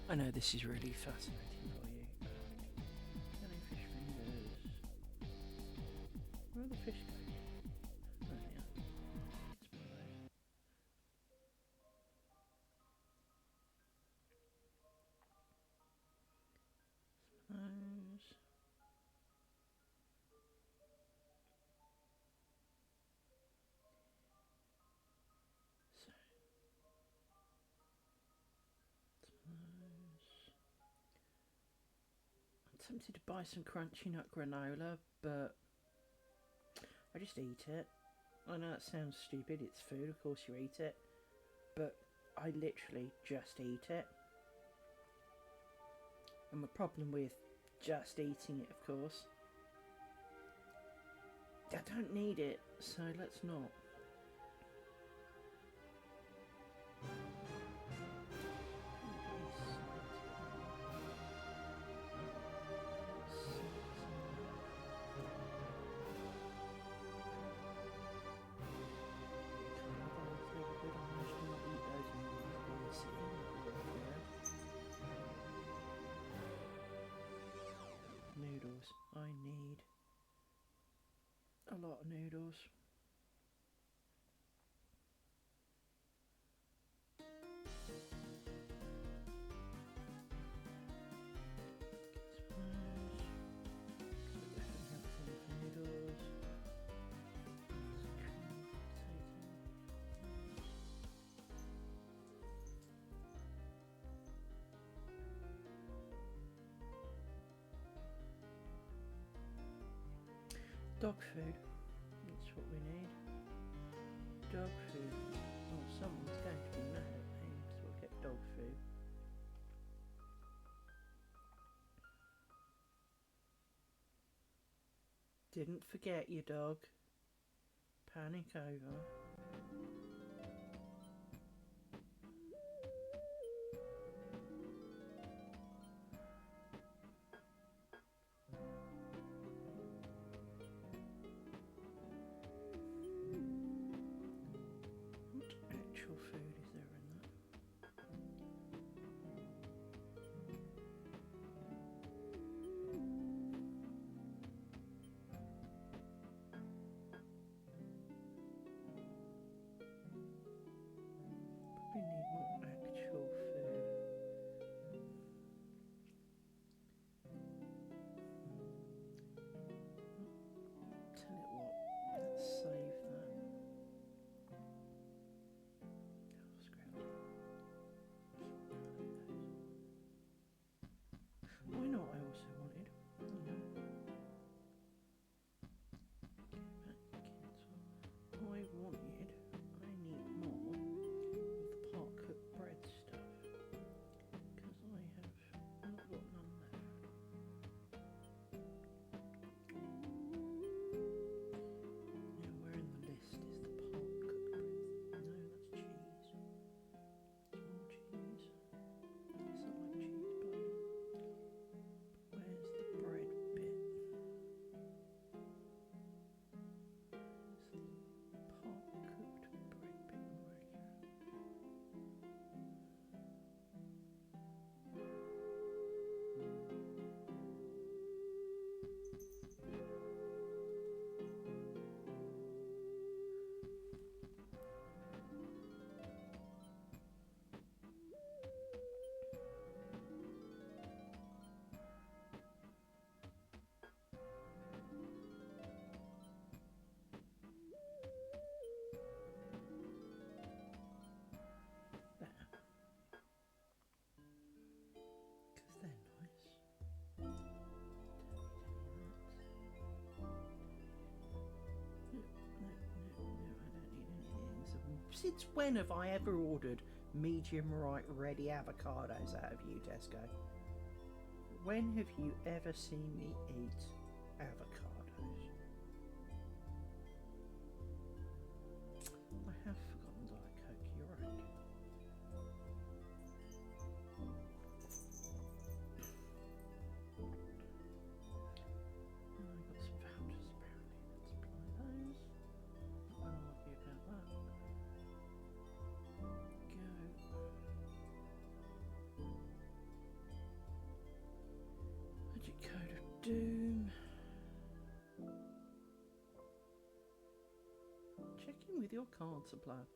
I know this is really fascinating for you. Yellow fish fingers. Where are the fish going? Oh yeah. It's one of those. Some of those. I'm tempted to buy some crunchy nut granola, but I just eat it. I know that sounds stupid, it's food, of course you eat it, but I literally just eat it. And the problem with just eating it, of course, I don't need it, so let's not. Noodles. I need a lot of noodles. Dog food. That's what we need. Dog food. Oh, someone's going to be mad at me, so we'll get dog food. Didn't forget your dog. Panic over. Actual food is there in that? Probably need more actual food. Tell it what, let's save that. Why not? I also wanted. I need more of the part cooked bread stuff because I have not got none left. Now, where in the list is the part cooked bread? No, that's cheese. More cheese. Yes, I like cheese, but where's the bread bit? Part cooked bread bit more because they're nice. No, I don't need anything. Since when have I ever ordered medium right ready avocados out of you, Tesco? When have you ever seen me eat avocados? I have forgotten Diet Coke, you're right. I got some vouchers apparently. Let's apply those. Not gonna argue about that. Go. Magic Code of Doom. Check in with your card supplier.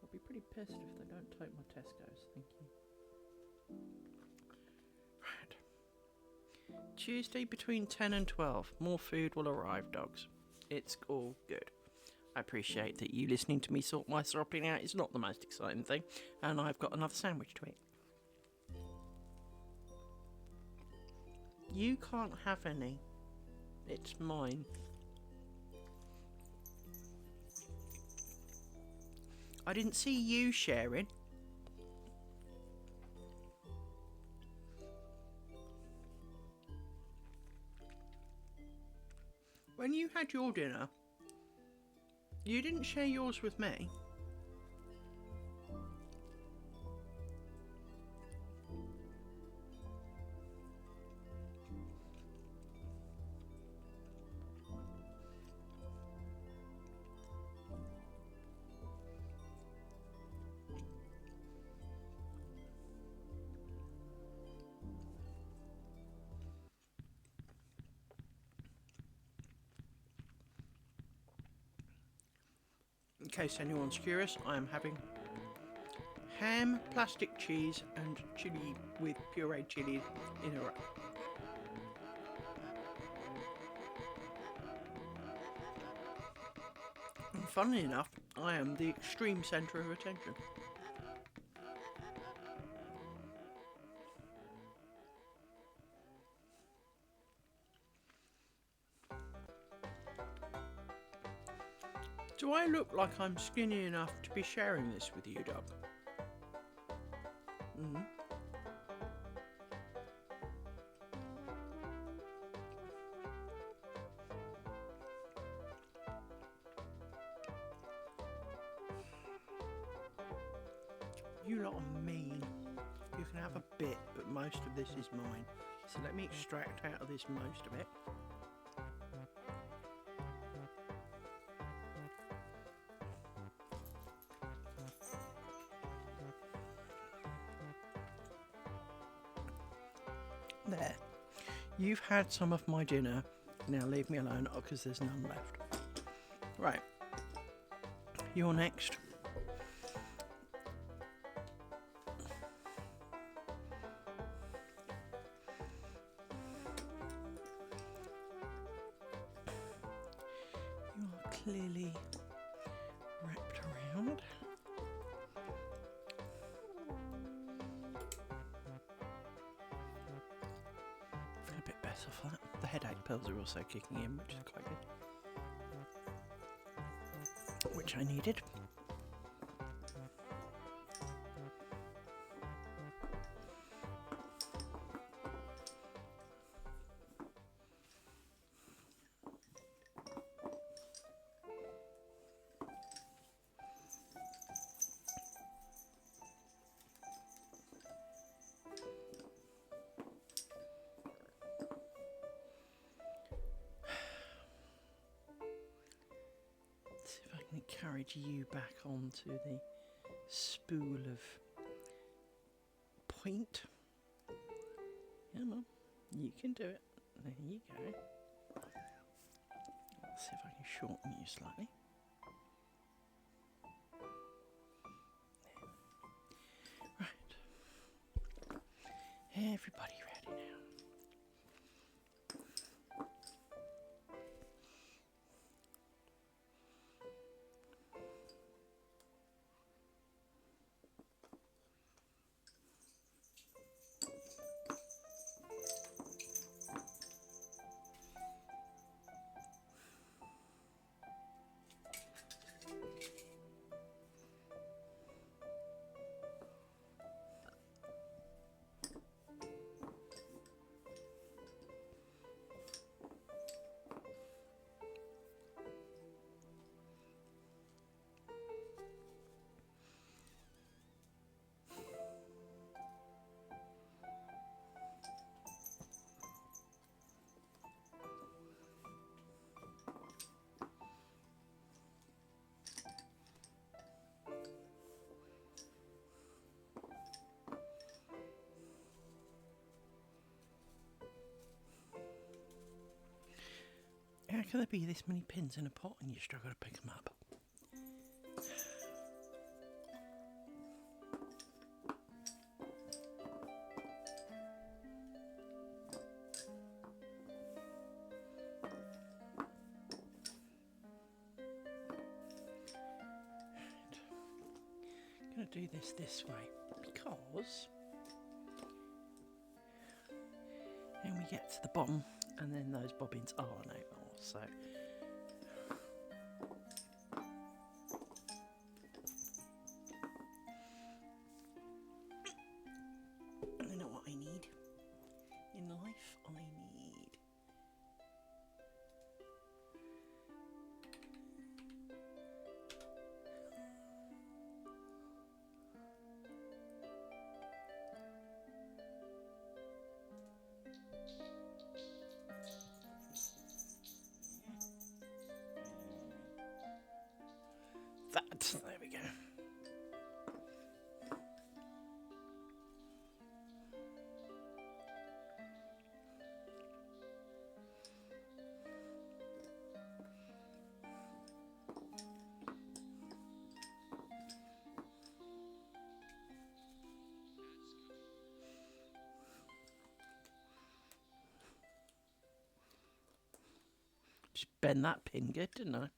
I'll be pretty pissed if they don't take my Tesco's. Thank you. Right. Tuesday between 10 and 12. More food will arrive, dogs. It's all good. I appreciate that you listening to me sort my throttling out is not the most exciting thing, and I've got another sandwich to eat. You can't have any. It's mine. I didn't see you sharing. had your dinner. You didn't share yours with me. In case anyone's curious, I am having ham, plastic cheese and chilli with pureed chilli in a row. And funnily enough, I am the extreme centre of attention. Do I look like I'm skinny enough to be sharing this with you, Doug? You lot are mean. You can have a bit, but most of this is mine. So let me extract out of this most of it. There. You've had some of my dinner. Now leave me alone because there's none left. Right. You're next. You are clearly wrapped around. A bit better for that. The headache pills are also kicking in, which is quite good. Which I needed. See if I can encourage you back onto the spool of point. Come on, you can do it. There you go. Let's see if I can shorten you slightly. There. Right. Everybody ready now? How can there be this many pins in a pot and you struggle to pick them up? I'm going to do this way because then we get to the bottom and then those bobbins are no more. So I know what I need in life. I need There we go. Just bend that pin good, didn't I?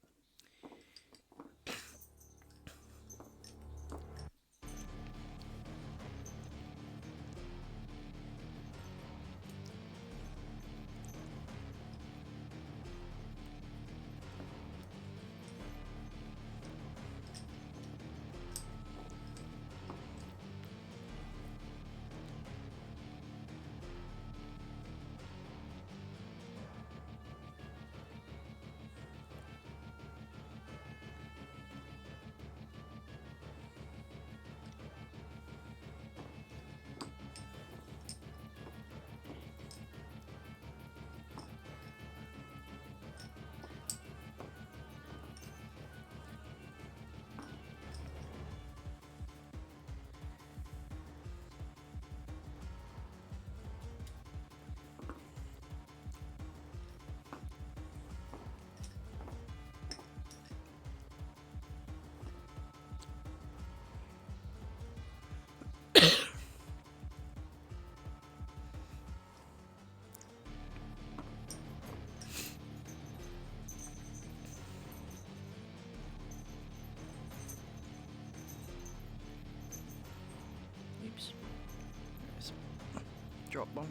Oops. There's drop one.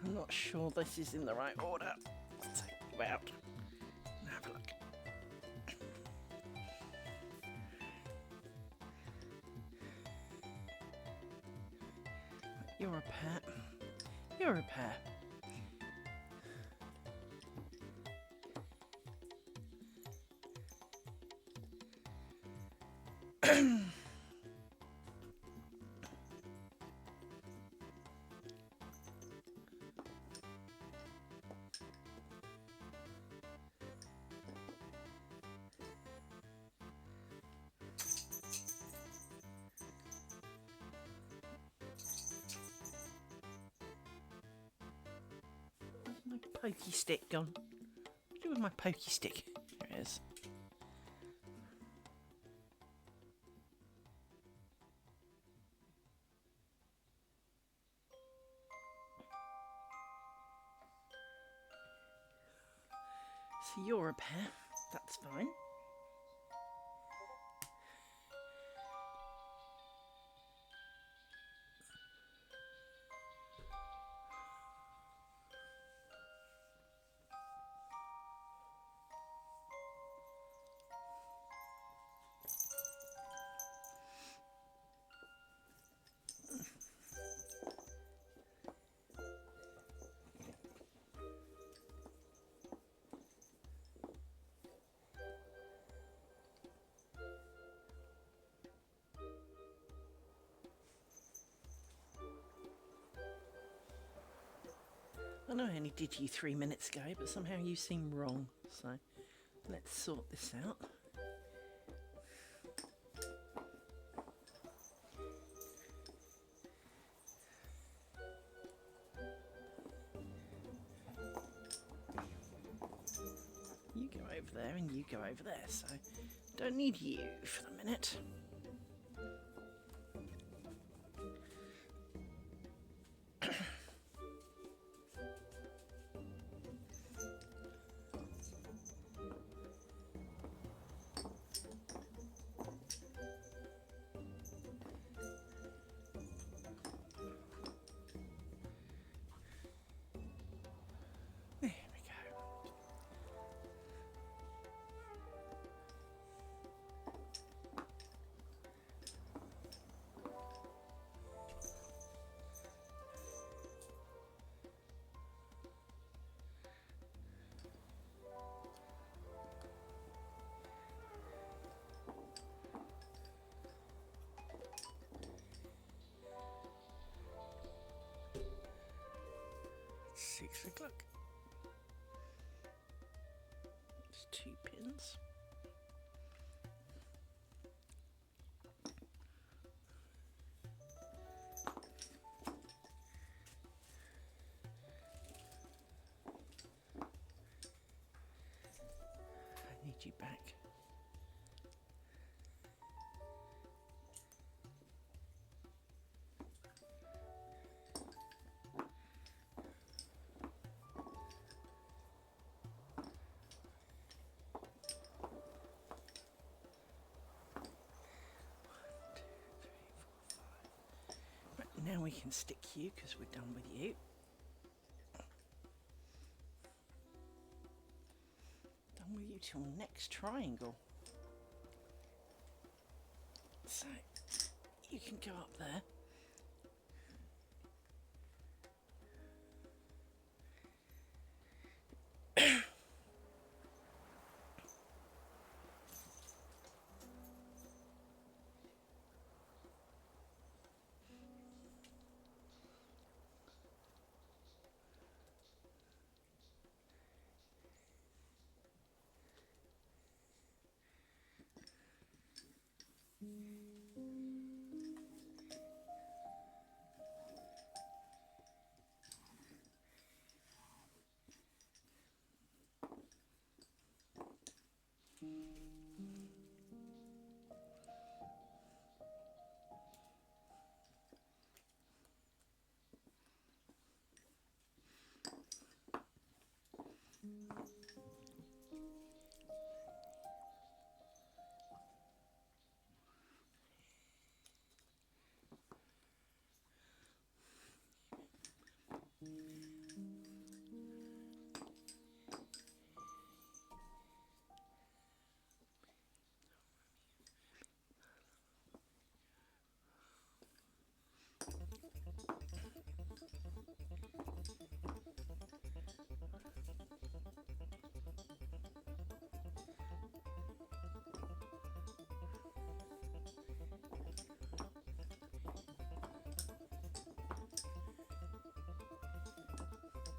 I'm not sure this is in the right order. Let's take you out and have a look. You're a pet. You're a pet. My pokey stick gone. What do I do with my pokey stick? There it is. So you're a pair. That's fine. I know I only did you 3 minutes ago, but somehow you seem wrong. So let's sort this out. You go over there and you go over there, so don't need you for the minute. There we go. Six o'clock. It's 2 pins. I need you back. Now we can stick you because we're done with you. Done with you till next triangle. So you can go up there.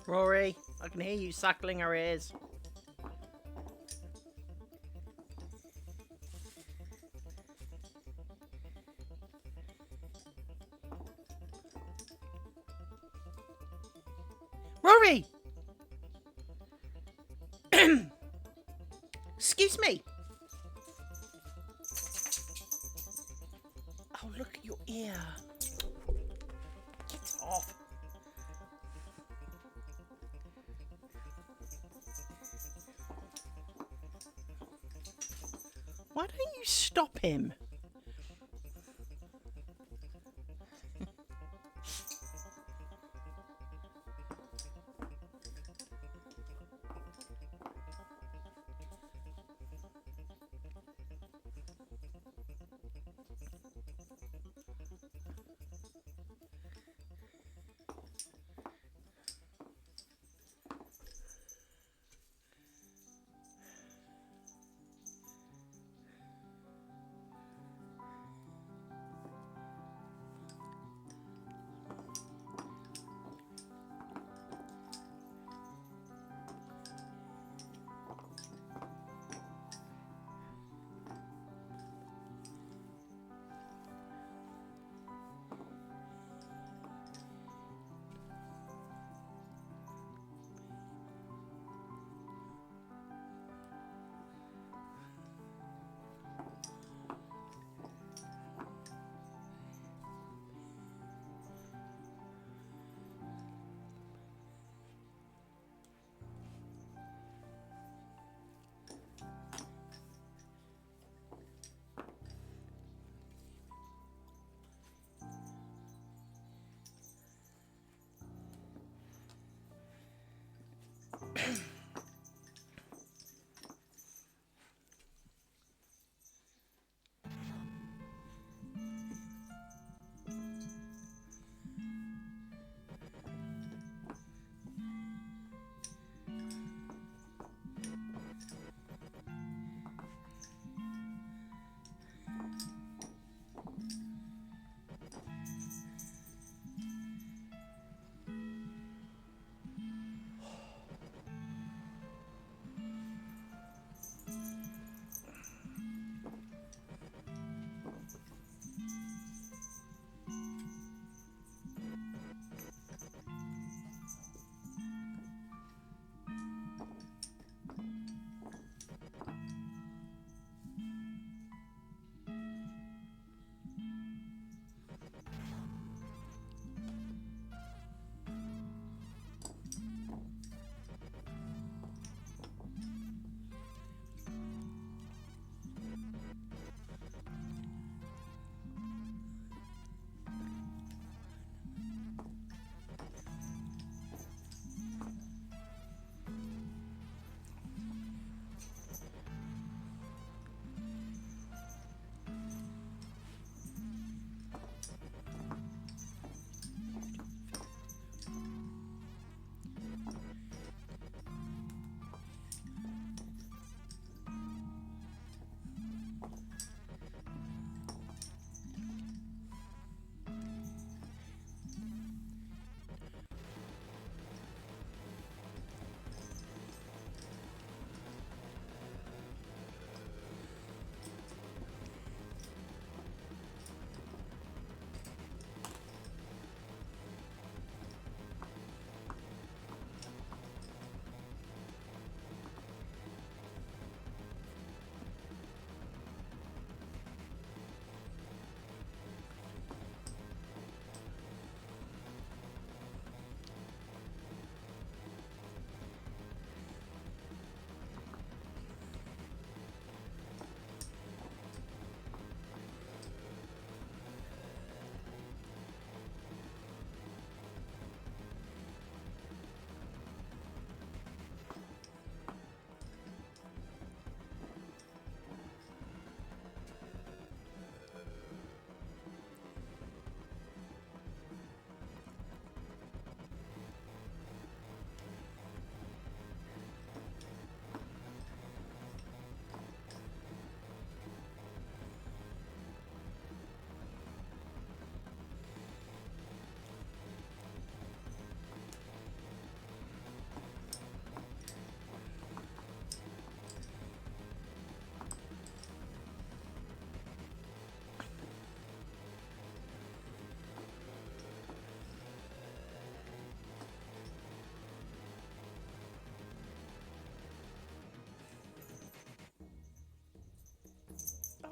Rory, I can hear you suckling her ears. Rory! Excuse me. Oh, look at your ear. Get off. Why don't you stop him?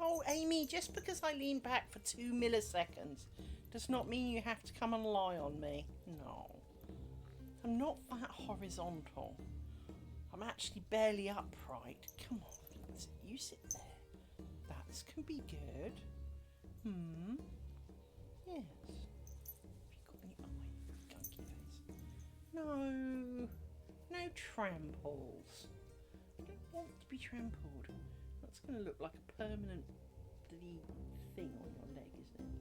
Oh, Amy, just because I lean back for 2 milliseconds does not mean you have to come and lie on me. No. I'm not that horizontal. I'm actually barely upright. Come on, you sit there. That can be good. Yes. Have you got any gunky face? No. No tramples. I don't want to be trampled. That's going to look like a permanent bloody thing on your leg, isn't it?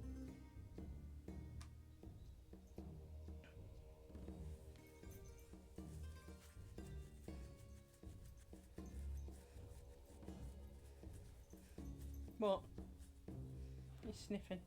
What? You're sniffing.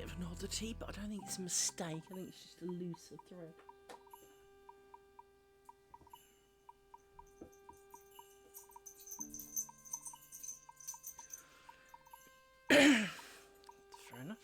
of an oddity, but I don't think it's a mistake. I think it's just a looser thread. Fair enough.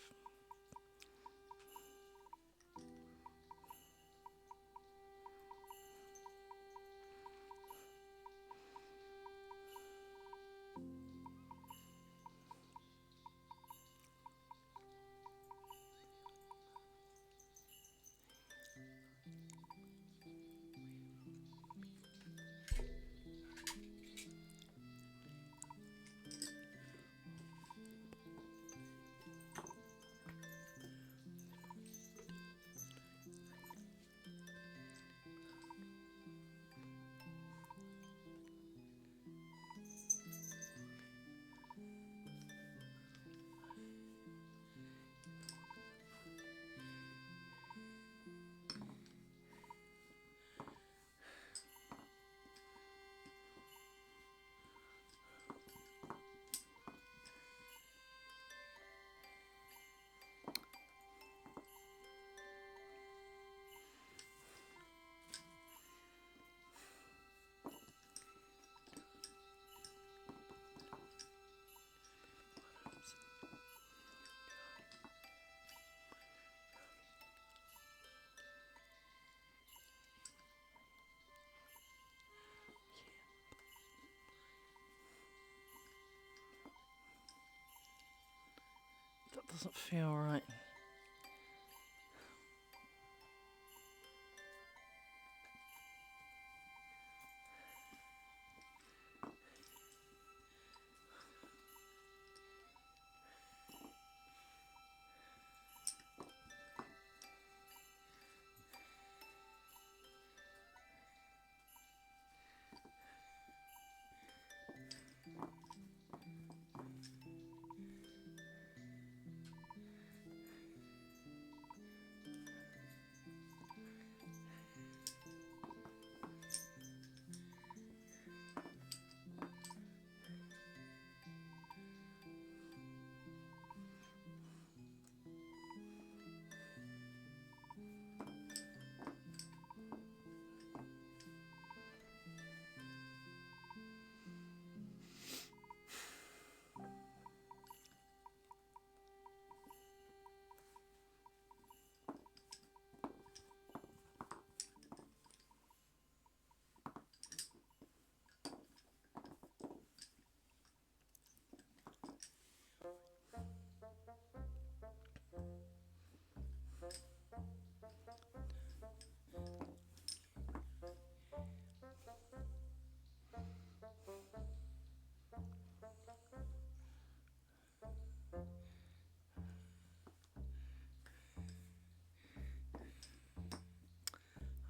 That doesn't feel right.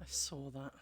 I saw that.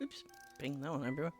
Oops, ping that one everywhere.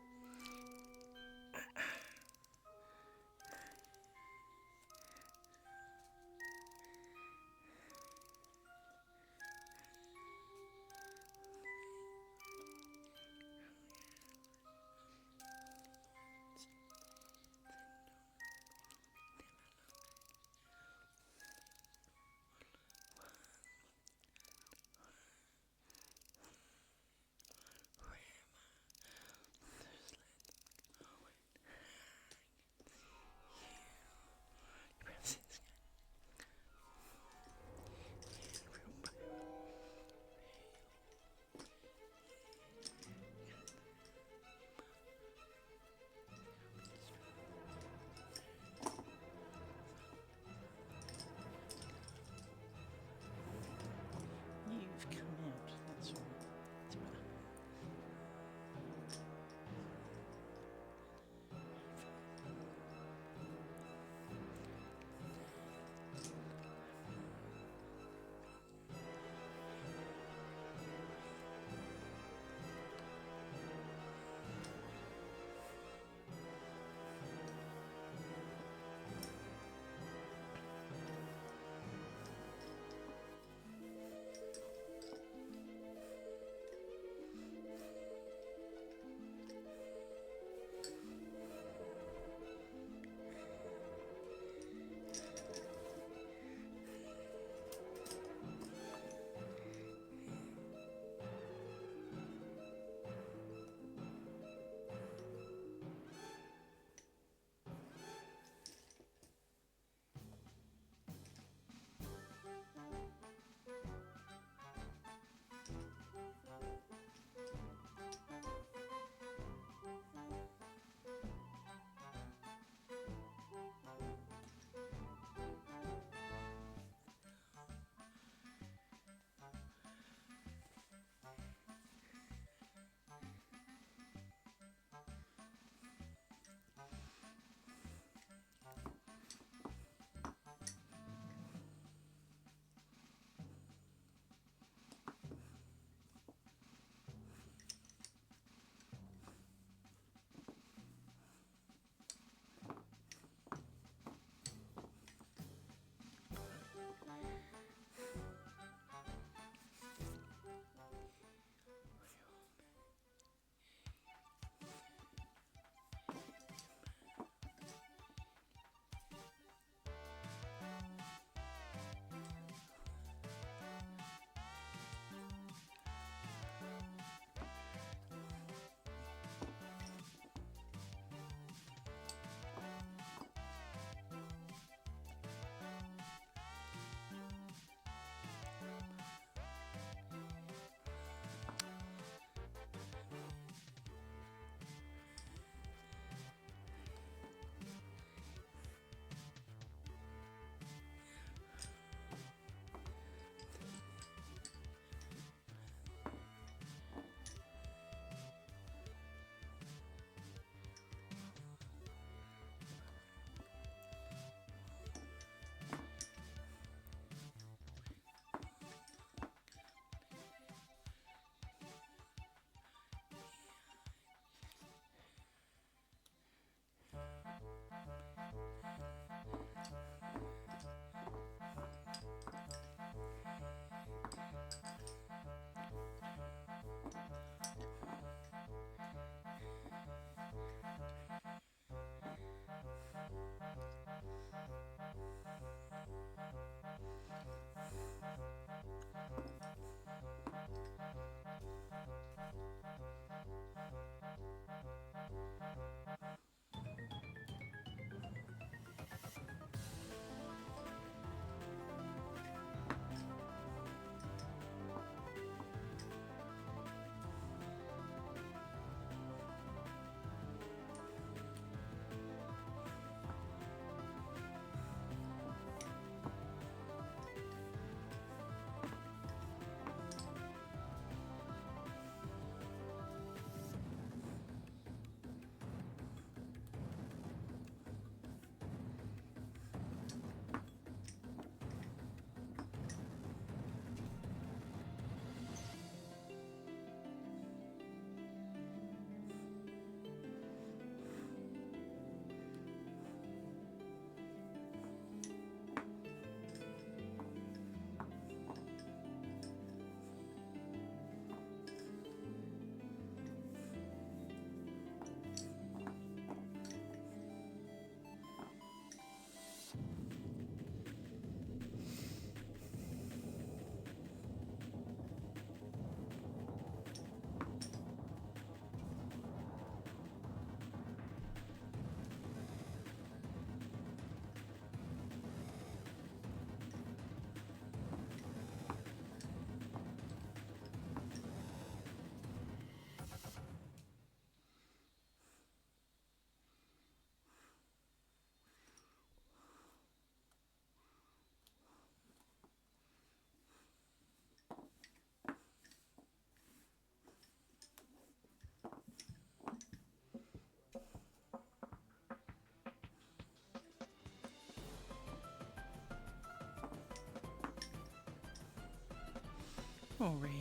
Rory,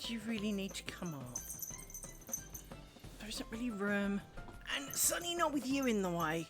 do you really need to come up? There isn't really room. And Sonny, not with you in the way.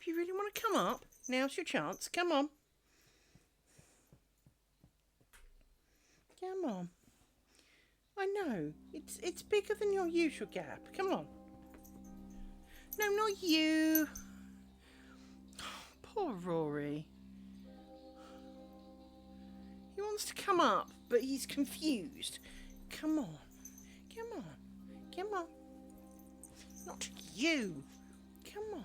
If you really want to come up, now's your chance. Come on. Come on. I know. It's bigger than your usual gap. Come on. No, not you. Poor Rory. He wants to come up, but he's confused. Come on. Come on. Come on. Not you. Come on.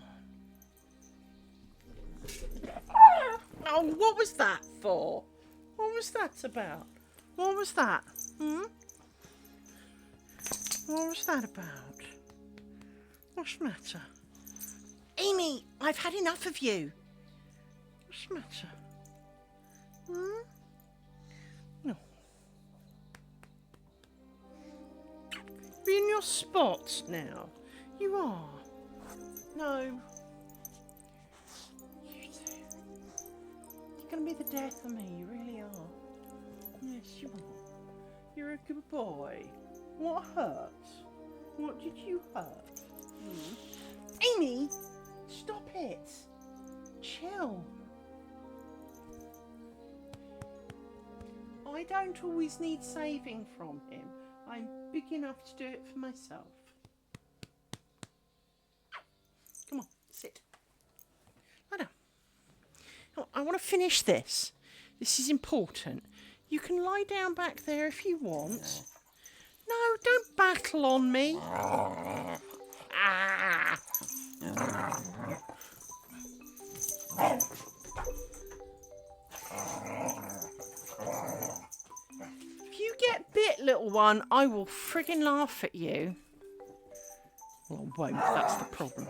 Oh, what was that for? What was that about? What was that? What was that about? What's the matter? Amy, I've had enough of you. What's the matter? No. Be in your spots now. You are. No. You're going to be the death of me. You really are. Yes, you are. You're a good boy. What hurt? What did you hurt? Amy, stop it. Chill. I don't always need saving from him. I'm big enough to do it for myself. Come on, sit. Lie down. Oh, I want to finish this. This is important. You can lie down back there if you want. No, don't battle on me. Ah. If you get bit, little one, I will friggin' laugh at you. Well, I won't, that's the problem.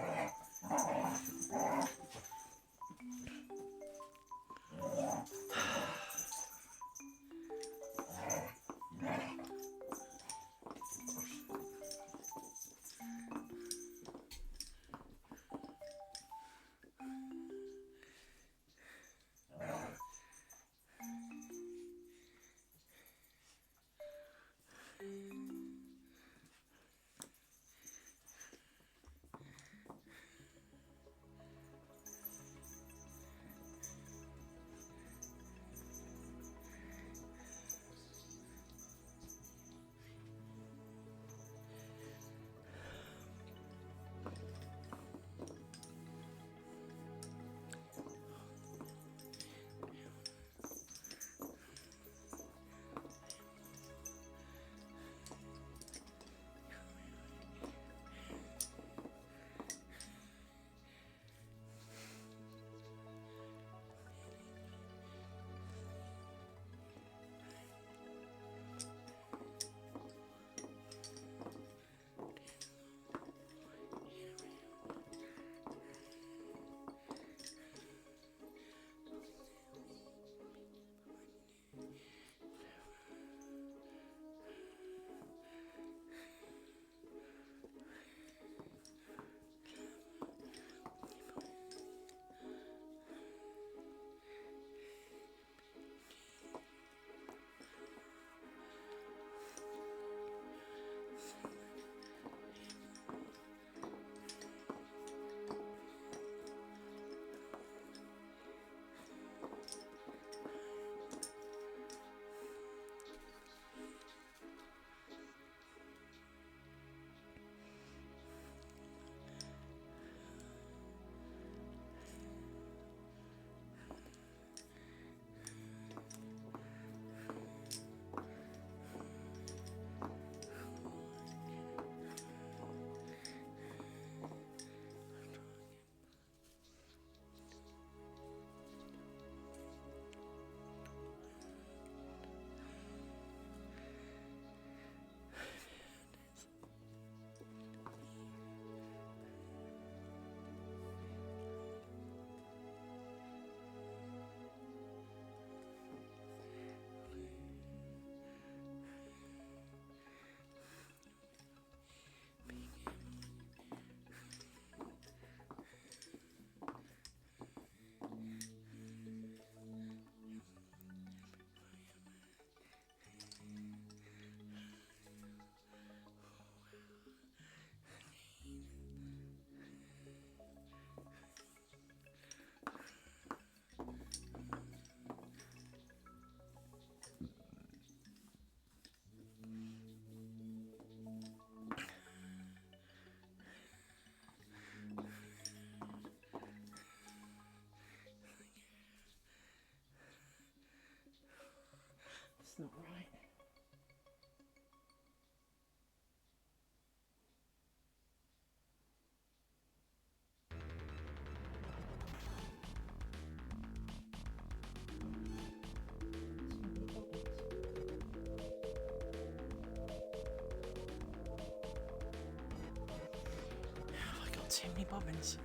got too many bobbins.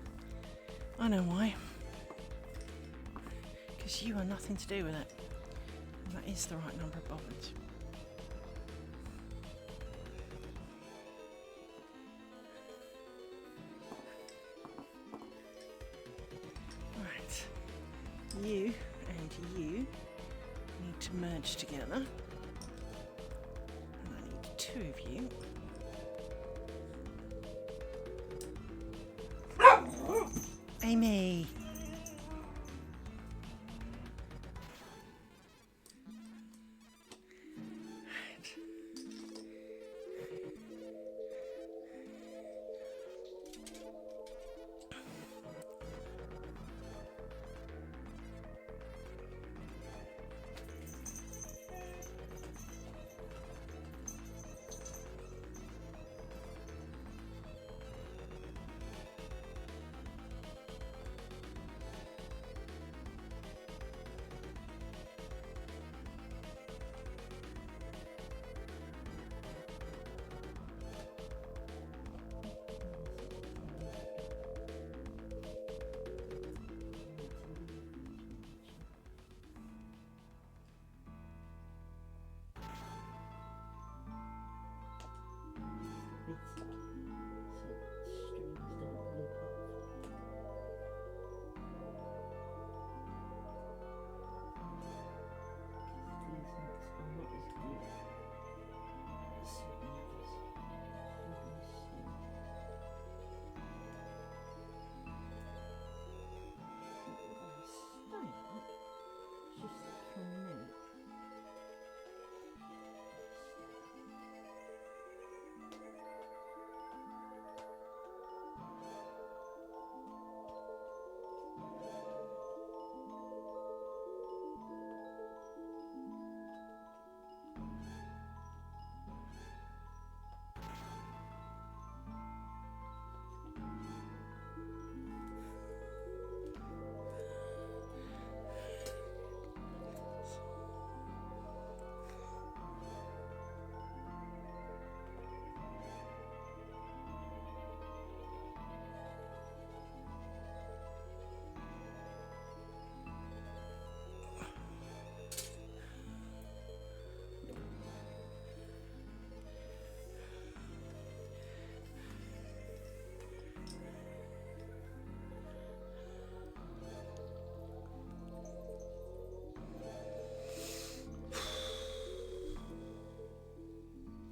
I know why. Because you are nothing to do with it. And that is the right number of bobbins. Right. You and you need to merge together. And I need two of you. Amy!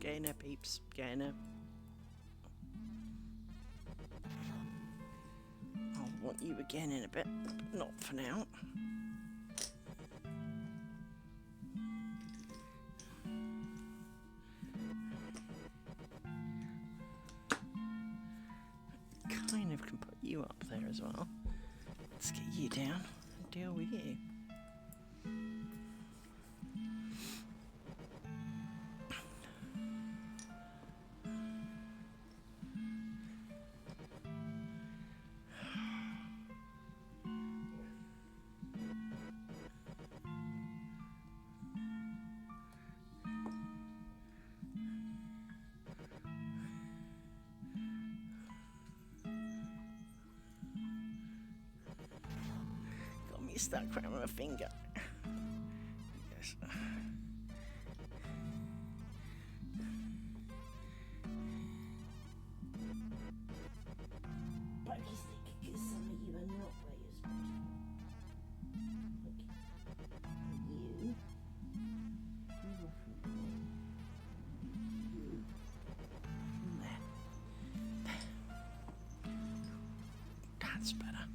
Get in there, peeps. Get in there. I'll want you again in a bit, but not for now. Kind of can put you up there as well. Let's get you down and deal with you. Stuck around my finger. Yes. Pokey stick, because some of you are not where you're supposed to be. You. There. That's better.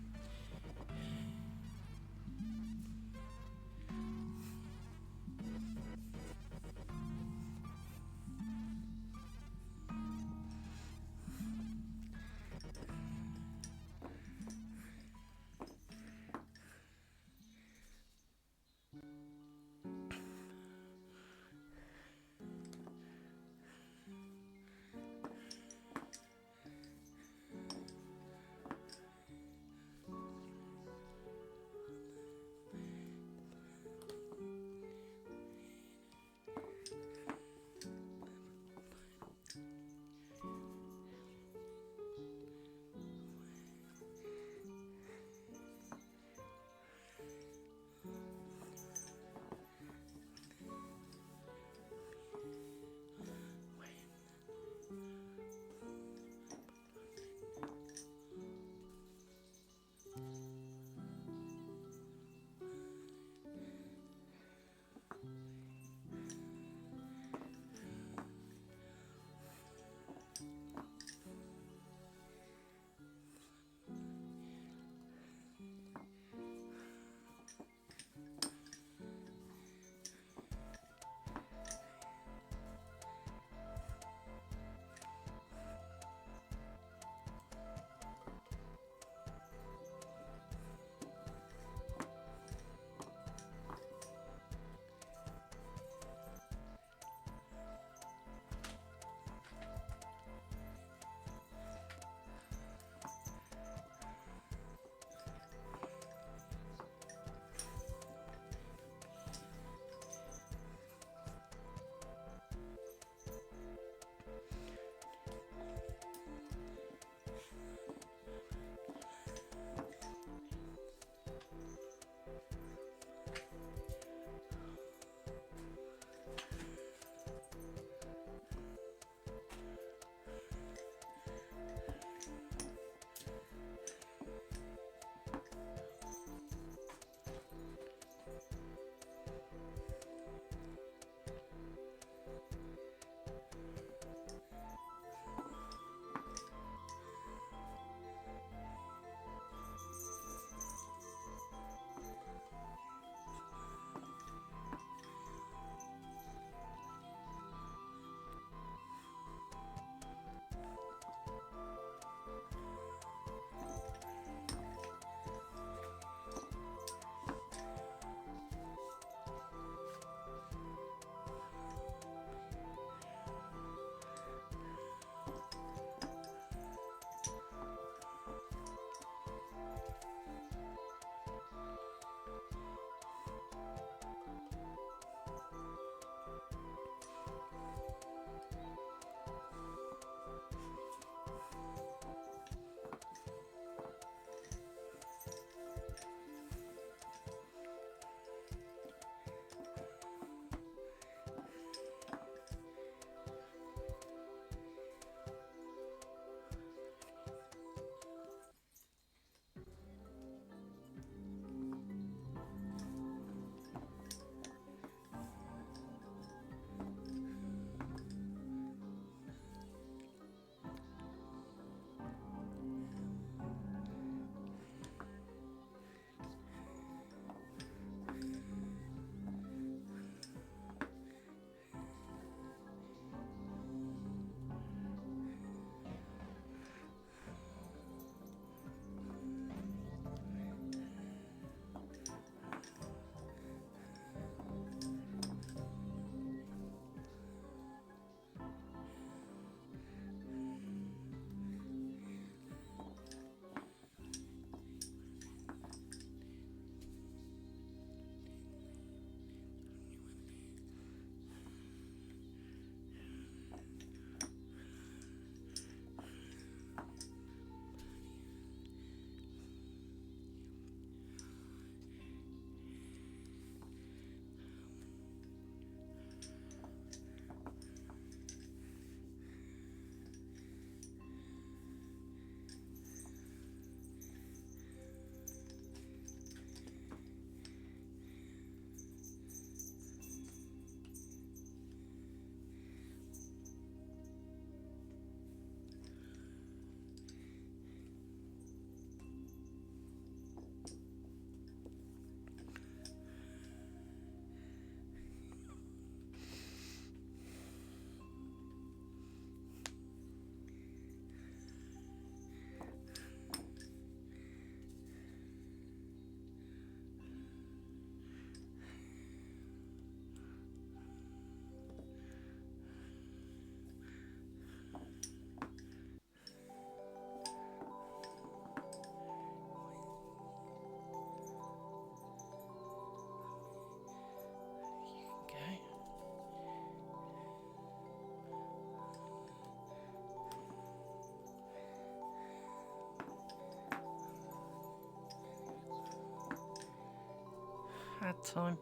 bad time.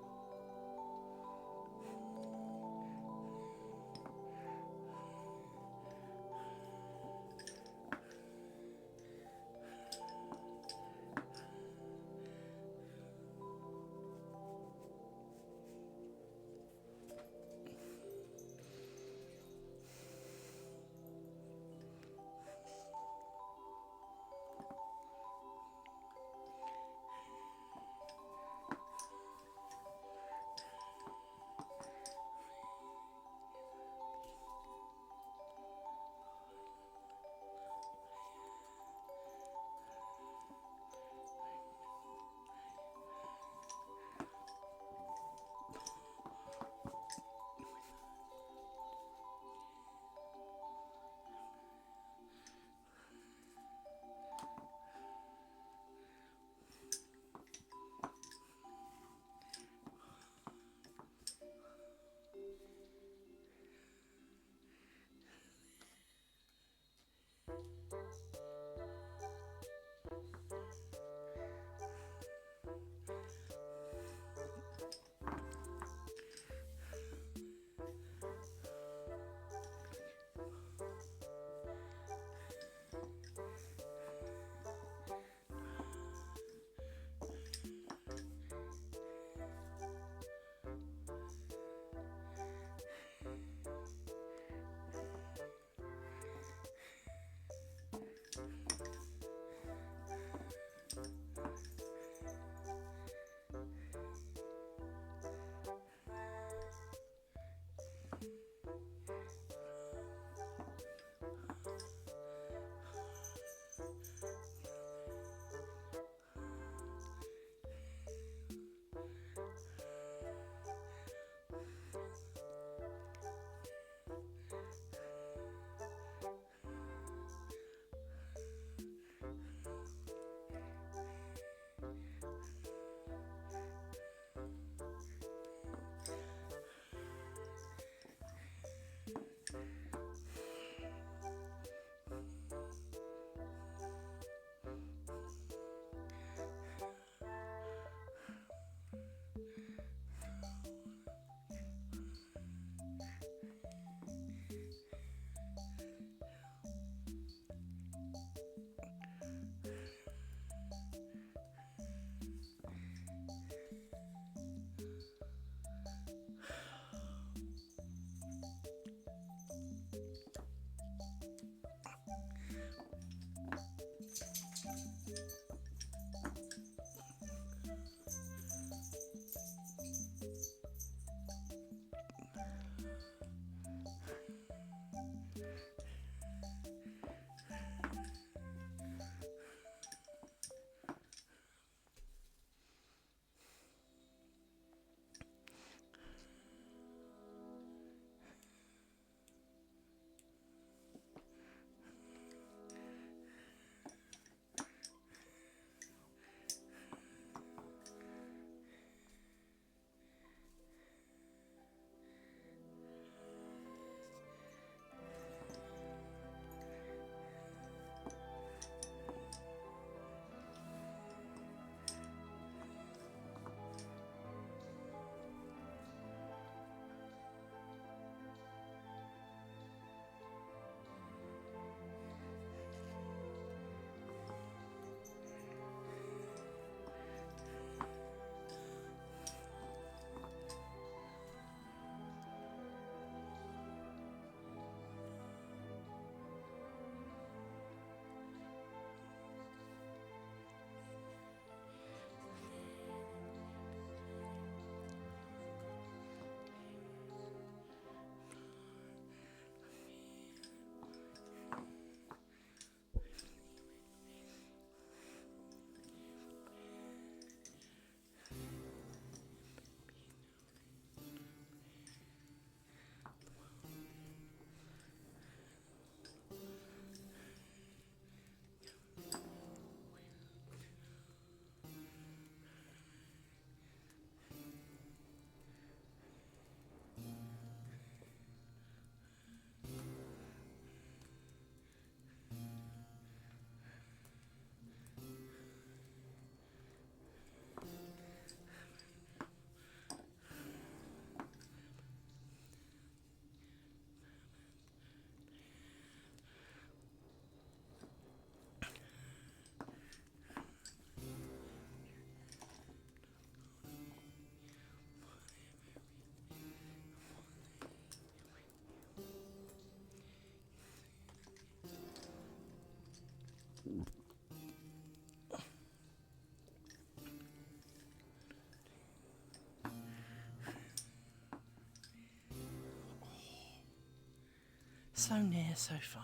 So near, so far.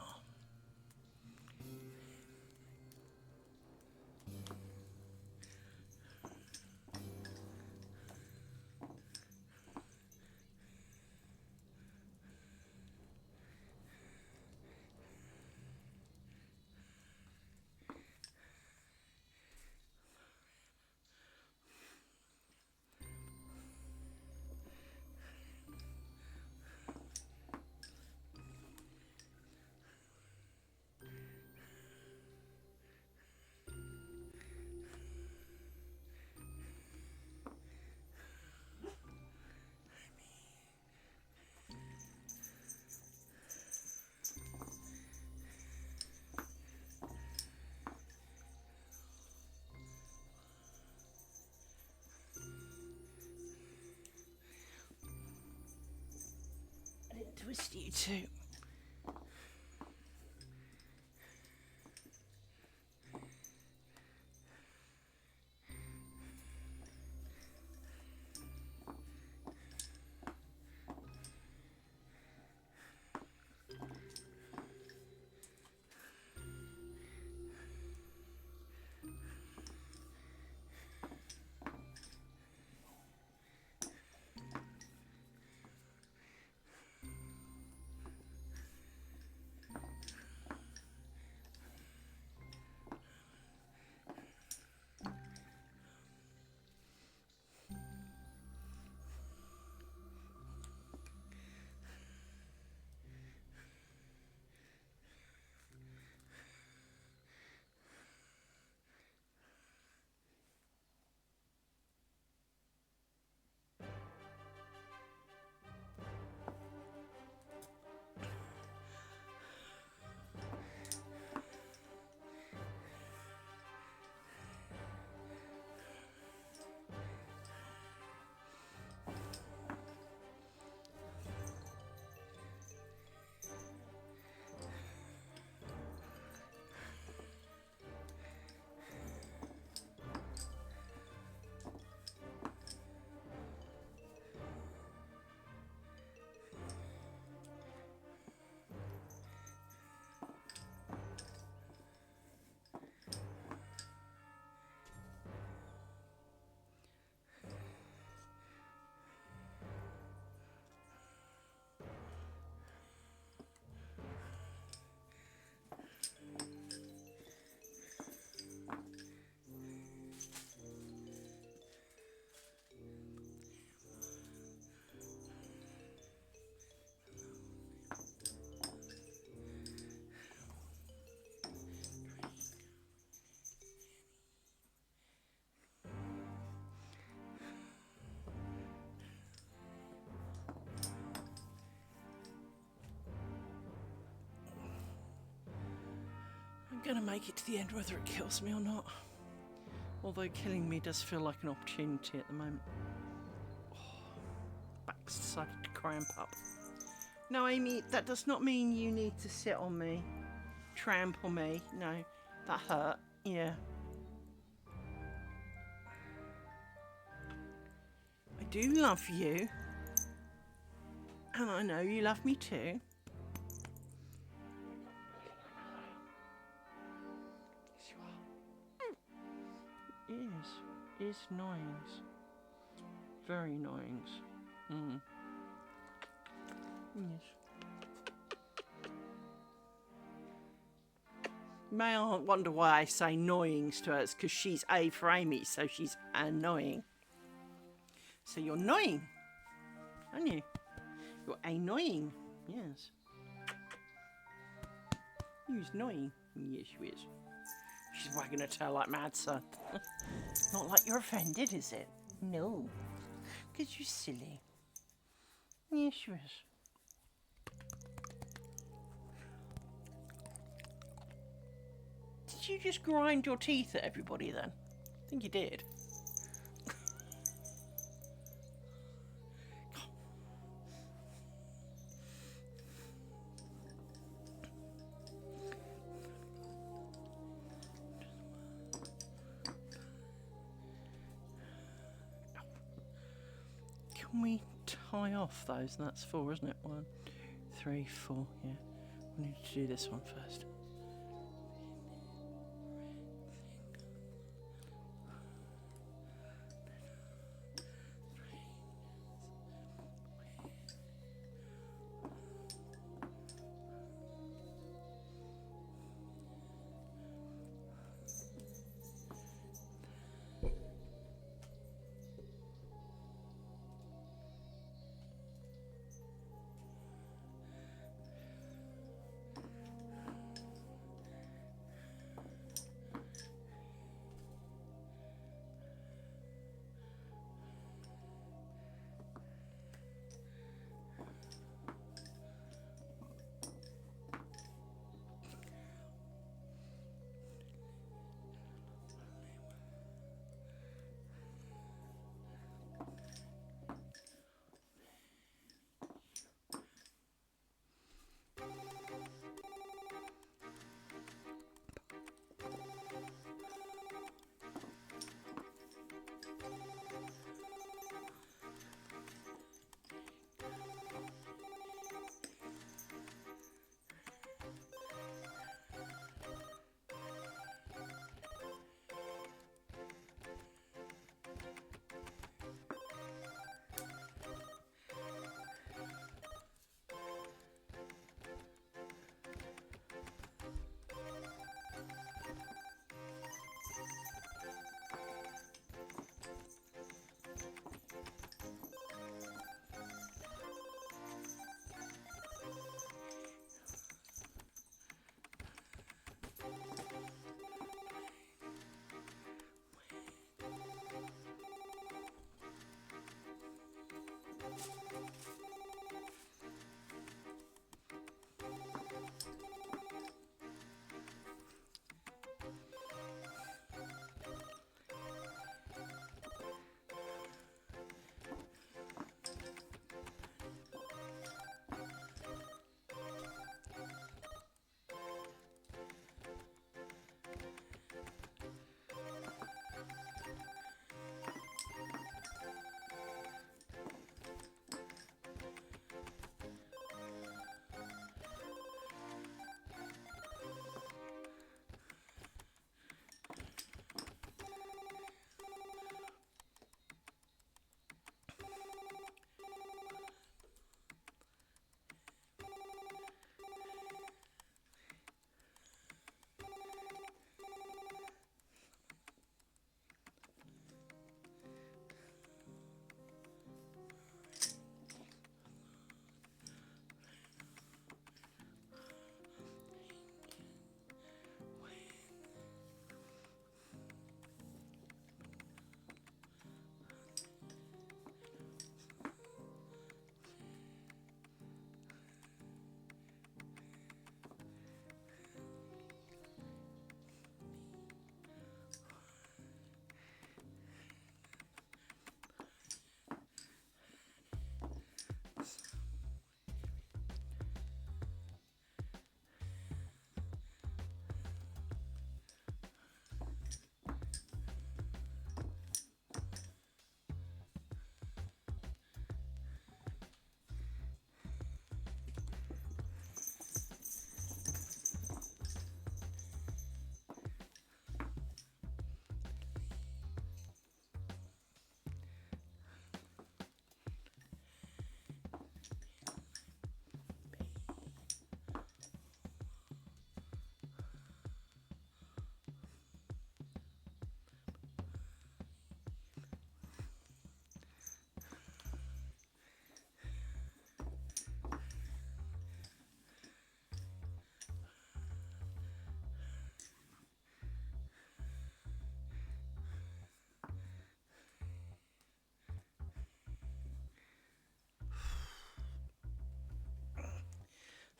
I didn't twist you too. I'm gonna make it to the end whether it kills me or not. Although killing me does feel like an opportunity at the moment. Back's decided to cramp up. No, Amy, that does not mean you need to sit on me, trample me. No, that hurt. Yeah. I do love you. And I know you love me too. Is noise. Very noise. Yes. May I wonder why I say annoyings to her? It's because she's A for Amy, so she's annoying. So you're annoying, aren't you? You're annoying, yes. You're annoying. Yes, you is. She's wagging her tail like mad, son. Not like you're offended, is it? No. Because you're silly. Yes, you is. Did you just grind your teeth at everybody then? I think you did. Can we tie off those? That's 4, isn't it? 1, 3, 4. Yeah. We need to do this one first.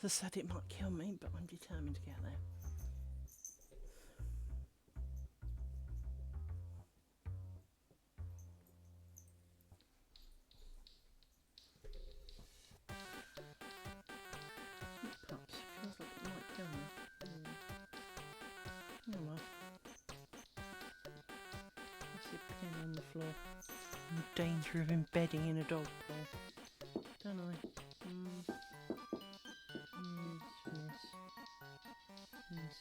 As I said, it might kill me, but I'm determined to get there. Perhaps it feels like it might kill me. Oh well. I see a pin on the floor. danger of embedding in a dog paw, don't I? Yes, yes.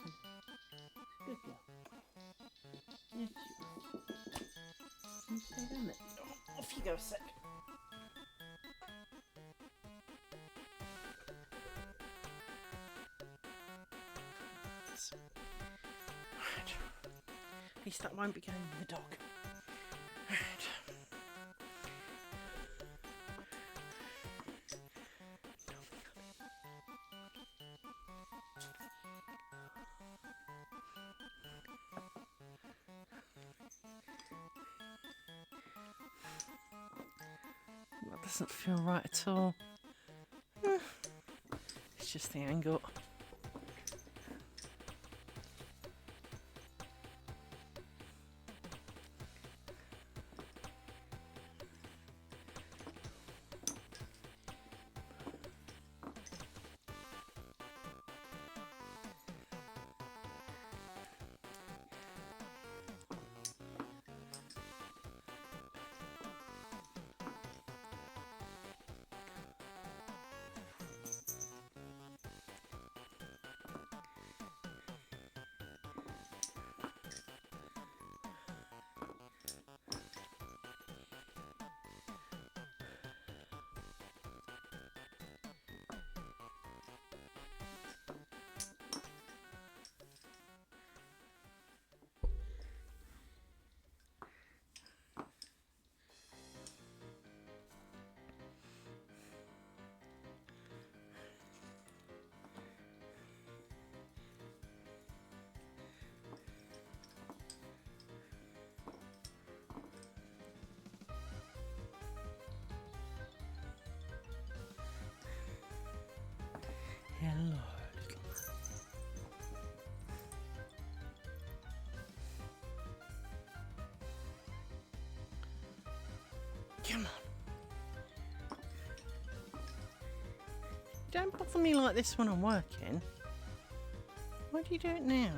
Good girl. Yes, you are. You stay down there. Oh, off you go a sec. Right. At least that won't be going in the dog. Right. That doesn't feel right at all. It's just the angle. Hello, little man. Come on. Don't bother me like this when I'm working. Why do you do it now?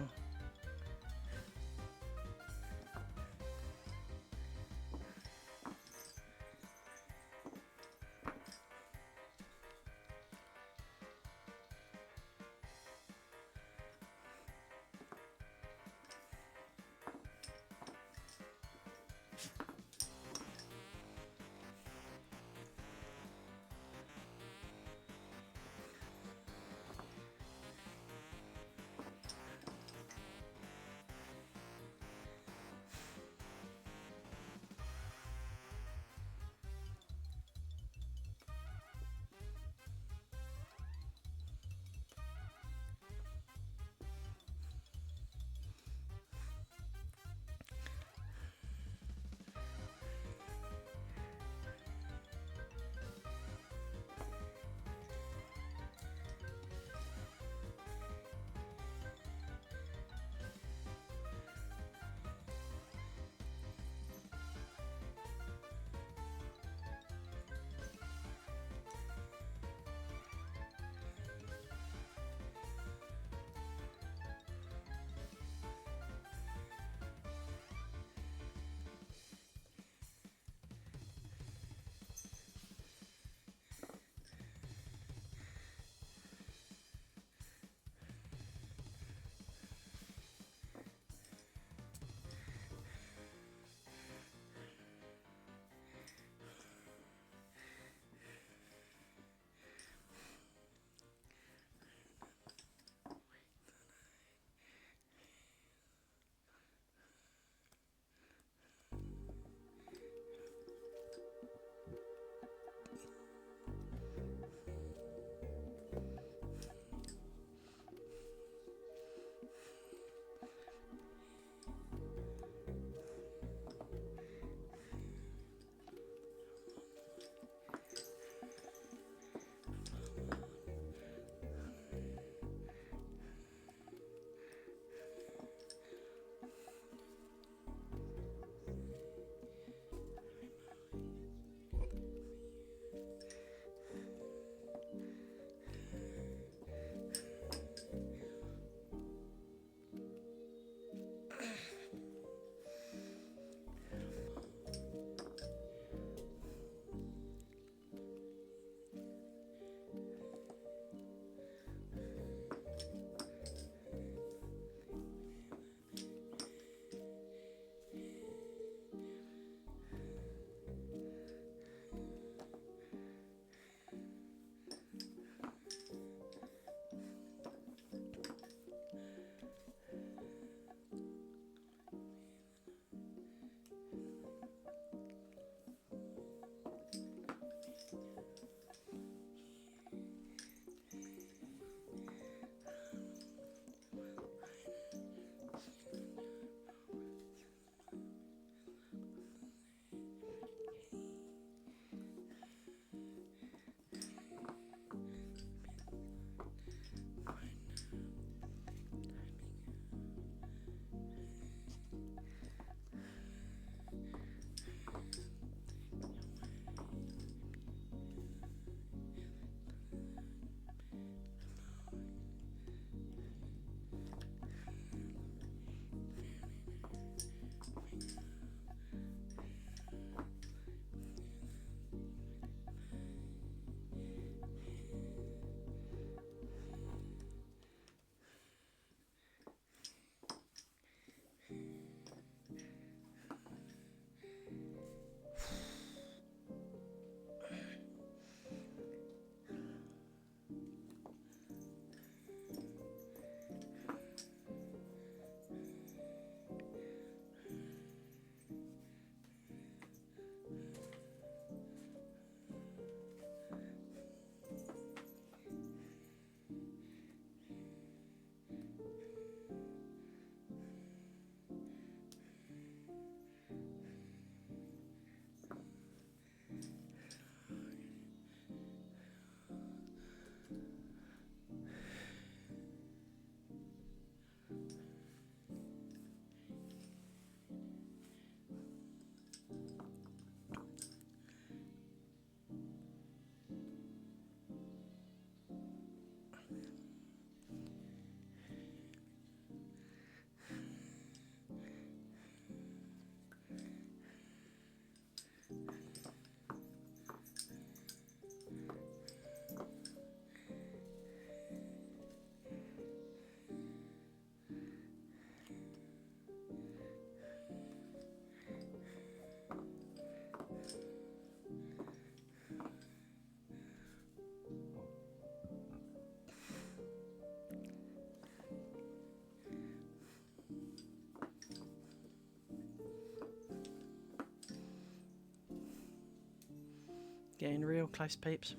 Getting real close, peeps.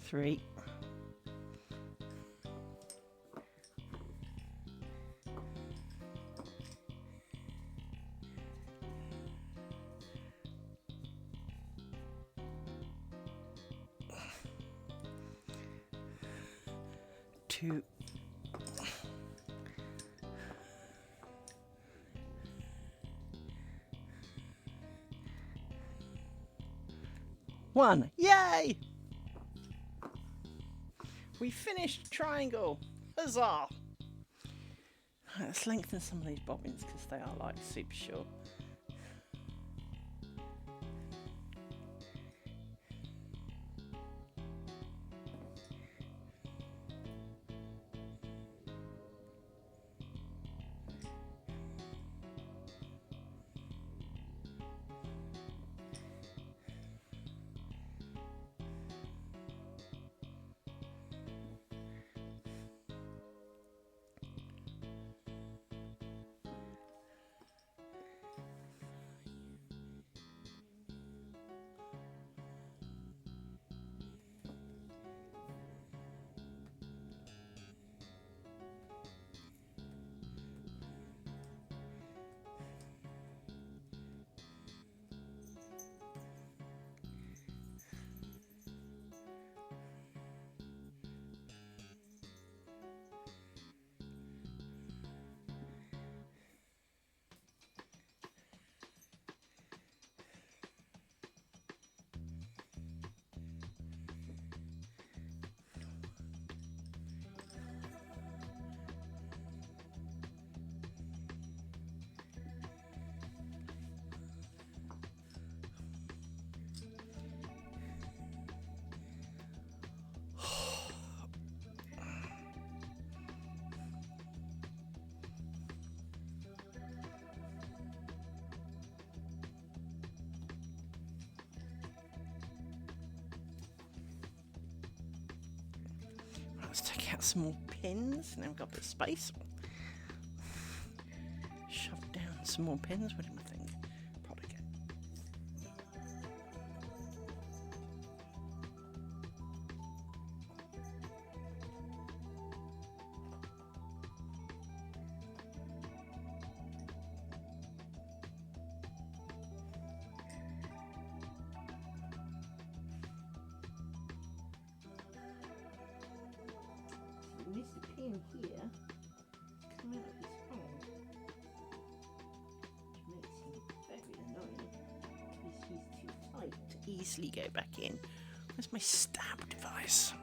Three. Two. One. Yay! We finished triangle. Huzzah! Let's lengthen some of these bobbins because they are like super short. Let's take out some more pins. Now we've got a bit of space. Shove down some more pins. What do you think? Probably good. This pin here come out of this hole, which makes him very annoying because he's too tight to easily go back in. Where's my stab device?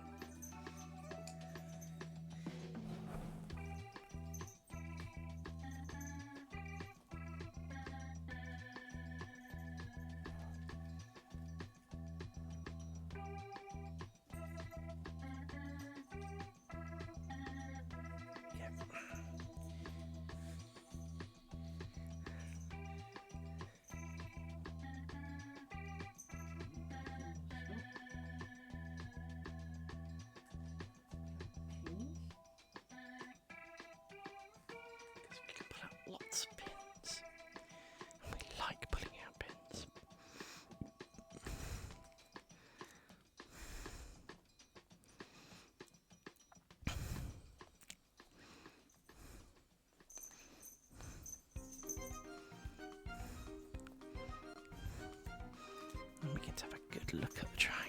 Lots of pins. And we like pulling out pins. And we get to have a good look at the triangle.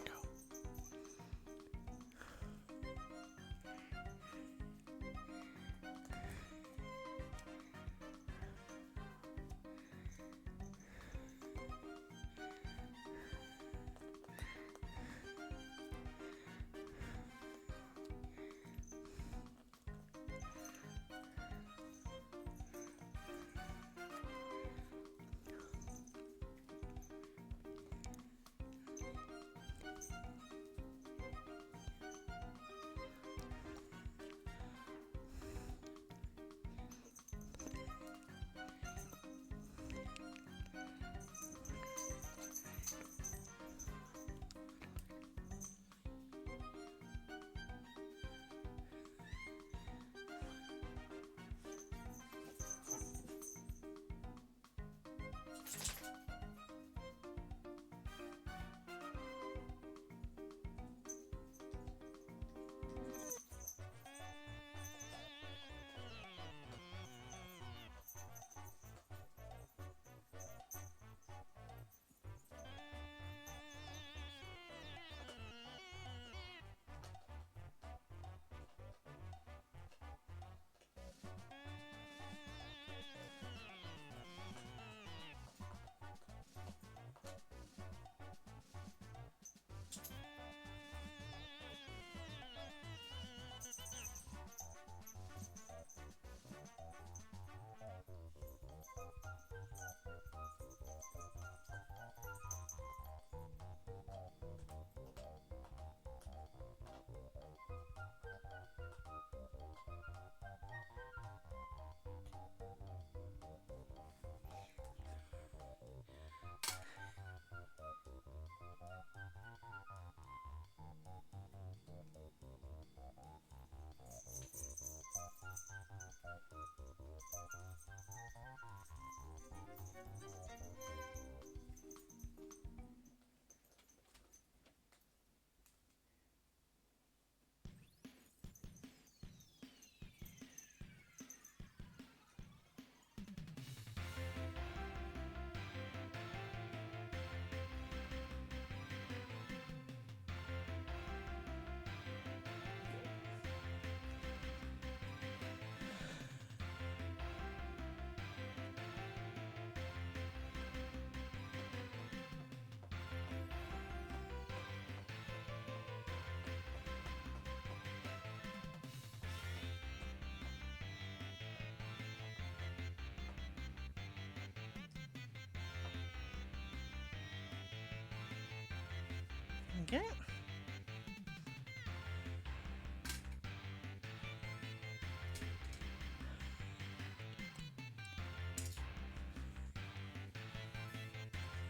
Okay.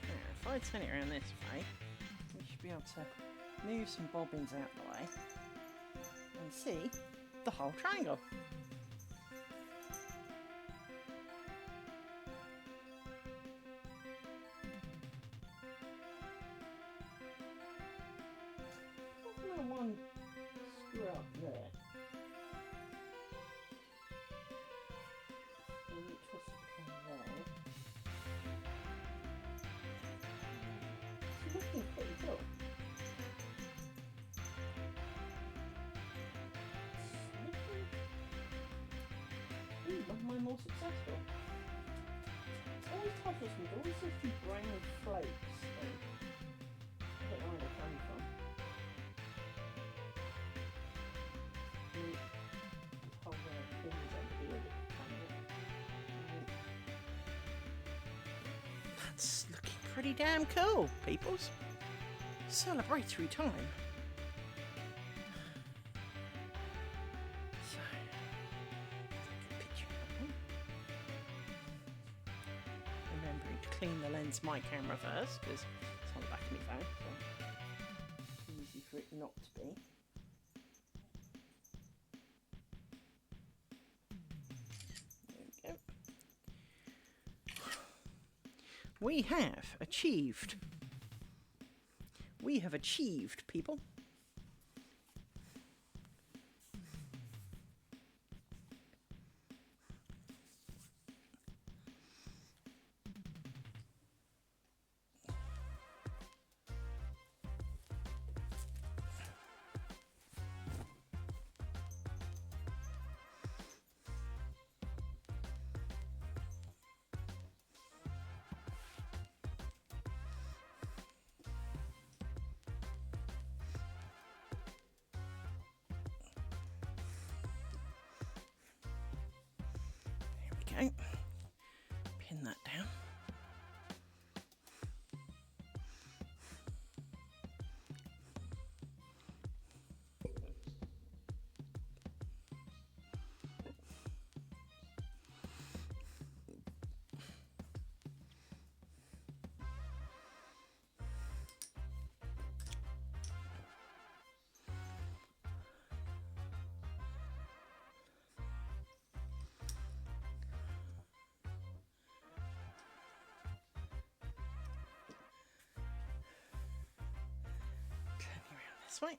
Now, if I turn it around this way, we should be able to move some bobbins out the way and see the whole triangle. One screw up there. And you twist it around. It's looking pretty cool. Ooh, one of my more successful. It always touches me, there always seems to be brown flakes. I don't know where they come from. That's looking pretty damn cool, peoples. Celebratory time. So, take a picture of them. Remembering to clean the lens of my camera first, because it's on the back of my phone, so it's easy for it not to be. We have achieved. We have achieved, people. Okay, pin that down. This way.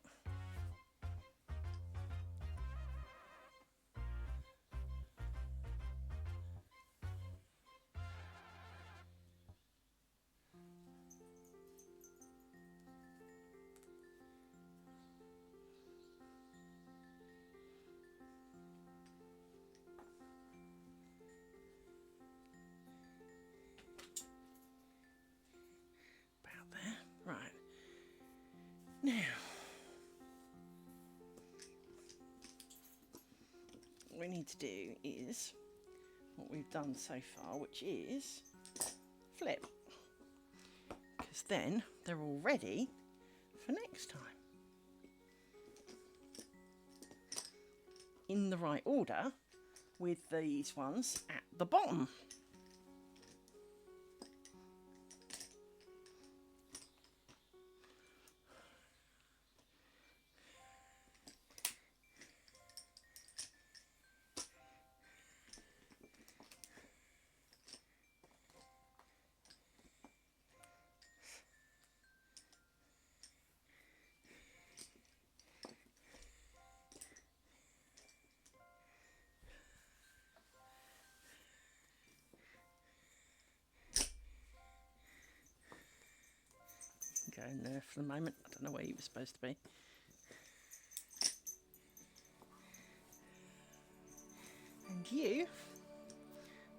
About there. Right. Now, what we need to do is what we've done so far, which is flip, because then they're all ready for next time in the right order, with these ones at the bottom. down there for the moment. I don't know where you were supposed to be. And you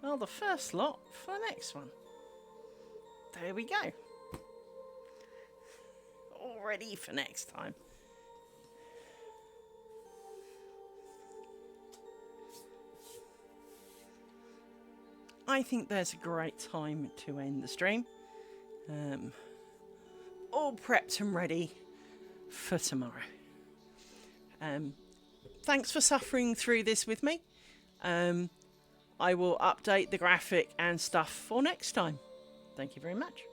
are the first lot for the next one. There we go. All ready for next time. I think there's a great time to end the stream. All prepped and ready for tomorrow. Thanks for suffering through this with me. I will update the graphic and stuff for next time. Thank you very much.